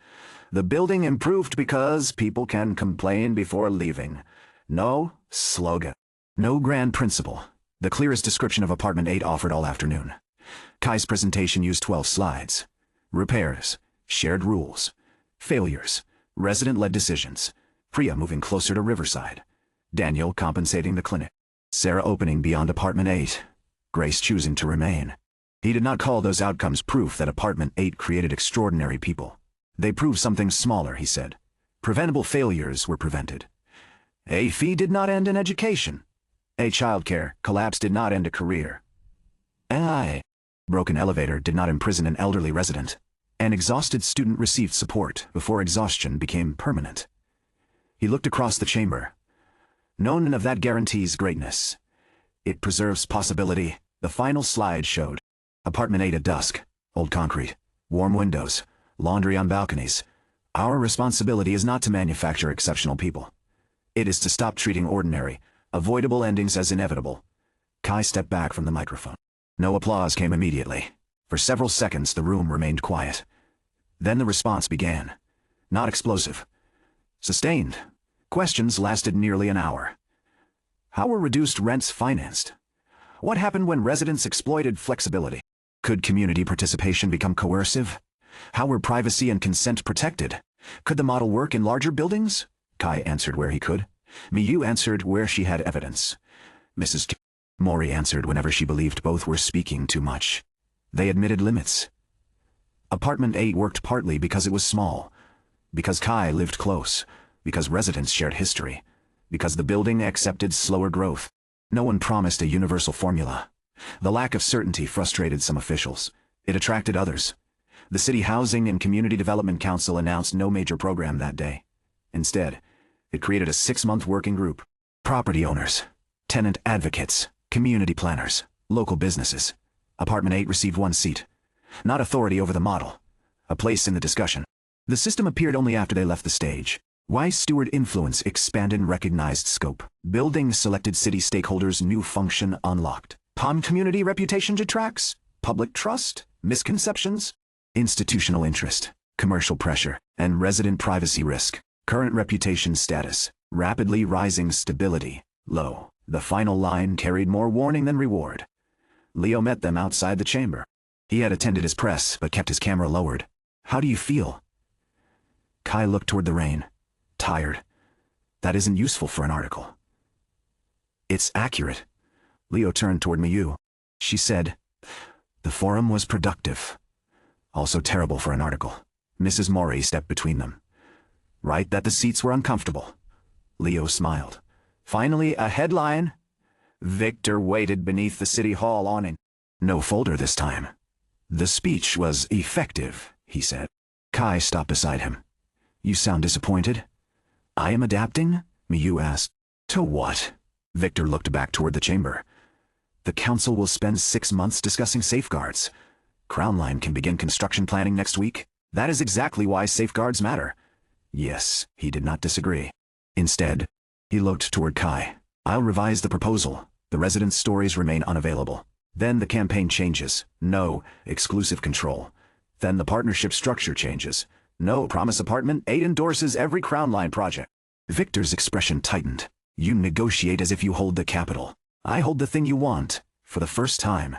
The building improved because people can complain before leaving. No slogan. No grand principle. The clearest description of Apartment 8 offered all afternoon. Kai's presentation used 12 slides. Repairs. Shared rules. Failures. Resident-led decisions. Priya moving closer to Riverside. Daniel compensating the clinic. Sarah opening beyond Apartment 8. Grace choosing to remain. He did not call those outcomes proof that Apartment 8 created extraordinary people. They proved something smaller, he said. Preventable failures were prevented. A fee did not end an education. A childcare collapse did not end a career. A broken elevator did not imprison an elderly resident. An exhausted student received support before exhaustion became permanent. He looked across the chamber. None of that guarantees greatness. It preserves possibility. The final slide showed. Apartment 8 at dusk. Old concrete. Warm windows. Laundry on balconies. Our responsibility is not to manufacture exceptional people. It is to stop treating ordinary, avoidable endings as inevitable. Kai stepped back from the microphone. No applause came immediately. For several seconds the room remained quiet. Then the response began. Not explosive. Sustained. Questions lasted nearly an hour. How were reduced rents financed? What happened when residents exploited flexibility? Could community participation become coercive? How were privacy and consent protected? Could the model work in larger buildings? Kai answered where he could. Miyu answered where she had evidence. Mrs. Mori answered whenever she believed both were speaking too much. They admitted limits. Apartment 8 worked partly because it was small, because Kai lived close, because residents shared history, because the building accepted slower growth. No one promised a universal formula. The lack of certainty frustrated some officials. It attracted others. The City Housing and Community Development Council announced no major program that day. Instead, it created a 6-month working group. Property owners, tenant advocates, community planners, local businesses. Apartment 8 received 1 seat. Not authority over the model. A place in the discussion. The system appeared only after they left the stage. Wise steward influence expanded recognized scope. Building selected city stakeholders' new function unlocked. Palm community reputation detracts. Public trust. Misconceptions. Institutional interest. Commercial pressure. And resident privacy risk. Current reputation status. Rapidly rising stability. Low. The final line carried more warning than reward. Leo met them outside the chamber. He had attended his press but kept his camera lowered. How do you feel? Kai looked toward the rain. Tired. That isn't useful for an article. It's accurate. Leo turned toward Miyu. She said, the forum was productive. Also terrible for an article. Mrs. Mori stepped between them. Right that the seats were uncomfortable. Leo smiled. Finally, a headline. Victor waited beneath the city hall awning. No folder this time. The speech was effective, he said. Kai stopped beside him. You sound disappointed? I am adapting? Miyu asked. To what? Victor looked back toward the chamber. The council will spend 6 months discussing safeguards. Crown Line can begin construction planning next week. That is exactly why safeguards matter. Yes, he did not disagree. Instead, he looked toward Kai. I'll revise the proposal. The residents' stories remain unavailable. Then the campaign changes. No exclusive control. Then the partnership structure changes. No promise Apartment 8 endorses every Crown Line project. Victor's expression tightened. You negotiate as if you hold the capital. I hold the thing you want. For the first time.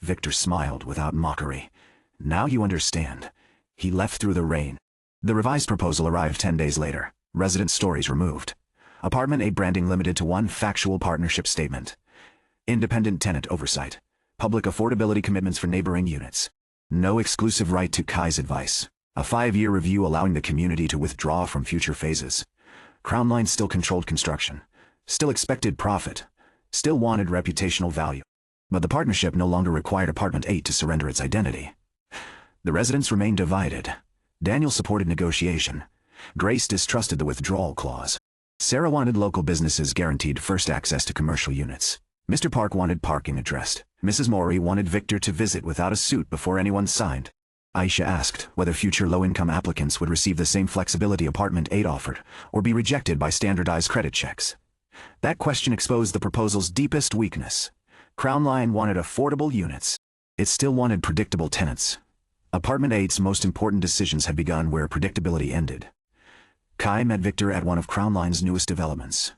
Victor smiled without mockery. Now you understand. He left through the rain. The revised proposal arrived 10 days later. Resident stories removed. Apartment 8 branding limited to 1 factual partnership statement. Independent tenant oversight. Public affordability commitments for neighboring units. No exclusive right to Kai's advice. A 5-year review allowing the community to withdraw from future phases. Crown Line still controlled construction. Still expected profit. Still wanted reputational value. But the partnership no longer required Apartment 8 to surrender its identity. The residents remained divided. Daniel supported negotiation. Grace distrusted the withdrawal clause. Sarah wanted local businesses guaranteed first access to commercial units. Mr. Park wanted parking addressed. Mrs. Mori wanted Victor to visit without a suit before anyone signed. Aisha asked whether future low-income applicants would receive the same flexibility Apartment 8 offered, or be rejected by standardized credit checks. That question exposed the proposal's deepest weakness. Crown Line wanted affordable units. It still wanted predictable tenants. Apartment 8's most important decisions had begun where predictability ended. Kai met Victor at one of Crown Line's newest developments.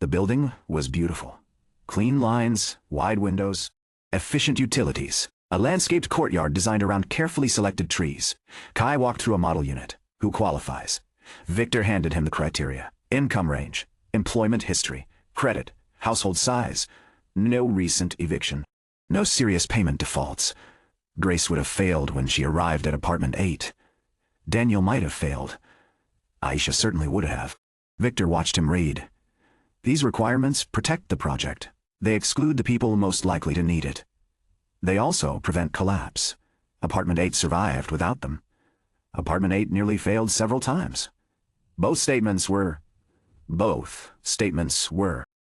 The building was beautiful. Clean lines, wide windows, efficient utilities, a landscaped courtyard designed around carefully selected trees. Kai walked through a model unit. Who qualifies? Victor handed him the criteria. Income range, employment history, credit, household size, no recent eviction, no serious payment defaults. Grace would have failed when she arrived at Apartment 8. Daniel might have failed. Aisha certainly would have. Victor watched him read. These requirements protect the project. They exclude the people most likely to need it. They also prevent collapse. Apartment 8 survived without them. Apartment 8 nearly failed several times. Both statements were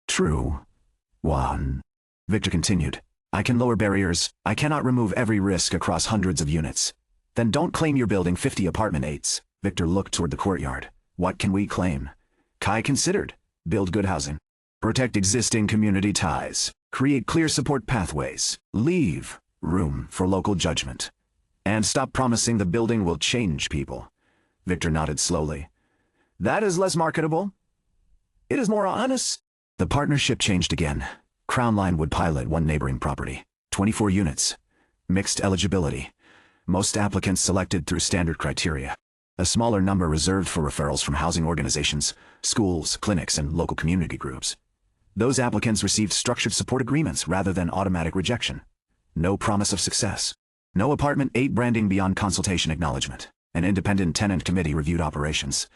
true. 1. Victor continued. I can lower barriers. I cannot remove every risk across hundreds of units. Then don't claim you're building 50 Apartment 8s. Victor looked toward the courtyard. What can we claim? Kai considered. Build good housing. Protect existing community ties. Create clear support pathways. Leave room for local judgment. And stop promising the building will change people. Victor nodded slowly. That is less marketable. It is more honest. The partnership changed again. Crown Line would pilot one neighboring property. 24 units. Mixed eligibility. Most applicants selected through standard criteria. A smaller number reserved for referrals from housing organizations, schools, clinics, and local community groups. Those applicants received structured support agreements rather than automatic rejection. No promise of success. No Apartment 8 branding beyond consultation acknowledgement. An independent tenant committee reviewed operations.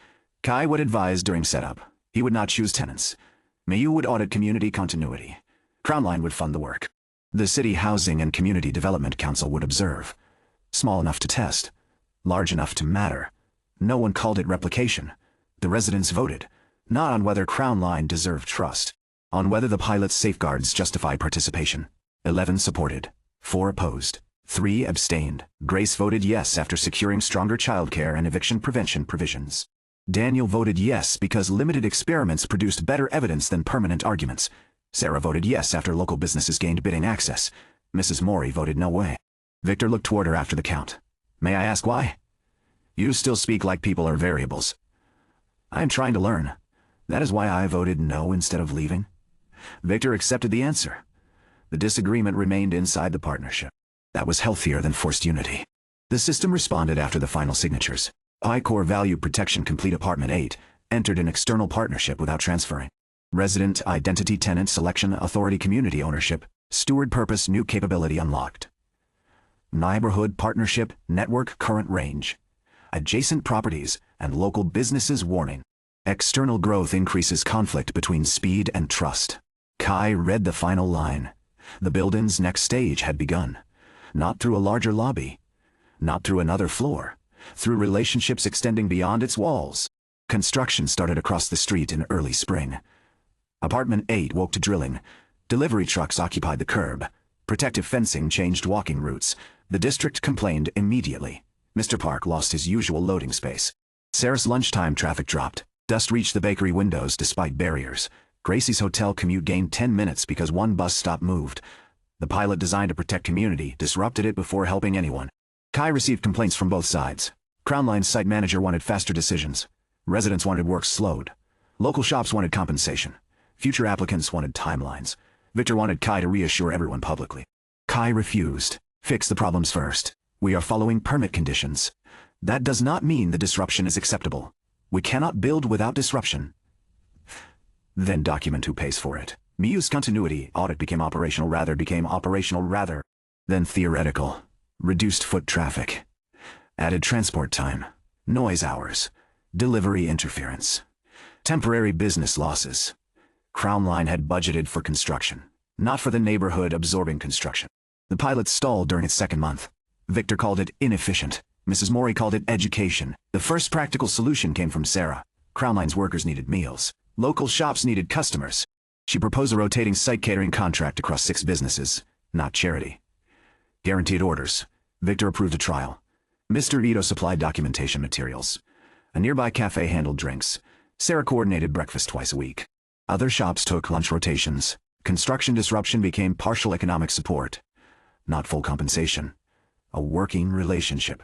Kai would advise during setup. He would not choose tenants. Mayu would audit community continuity. Crown Line would fund the work. The City Housing and Community Development Council would observe. Small enough to test. Large enough to matter. No one called it replication. The residents voted, not on whether Crown Line deserved trust, on whether the pilot's safeguards justified participation. 11 supported, 4 opposed, 3 abstained. Grace voted yes after securing stronger childcare and eviction prevention provisions. Daniel voted yes because limited experiments produced better evidence than permanent arguments. Sarah voted yes after local businesses gained bidding access. Mrs. Mori voted no way. Victor looked toward her after the count. May I ask why? You still speak like people are variables. I am trying to learn. That is why I voted no instead of leaving. Victor accepted the answer. The disagreement remained inside the partnership. That was healthier than forced unity. The system responded after the final signatures. I-Core Value Protection Complete Apartment 8 entered an external partnership without transferring. Resident Identity Tenant Selection Authority Community Ownership, Steward Purpose New Capability Unlocked. Neighborhood Partnership Network Current Range. Adjacent Properties and Local Businesses Warning. External growth increases conflict between speed and trust. Kai read the final line. The building's next stage had begun. Not through a larger lobby. Not through another floor. Through relationships extending beyond its walls. Construction started across the street in early spring. Apartment 8 woke to drilling. Delivery trucks occupied the curb. Protective fencing changed walking routes. The district complained immediately. Mr. Park lost his usual loading space. Sarah's lunchtime traffic dropped. Dust reached the bakery windows despite barriers. Gracie's hotel commute gained 10 minutes because one bus stop moved. The pilot designed to protect community disrupted it before helping anyone. Kai received complaints from both sides. Crown Line's site manager wanted faster decisions. Residents wanted work slowed. Local shops wanted compensation. Future applicants wanted timelines. Victor wanted Kai to reassure everyone publicly. Kai refused. Fix the problems first. We are following permit conditions. That does not mean the disruption is acceptable. We cannot build without disruption. Then document who pays for it. Miyu's continuity audit became operational rather. Then theoretical. Reduced foot traffic. Added transport time. Noise hours. Delivery interference. Temporary business losses. Crown Line had budgeted for construction, not for the neighborhood absorbing construction. The pilot stalled during its second month. Victor called it inefficient. Mrs. Mori called it education. The first practical solution came from Sarah. Crown Line's workers needed meals. Local shops needed customers. She proposed a rotating site catering contract across 6 businesses, not charity. Guaranteed orders. Victor approved a trial. Mr. Ito supplied documentation materials. A nearby cafe handled drinks. Sarah coordinated breakfast twice a week. Other shops took lunch rotations. Construction disruption became partial economic support. Not full compensation. A working relationship.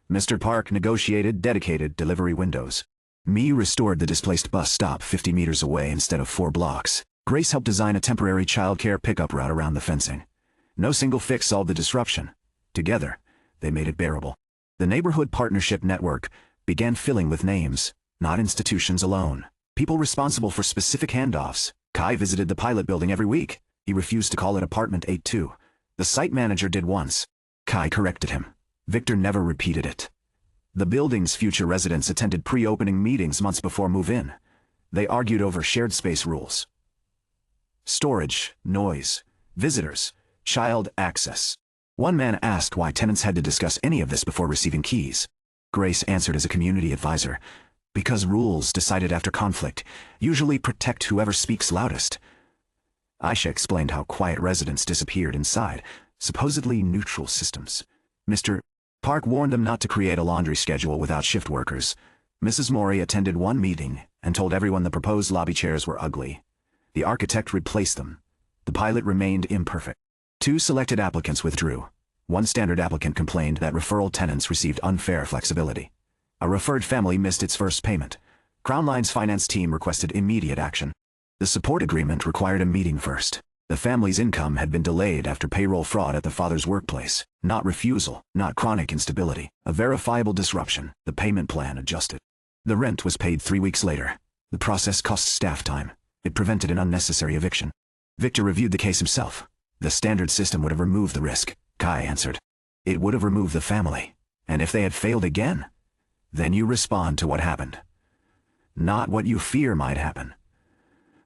Mr. Park negotiated dedicated delivery windows. Me restored the displaced bus stop 50 meters away instead of 4 blocks. Grace helped design a temporary childcare pickup route around the fencing. No single fix solved the disruption. Together, they made it bearable. The neighborhood partnership network began filling with names, not institutions alone. People responsible for specific handoffs. Kai visited the pilot building every week. He refused to call it Apartment 8-2. The site manager did once. Kai corrected him. Victor never repeated it. The building's future residents attended pre-opening meetings months before move-in. They argued over shared space rules. Storage, noise, visitors, child access. One man asked why tenants had to discuss any of this before receiving keys. Grace answered as a community advisor, because rules decided after conflict usually protect whoever speaks loudest. Aisha explained how quiet residents disappeared inside supposedly neutral systems. Mr. Park warned them not to create a laundry schedule without shift workers. Mrs. Mori attended one meeting and told everyone the proposed lobby chairs were ugly. The architect replaced them. The pilot remained imperfect. 2 selected applicants withdrew. One standard applicant complained that referral tenants received unfair flexibility. A referred family missed its first payment. Crown Line's finance team requested immediate action. The support agreement required a meeting first. The family's income had been delayed after payroll fraud at the father's workplace. Not refusal, not chronic instability, a verifiable disruption. The payment plan adjusted. The rent was paid 3 weeks later. The process cost staff time. It prevented an unnecessary eviction. Victor reviewed the case himself. The standard system would have removed the risk, Kai answered. It would have removed the family. And if they had failed again, then you respond to what happened, not what you fear might happen.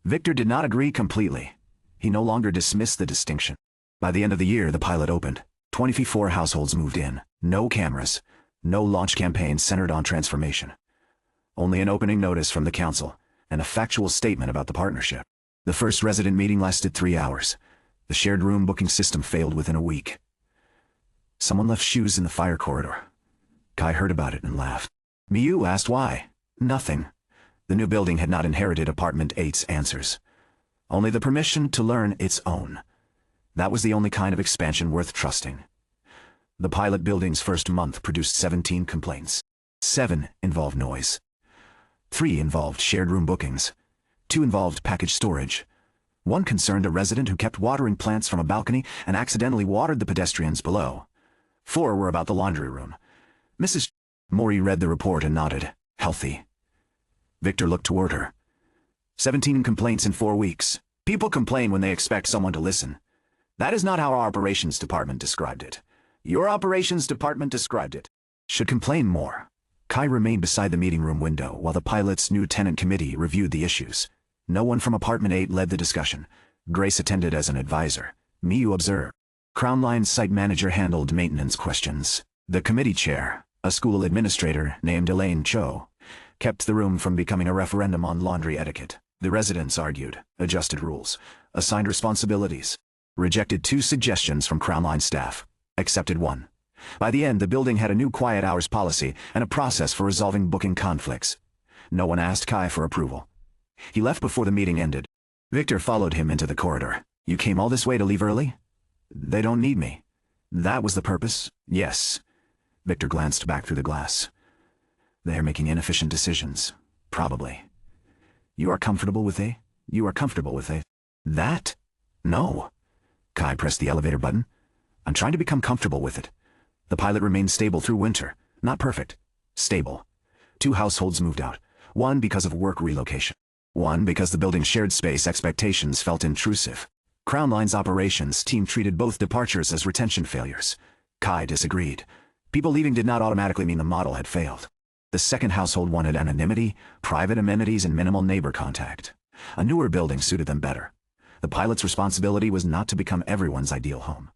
Victor did not agree completely. He no longer dismissed the distinction. By the end of the year, the pilot opened. 24 households moved in. No cameras. No launch campaign centered on transformation. Only an opening notice from the council, and a factual statement about the partnership. The first resident meeting lasted 3 hours. The shared room booking system failed within a week. Someone left shoes in the fire corridor. Kai heard about it and laughed. Miyu asked why. Nothing. The new building had not inherited Apartment 8's answers. Only the permission to learn its own. That was the only kind of expansion worth trusting. The pilot building's first month produced 17 complaints. 7 involved noise. 3 involved shared room bookings. 2 involved package storage. 1 concerned a resident who kept watering plants from a balcony and accidentally watered the pedestrians below. 4 were about the laundry room. Mrs. Mori read the report and nodded. Healthy. Victor looked toward her. 17 complaints in 4 weeks. People complain when they expect someone to listen. That is not how our operations department described it. Your operations department described it. Should complain more. Kai remained beside the meeting room window while the pilot's new tenant committee reviewed the issues. No one from Apartment 8 led the discussion. Grace attended as an advisor. Miyu observed. Crown Line's site manager handled maintenance questions. The committee chair, a school administrator named Elaine Cho, kept the room from becoming a referendum on laundry etiquette. The residents argued, adjusted rules, assigned responsibilities, rejected 2 suggestions from Crown Line staff, accepted 1. By the end, the building had a new quiet hours policy and a process for resolving booking conflicts. No one asked Kai for approval. He left before the meeting ended. Victor followed him into the corridor. You came all this way to leave early? They don't need me. That was the purpose? Yes. Victor glanced back through the glass. They are making inefficient decisions. Probably. You are comfortable with a? You are comfortable with a? That? No. Kai pressed the elevator button. I'm trying to become comfortable with it. The pilot remained stable through winter. Not perfect. Stable. 2 households moved out. 1 because of work relocation. 1 because the building's shared space expectations felt intrusive. Crown Line's operations team treated both departures as retention failures. Kai disagreed. People leaving did not automatically mean the model had failed. The second household wanted anonymity, private amenities, and minimal neighbor contact. A newer building suited them better. The pilot's responsibility was not to become everyone's ideal home.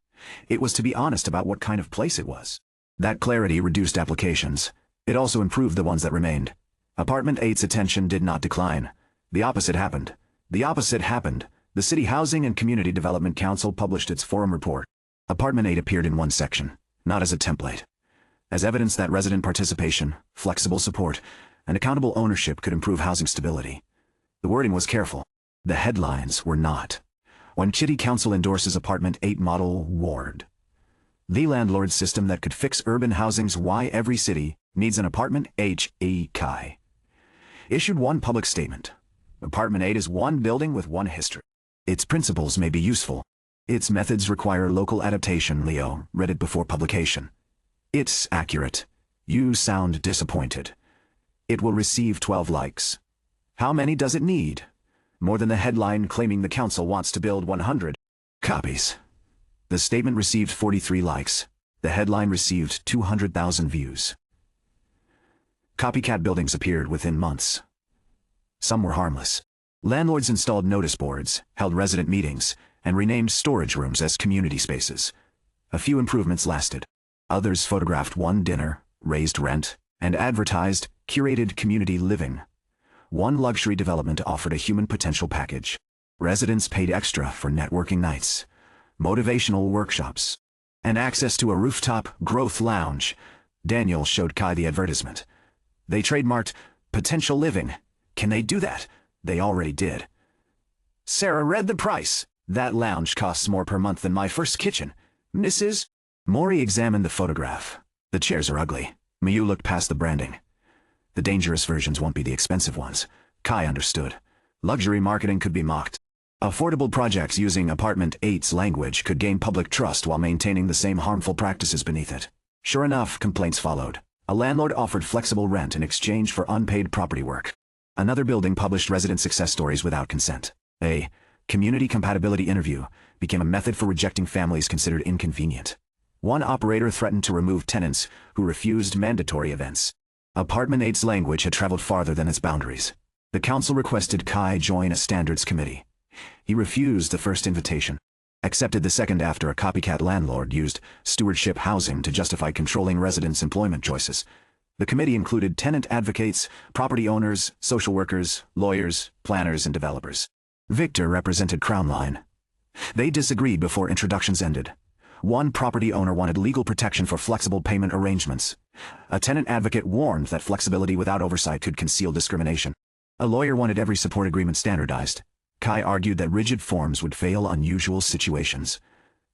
It was to be honest about what kind of place it was. That clarity reduced applications. It also improved the ones that remained. Apartment 8's attention did not decline. The opposite happened. The opposite happened. The City Housing and Community Development Council published its forum report. Apartment 8 appeared in one section, not as a template. As evidence that resident participation, flexible support, and accountable ownership could improve housing stability. The wording was careful. The headlines were not. When City Council endorses Apartment 8 model ward. The landlord system that could fix urban housing's why every city needs an Apartment H.E. Kai. Issued one public statement. Apartment 8 is one building with one history. Its principles may be useful. Its methods require local adaptation. Leo read it before publication. It's accurate. You sound disappointed. It will receive 12 likes. How many does it need? More than the headline claiming the council wants to build 100 copies. The statement received 43 likes. The headline received 200,000 views. Copycat buildings appeared within months. Some were harmless. Landlords installed notice boards, held resident meetings, and renamed storage rooms as community spaces. A few improvements lasted. Others photographed one dinner, raised rent, and advertised curated community living. One luxury development offered a human potential package. Residents paid extra for networking nights, motivational workshops, and access to a rooftop growth lounge. Daniel showed Kai the advertisement. They trademarked potential living. Can they do that? They already did. Sarah read the price. That lounge costs more per month than my first kitchen. Mrs. Mori examined the photograph. The chairs are ugly. Miyu looked past the branding. The dangerous versions won't be the expensive ones. Kai understood. Luxury marketing could be mocked. Affordable projects using Apartment 8's language could gain public trust while maintaining the same harmful practices beneath it. Sure enough, complaints followed. A landlord offered flexible rent in exchange for unpaid property work. Another building published resident success stories without consent. A community compatibility interview became a method for rejecting families considered inconvenient. One operator threatened to remove tenants who refused mandatory events. Apartment 8's language had traveled farther than its boundaries. The council requested Kai join a standards committee. He refused the first invitation, accepted the second after a copycat landlord used stewardship housing to justify controlling residents' employment choices. The committee included tenant advocates, property owners, social workers, lawyers, planners, and developers. Victor represented Crown Line. They disagreed before introductions ended. One property owner wanted legal protection for flexible payment arrangements. A tenant advocate warned that flexibility without oversight could conceal discrimination. A lawyer wanted every support agreement standardized. Kai argued that rigid forms would fail unusual situations.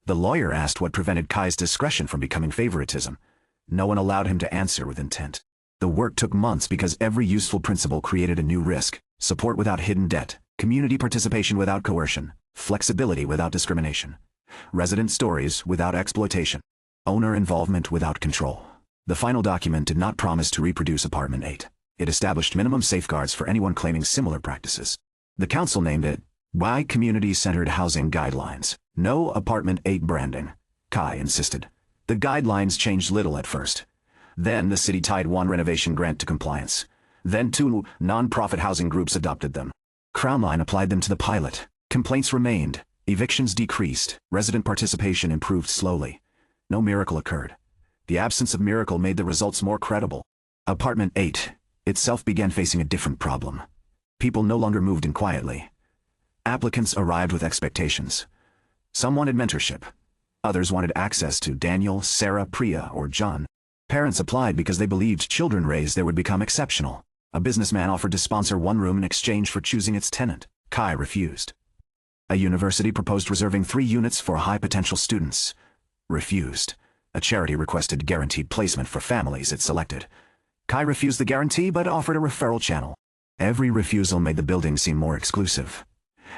The lawyer asked what prevented Kai's discretion from becoming favoritism. No one allowed him to answer with intent. The work took months because every useful principle created a new risk: support without hidden debt, community participation without coercion, flexibility without discrimination, resident stories without exploitation, owner involvement without control. The final document did not promise to reproduce Apartment 8. It established minimum safeguards for anyone claiming similar practices. The council named it Y Community-Centered Housing Guidelines. No Apartment 8 branding, Kai insisted. The guidelines changed little at first. Then the city tied one renovation grant to compliance. Then two non-profit housing groups adopted them. Crown Line applied them to the pilot. Complaints remained. Evictions decreased. Resident participation improved slowly. No miracle occurred. The absence of miracle made the results more credible. Apartment 8 itself began facing a different problem. People no longer moved in quietly. Applicants arrived with expectations. Some wanted mentorship. Others wanted access to Daniel, Sarah, Priya, or John. Parents applied because they believed children raised there would become exceptional. A businessman offered to sponsor one room in exchange for choosing its tenant. Kai refused. A university proposed reserving 3 units for high-potential students. Refused. A charity requested guaranteed placement for families it selected. Kai refused the guarantee but offered a referral channel. Every refusal made the building seem more exclusive.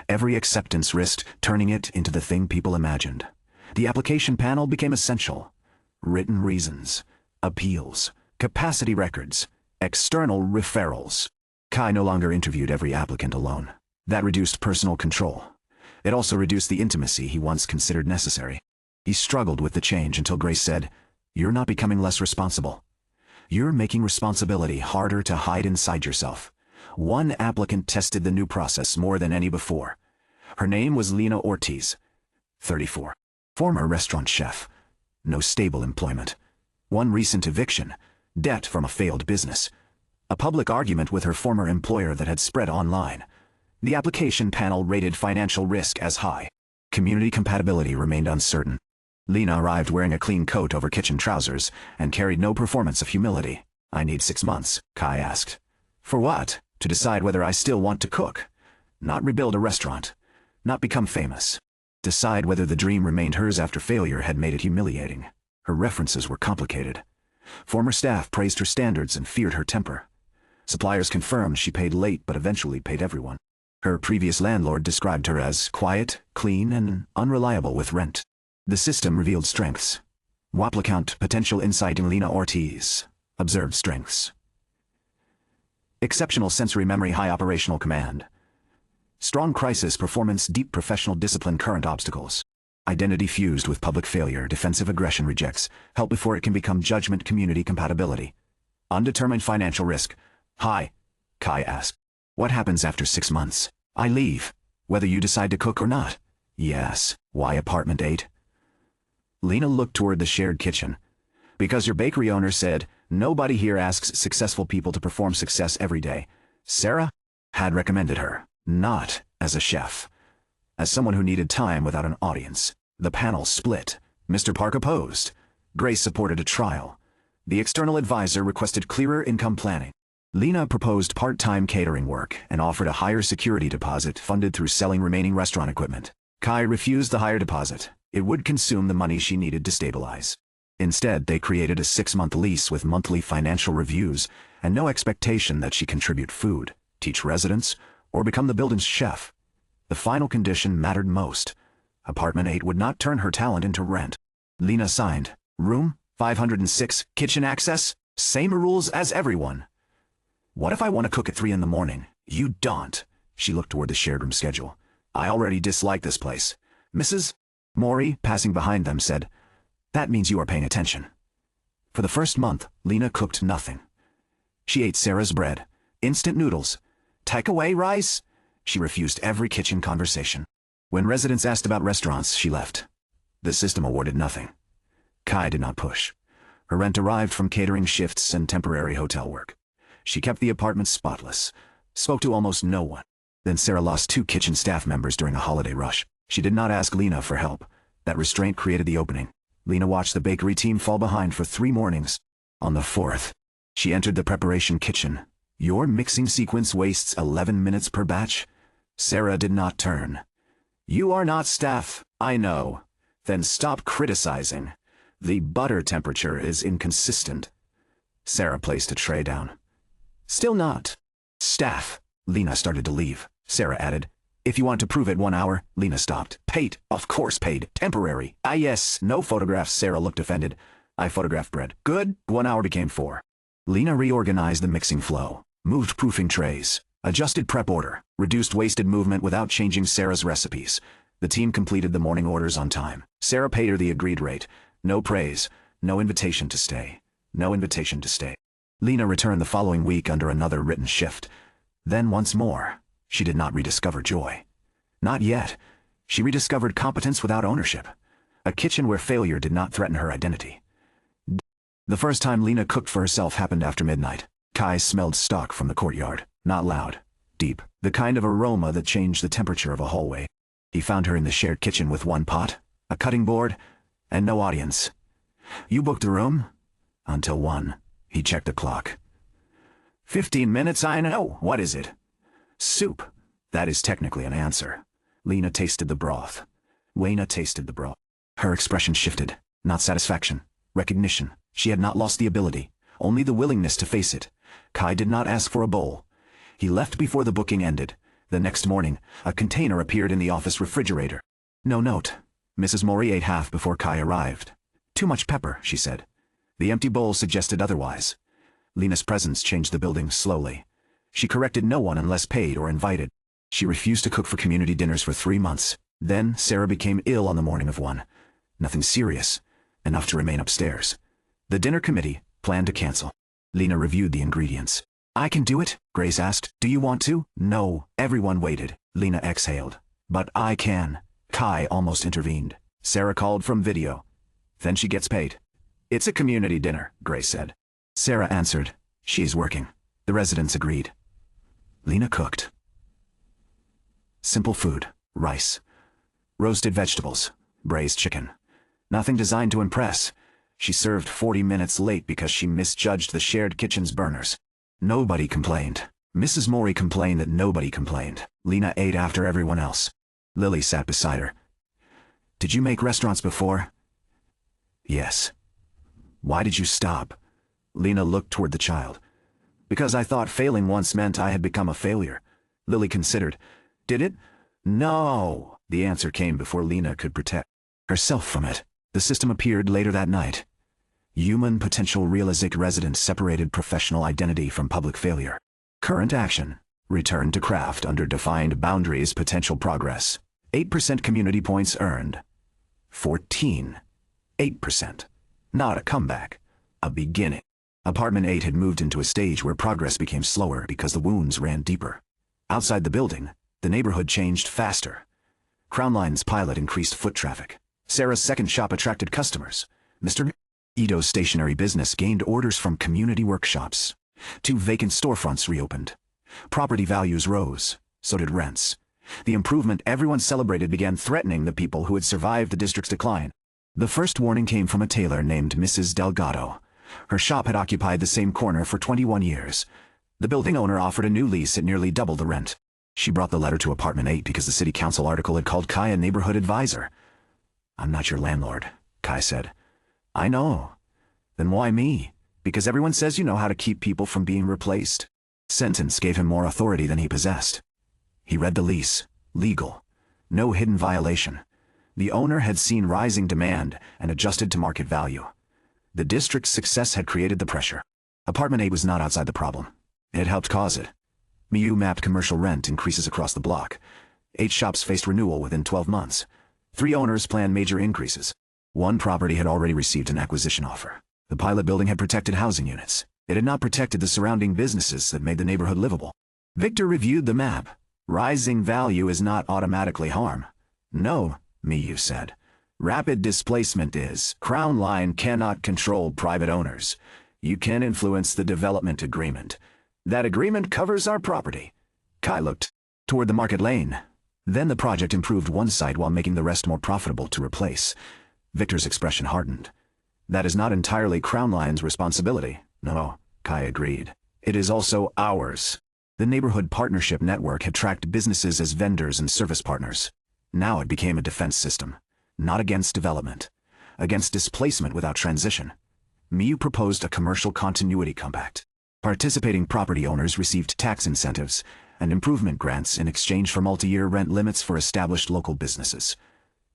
Every acceptance risked turning it into the thing people imagined. The application panel became essential. Written reasons, appeals, capacity records, external referrals. Kai no longer interviewed every applicant alone. That reduced personal control. It also reduced the intimacy he once considered necessary. He struggled with the change until Grace said, "You're not becoming less responsible. You're making responsibility harder to hide inside yourself." One applicant tested the new process more than any before. Her name was Lena Ortiz, 34. Former restaurant chef. No stable employment. One recent eviction. Debt from a failed business. A public argument with her former employer that had spread online. The application panel rated financial risk as high. Community compatibility remained uncertain. Lena arrived wearing a clean coat over kitchen trousers and carried no performance of humility. "I need 6 months," Kai asked. "For what?" "To decide whether I still want to cook. Not rebuild a restaurant. Not become famous. Decide whether the dream remained hers after failure had made it humiliating." Her references were complicated. Former staff praised her standards and feared her temper. Suppliers confirmed she paid late but eventually paid everyone. Her previous landlord described her as quiet, clean, and unreliable with rent. The system revealed strengths. Waplicount potential insight in Lena Ortiz. Observed strengths. Exceptional sensory memory, high operational command. Strong crisis performance, deep professional discipline, current obstacles. Identity fused with public failure, defensive aggression, rejects help before it can become judgment, community compatibility. Undetermined financial risk. High. Kai asked. "What happens after 6 months?" "I leave. Whether you decide to cook or not." "Yes. Why Apartment 8? Lena looked toward the shared kitchen. "Because your bakery owner said, nobody here asks successful people to perform success every day. Sarah had recommended her, not as a chef, as someone who needed time without an audience." The panel split. Mr. Park opposed. Grace supported a trial. The external advisor requested clearer income planning. Lena proposed part-time catering work and offered a higher security deposit funded through selling remaining restaurant equipment. Kai refused the higher deposit. It would consume the money she needed to stabilize. Instead, they created a 6-month lease with monthly financial reviews and no expectation that she contribute food, teach residents, or become the building's chef. The final condition mattered most. Apartment 8 would not turn her talent into rent. Lena signed. Room 506, kitchen access, same rules as everyone. What if I want to cook at 3 in the morning? You don't. She looked toward the shared room schedule. I already dislike this place. Mrs. Mori, passing behind them, said, "That means you are paying attention." For the first month, Lena cooked nothing. She ate Sarah's bread, instant noodles, takeaway rice. She refused every kitchen conversation. When residents asked about restaurants, she left. The system awarded nothing. Kai did not push. Her rent arrived from catering shifts and temporary hotel work. She kept the apartment spotless, spoke to almost no one. Then Sarah lost 2 kitchen staff members during a holiday rush. She did not ask Lena for help. That restraint created the opening. Lena watched the bakery team fall behind for 3 mornings. On the 4th, she entered the preparation kitchen. Your mixing sequence wastes 11 minutes per batch? Sarah did not turn. You are not staff, I know. Then stop criticizing. The butter temperature is inconsistent. Sarah placed a tray down. Still not. Staff. Lena started to leave. Sarah added, "If you want to prove it 1 hour." Lena stopped. Paid. Of course paid. Temporary. Ah yes, no photographs. Sarah looked offended. I photographed bread. Good. 1 hour became 4. Lena reorganized the mixing flow, moved proofing trays, adjusted prep order, reduced wasted movement without changing Sarah's recipes. The team completed the morning orders on time. Sarah paid her the agreed rate. No praise, no invitation to stay. No invitation to stay. Lena returned the following week under another written shift. Then once more, she did not rediscover joy. Not yet. She rediscovered competence without ownership. A kitchen where failure did not threaten her identity. The first time Lena cooked for herself happened after midnight. Kai smelled stock from the courtyard. Not loud. Deep. The kind of aroma that changed the temperature of a hallway. He found her in the shared kitchen with 1 pot, a cutting board, and no audience. You booked the room? Until 1. He checked the clock. 15 minutes, I know. What is it? Soup. That is technically an answer. Lena tasted the broth. Lena tasted the broth. Her expression shifted. Not satisfaction. Recognition. She had not lost the ability, only the willingness to face it. Kai did not ask for a bowl. He left before the booking ended. The next morning, a container appeared in the office refrigerator. No note. Mrs. Mori ate half before Kai arrived. Too much pepper, she said. The empty bowl suggested otherwise. Lena's presence changed the building slowly. She corrected no one unless paid or invited. She refused to cook for community dinners for 3 months. Then Sarah became ill on the morning of one. Nothing serious. Enough to remain upstairs. The dinner committee planned to cancel. Lena reviewed the ingredients. I can do it, Grace asked. Do you want to? No. Everyone waited. Lena exhaled. But I can. Kai almost intervened. Sarah called from video. Then she gets paid. It's a community dinner, Grace said. Sarah answered. She's working. The residents agreed. Lena cooked. Simple food. Rice. Roasted vegetables. Braised chicken. Nothing designed to impress. She served 40 minutes late because she misjudged the shared kitchen's burners. Nobody complained. Mrs. Mori complained that nobody complained. Lena ate after everyone else. Lily sat beside her. Did you make restaurants before? Yes. Why did you stop? Lena looked toward the child. Because I thought failing once meant I had become a failure. Lily considered. Did it? No. The answer came before Lena could protect herself from it. The system appeared later that night. Human potential realistic residents separated professional identity from public failure. Current action. Return to craft under defined boundaries. Potential progress. 8% community points earned. 14. 8%. Not a comeback. A beginning. Apartment 8 had moved into a stage where progress became slower because the wounds ran deeper. Outside the building, the neighborhood changed faster. Crown Line's pilot increased foot traffic. Sarah's second shop attracted customers. Mr. Ito's stationery business gained orders from community workshops. 2 vacant storefronts reopened. Property values rose. So did rents. The improvement everyone celebrated began threatening the people who had survived the district's decline. The first warning came from a tailor named Mrs. Delgado. Her shop had occupied the same corner for 21 years. The building owner offered a new lease at nearly double the rent. She brought the letter to Apartment 8 because the city council article had called Kai a neighborhood advisor. I'm not your landlord, Kai said. I know. Then why me? Because everyone says you know how to keep people from being replaced. Sentence gave him more authority than he possessed. He read the lease. Legal. No hidden violation. The owner had seen rising demand and adjusted to market value. The district's success had created the pressure. Apartment 8 was not outside the problem. It helped cause it. Miyu mapped commercial rent increases across the block. 8 shops faced renewal within 12 months. 3 owners planned major increases. 1 property had already received an acquisition offer. The pilot building had protected housing units. It had not protected the surrounding businesses that made the neighborhood livable. Victor reviewed the map. Rising value is not automatically harm. No, Miyu said. Rapid displacement is. Crown Line cannot control private owners. You can influence the development agreement. That agreement covers our property. Kai looked toward the market lane. Then the project improved one site while making the rest more profitable to replace. Victor's expression hardened. That is not entirely Crown Line's responsibility. No, Kai agreed. It is also ours. The neighborhood partnership network had tracked businesses as vendors and service partners. Now it became a defense system. Not against development. Against displacement without transition. Miyu proposed a commercial continuity compact. Participating property owners received tax incentives and improvement grants in exchange for multi-year rent limits for established local businesses.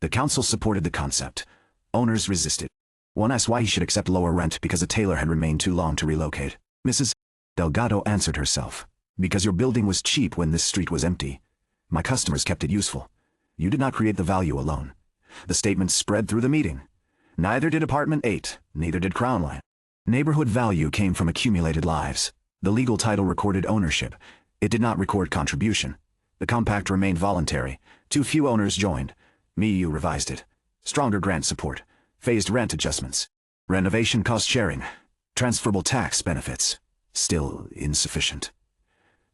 The council supported the concept. Owners resisted. One asked why he should accept lower rent because a tailor had remained too long to relocate. Mrs. Delgado answered herself. Because your building was cheap when this street was empty. My customers kept it useful. You did not create the value alone. The statement spread through the meeting. Neither did Apartment 8, neither did Crown Line. Neighborhood value came from accumulated lives. The legal title recorded ownership. It did not record contribution. The compact remained voluntary. Too few owners joined. Miyu revised it. Stronger grant support. Phased rent adjustments. Renovation cost sharing. Transferable tax benefits. Still insufficient.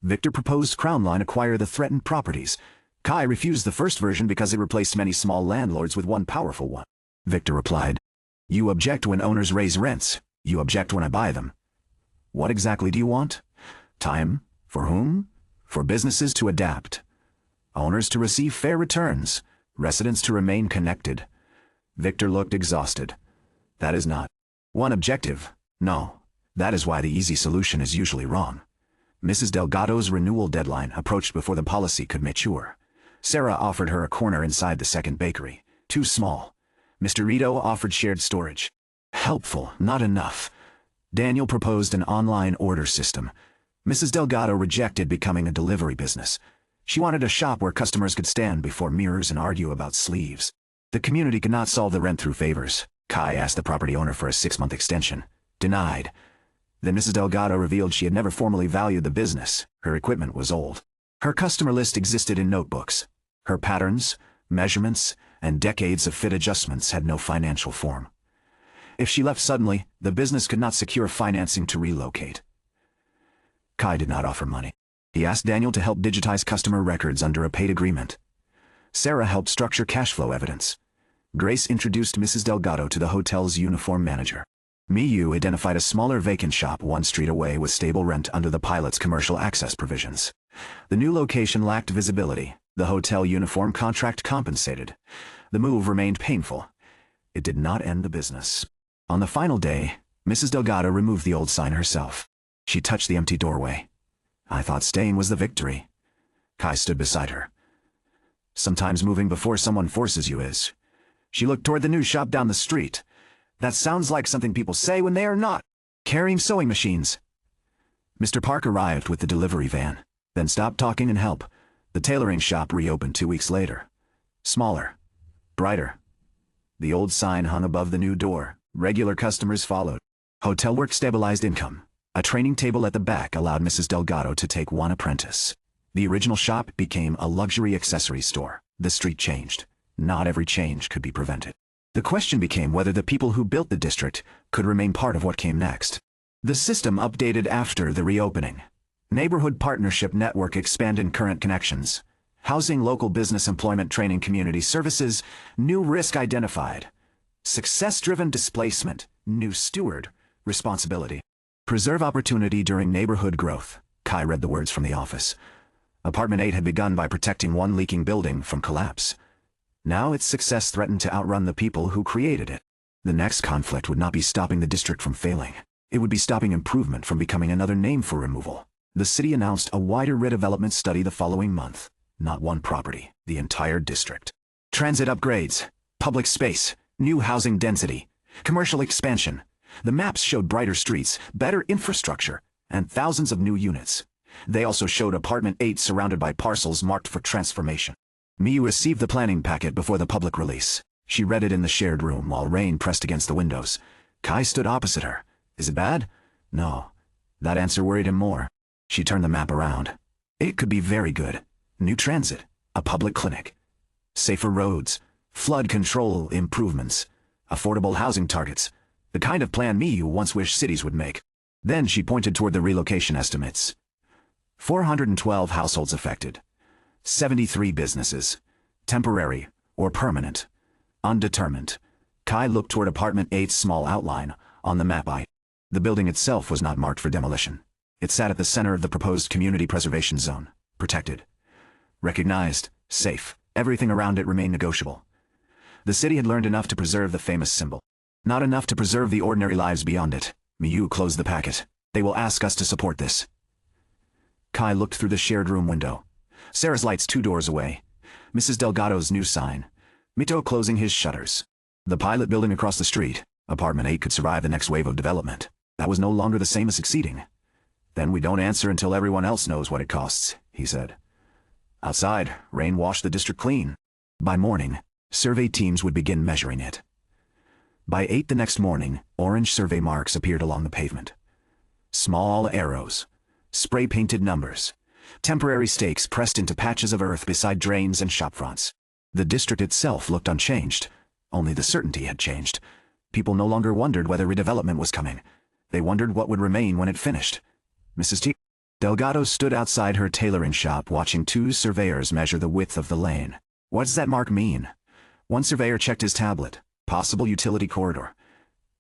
Victor proposed Crown Line acquire the threatened properties. Kai refused the first version because it replaced many small landlords with one powerful one. Victor replied, You object when owners raise rents. You object when I buy them. What exactly do you want? Time? For whom? For businesses to adapt. Owners to receive fair returns. Residents to remain connected. Victor looked exhausted. That is not one objective. No. That is why the easy solution is usually wrong. Mrs. Delgado's renewal deadline approached before the policy could mature. Sarah offered her a corner inside the second bakery. Too small. Mr. Rito offered shared storage. Helpful, not enough. Daniel proposed an online order system. Mrs. Delgado rejected becoming a delivery business. She wanted a shop where customers could stand before mirrors and argue about sleeves. The community could not solve the rent through favors. Kai asked the property owner for a 6-month extension. Denied. Then Mrs. Delgado revealed she had never formally valued the business. Her equipment was old. Her customer list existed in notebooks. Her patterns, measurements, and decades of fit adjustments had no financial form. If she left suddenly, the business could not secure financing to relocate. Kai did not offer money. He asked Daniel to help digitize customer records under a paid agreement. Sarah helped structure cash flow evidence. Grace introduced Mrs. Delgado to the hotel's uniform manager. Miyu identified a smaller vacant shop 1 street away with stable rent under the pilot's commercial access provisions. The new location lacked visibility. The hotel uniform contract compensated. The move remained painful. It did not end the business. On the final day, Mrs. Delgado removed the old sign herself. She touched the empty doorway. I thought staying was the victory. Kai stood beside her. Sometimes moving before someone forces you is. She looked toward the new shop down the street. That sounds like something people say when they are not carrying sewing machines. Mr. Park arrived with the delivery van, then stopped talking and help. The tailoring shop reopened 2 weeks later. Smaller. Brighter. The old sign hung above the new door. Regular customers followed. Hotel work stabilized income. A training table at the back allowed Mrs. Delgado to take 1 apprentice. The original shop became a luxury accessory store. The street changed. Not every change could be prevented. The question became whether the people who built the district could remain part of what came next. The system updated after the reopening. Neighborhood Partnership Network expanded current connections. Housing, local business, employment, training, community services. New risk identified. Success-driven displacement. New steward. Responsibility. Preserve opportunity during neighborhood growth. Kai read the words from the office. Apartment 8 had begun by protecting one leaking building from collapse. Now its success threatened to outrun the people who created it. The next conflict would not be stopping the district from failing. It would be stopping improvement from becoming another name for removal. The city announced a wider redevelopment study the following month. Not one property, the entire district. Transit upgrades, public space, new housing density, commercial expansion. The maps showed brighter streets, better infrastructure, and thousands of new units. They also showed apartment 8 surrounded by parcels marked for transformation. Miyu received the planning packet before the public release. She read it in the shared room while rain pressed against the windows. Kai stood opposite her. Is it bad? No. That answer worried him more. She turned the map around. It could be very good. New transit, a public clinic, safer roads, flood control improvements, affordable housing targets, the kind of plan Miyu once wished cities would make. Then she pointed toward the relocation estimates. 412 households affected. 73 businesses. Temporary or permanent. Undetermined. Kai looked toward apartment 8's small outline on the map. The building itself was not marked for demolition. It sat at the center of the proposed community preservation zone. Protected. Recognized. Safe. Everything around it remained negotiable. The city had learned enough to preserve the famous symbol. Not enough to preserve the ordinary lives beyond it. Miyu closed the packet. They will ask us to support this. Kai looked through the shared room window. Sarah's lights 2 doors away. Mrs. Delgado's new sign. Mito closing his shutters. The pilot building across the street. Apartment 8 could survive the next wave of development. That was no longer the same as succeeding. Then we don't answer until everyone else knows what it costs, he said. Outside, rain washed the district clean. By morning, survey teams would begin measuring it. By 8 the next morning, orange survey marks appeared along the pavement. Small arrows. Spray-painted numbers. Temporary stakes pressed into patches of earth beside drains and shopfronts. The district itself looked unchanged. Only the certainty had changed. People no longer wondered whether redevelopment was coming. They wondered what would remain when it finished. Mrs. T. Delgado stood outside her tailoring shop watching 2 surveyors measure the width of the lane. What does that mark mean? One surveyor checked his tablet. Possible utility corridor.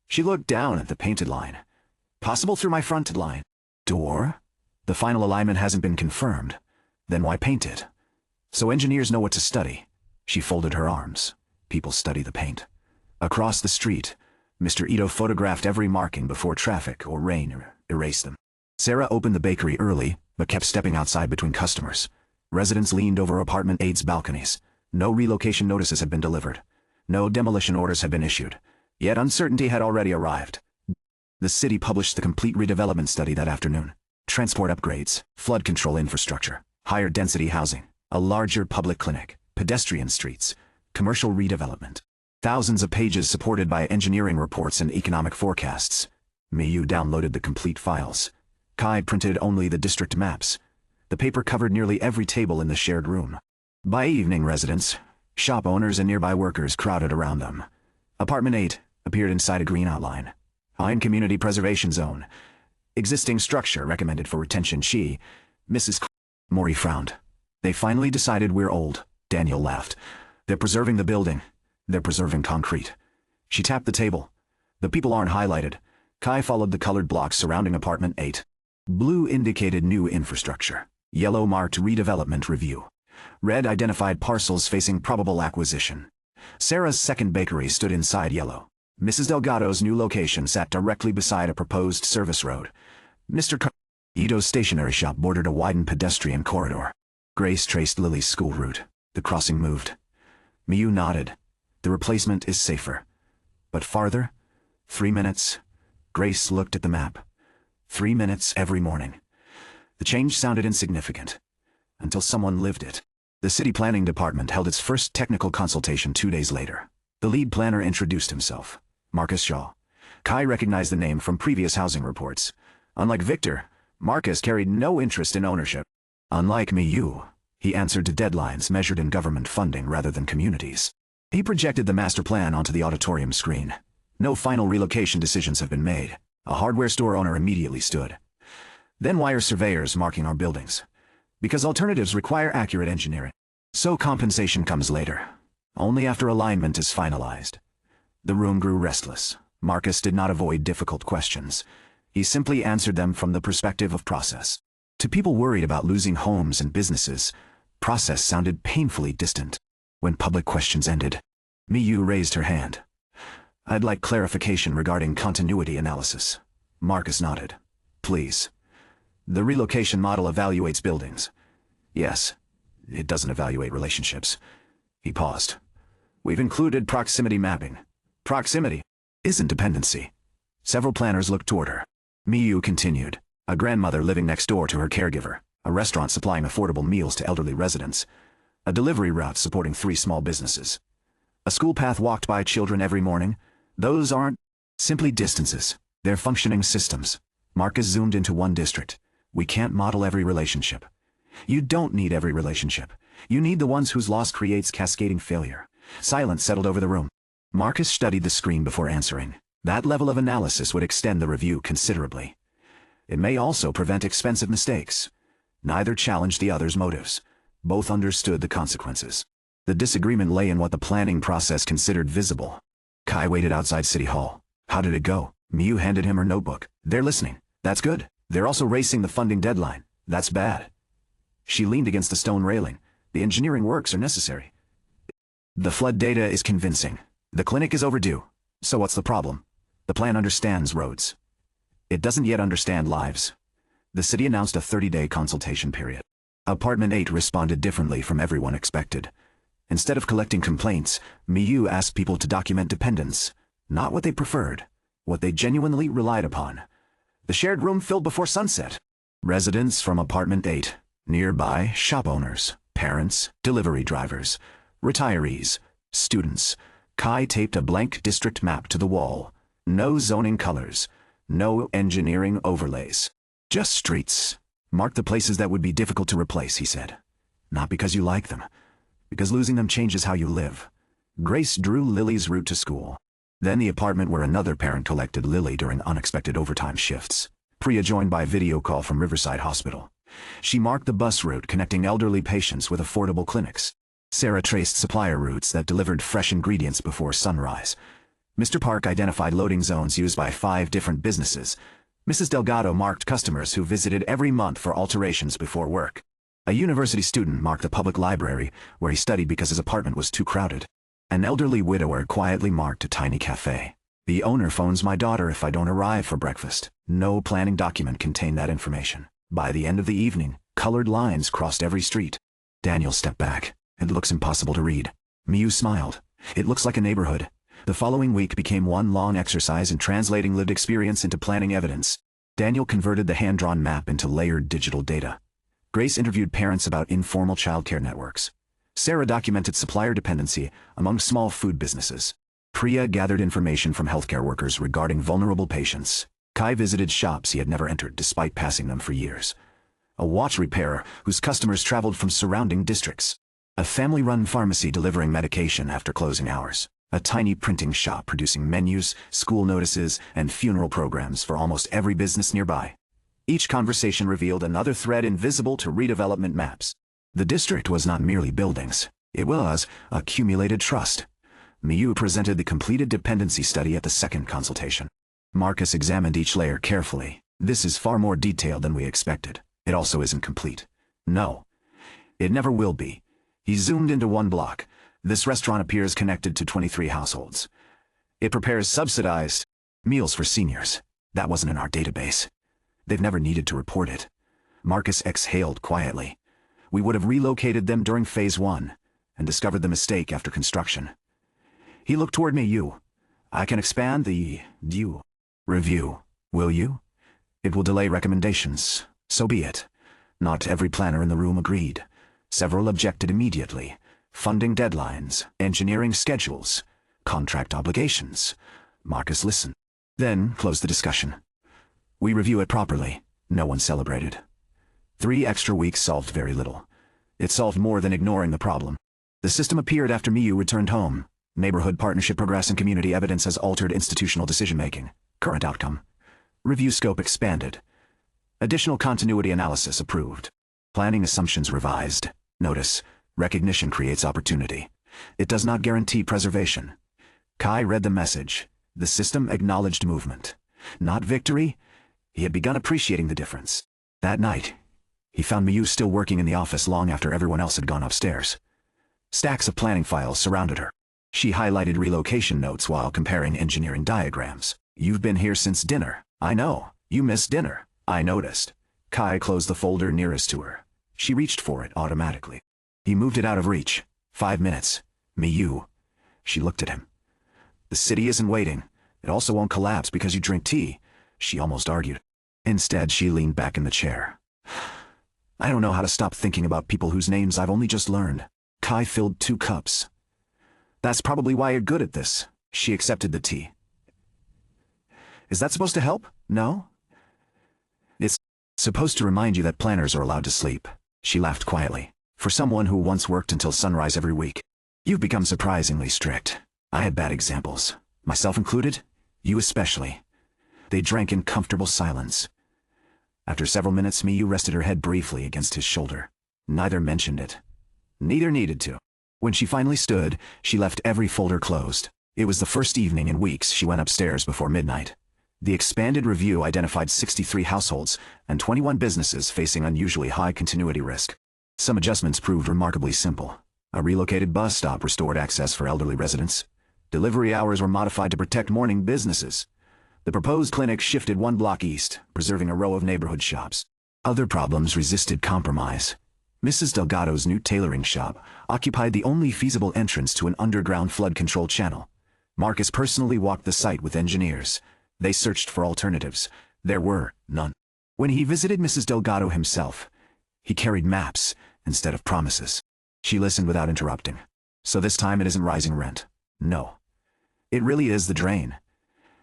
She looked down at the painted line. Possible through my front line. Door? The final alignment hasn't been confirmed. Then why paint it? So engineers know what to study. She folded her arms. People study the paint. Across the street, Mr. Ito photographed every marking before traffic or rain erased them. Sarah opened the bakery early, but kept stepping outside between customers. Residents leaned over apartment 8's balconies. No relocation notices had been delivered. No demolition orders had been issued. Yet uncertainty had already arrived. The city published the complete redevelopment study that afternoon. Transport upgrades, flood control infrastructure, higher density housing, a larger public clinic, pedestrian streets, commercial redevelopment. Thousands of pages supported by engineering reports and economic forecasts. Miyu downloaded the complete files. Kai printed only the district maps. The paper covered nearly every table in the shared room. By evening, residents, shop owners and nearby workers crowded around them. Apartment 8 appeared inside a green outline. High community preservation zone. Existing structure recommended for retention. Mrs. Mori frowned. They finally decided we're old. Daniel laughed. They're preserving the building. They're preserving concrete. She tapped the table. The people aren't highlighted. Kai followed the colored blocks surrounding apartment 8. Blue indicated new infrastructure. Yellow marked redevelopment review. Red identified parcels facing probable acquisition. Sarah's second bakery stood inside yellow. Mrs. Delgado's new location sat directly beside a proposed service road. Mr. Ito's stationery shop bordered a widened pedestrian corridor. Grace traced Lily's school route. The crossing moved. Miyu nodded. The replacement is safer. But farther? 3 minutes. Grace looked at the map. 3 minutes every morning. The change sounded insignificant. Until someone lived it. The city planning department held its first technical consultation 2 days later. The lead planner introduced himself. Marcus Shaw. Kai recognized the name from previous housing reports. Unlike Victor, Marcus carried no interest in ownership. Unlike Miyu, he answered to deadlines measured in government funding rather than communities. He projected the master plan onto the auditorium screen. No final relocation decisions have been made. A hardware store owner immediately stood. Then why are surveyors marking our buildings? Because alternatives require accurate engineering. So compensation comes later. Only after alignment is finalized. The room grew restless. Marcus did not avoid difficult questions. He simply answered them from the perspective of process. To people worried about losing homes and businesses, process sounded painfully distant. When public questions ended, Miyu raised her hand. I'd like clarification regarding continuity analysis. Marcus nodded. Please. The relocation model evaluates buildings. Yes. It doesn't evaluate relationships. He paused. We've included proximity mapping. Proximity isn't dependency. Several planners looked toward her. Miyu continued. A grandmother living next door to her caregiver. A restaurant supplying affordable meals to elderly residents. A delivery route supporting 3 small businesses. A school path walked by children every morning. Those aren't simply distances. They're functioning systems. Marcus zoomed into one district. We can't model every relationship. You don't need every relationship. You need the ones whose loss creates cascading failure. Silence settled over the room. Marcus studied the screen before answering. That level of analysis would extend the review considerably. It may also prevent expensive mistakes. Neither challenged the other's motives. Both understood the consequences. The disagreement lay in what the planning process considered visible. Kai waited outside City Hall. How did it go? Miyu handed him her notebook. They're listening. That's good. They're also racing the funding deadline. That's bad. She leaned against the stone railing. The engineering works are necessary. The flood data is convincing. The clinic is overdue. So what's the problem? The plan understands roads. It doesn't yet understand lives. The city announced a 30-day consultation period. Apartment 8 responded differently from everyone expected. Instead of collecting complaints, Miyu asked people to document dependence. Not what they preferred, what they genuinely relied upon. The shared room filled before sunset. Residents from Apartment 8, nearby shop owners, parents, delivery drivers, retirees, students. Kai taped a blank district map to the wall. No zoning colors, no engineering overlays. Just streets. Mark the places that would be difficult to replace, he said. Not because you like them, because losing them changes how you live. Grace drew Lily's route to school. Then the apartment where another parent collected Lily during unexpected overtime shifts. Priya joined by video call from Riverside Hospital. She marked the bus route connecting elderly patients with affordable clinics. Sarah traced supplier routes that delivered fresh ingredients before sunrise. Mr. Park identified loading zones used by 5 different businesses. Mrs. Delgado marked customers who visited every month for alterations before work. A university student marked the public library, where he studied because his apartment was too crowded. An elderly widower quietly marked a tiny cafe. The owner phones my daughter if I don't arrive for breakfast. No planning document contained that information. By the end of the evening, colored lines crossed every street. Daniel stepped back. It looks impossible to read. Miyu smiled. It looks like a neighborhood. The following week became one long exercise in translating lived experience into planning evidence. Daniel converted the hand-drawn map into layered digital data. Grace interviewed parents about informal childcare networks. Sarah documented supplier dependency among small food businesses. Priya gathered information from healthcare workers regarding vulnerable patients. Kai visited shops he had never entered despite passing them for years. A watch repairer whose customers traveled from surrounding districts. A family-run pharmacy delivering medication after closing hours. A tiny printing shop producing menus, school notices, and funeral programs for almost every business nearby. Each conversation revealed another thread invisible to redevelopment maps. The district was not merely buildings. It was accumulated trust. Miyu presented the completed dependency study at the second consultation. Marcus examined each layer carefully. This is far more detailed than we expected. It also isn't complete. No. It never will be. He zoomed into one block. This restaurant appears connected to 23 households. It prepares subsidized meals for seniors. That wasn't in our database. They've never needed to report it. Marcus exhaled quietly. We would have relocated them during Phase 1 and discovered the mistake after construction. He looked toward me. You. I can expand the review. Will you? It will delay recommendations. So be it. Not every planner in the room agreed. Several objected immediately. Funding deadlines, engineering schedules, contract obligations. Marcus listened. Then closed the discussion. We review it properly. No one celebrated. 3 extra weeks solved very little. It solved more than ignoring the problem. The system appeared after Miyu returned home. Neighborhood partnership progress and community evidence has altered institutional decision-making. Current outcome. Review scope expanded. Additional continuity analysis approved. Planning assumptions revised. Notice. Recognition creates opportunity. It does not guarantee preservation. Kai read the message. The system acknowledged movement. Not victory. He had begun appreciating the difference. That night, he found Miyu still working in the office long after everyone else had gone upstairs. Stacks of planning files surrounded her. She highlighted relocation notes while comparing engineering diagrams. You've been here since dinner. I know. You missed dinner. I noticed. Kai closed the folder nearest to her. She reached for it automatically. He moved it out of reach. 5 minutes. Miyu. She looked at him. The city isn't waiting. It also won't collapse because you drink tea, she almost argued. Instead, she leaned back in the chair. I don't know how to stop thinking about people whose names I've only just learned. Kai filled 2 cups. That's probably why you're good at this. She accepted the tea. Is that supposed to help? No? It's supposed to remind you that planners are allowed to sleep. She laughed quietly. For someone who once worked until sunrise every week, you've become surprisingly strict. I had bad examples. Myself included. You especially. They drank in comfortable silence. After several minutes, Miyu rested her head briefly against his shoulder. Neither mentioned it. Neither needed to. When she finally stood, she left every folder closed. It was the first evening in weeks she went upstairs before midnight. The expanded review identified 63 households and 21 businesses facing unusually high continuity risk. Some adjustments proved remarkably simple. A relocated bus stop restored access for elderly residents. Delivery hours were modified to protect morning businesses. The proposed clinic shifted 1 block east, preserving a row of neighborhood shops. Other problems resisted compromise. Mrs. Delgado's new tailoring shop occupied the only feasible entrance to an underground flood control channel. Marcus personally walked the site with engineers. They searched for alternatives. There were none. When he visited Mrs. Delgado himself, he carried maps instead of promises. She listened without interrupting. So this time it isn't rising rent. No. It really is the drain.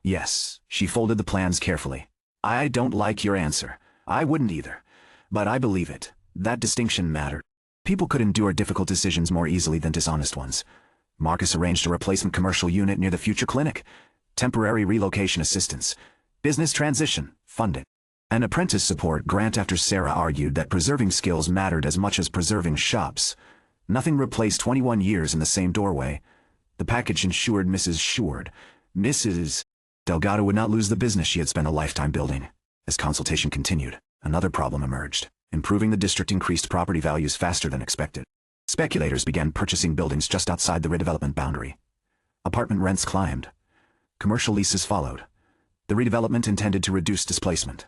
Yes, she folded the plans carefully. I don't like your answer. I wouldn't either. But I believe it. That distinction mattered. People could endure difficult decisions more easily than dishonest ones. Marcus arranged a replacement commercial unit near the future clinic. Temporary relocation assistance. Business transition. Funding. An apprentice support grant after Sarah argued that preserving skills mattered as much as preserving shops. Nothing replaced 21 years in the same doorway. The package ensured Mrs. Delgado would not lose the business she had spent a lifetime building. As consultation continued, another problem emerged. Improving the district increased property values faster than expected. Speculators began purchasing buildings just outside the redevelopment boundary. Apartment rents climbed. Commercial leases followed. The redevelopment intended to reduce displacement.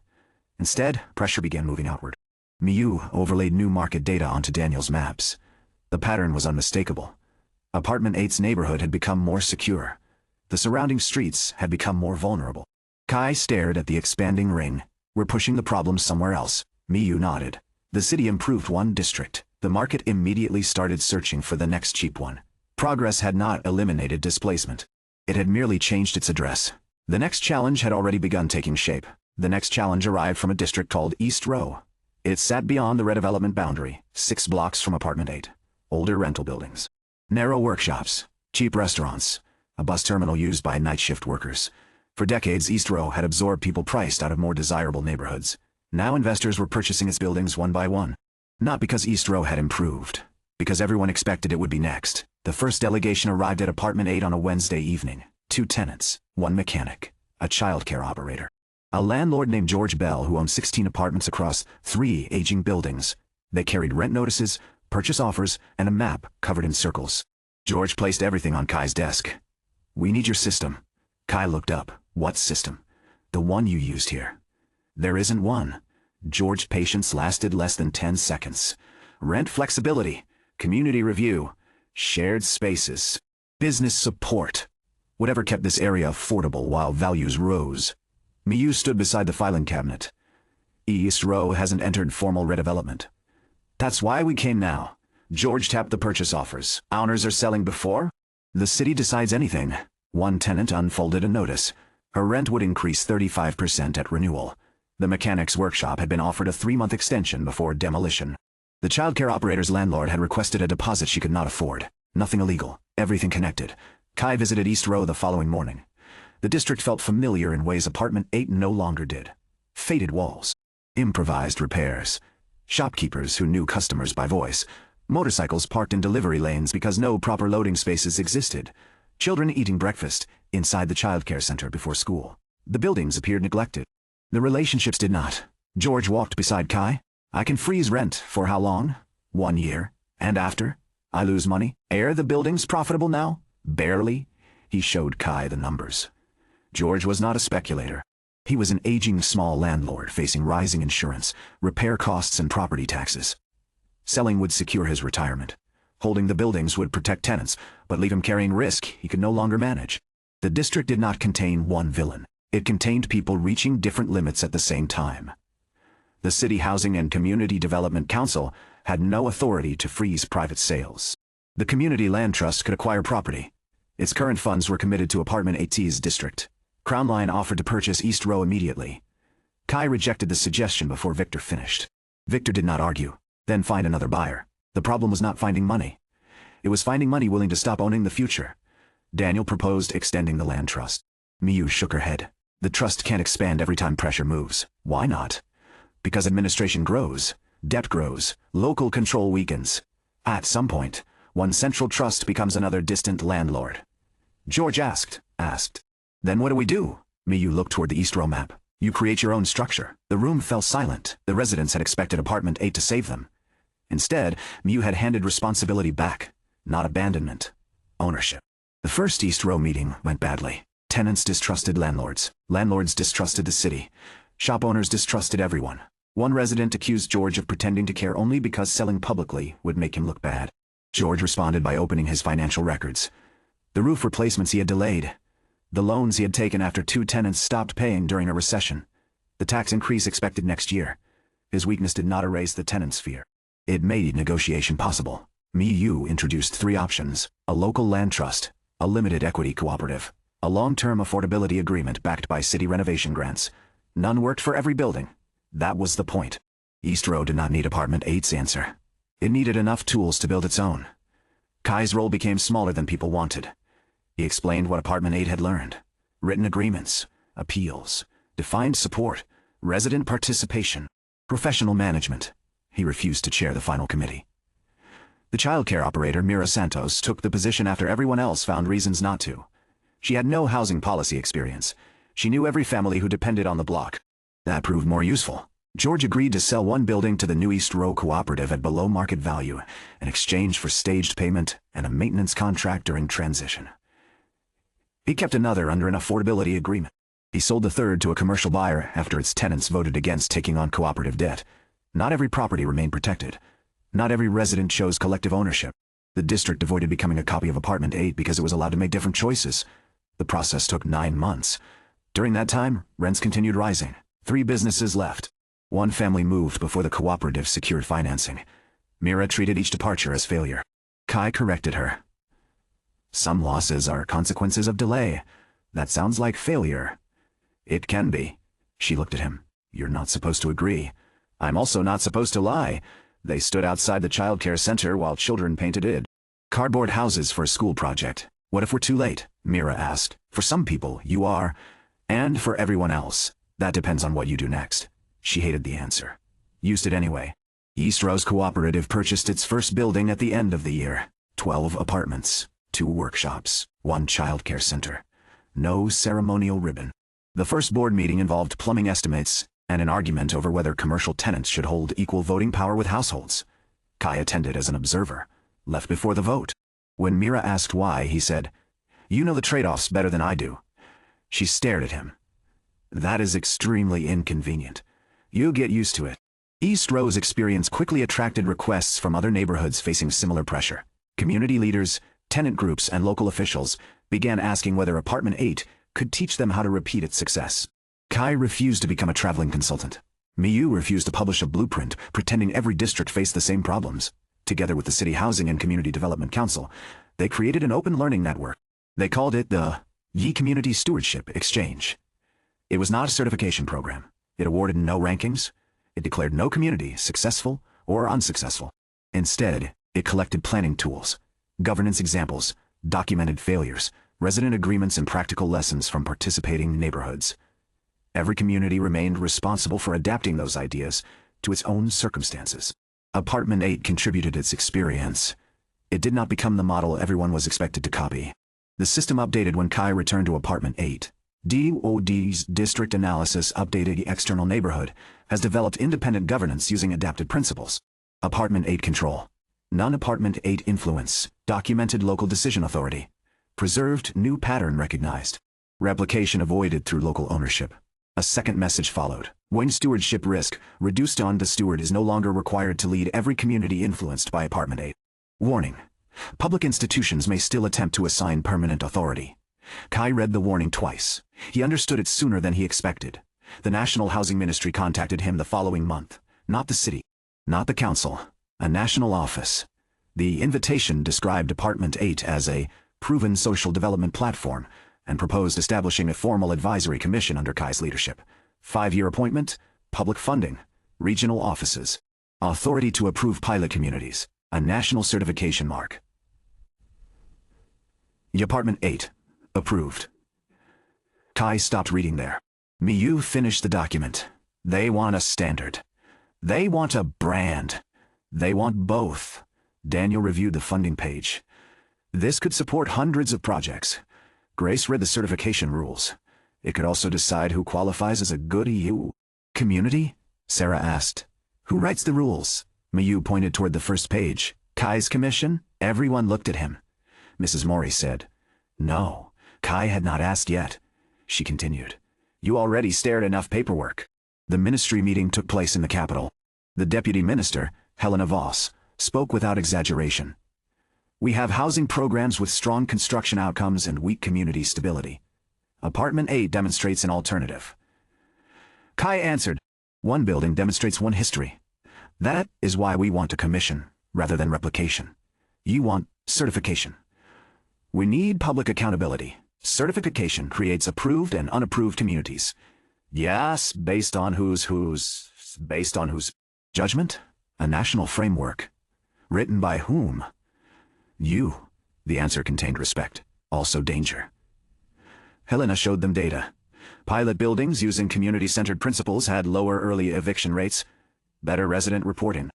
Instead, pressure began moving outward. Miyu overlaid new market data onto Daniel's maps. The pattern was unmistakable. Apartment 8's neighborhood had become more secure. The surrounding streets had become more vulnerable. Kai stared at the expanding ring. We're pushing the problem somewhere else. Miyu nodded. The city improved one district. The market immediately started searching for the next cheap one. Progress had not eliminated displacement. It had merely changed its address. The next challenge had already begun taking shape. The next challenge arrived from a district called East Row. It sat beyond the redevelopment boundary, 6 blocks from Apartment 8. Older rental buildings. Narrow workshops. Cheap restaurants. A bus terminal used by night shift workers. For decades, East Row had absorbed people priced out of more desirable neighborhoods. Now investors were purchasing its buildings one by one. Not because East Row had improved. Because everyone expected it would be next. The first delegation arrived at Apartment 8 on a Wednesday evening. 2 tenants, 1 mechanic, a childcare operator. A landlord named George Bell who owned 16 apartments across 3 aging buildings. They carried rent notices, purchase offers, and a map covered in circles. George placed everything on Kai's desk. We need your system. Kai looked up. What system? The one you used here. There isn't one. George's patience lasted less than 10 seconds. Rent flexibility, community review, shared spaces, business support. Whatever kept this area affordable while values rose. Miyu stood beside the filing cabinet. East Row hasn't entered formal redevelopment. That's why we came now. George tapped the purchase offers. Owners are selling before? The city decides anything. One tenant unfolded a notice. Her rent would increase 35% at renewal. The mechanic's workshop had been offered a 3-month extension before demolition. The childcare operator's landlord had requested a deposit she could not afford. Nothing illegal, everything connected. Kai visited East Row the following morning. The district felt familiar in ways Apartment 8 no longer did. Faded walls. Improvised repairs. Shopkeepers who knew customers by voice. Motorcycles parked in delivery lanes because no proper loading spaces existed. Children eating breakfast inside the childcare center before school. The buildings appeared neglected. The relationships did not. George walked beside Kai. I can freeze rent for how long? 1 year. And after? I lose money. Are the buildings profitable now? Barely? He showed Kai the numbers. George was not a speculator. He was an aging small landlord facing rising insurance, repair costs and property taxes. Selling would secure his retirement. Holding the buildings would protect tenants, but leave him carrying risk he could no longer manage. The district did not contain one villain. It contained people reaching different limits at the same time. The City Housing and Community Development Council had no authority to freeze private sales. The Community Land Trust could acquire property. Its current funds were committed to Apartment 8's district. Crown Line offered to purchase East Row immediately. Kai rejected the suggestion before Victor finished. Victor did not argue, then find another buyer. The problem was not finding money. It was finding money willing to stop owning the future. Daniel proposed extending the land trust. Miyu shook her head. The trust can't expand every time pressure moves. Why not? Because administration grows, debt grows, local control weakens. At some point, one central trust becomes another distant landlord. George asked. Then what do we do? Miyu looked toward the East Row map. You create your own structure. The room fell silent. The residents had expected Apartment 8 to save them. Instead, Miyu had handed responsibility back, not abandonment, ownership. The first East Row meeting went badly. Tenants distrusted landlords. Landlords distrusted the city. Shop owners distrusted everyone. One resident accused George of pretending to care only because selling publicly would make him look bad. George responded by opening his financial records. The roof replacements he had delayed. The loans he had taken after 2 tenants stopped paying during a recession. The tax increase expected next year. His weakness did not erase the tenants' fear. It made negotiation possible. Miyu introduced 3 options: a local land trust, a limited equity cooperative, a long-term affordability agreement backed by city renovation grants. None worked for every building. That was the point. East Row did not need Apartment 8's answer. It needed enough tools to build its own. Kai's role became smaller than people wanted. He explained what Apartment 8 had learned. Written agreements, appeals, defined support, resident participation, professional management. He refused to chair the final committee. The childcare operator, Mira Santos, took the position after everyone else found reasons not to. She had no housing policy experience. She knew every family who depended on the block. That proved more useful. George agreed to sell one building to the new East Row cooperative at below market value in exchange for staged payment and a maintenance contract during transition. He kept another under an affordability agreement. He sold the third to a commercial buyer after its tenants voted against taking on cooperative debt. Not every property remained protected. Not every resident chose collective ownership. The district avoided becoming a copy of Apartment 8 because it was allowed to make different choices. The process took 9 months. During that time, rents continued rising. 3 businesses left. 1 family moved before the cooperative secured financing. Mira treated each departure as failure. Kai corrected her. Some losses are consequences of delay. That sounds like failure. It can be. She looked at him. You're not supposed to agree. I'm also not supposed to lie. They stood outside the childcare center while children painted it. Cardboard houses for a school project. What if we're too late? Mira asked. For some people, you are. And for everyone else. That depends on what you do next. She hated the answer. Used it anyway. East Row's cooperative purchased its first building at the end of the year. 12 apartments, 2 workshops, 1 childcare center. No ceremonial ribbon. The first board meeting involved plumbing estimates and an argument over whether commercial tenants should hold equal voting power with households. Kai attended as an observer, left before the vote. When Mira asked why, he said, "You know the trade-offs better than I do." She stared at him. That is extremely inconvenient. You get used to it. East Row's experience quickly attracted requests from other neighborhoods facing similar pressure. Community leaders, tenant groups, and local officials began asking whether Apartment 8 could teach them how to repeat its success. Kai refused to become a traveling consultant. Miyu refused to publish a blueprint, pretending every district faced the same problems. Together with the City Housing and Community Development Council, they created an open learning network. They called it the Yi Community Stewardship Exchange. It was not a certification program. It awarded no rankings. It declared no community successful or unsuccessful. Instead, it collected planning tools, governance examples, documented failures, resident agreements, and practical lessons from participating neighborhoods. Every community remained responsible for adapting those ideas to its own circumstances. Apartment 8 contributed its experience. It did not become the model everyone was expected to copy. The system updated when Kai returned to Apartment 8. DOD's District Analysis Updated External Neighborhood has developed independent governance using adapted principles. Apartment 8 Control. Non-Apartment 8 Influence. Documented Local Decision Authority. Preserved, new pattern recognized. Replication avoided through local ownership. A second message followed. When stewardship risk reduced on the steward is no longer required to lead every community influenced by Apartment 8. Warning. Public institutions may still attempt to assign permanent authority. Kai read the warning twice. He understood it sooner than he expected. The National Housing Ministry contacted him the following month. Not the city. Not the council. A national office. The invitation described Apartment 8 as a proven social development platform and proposed establishing a formal advisory commission under Kai's leadership. 5-year appointment, public funding, regional offices, authority to approve pilot communities, a national certification mark. Apartment 8. Approved. Kai stopped reading there. Miyu finished the document. They want a standard. They want a brand. They want both. Daniel reviewed the funding page. This could support hundreds of projects. Grace read the certification rules. It could also decide who qualifies as a good EU community? Sarah asked. Who writes the rules? Miyu pointed toward the first page. Kai's commission? Everyone looked at him. Mrs. Mori said. No, Kai had not asked yet. She continued. You already stared enough paperwork. The ministry meeting took place in the capital. The deputy minister, Helena Voss, spoke without exaggeration. We have housing programs with strong construction outcomes and weak community stability. Apartment 8 demonstrates an alternative. Kai answered, one building demonstrates one history. That is why we want a commission, rather than replication. You want certification. We need public accountability. Certification creates approved and unapproved communities. Yes, based on whose judgment? A national framework. Written by whom? You. The answer contained respect, also danger. Helena showed them data. Pilot buildings using community-centered principles had lower early eviction rates, better resident reporting,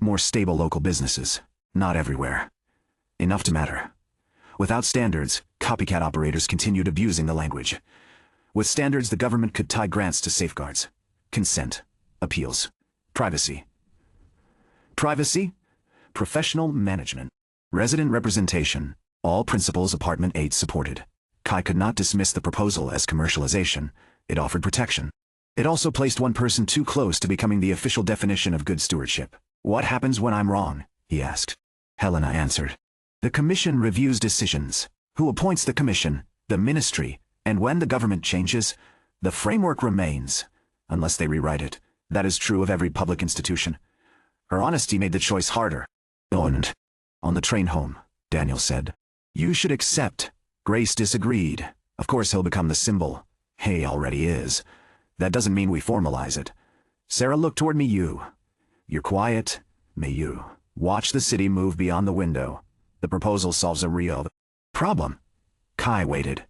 more stable local businesses. Not everywhere. Enough to matter. Without standards, copycat operators continued abusing the language. With standards, the government could tie grants to safeguards. Consent. Appeals. Privacy. Privacy. Professional management. Resident representation. All principles Apartment 8 supported. Kai could not dismiss the proposal as commercialization. It offered protection. It also placed one person too close to becoming the official definition of good stewardship. What happens when I'm wrong? He asked. Helena answered. The commission reviews decisions. Who appoints the commission? The ministry. And when the government changes, the framework remains, unless they rewrite it. That is true of every public institution. Her honesty made the choice harder. And on the train home, Daniel said, you should accept. Grace disagreed. Of course he'll become the symbol. He already is. That doesn't mean we formalize it. Sarah looked toward Miyu. You're quiet, Miyu. Watch the city move beyond the window. The proposal solves a real problem. Kai waited.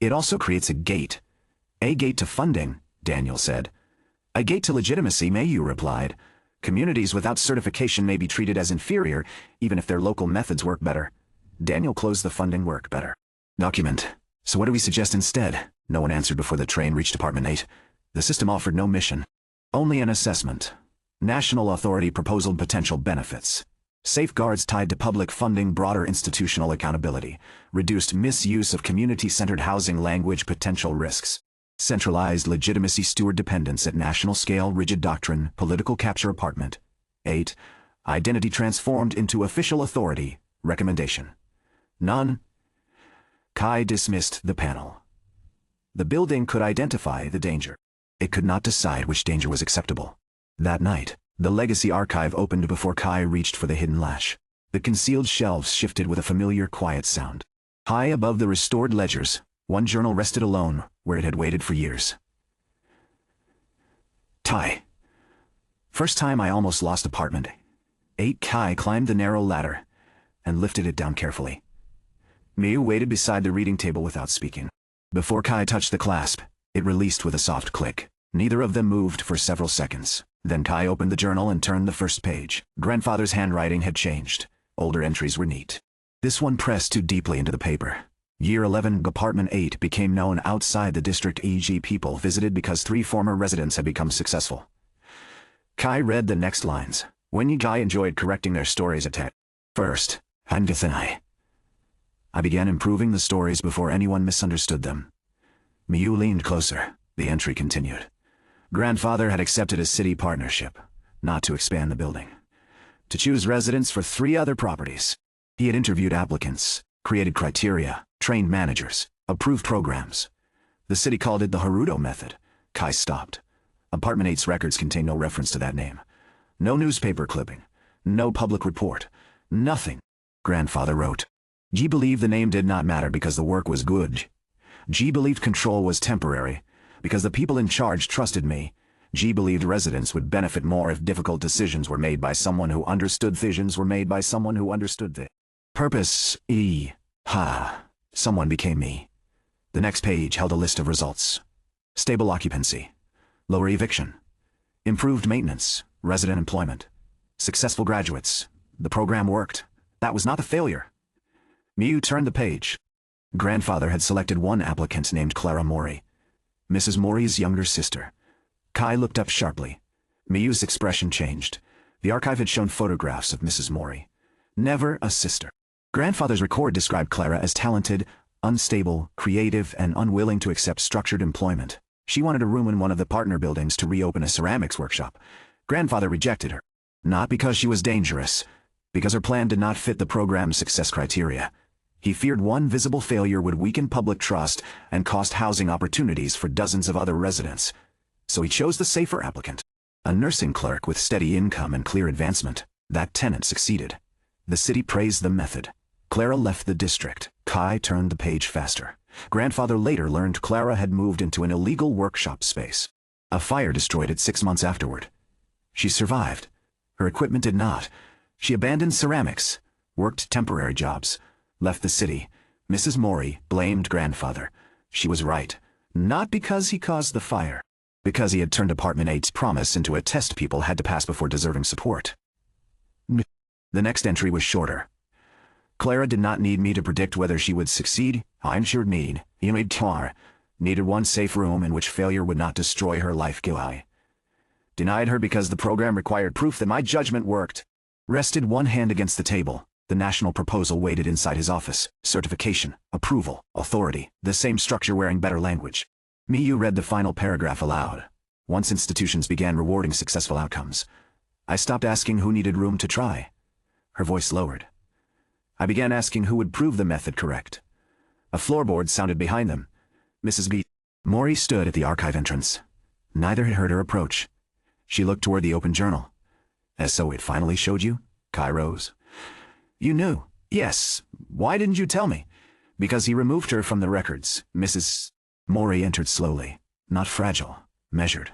It also creates a gate. A gate to funding, Daniel said. A gate to legitimacy, Miyu replied. Communities without certification may be treated as inferior, even if their local methods work better. Daniel closed the funding work better. Document. So what do we suggest instead? No one answered before the train reached Apartment 8. The system offered no mission. Only an assessment. National authority proposal potential benefits. Safeguards tied to public funding, broader institutional accountability, reduced misuse of community-centered housing language, potential risks. Centralized legitimacy, steward dependence at national scale, rigid doctrine, political capture. Apartment 8. Identity transformed into official authority, recommendation. None. Kai dismissed the panel. The building could identify the danger. It could not decide which danger was acceptable. That night, the legacy archive opened before Kai reached for the hidden latch. The concealed shelves shifted with a familiar quiet sound. High above the restored ledgers, one journal rested alone, where it had waited for years. Tai. First time I almost lost Apartment 8. Kai climbed the narrow ladder and lifted it down carefully. Miyu waited beside the reading table without speaking. Before Kai touched the clasp, it released with a soft click. Neither of them moved for several seconds. Then Kai opened the journal and turned the first page. Grandfather's handwriting had changed. Older entries were neat. This one pressed too deeply into the paper. Year 11, Apartment 8 became known outside the district, e.g. people visited because 3 former residents had become successful. Kai read the next lines. When Kai enjoyed correcting their stories at first, Handithanai. I began improving the stories before anyone misunderstood them. Miyu leaned closer. The entry continued. Grandfather had accepted a city partnership, not to expand the building, to choose residents for 3 other properties. He had interviewed applicants, created criteria, trained managers, approved programs. The city called it the Haruto method. Kai stopped. Apartment 8's records contain no reference to that name. No newspaper clipping. No public report. Nothing. Grandfather wrote. G believed the name did not matter because the work was good. G believed control was temporary, because the people in charge trusted me. G believed residents would benefit more if difficult decisions were made by someone who understood visions were made by someone who understood the purpose. Someone became me. The next page held a list of results. Stable occupancy. Lower eviction. Improved maintenance. Resident employment. Successful graduates. The program worked. That was not a failure. Miyu turned the page. Grandfather had selected one applicant named Clara Mori, Mrs. Mori's younger sister. Kai looked up sharply. Miyu's expression changed. The archive had shown photographs of Mrs. Mori. Never a sister. Grandfather's record described Clara as talented, unstable, creative, and unwilling to accept structured employment. She wanted a room in one of the partner buildings to reopen a ceramics workshop. Grandfather rejected her. Not because she was dangerous, because her plan did not fit the program's success criteria. He feared one visible failure would weaken public trust and cost housing opportunities for dozens of other residents. So he chose the safer applicant. A nursing clerk with steady income and clear advancement. That tenant succeeded. The city praised the method. Clara left the district. Kai turned the page faster. Grandfather later learned Clara had moved into an illegal workshop space. A fire destroyed it 6 months afterward. She survived. Her equipment did not. She abandoned ceramics, worked temporary jobs, left the city. Mrs. Mori blamed Grandfather. She was right. Not because he caused the fire. Because he had turned Apartment 8's promise into a test people had to pass before deserving support. The next entry was shorter. Clara did not need me to predict whether she would succeed. I ensured needed one safe room in which failure would not destroy her life. I denied her because the program required proof that my judgment worked. Rested one hand against the table. The national proposal waited inside his office. Certification, approval, authority, the same structure wearing better language. Miyu read the final paragraph aloud. Once institutions began rewarding successful outcomes, I stopped asking who needed room to try. Her voice lowered. I began asking who would prove the method correct. A floorboard sounded behind them. Mrs. B. Mori stood at the archive entrance. Neither had heard her approach. She looked toward the open journal. So it finally showed you? Kai rose. You knew. Yes. Why didn't you tell me? Because he removed her from the records. Mrs. Mori entered slowly, not fragile, measured.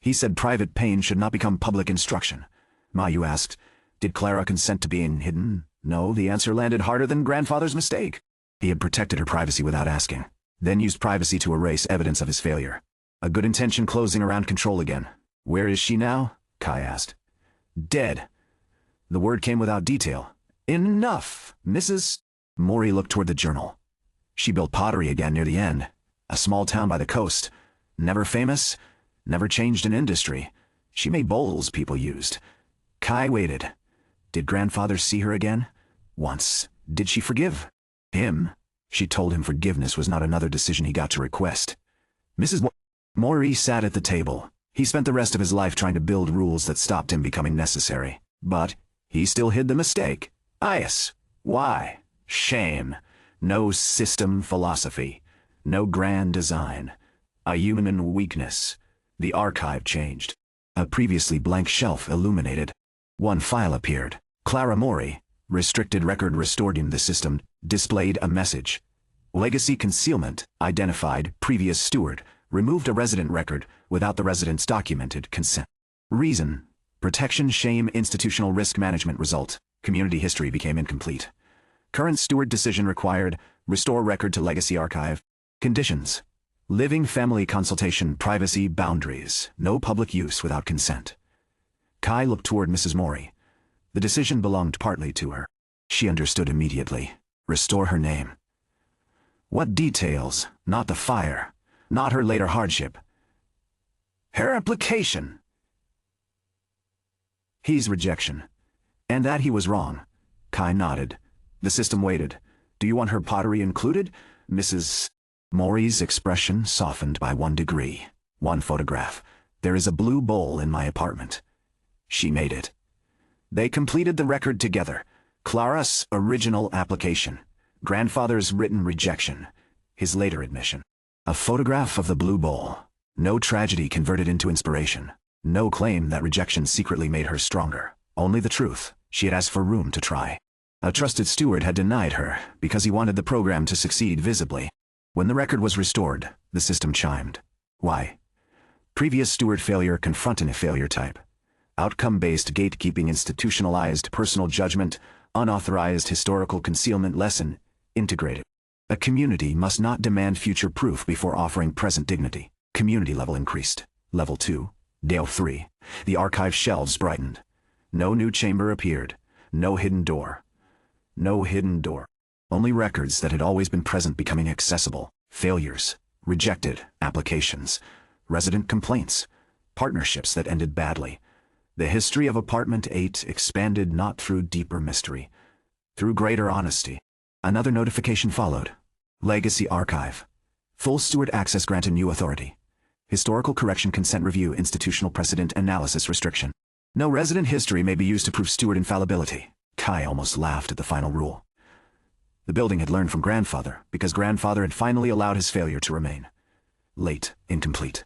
He said private pain should not become public instruction. Miyu asked, did Clara consent to being hidden? No, the answer landed harder than Grandfather's mistake. He had protected her privacy without asking, then used privacy to erase evidence of his failure. A good intention closing around control again. Where is she now? Kai asked. Dead. The word came without detail. Enough, Mrs. Mori looked toward the journal. She built pottery again near the end. A small town by the coast. Never famous, never changed an industry. She made bowls people used. Kai waited. Did Grandfather see her again? Once. Did she forgive him? She told him forgiveness was not another decision he got to request. Mrs. Mori sat at the table. He spent the rest of his life trying to build rules that stopped him becoming necessary. But he still hid the mistake. Yes. Why? Shame. No system philosophy. No grand design. A human weakness. The archive changed. A previously blank shelf illuminated. One file appeared. Clara Mori, restricted record restored in the system, displayed a message. Legacy concealment, identified, previous steward, removed a resident record without the resident's documented consent. Reason, protection, shame, institutional risk management. Result, community history became incomplete. Current steward decision required, restore record to legacy archive. Conditions, living family consultation, privacy, boundaries, no public use without consent. Kai looked toward Mrs. Mori. The decision belonged partly to her. She understood immediately. Restore her name. What details? Not the fire. Not her later hardship. Her application. His rejection. And that he was wrong. Kai nodded. The system waited. Do you want her pottery included? Mrs. Maury's expression softened by 1 degree. One photograph. There is a blue bowl in my apartment. She made it. They completed the record together. Clara's original application. Grandfather's written rejection. His later admission. A photograph of the blue bowl. No tragedy converted into inspiration. No claim that rejection secretly made her stronger. Only the truth. She had asked for room to try. A trusted steward had denied her because he wanted the program to succeed visibly. When the record was restored, the system chimed. Why? Previous steward failure confronting a failure type. Outcome-based gatekeeping, institutionalized personal judgment, unauthorized historical concealment lesson, integrated. A community must not demand future proof before offering present dignity. Community level increased. Level 2. Dale 3. The archive shelves brightened. No new chamber appeared. No hidden door. No hidden door. Only records that had always been present becoming accessible. Failures. Rejected applications. Resident complaints. Partnerships that ended badly. The history of Apartment 8 expanded not through deeper mystery, through greater honesty. Another notification followed. Legacy Archive. Full steward access granted new authority. Historical correction consent review institutional precedent analysis restriction. No resident history may be used to prove steward infallibility. Kai almost laughed at the final rule. The building had learned from grandfather because grandfather had finally allowed his failure to remain. Late, incomplete.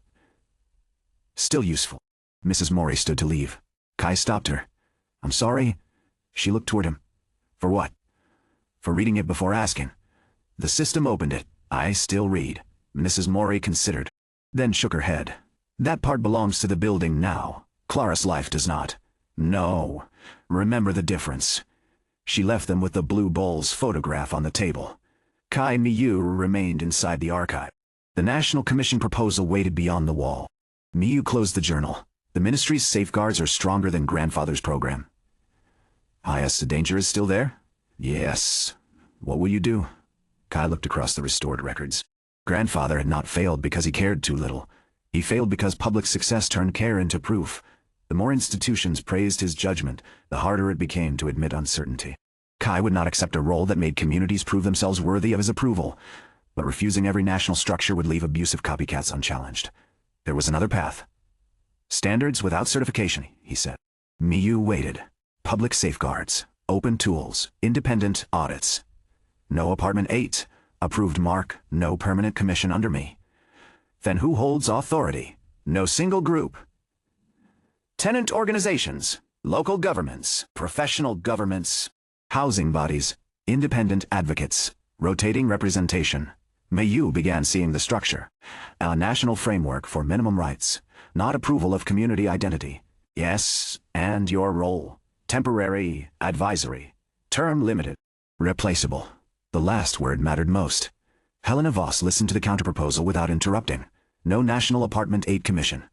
Still useful. Mrs. Maury stood to leave. Kai stopped her. I'm sorry. She looked toward him. For what? For reading it before asking. The system opened it. I still read. Mrs. Maury considered. Then shook her head. That part belongs to the building now. Clara's life does not. No. Remember the difference. She left them with the blue bowl's photograph on the table. Kai Miyu remained inside the archive. The National Commission proposal waited beyond the wall. Miyu closed the journal. The ministry's safeguards are stronger than grandfather's program. Yes, the danger is still there? Yes. What will you do? Kai looked across the restored records. Grandfather had not failed because he cared too little. He failed because public success turned care into proof. The more institutions praised his judgment, the harder it became to admit uncertainty. Kai would not accept a role that made communities prove themselves worthy of his approval, but refusing every national structure would leave abusive copycats unchallenged. There was another path. Standards without certification, he said. Miyu waited. Public safeguards, open tools, independent audits. No Apartment 8. Approved mark, no permanent commission under me. Then who holds authority? No single group. Tenant organizations, local governments, professional governments, housing bodies, independent advocates, rotating representation. Miyu began seeing the structure. A national framework for minimum rights, not approval of community identity. Yes, and your role. Temporary, advisory, term limited, replaceable. The last word mattered most. Helena Voss listened to the counterproposal without interrupting. No National Apartment 8 Commission.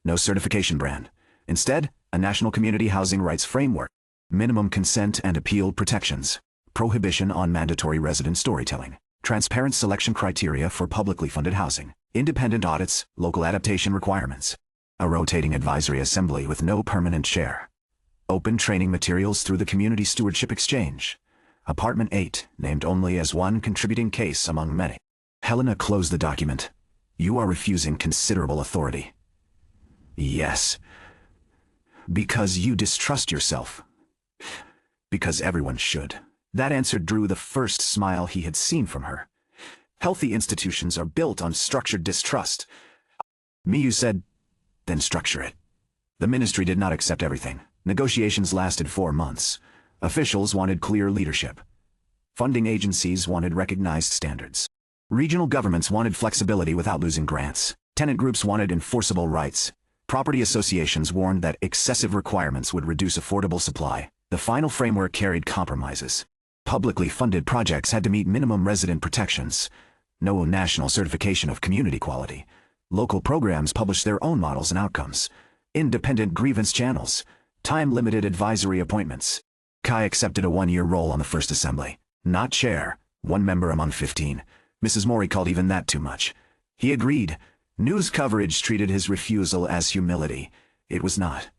No certification brand. Instead, a national community housing rights framework. Minimum consent and appeal protections. Prohibition on mandatory resident storytelling. Transparent selection criteria for publicly funded housing. Independent audits, local adaptation requirements. A rotating advisory assembly with no permanent chair. Open training materials through the Community Stewardship Exchange. Apartment 8, named only as one contributing case among many. Helena closed the document. You are refusing considerable authority. Yes. Because you distrust yourself. Because everyone should. That answer drew the first smile he had seen from her. Healthy institutions are built on structured distrust. Miyu said, then structure it. The ministry did not accept everything. Negotiations lasted 4 months. Officials wanted clear leadership. Funding agencies wanted recognized standards. Regional governments wanted flexibility without losing grants. Tenant groups wanted enforceable rights. Property associations warned that excessive requirements would reduce affordable supply. The final framework carried compromises. Publicly funded projects had to meet minimum resident protections. No national certification of community quality. Local programs published their own models and outcomes. Independent grievance channels. Time-limited advisory appointments. Kai accepted a 1-year role on the first assembly. Not chair, 1 member among 15. Mrs. Maury called even that too much. He agreed. News coverage treated his refusal as humility. It was not.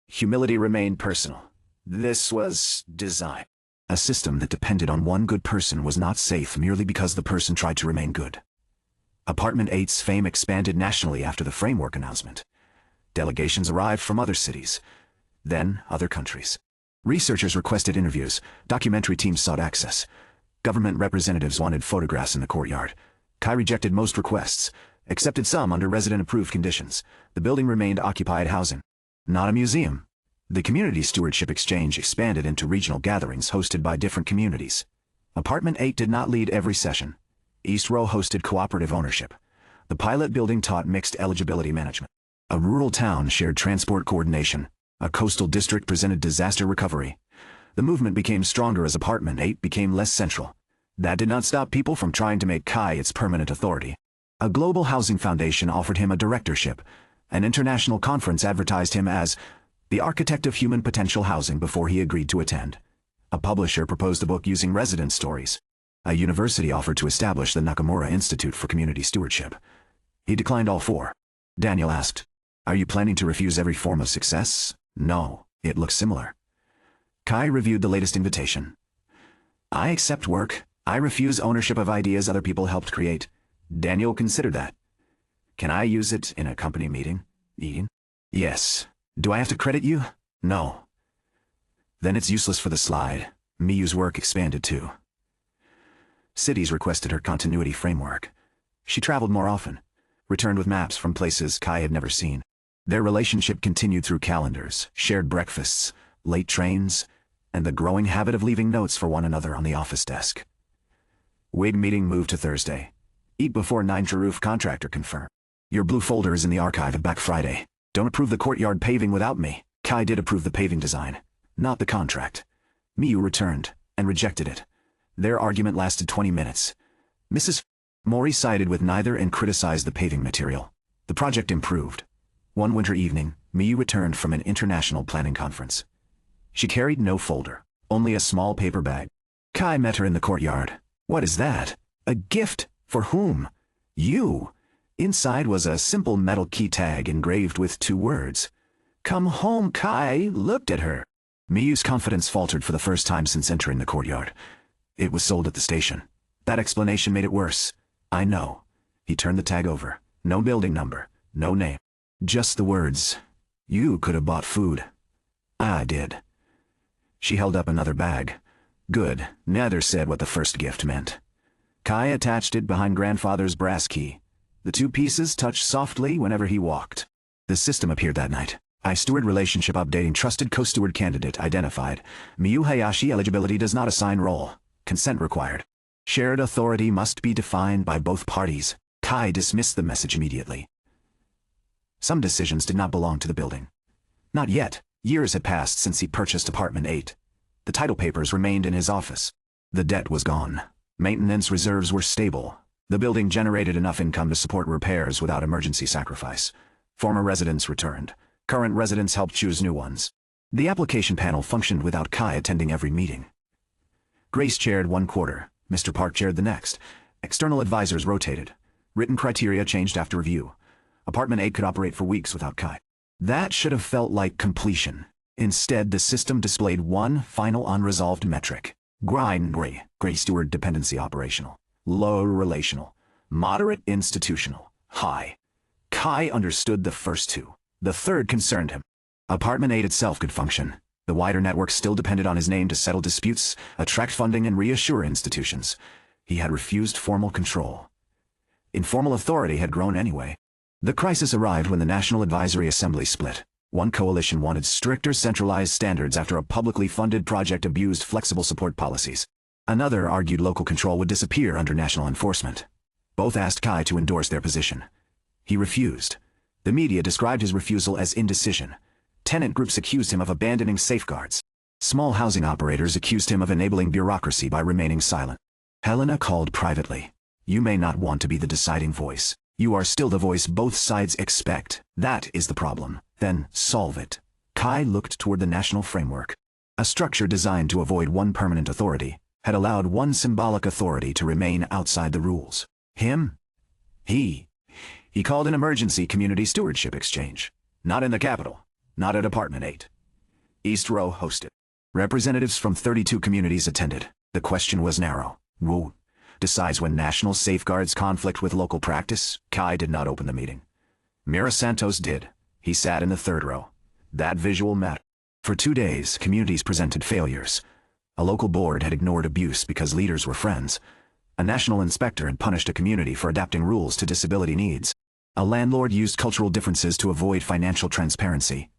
Humility remained personal. This was design. A system that depended on one good person was not safe merely because the person tried to remain good. Apartment 8's fame expanded nationally after the framework announcement. Delegations arrived from other cities, then other countries. Researchers requested interviews, documentary teams sought access. Government representatives wanted photographs in the courtyard. Kai rejected most requests, accepted some under resident-approved conditions. The building remained occupied housing, not a museum. The Community Stewardship Exchange expanded into regional gatherings hosted by different communities. Apartment 8 did not lead every session. East Row hosted cooperative ownership. The pilot building taught mixed eligibility management. A rural town shared transport coordination. A coastal district presented disaster recovery. The movement became stronger as Apartment 8 became less central. That did not stop people from trying to make Kai its permanent authority. A global housing foundation offered him a directorship. An international conference advertised him as the architect of human potential housing before he agreed to attend. A publisher proposed a book using resident stories. A university offered to establish the Nakamura Institute for Community Stewardship. He declined all four. Daniel asked, "Are you planning to refuse every form of success?" "No, it looks similar." Kai reviewed the latest invitation. "I accept work. I refuse ownership of ideas other people helped create." Daniel considered that. "Can I use it in a company meeting?" "Ian?" "Yes. Do I have to credit you?" "No." "Then it's useless for the slide." Miyu's work expanded too. Cities requested her continuity framework. She traveled more often, returned with maps from places Kai had never seen. Their relationship continued through calendars, shared breakfasts, late trains, and the growing habit of leaving notes for one another on the office desk. WIG meeting moved to Thursday. Eat before 9 Jaruf contractor confirmed. "Your blue folder is in the archive and back Friday. Don't approve the courtyard paving without me." Kai did approve the paving design, not the contract. Miyu returned and rejected it. Their argument lasted 20 minutes. Mrs. Mori sided with neither and criticized the paving material. The project improved. One winter evening, Miyu returned from an international planning conference. She carried no folder, only a small paper bag. Kai met her in the courtyard. "What is that? A gift? For whom?" "You." Inside was a simple metal key tag engraved with 2 words. "Come home." Kai looked at her. Miyu's confidence faltered for the first time since entering the courtyard. "It was sold at the station." That explanation made it worse. "I know." He turned the tag over. No building number, no name. Just the words, "You could have bought food." "I did." She held up another bag. "Good." Neither said what the first gift meant. Kai attached it behind grandfather's brass key. The 2 pieces touched softly whenever he walked. The system appeared that night. I-Steward relationship updating trusted co-steward candidate identified. Miyu Hayashi eligibility does not assign role. Consent required. Shared authority must be defined by both parties. Kai dismissed the message immediately. Some decisions did not belong to the building. Not yet. Years had passed since he purchased Apartment 8. The title papers remained in his office. The debt was gone. Maintenance reserves were stable. The building generated enough income to support repairs without emergency sacrifice. Former residents returned. Current residents helped choose new ones. The application panel functioned without Kai attending every meeting. Grace chaired one quarter. Mr. Park chaired the next. External advisors rotated. Written criteria changed after review. Apartment 8 could operate for weeks without Kai. That should have felt like completion. Instead, the system displayed one final unresolved metric. Gray steward dependency operational. Low relational. Moderate institutional. High. Kai understood the first 2. The third concerned him. Apartment 8 itself could function. The wider network still depended on his name to settle disputes, attract funding, and reassure institutions. He had refused formal control. Informal authority had grown anyway. The crisis arrived when the National Advisory Assembly split. One coalition wanted stricter centralized standards after a publicly funded project abused flexible support policies. Another argued local control would disappear under national enforcement. Both asked Kai to endorse their position. He refused. The media described his refusal as indecision. Tenant groups accused him of abandoning safeguards. Small housing operators accused him of enabling bureaucracy by remaining silent. Helena called privately. "You may not want to be the deciding voice. You are still the voice both sides expect. That is the problem. Then solve it." Kai looked toward the national framework. A structure designed to avoid one permanent authority had allowed one symbolic authority to remain outside the rules. Him? He called an emergency community stewardship exchange. Not in the capital. Not at Apartment 8. East Row hosted. Representatives from 32 communities attended. The question was narrow. Who decides when national safeguards conflict with local practice? Kai did not open the meeting. Mira Santos did. He sat in the third row. That visual mattered. For 2 days, communities presented failures. A local board had ignored abuse because leaders were friends. A national inspector had punished a community for adapting rules to disability needs. A landlord used cultural differences to avoid financial transparency.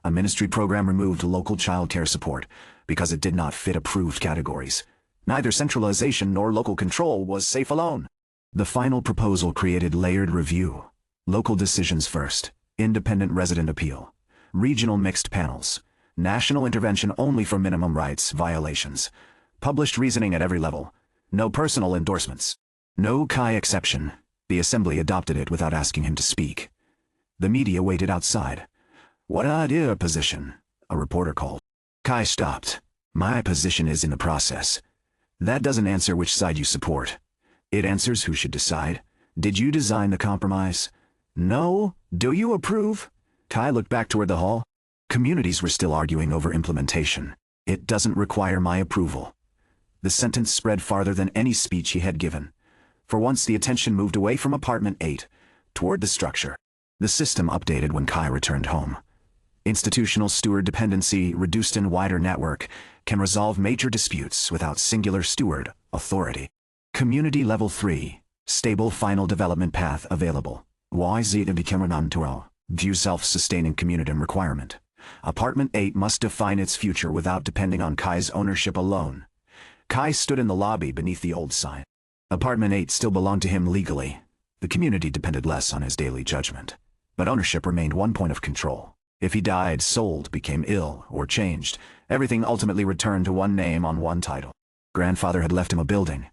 A ministry program removed local child care support because it did not fit approved categories. Neither centralization nor local control was safe alone. The final proposal created layered review. Local decisions first, independent resident appeal, regional mixed panels, national intervention only for minimum rights violations, published reasoning at every level, no personal endorsements. No Kai exception. The assembly adopted it without asking him to speak. The media waited outside. "What idea position?" a reporter called. Kai stopped. "My position is in the process. That doesn't answer which side you support. It answers who should decide. Did you design the compromise? No? Do you approve?" Kai looked back toward the hall. Communities were still arguing over implementation. "It doesn't require my approval." The sentence spread farther than any speech he had given. For once the attention moved away from apartment 8, toward the structure. The system updated when Kai returned home. Institutional steward dependency, reduced in wider network, can resolve major disputes without singular steward authority. Community Level 3, stable final development path available. View self-sustaining community requirement. Apartment 8 must define its future without depending on Kai's ownership alone. Kai stood in the lobby beneath the old sign. Apartment 8 still belonged to him legally. The community depended less on his daily judgment. But ownership remained one point of control. If he died, sold, became ill, or changed, everything ultimately returned to one name on one title. Grandfather had left him a building.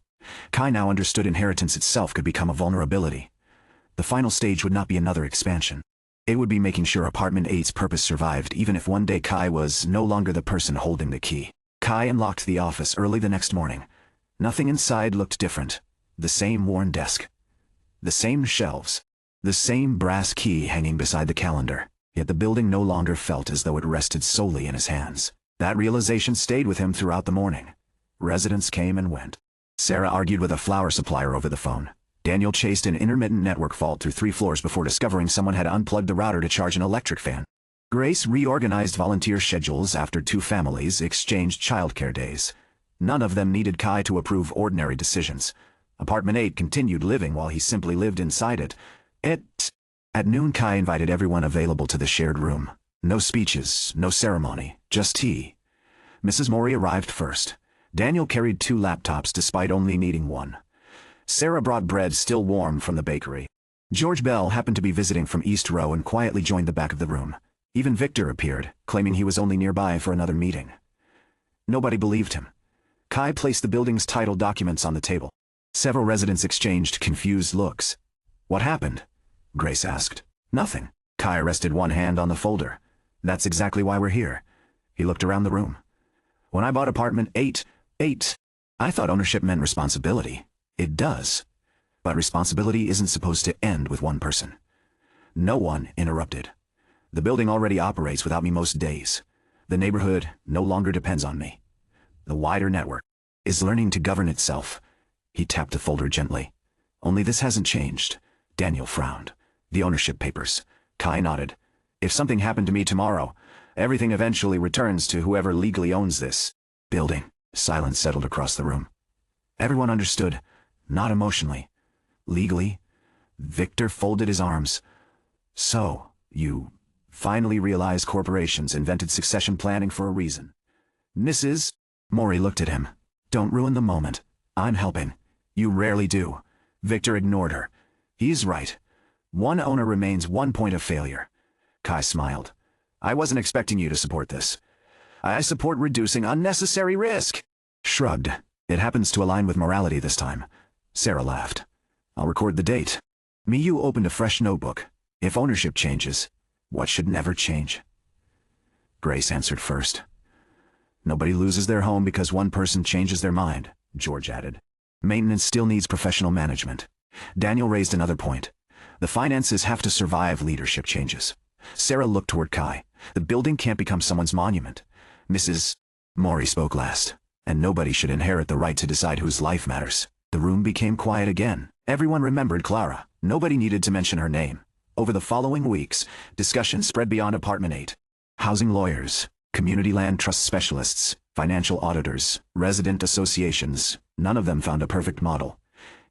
Kai now understood inheritance itself could become a vulnerability. The final stage would not be another expansion. It would be making sure Apartment 8's purpose survived even if one day Kai was no longer the person holding the key. Kai unlocked the office early the next morning. Nothing inside looked different. The same worn desk. The same shelves. The same brass key hanging beside the calendar. Yet the building no longer felt as though it rested solely in his hands. That realization stayed with him throughout the morning. Residents came and went. Sarah argued with a flower supplier over the phone. Daniel chased an intermittent network fault through 3 floors before discovering someone had unplugged the router to charge an electric fan. Grace reorganized volunteer schedules after 2 families exchanged childcare days. None of them needed Kai to approve ordinary decisions. Apartment 8 continued living while he simply lived inside it. At noon, Kai invited everyone available to the shared room. No speeches, no ceremony, just tea. Mrs. Mori arrived first. Daniel carried 2 laptops despite only needing 1. Sarah brought bread still warm from the bakery. George Bell happened to be visiting from East Row and quietly joined the back of the room. Even Victor appeared, claiming he was only nearby for another meeting. Nobody believed him. Kai placed the building's title documents on the table. Several residents exchanged confused looks. "What happened?" Grace asked. "Nothing." Kai rested one hand on the folder. "That's exactly why we're here." He looked around the room. "When I bought apartment 8, I thought ownership meant responsibility. It does. But responsibility isn't supposed to end with one person." No one interrupted. "The building already operates without me most days. The neighborhood no longer depends on me. The wider network is learning to govern itself." He tapped the folder gently. "Only this hasn't changed." Daniel frowned. "The ownership papers." Kai nodded. "If something happened to me tomorrow, everything eventually returns to whoever legally owns this building." Silence settled across the room. Everyone understood, not emotionally. Legally. Victor folded his arms. "So, you finally realize corporations invented succession planning for a reason." Mrs. Mori looked at him. "Don't ruin the moment. I'm helping." "You rarely do." Victor ignored her. "He's right. One owner remains one point of failure." Kai smiled. "I wasn't expecting you to support this. I support reducing unnecessary risk." Shrugged. "It happens to align with morality this time." Sarah laughed. "I'll record the date." Miyu opened a fresh notebook. "If ownership changes, what should never change?" Grace answered first. "Nobody loses their home because one person changes their mind," George added. "Maintenance still needs professional management." Daniel raised another point. "The finances have to survive leadership changes." Sarah looked toward Kai. "The building can't become someone's monument." Mrs. Maury spoke last, and nobody should inherit the right to decide whose life matters. The room became quiet again. Everyone remembered Clara. Nobody needed to mention her name. Over the following weeks, discussion spread beyond Apartment 8. Housing lawyers, community land trust specialists, financial auditors, resident associations, none of them found a perfect model.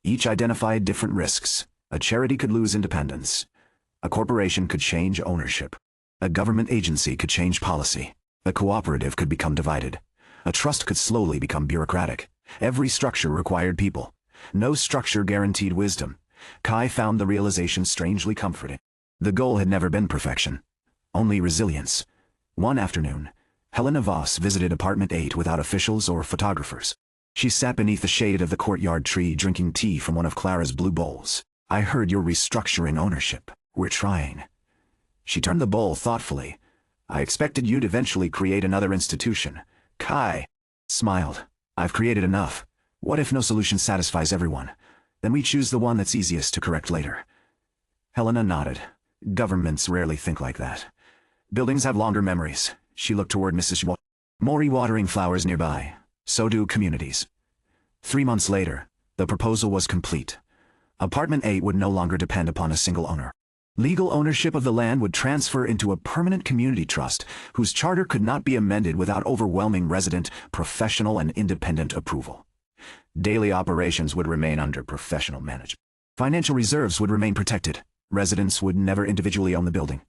Each identified different risks. A charity could lose independence. A corporation could change ownership. A government agency could change policy. A cooperative could become divided. A trust could slowly become bureaucratic. Every structure required people. No structure guaranteed wisdom. Kai found the realization strangely comforting. The goal had never been perfection, only resilience. One afternoon, Helena Voss visited Apartment 8 without officials or photographers. She sat beneath the shade of the courtyard tree drinking tea from one of Clara's blue bowls. "I heard you're restructuring ownership. We're trying." She turned the bowl thoughtfully. "I expected you'd eventually create another institution." Kai smiled. "I've created enough. What if no solution satisfies everyone? Then we choose the one that's easiest to correct later." Helena nodded. Governments rarely think like that. Buildings have longer memories. She looked toward Mrs. Maury watering flowers nearby. So do communities. 3 months later, the proposal was complete. Apartment 8 would no longer depend upon a single owner. Legal ownership of the land would transfer into a permanent community trust whose charter could not be amended without overwhelming resident, professional, and independent approval. Daily operations would remain under professional management. Financial reserves would remain protected. Residents would never individually own the building.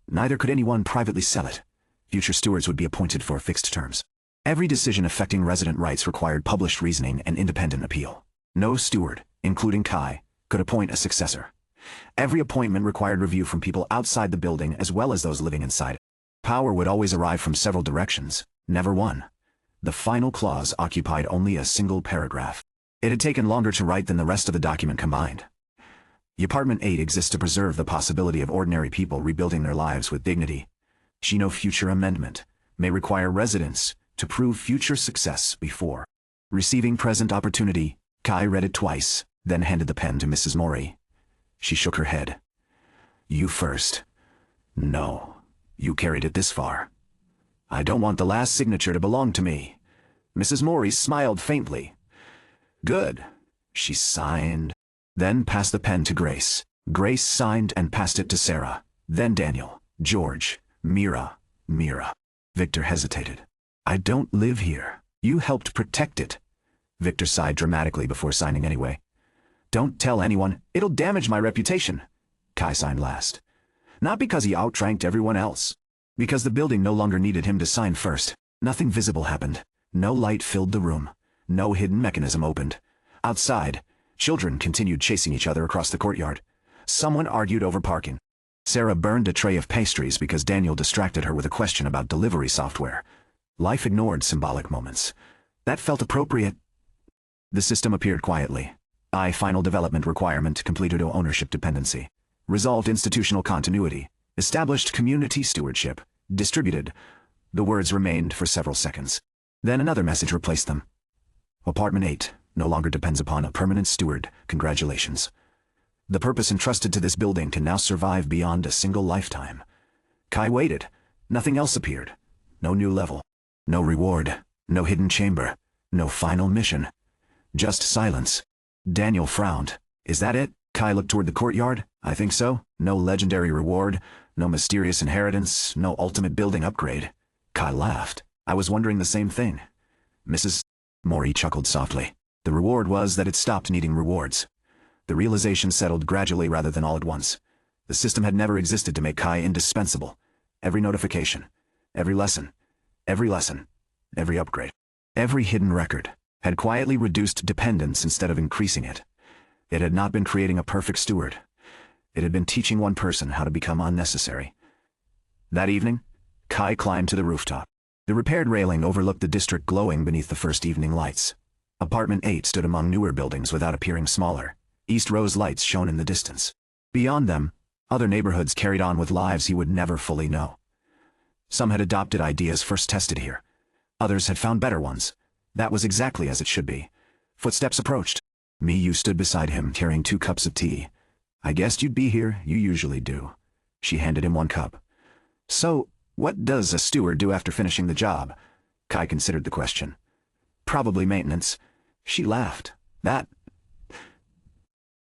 Neither could anyone privately sell it. Future stewards would be appointed for fixed terms. Every decision affecting resident rights required published reasoning and independent appeal. No steward, including Kai, could appoint a successor. Every appointment required review from people outside the building as well as those living inside it. Power would always arrive from several directions, never one. The final clause occupied only a single paragraph. It had taken longer to write than the rest of the document combined. The Apartment 8 exists to preserve the possibility of ordinary people rebuilding their lives with dignity. No future amendment may require residents to prove future success before receiving present opportunity. Kai read it twice, then handed the pen to Mrs. Maury. She shook her head. "You first." "No, you carried it this far. I don't want the last signature to belong to me." Mrs. Maury smiled faintly. "Good." She signed, then passed the pen to Grace. Grace signed and passed it to Sarah, then Daniel, George, Mira. Victor hesitated. "I don't live here. You helped protect it." Victor sighed dramatically before signing anyway. "Don't tell anyone. It'll damage my reputation." Kai signed last. Not because he outranked everyone else. Because the building no longer needed him to sign first. Nothing visible happened. No light filled the room. No hidden mechanism opened. Outside, children continued chasing each other across the courtyard. Someone argued over parking. Sarah burned a tray of pastries because Daniel distracted her with a question about delivery software. Life ignored symbolic moments. That felt appropriate. The system appeared quietly. Final development requirement completed ownership dependency. Resolved institutional continuity. Established community stewardship. Distributed. The words remained for several seconds. Then another message replaced them. Apartment 8 no longer depends upon a permanent steward. Congratulations. The purpose entrusted to this building can now survive beyond a single lifetime. Kai waited. Nothing else appeared. No new level. No reward. No hidden chamber. No final mission. Just silence. Daniel frowned. "Is that it?" Kai looked toward the courtyard. "I think so. No legendary reward. No mysterious inheritance. No ultimate building upgrade." Kai laughed. "I was wondering the same thing." Mrs. Maury chuckled softly. The reward was that it stopped needing rewards. The realization settled gradually rather than all at once. The system had never existed to make Kai indispensable. Every notification, every lesson, every upgrade, every hidden record had quietly reduced dependence instead of increasing it. It had not been creating a perfect steward. It had been teaching one person how to become unnecessary. That evening, Kai climbed to the rooftop. The repaired railing overlooked the district glowing beneath the first evening lights. Apartment 8 stood among newer buildings without appearing smaller. East Rose lights shone in the distance. Beyond them, other neighborhoods carried on with lives he would never fully know. Some had adopted ideas first tested here. Others had found better ones. That was exactly as it should be. Footsteps approached. Miyu stood beside him, carrying 2 cups of tea. "I guessed you'd be here. You usually do." She handed him 1 cup. "So, what does a steward do after finishing the job?" Kai considered the question. Probably maintenance. She laughed. That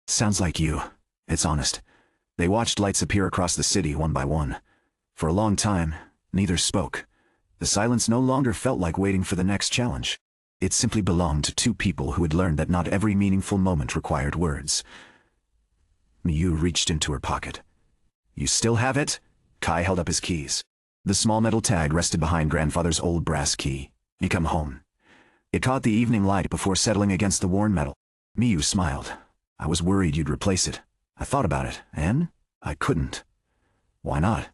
sounds like you. It's honest. They watched lights appear across the city one by one. For a long time, neither spoke. The silence no longer felt like waiting for the next challenge. It simply belonged to two people who had learned that not every meaningful moment required words. Miyu reached into her pocket. You still have it? Kai held up his keys. The small metal tag rested behind grandfather's old brass key. You come home. It caught the evening light before settling against the worn metal. Miyu smiled. I was worried you'd replace it. I thought about it, and I couldn't. Why not?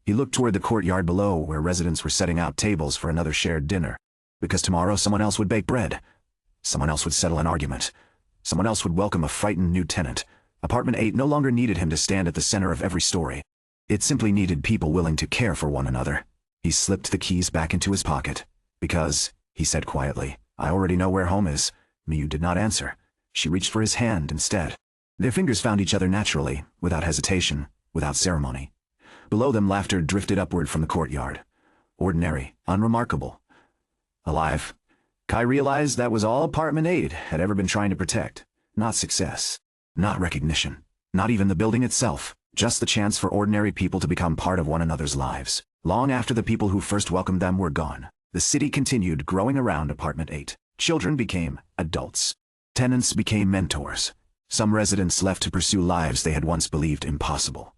He looked toward the courtyard below, where residents were setting out tables for another shared dinner. Because tomorrow someone else would bake bread. Someone else would settle an argument. Someone else would welcome a frightened new tenant. Apartment 8 no longer needed him to stand at the center of every story. It simply needed people willing to care for one another. He slipped the keys back into his pocket. Because, he said quietly, I already know where home is. Miyu did not answer. She reached for his hand instead. Their fingers found each other naturally, without hesitation, without ceremony. Below them, laughter drifted upward from the courtyard. Ordinary, unremarkable. Alive. Kai realized that was all Apartment 8 had ever been trying to protect. Not success. Not recognition. Not even the building itself. Just the chance for ordinary people to become part of one another's lives. Long after the people who first welcomed them were gone, the city continued growing around Apartment 8. Children became adults. Tenants became mentors. Some residents left to pursue lives they had once believed impossible.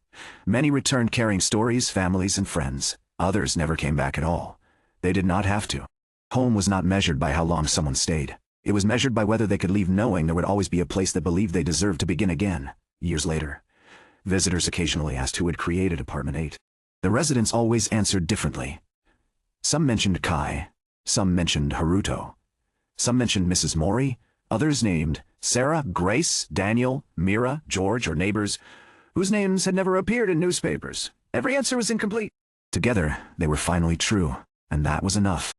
Many returned carrying stories, families, and friends. Others never came back at all. They did not have to. Home was not measured by how long someone stayed. It was measured by whether they could leave knowing there would always be a place that believed they deserved to begin again. Years later, visitors occasionally asked who had created Apartment 8. The residents always answered differently. Some mentioned Kai. Some mentioned Haruto. Some mentioned Mrs. Mori. Others named Sarah, Grace, Daniel, Mira, George, or neighbors whose names had never appeared in newspapers. Every answer was incomplete. Together, they were finally true, and that was enough.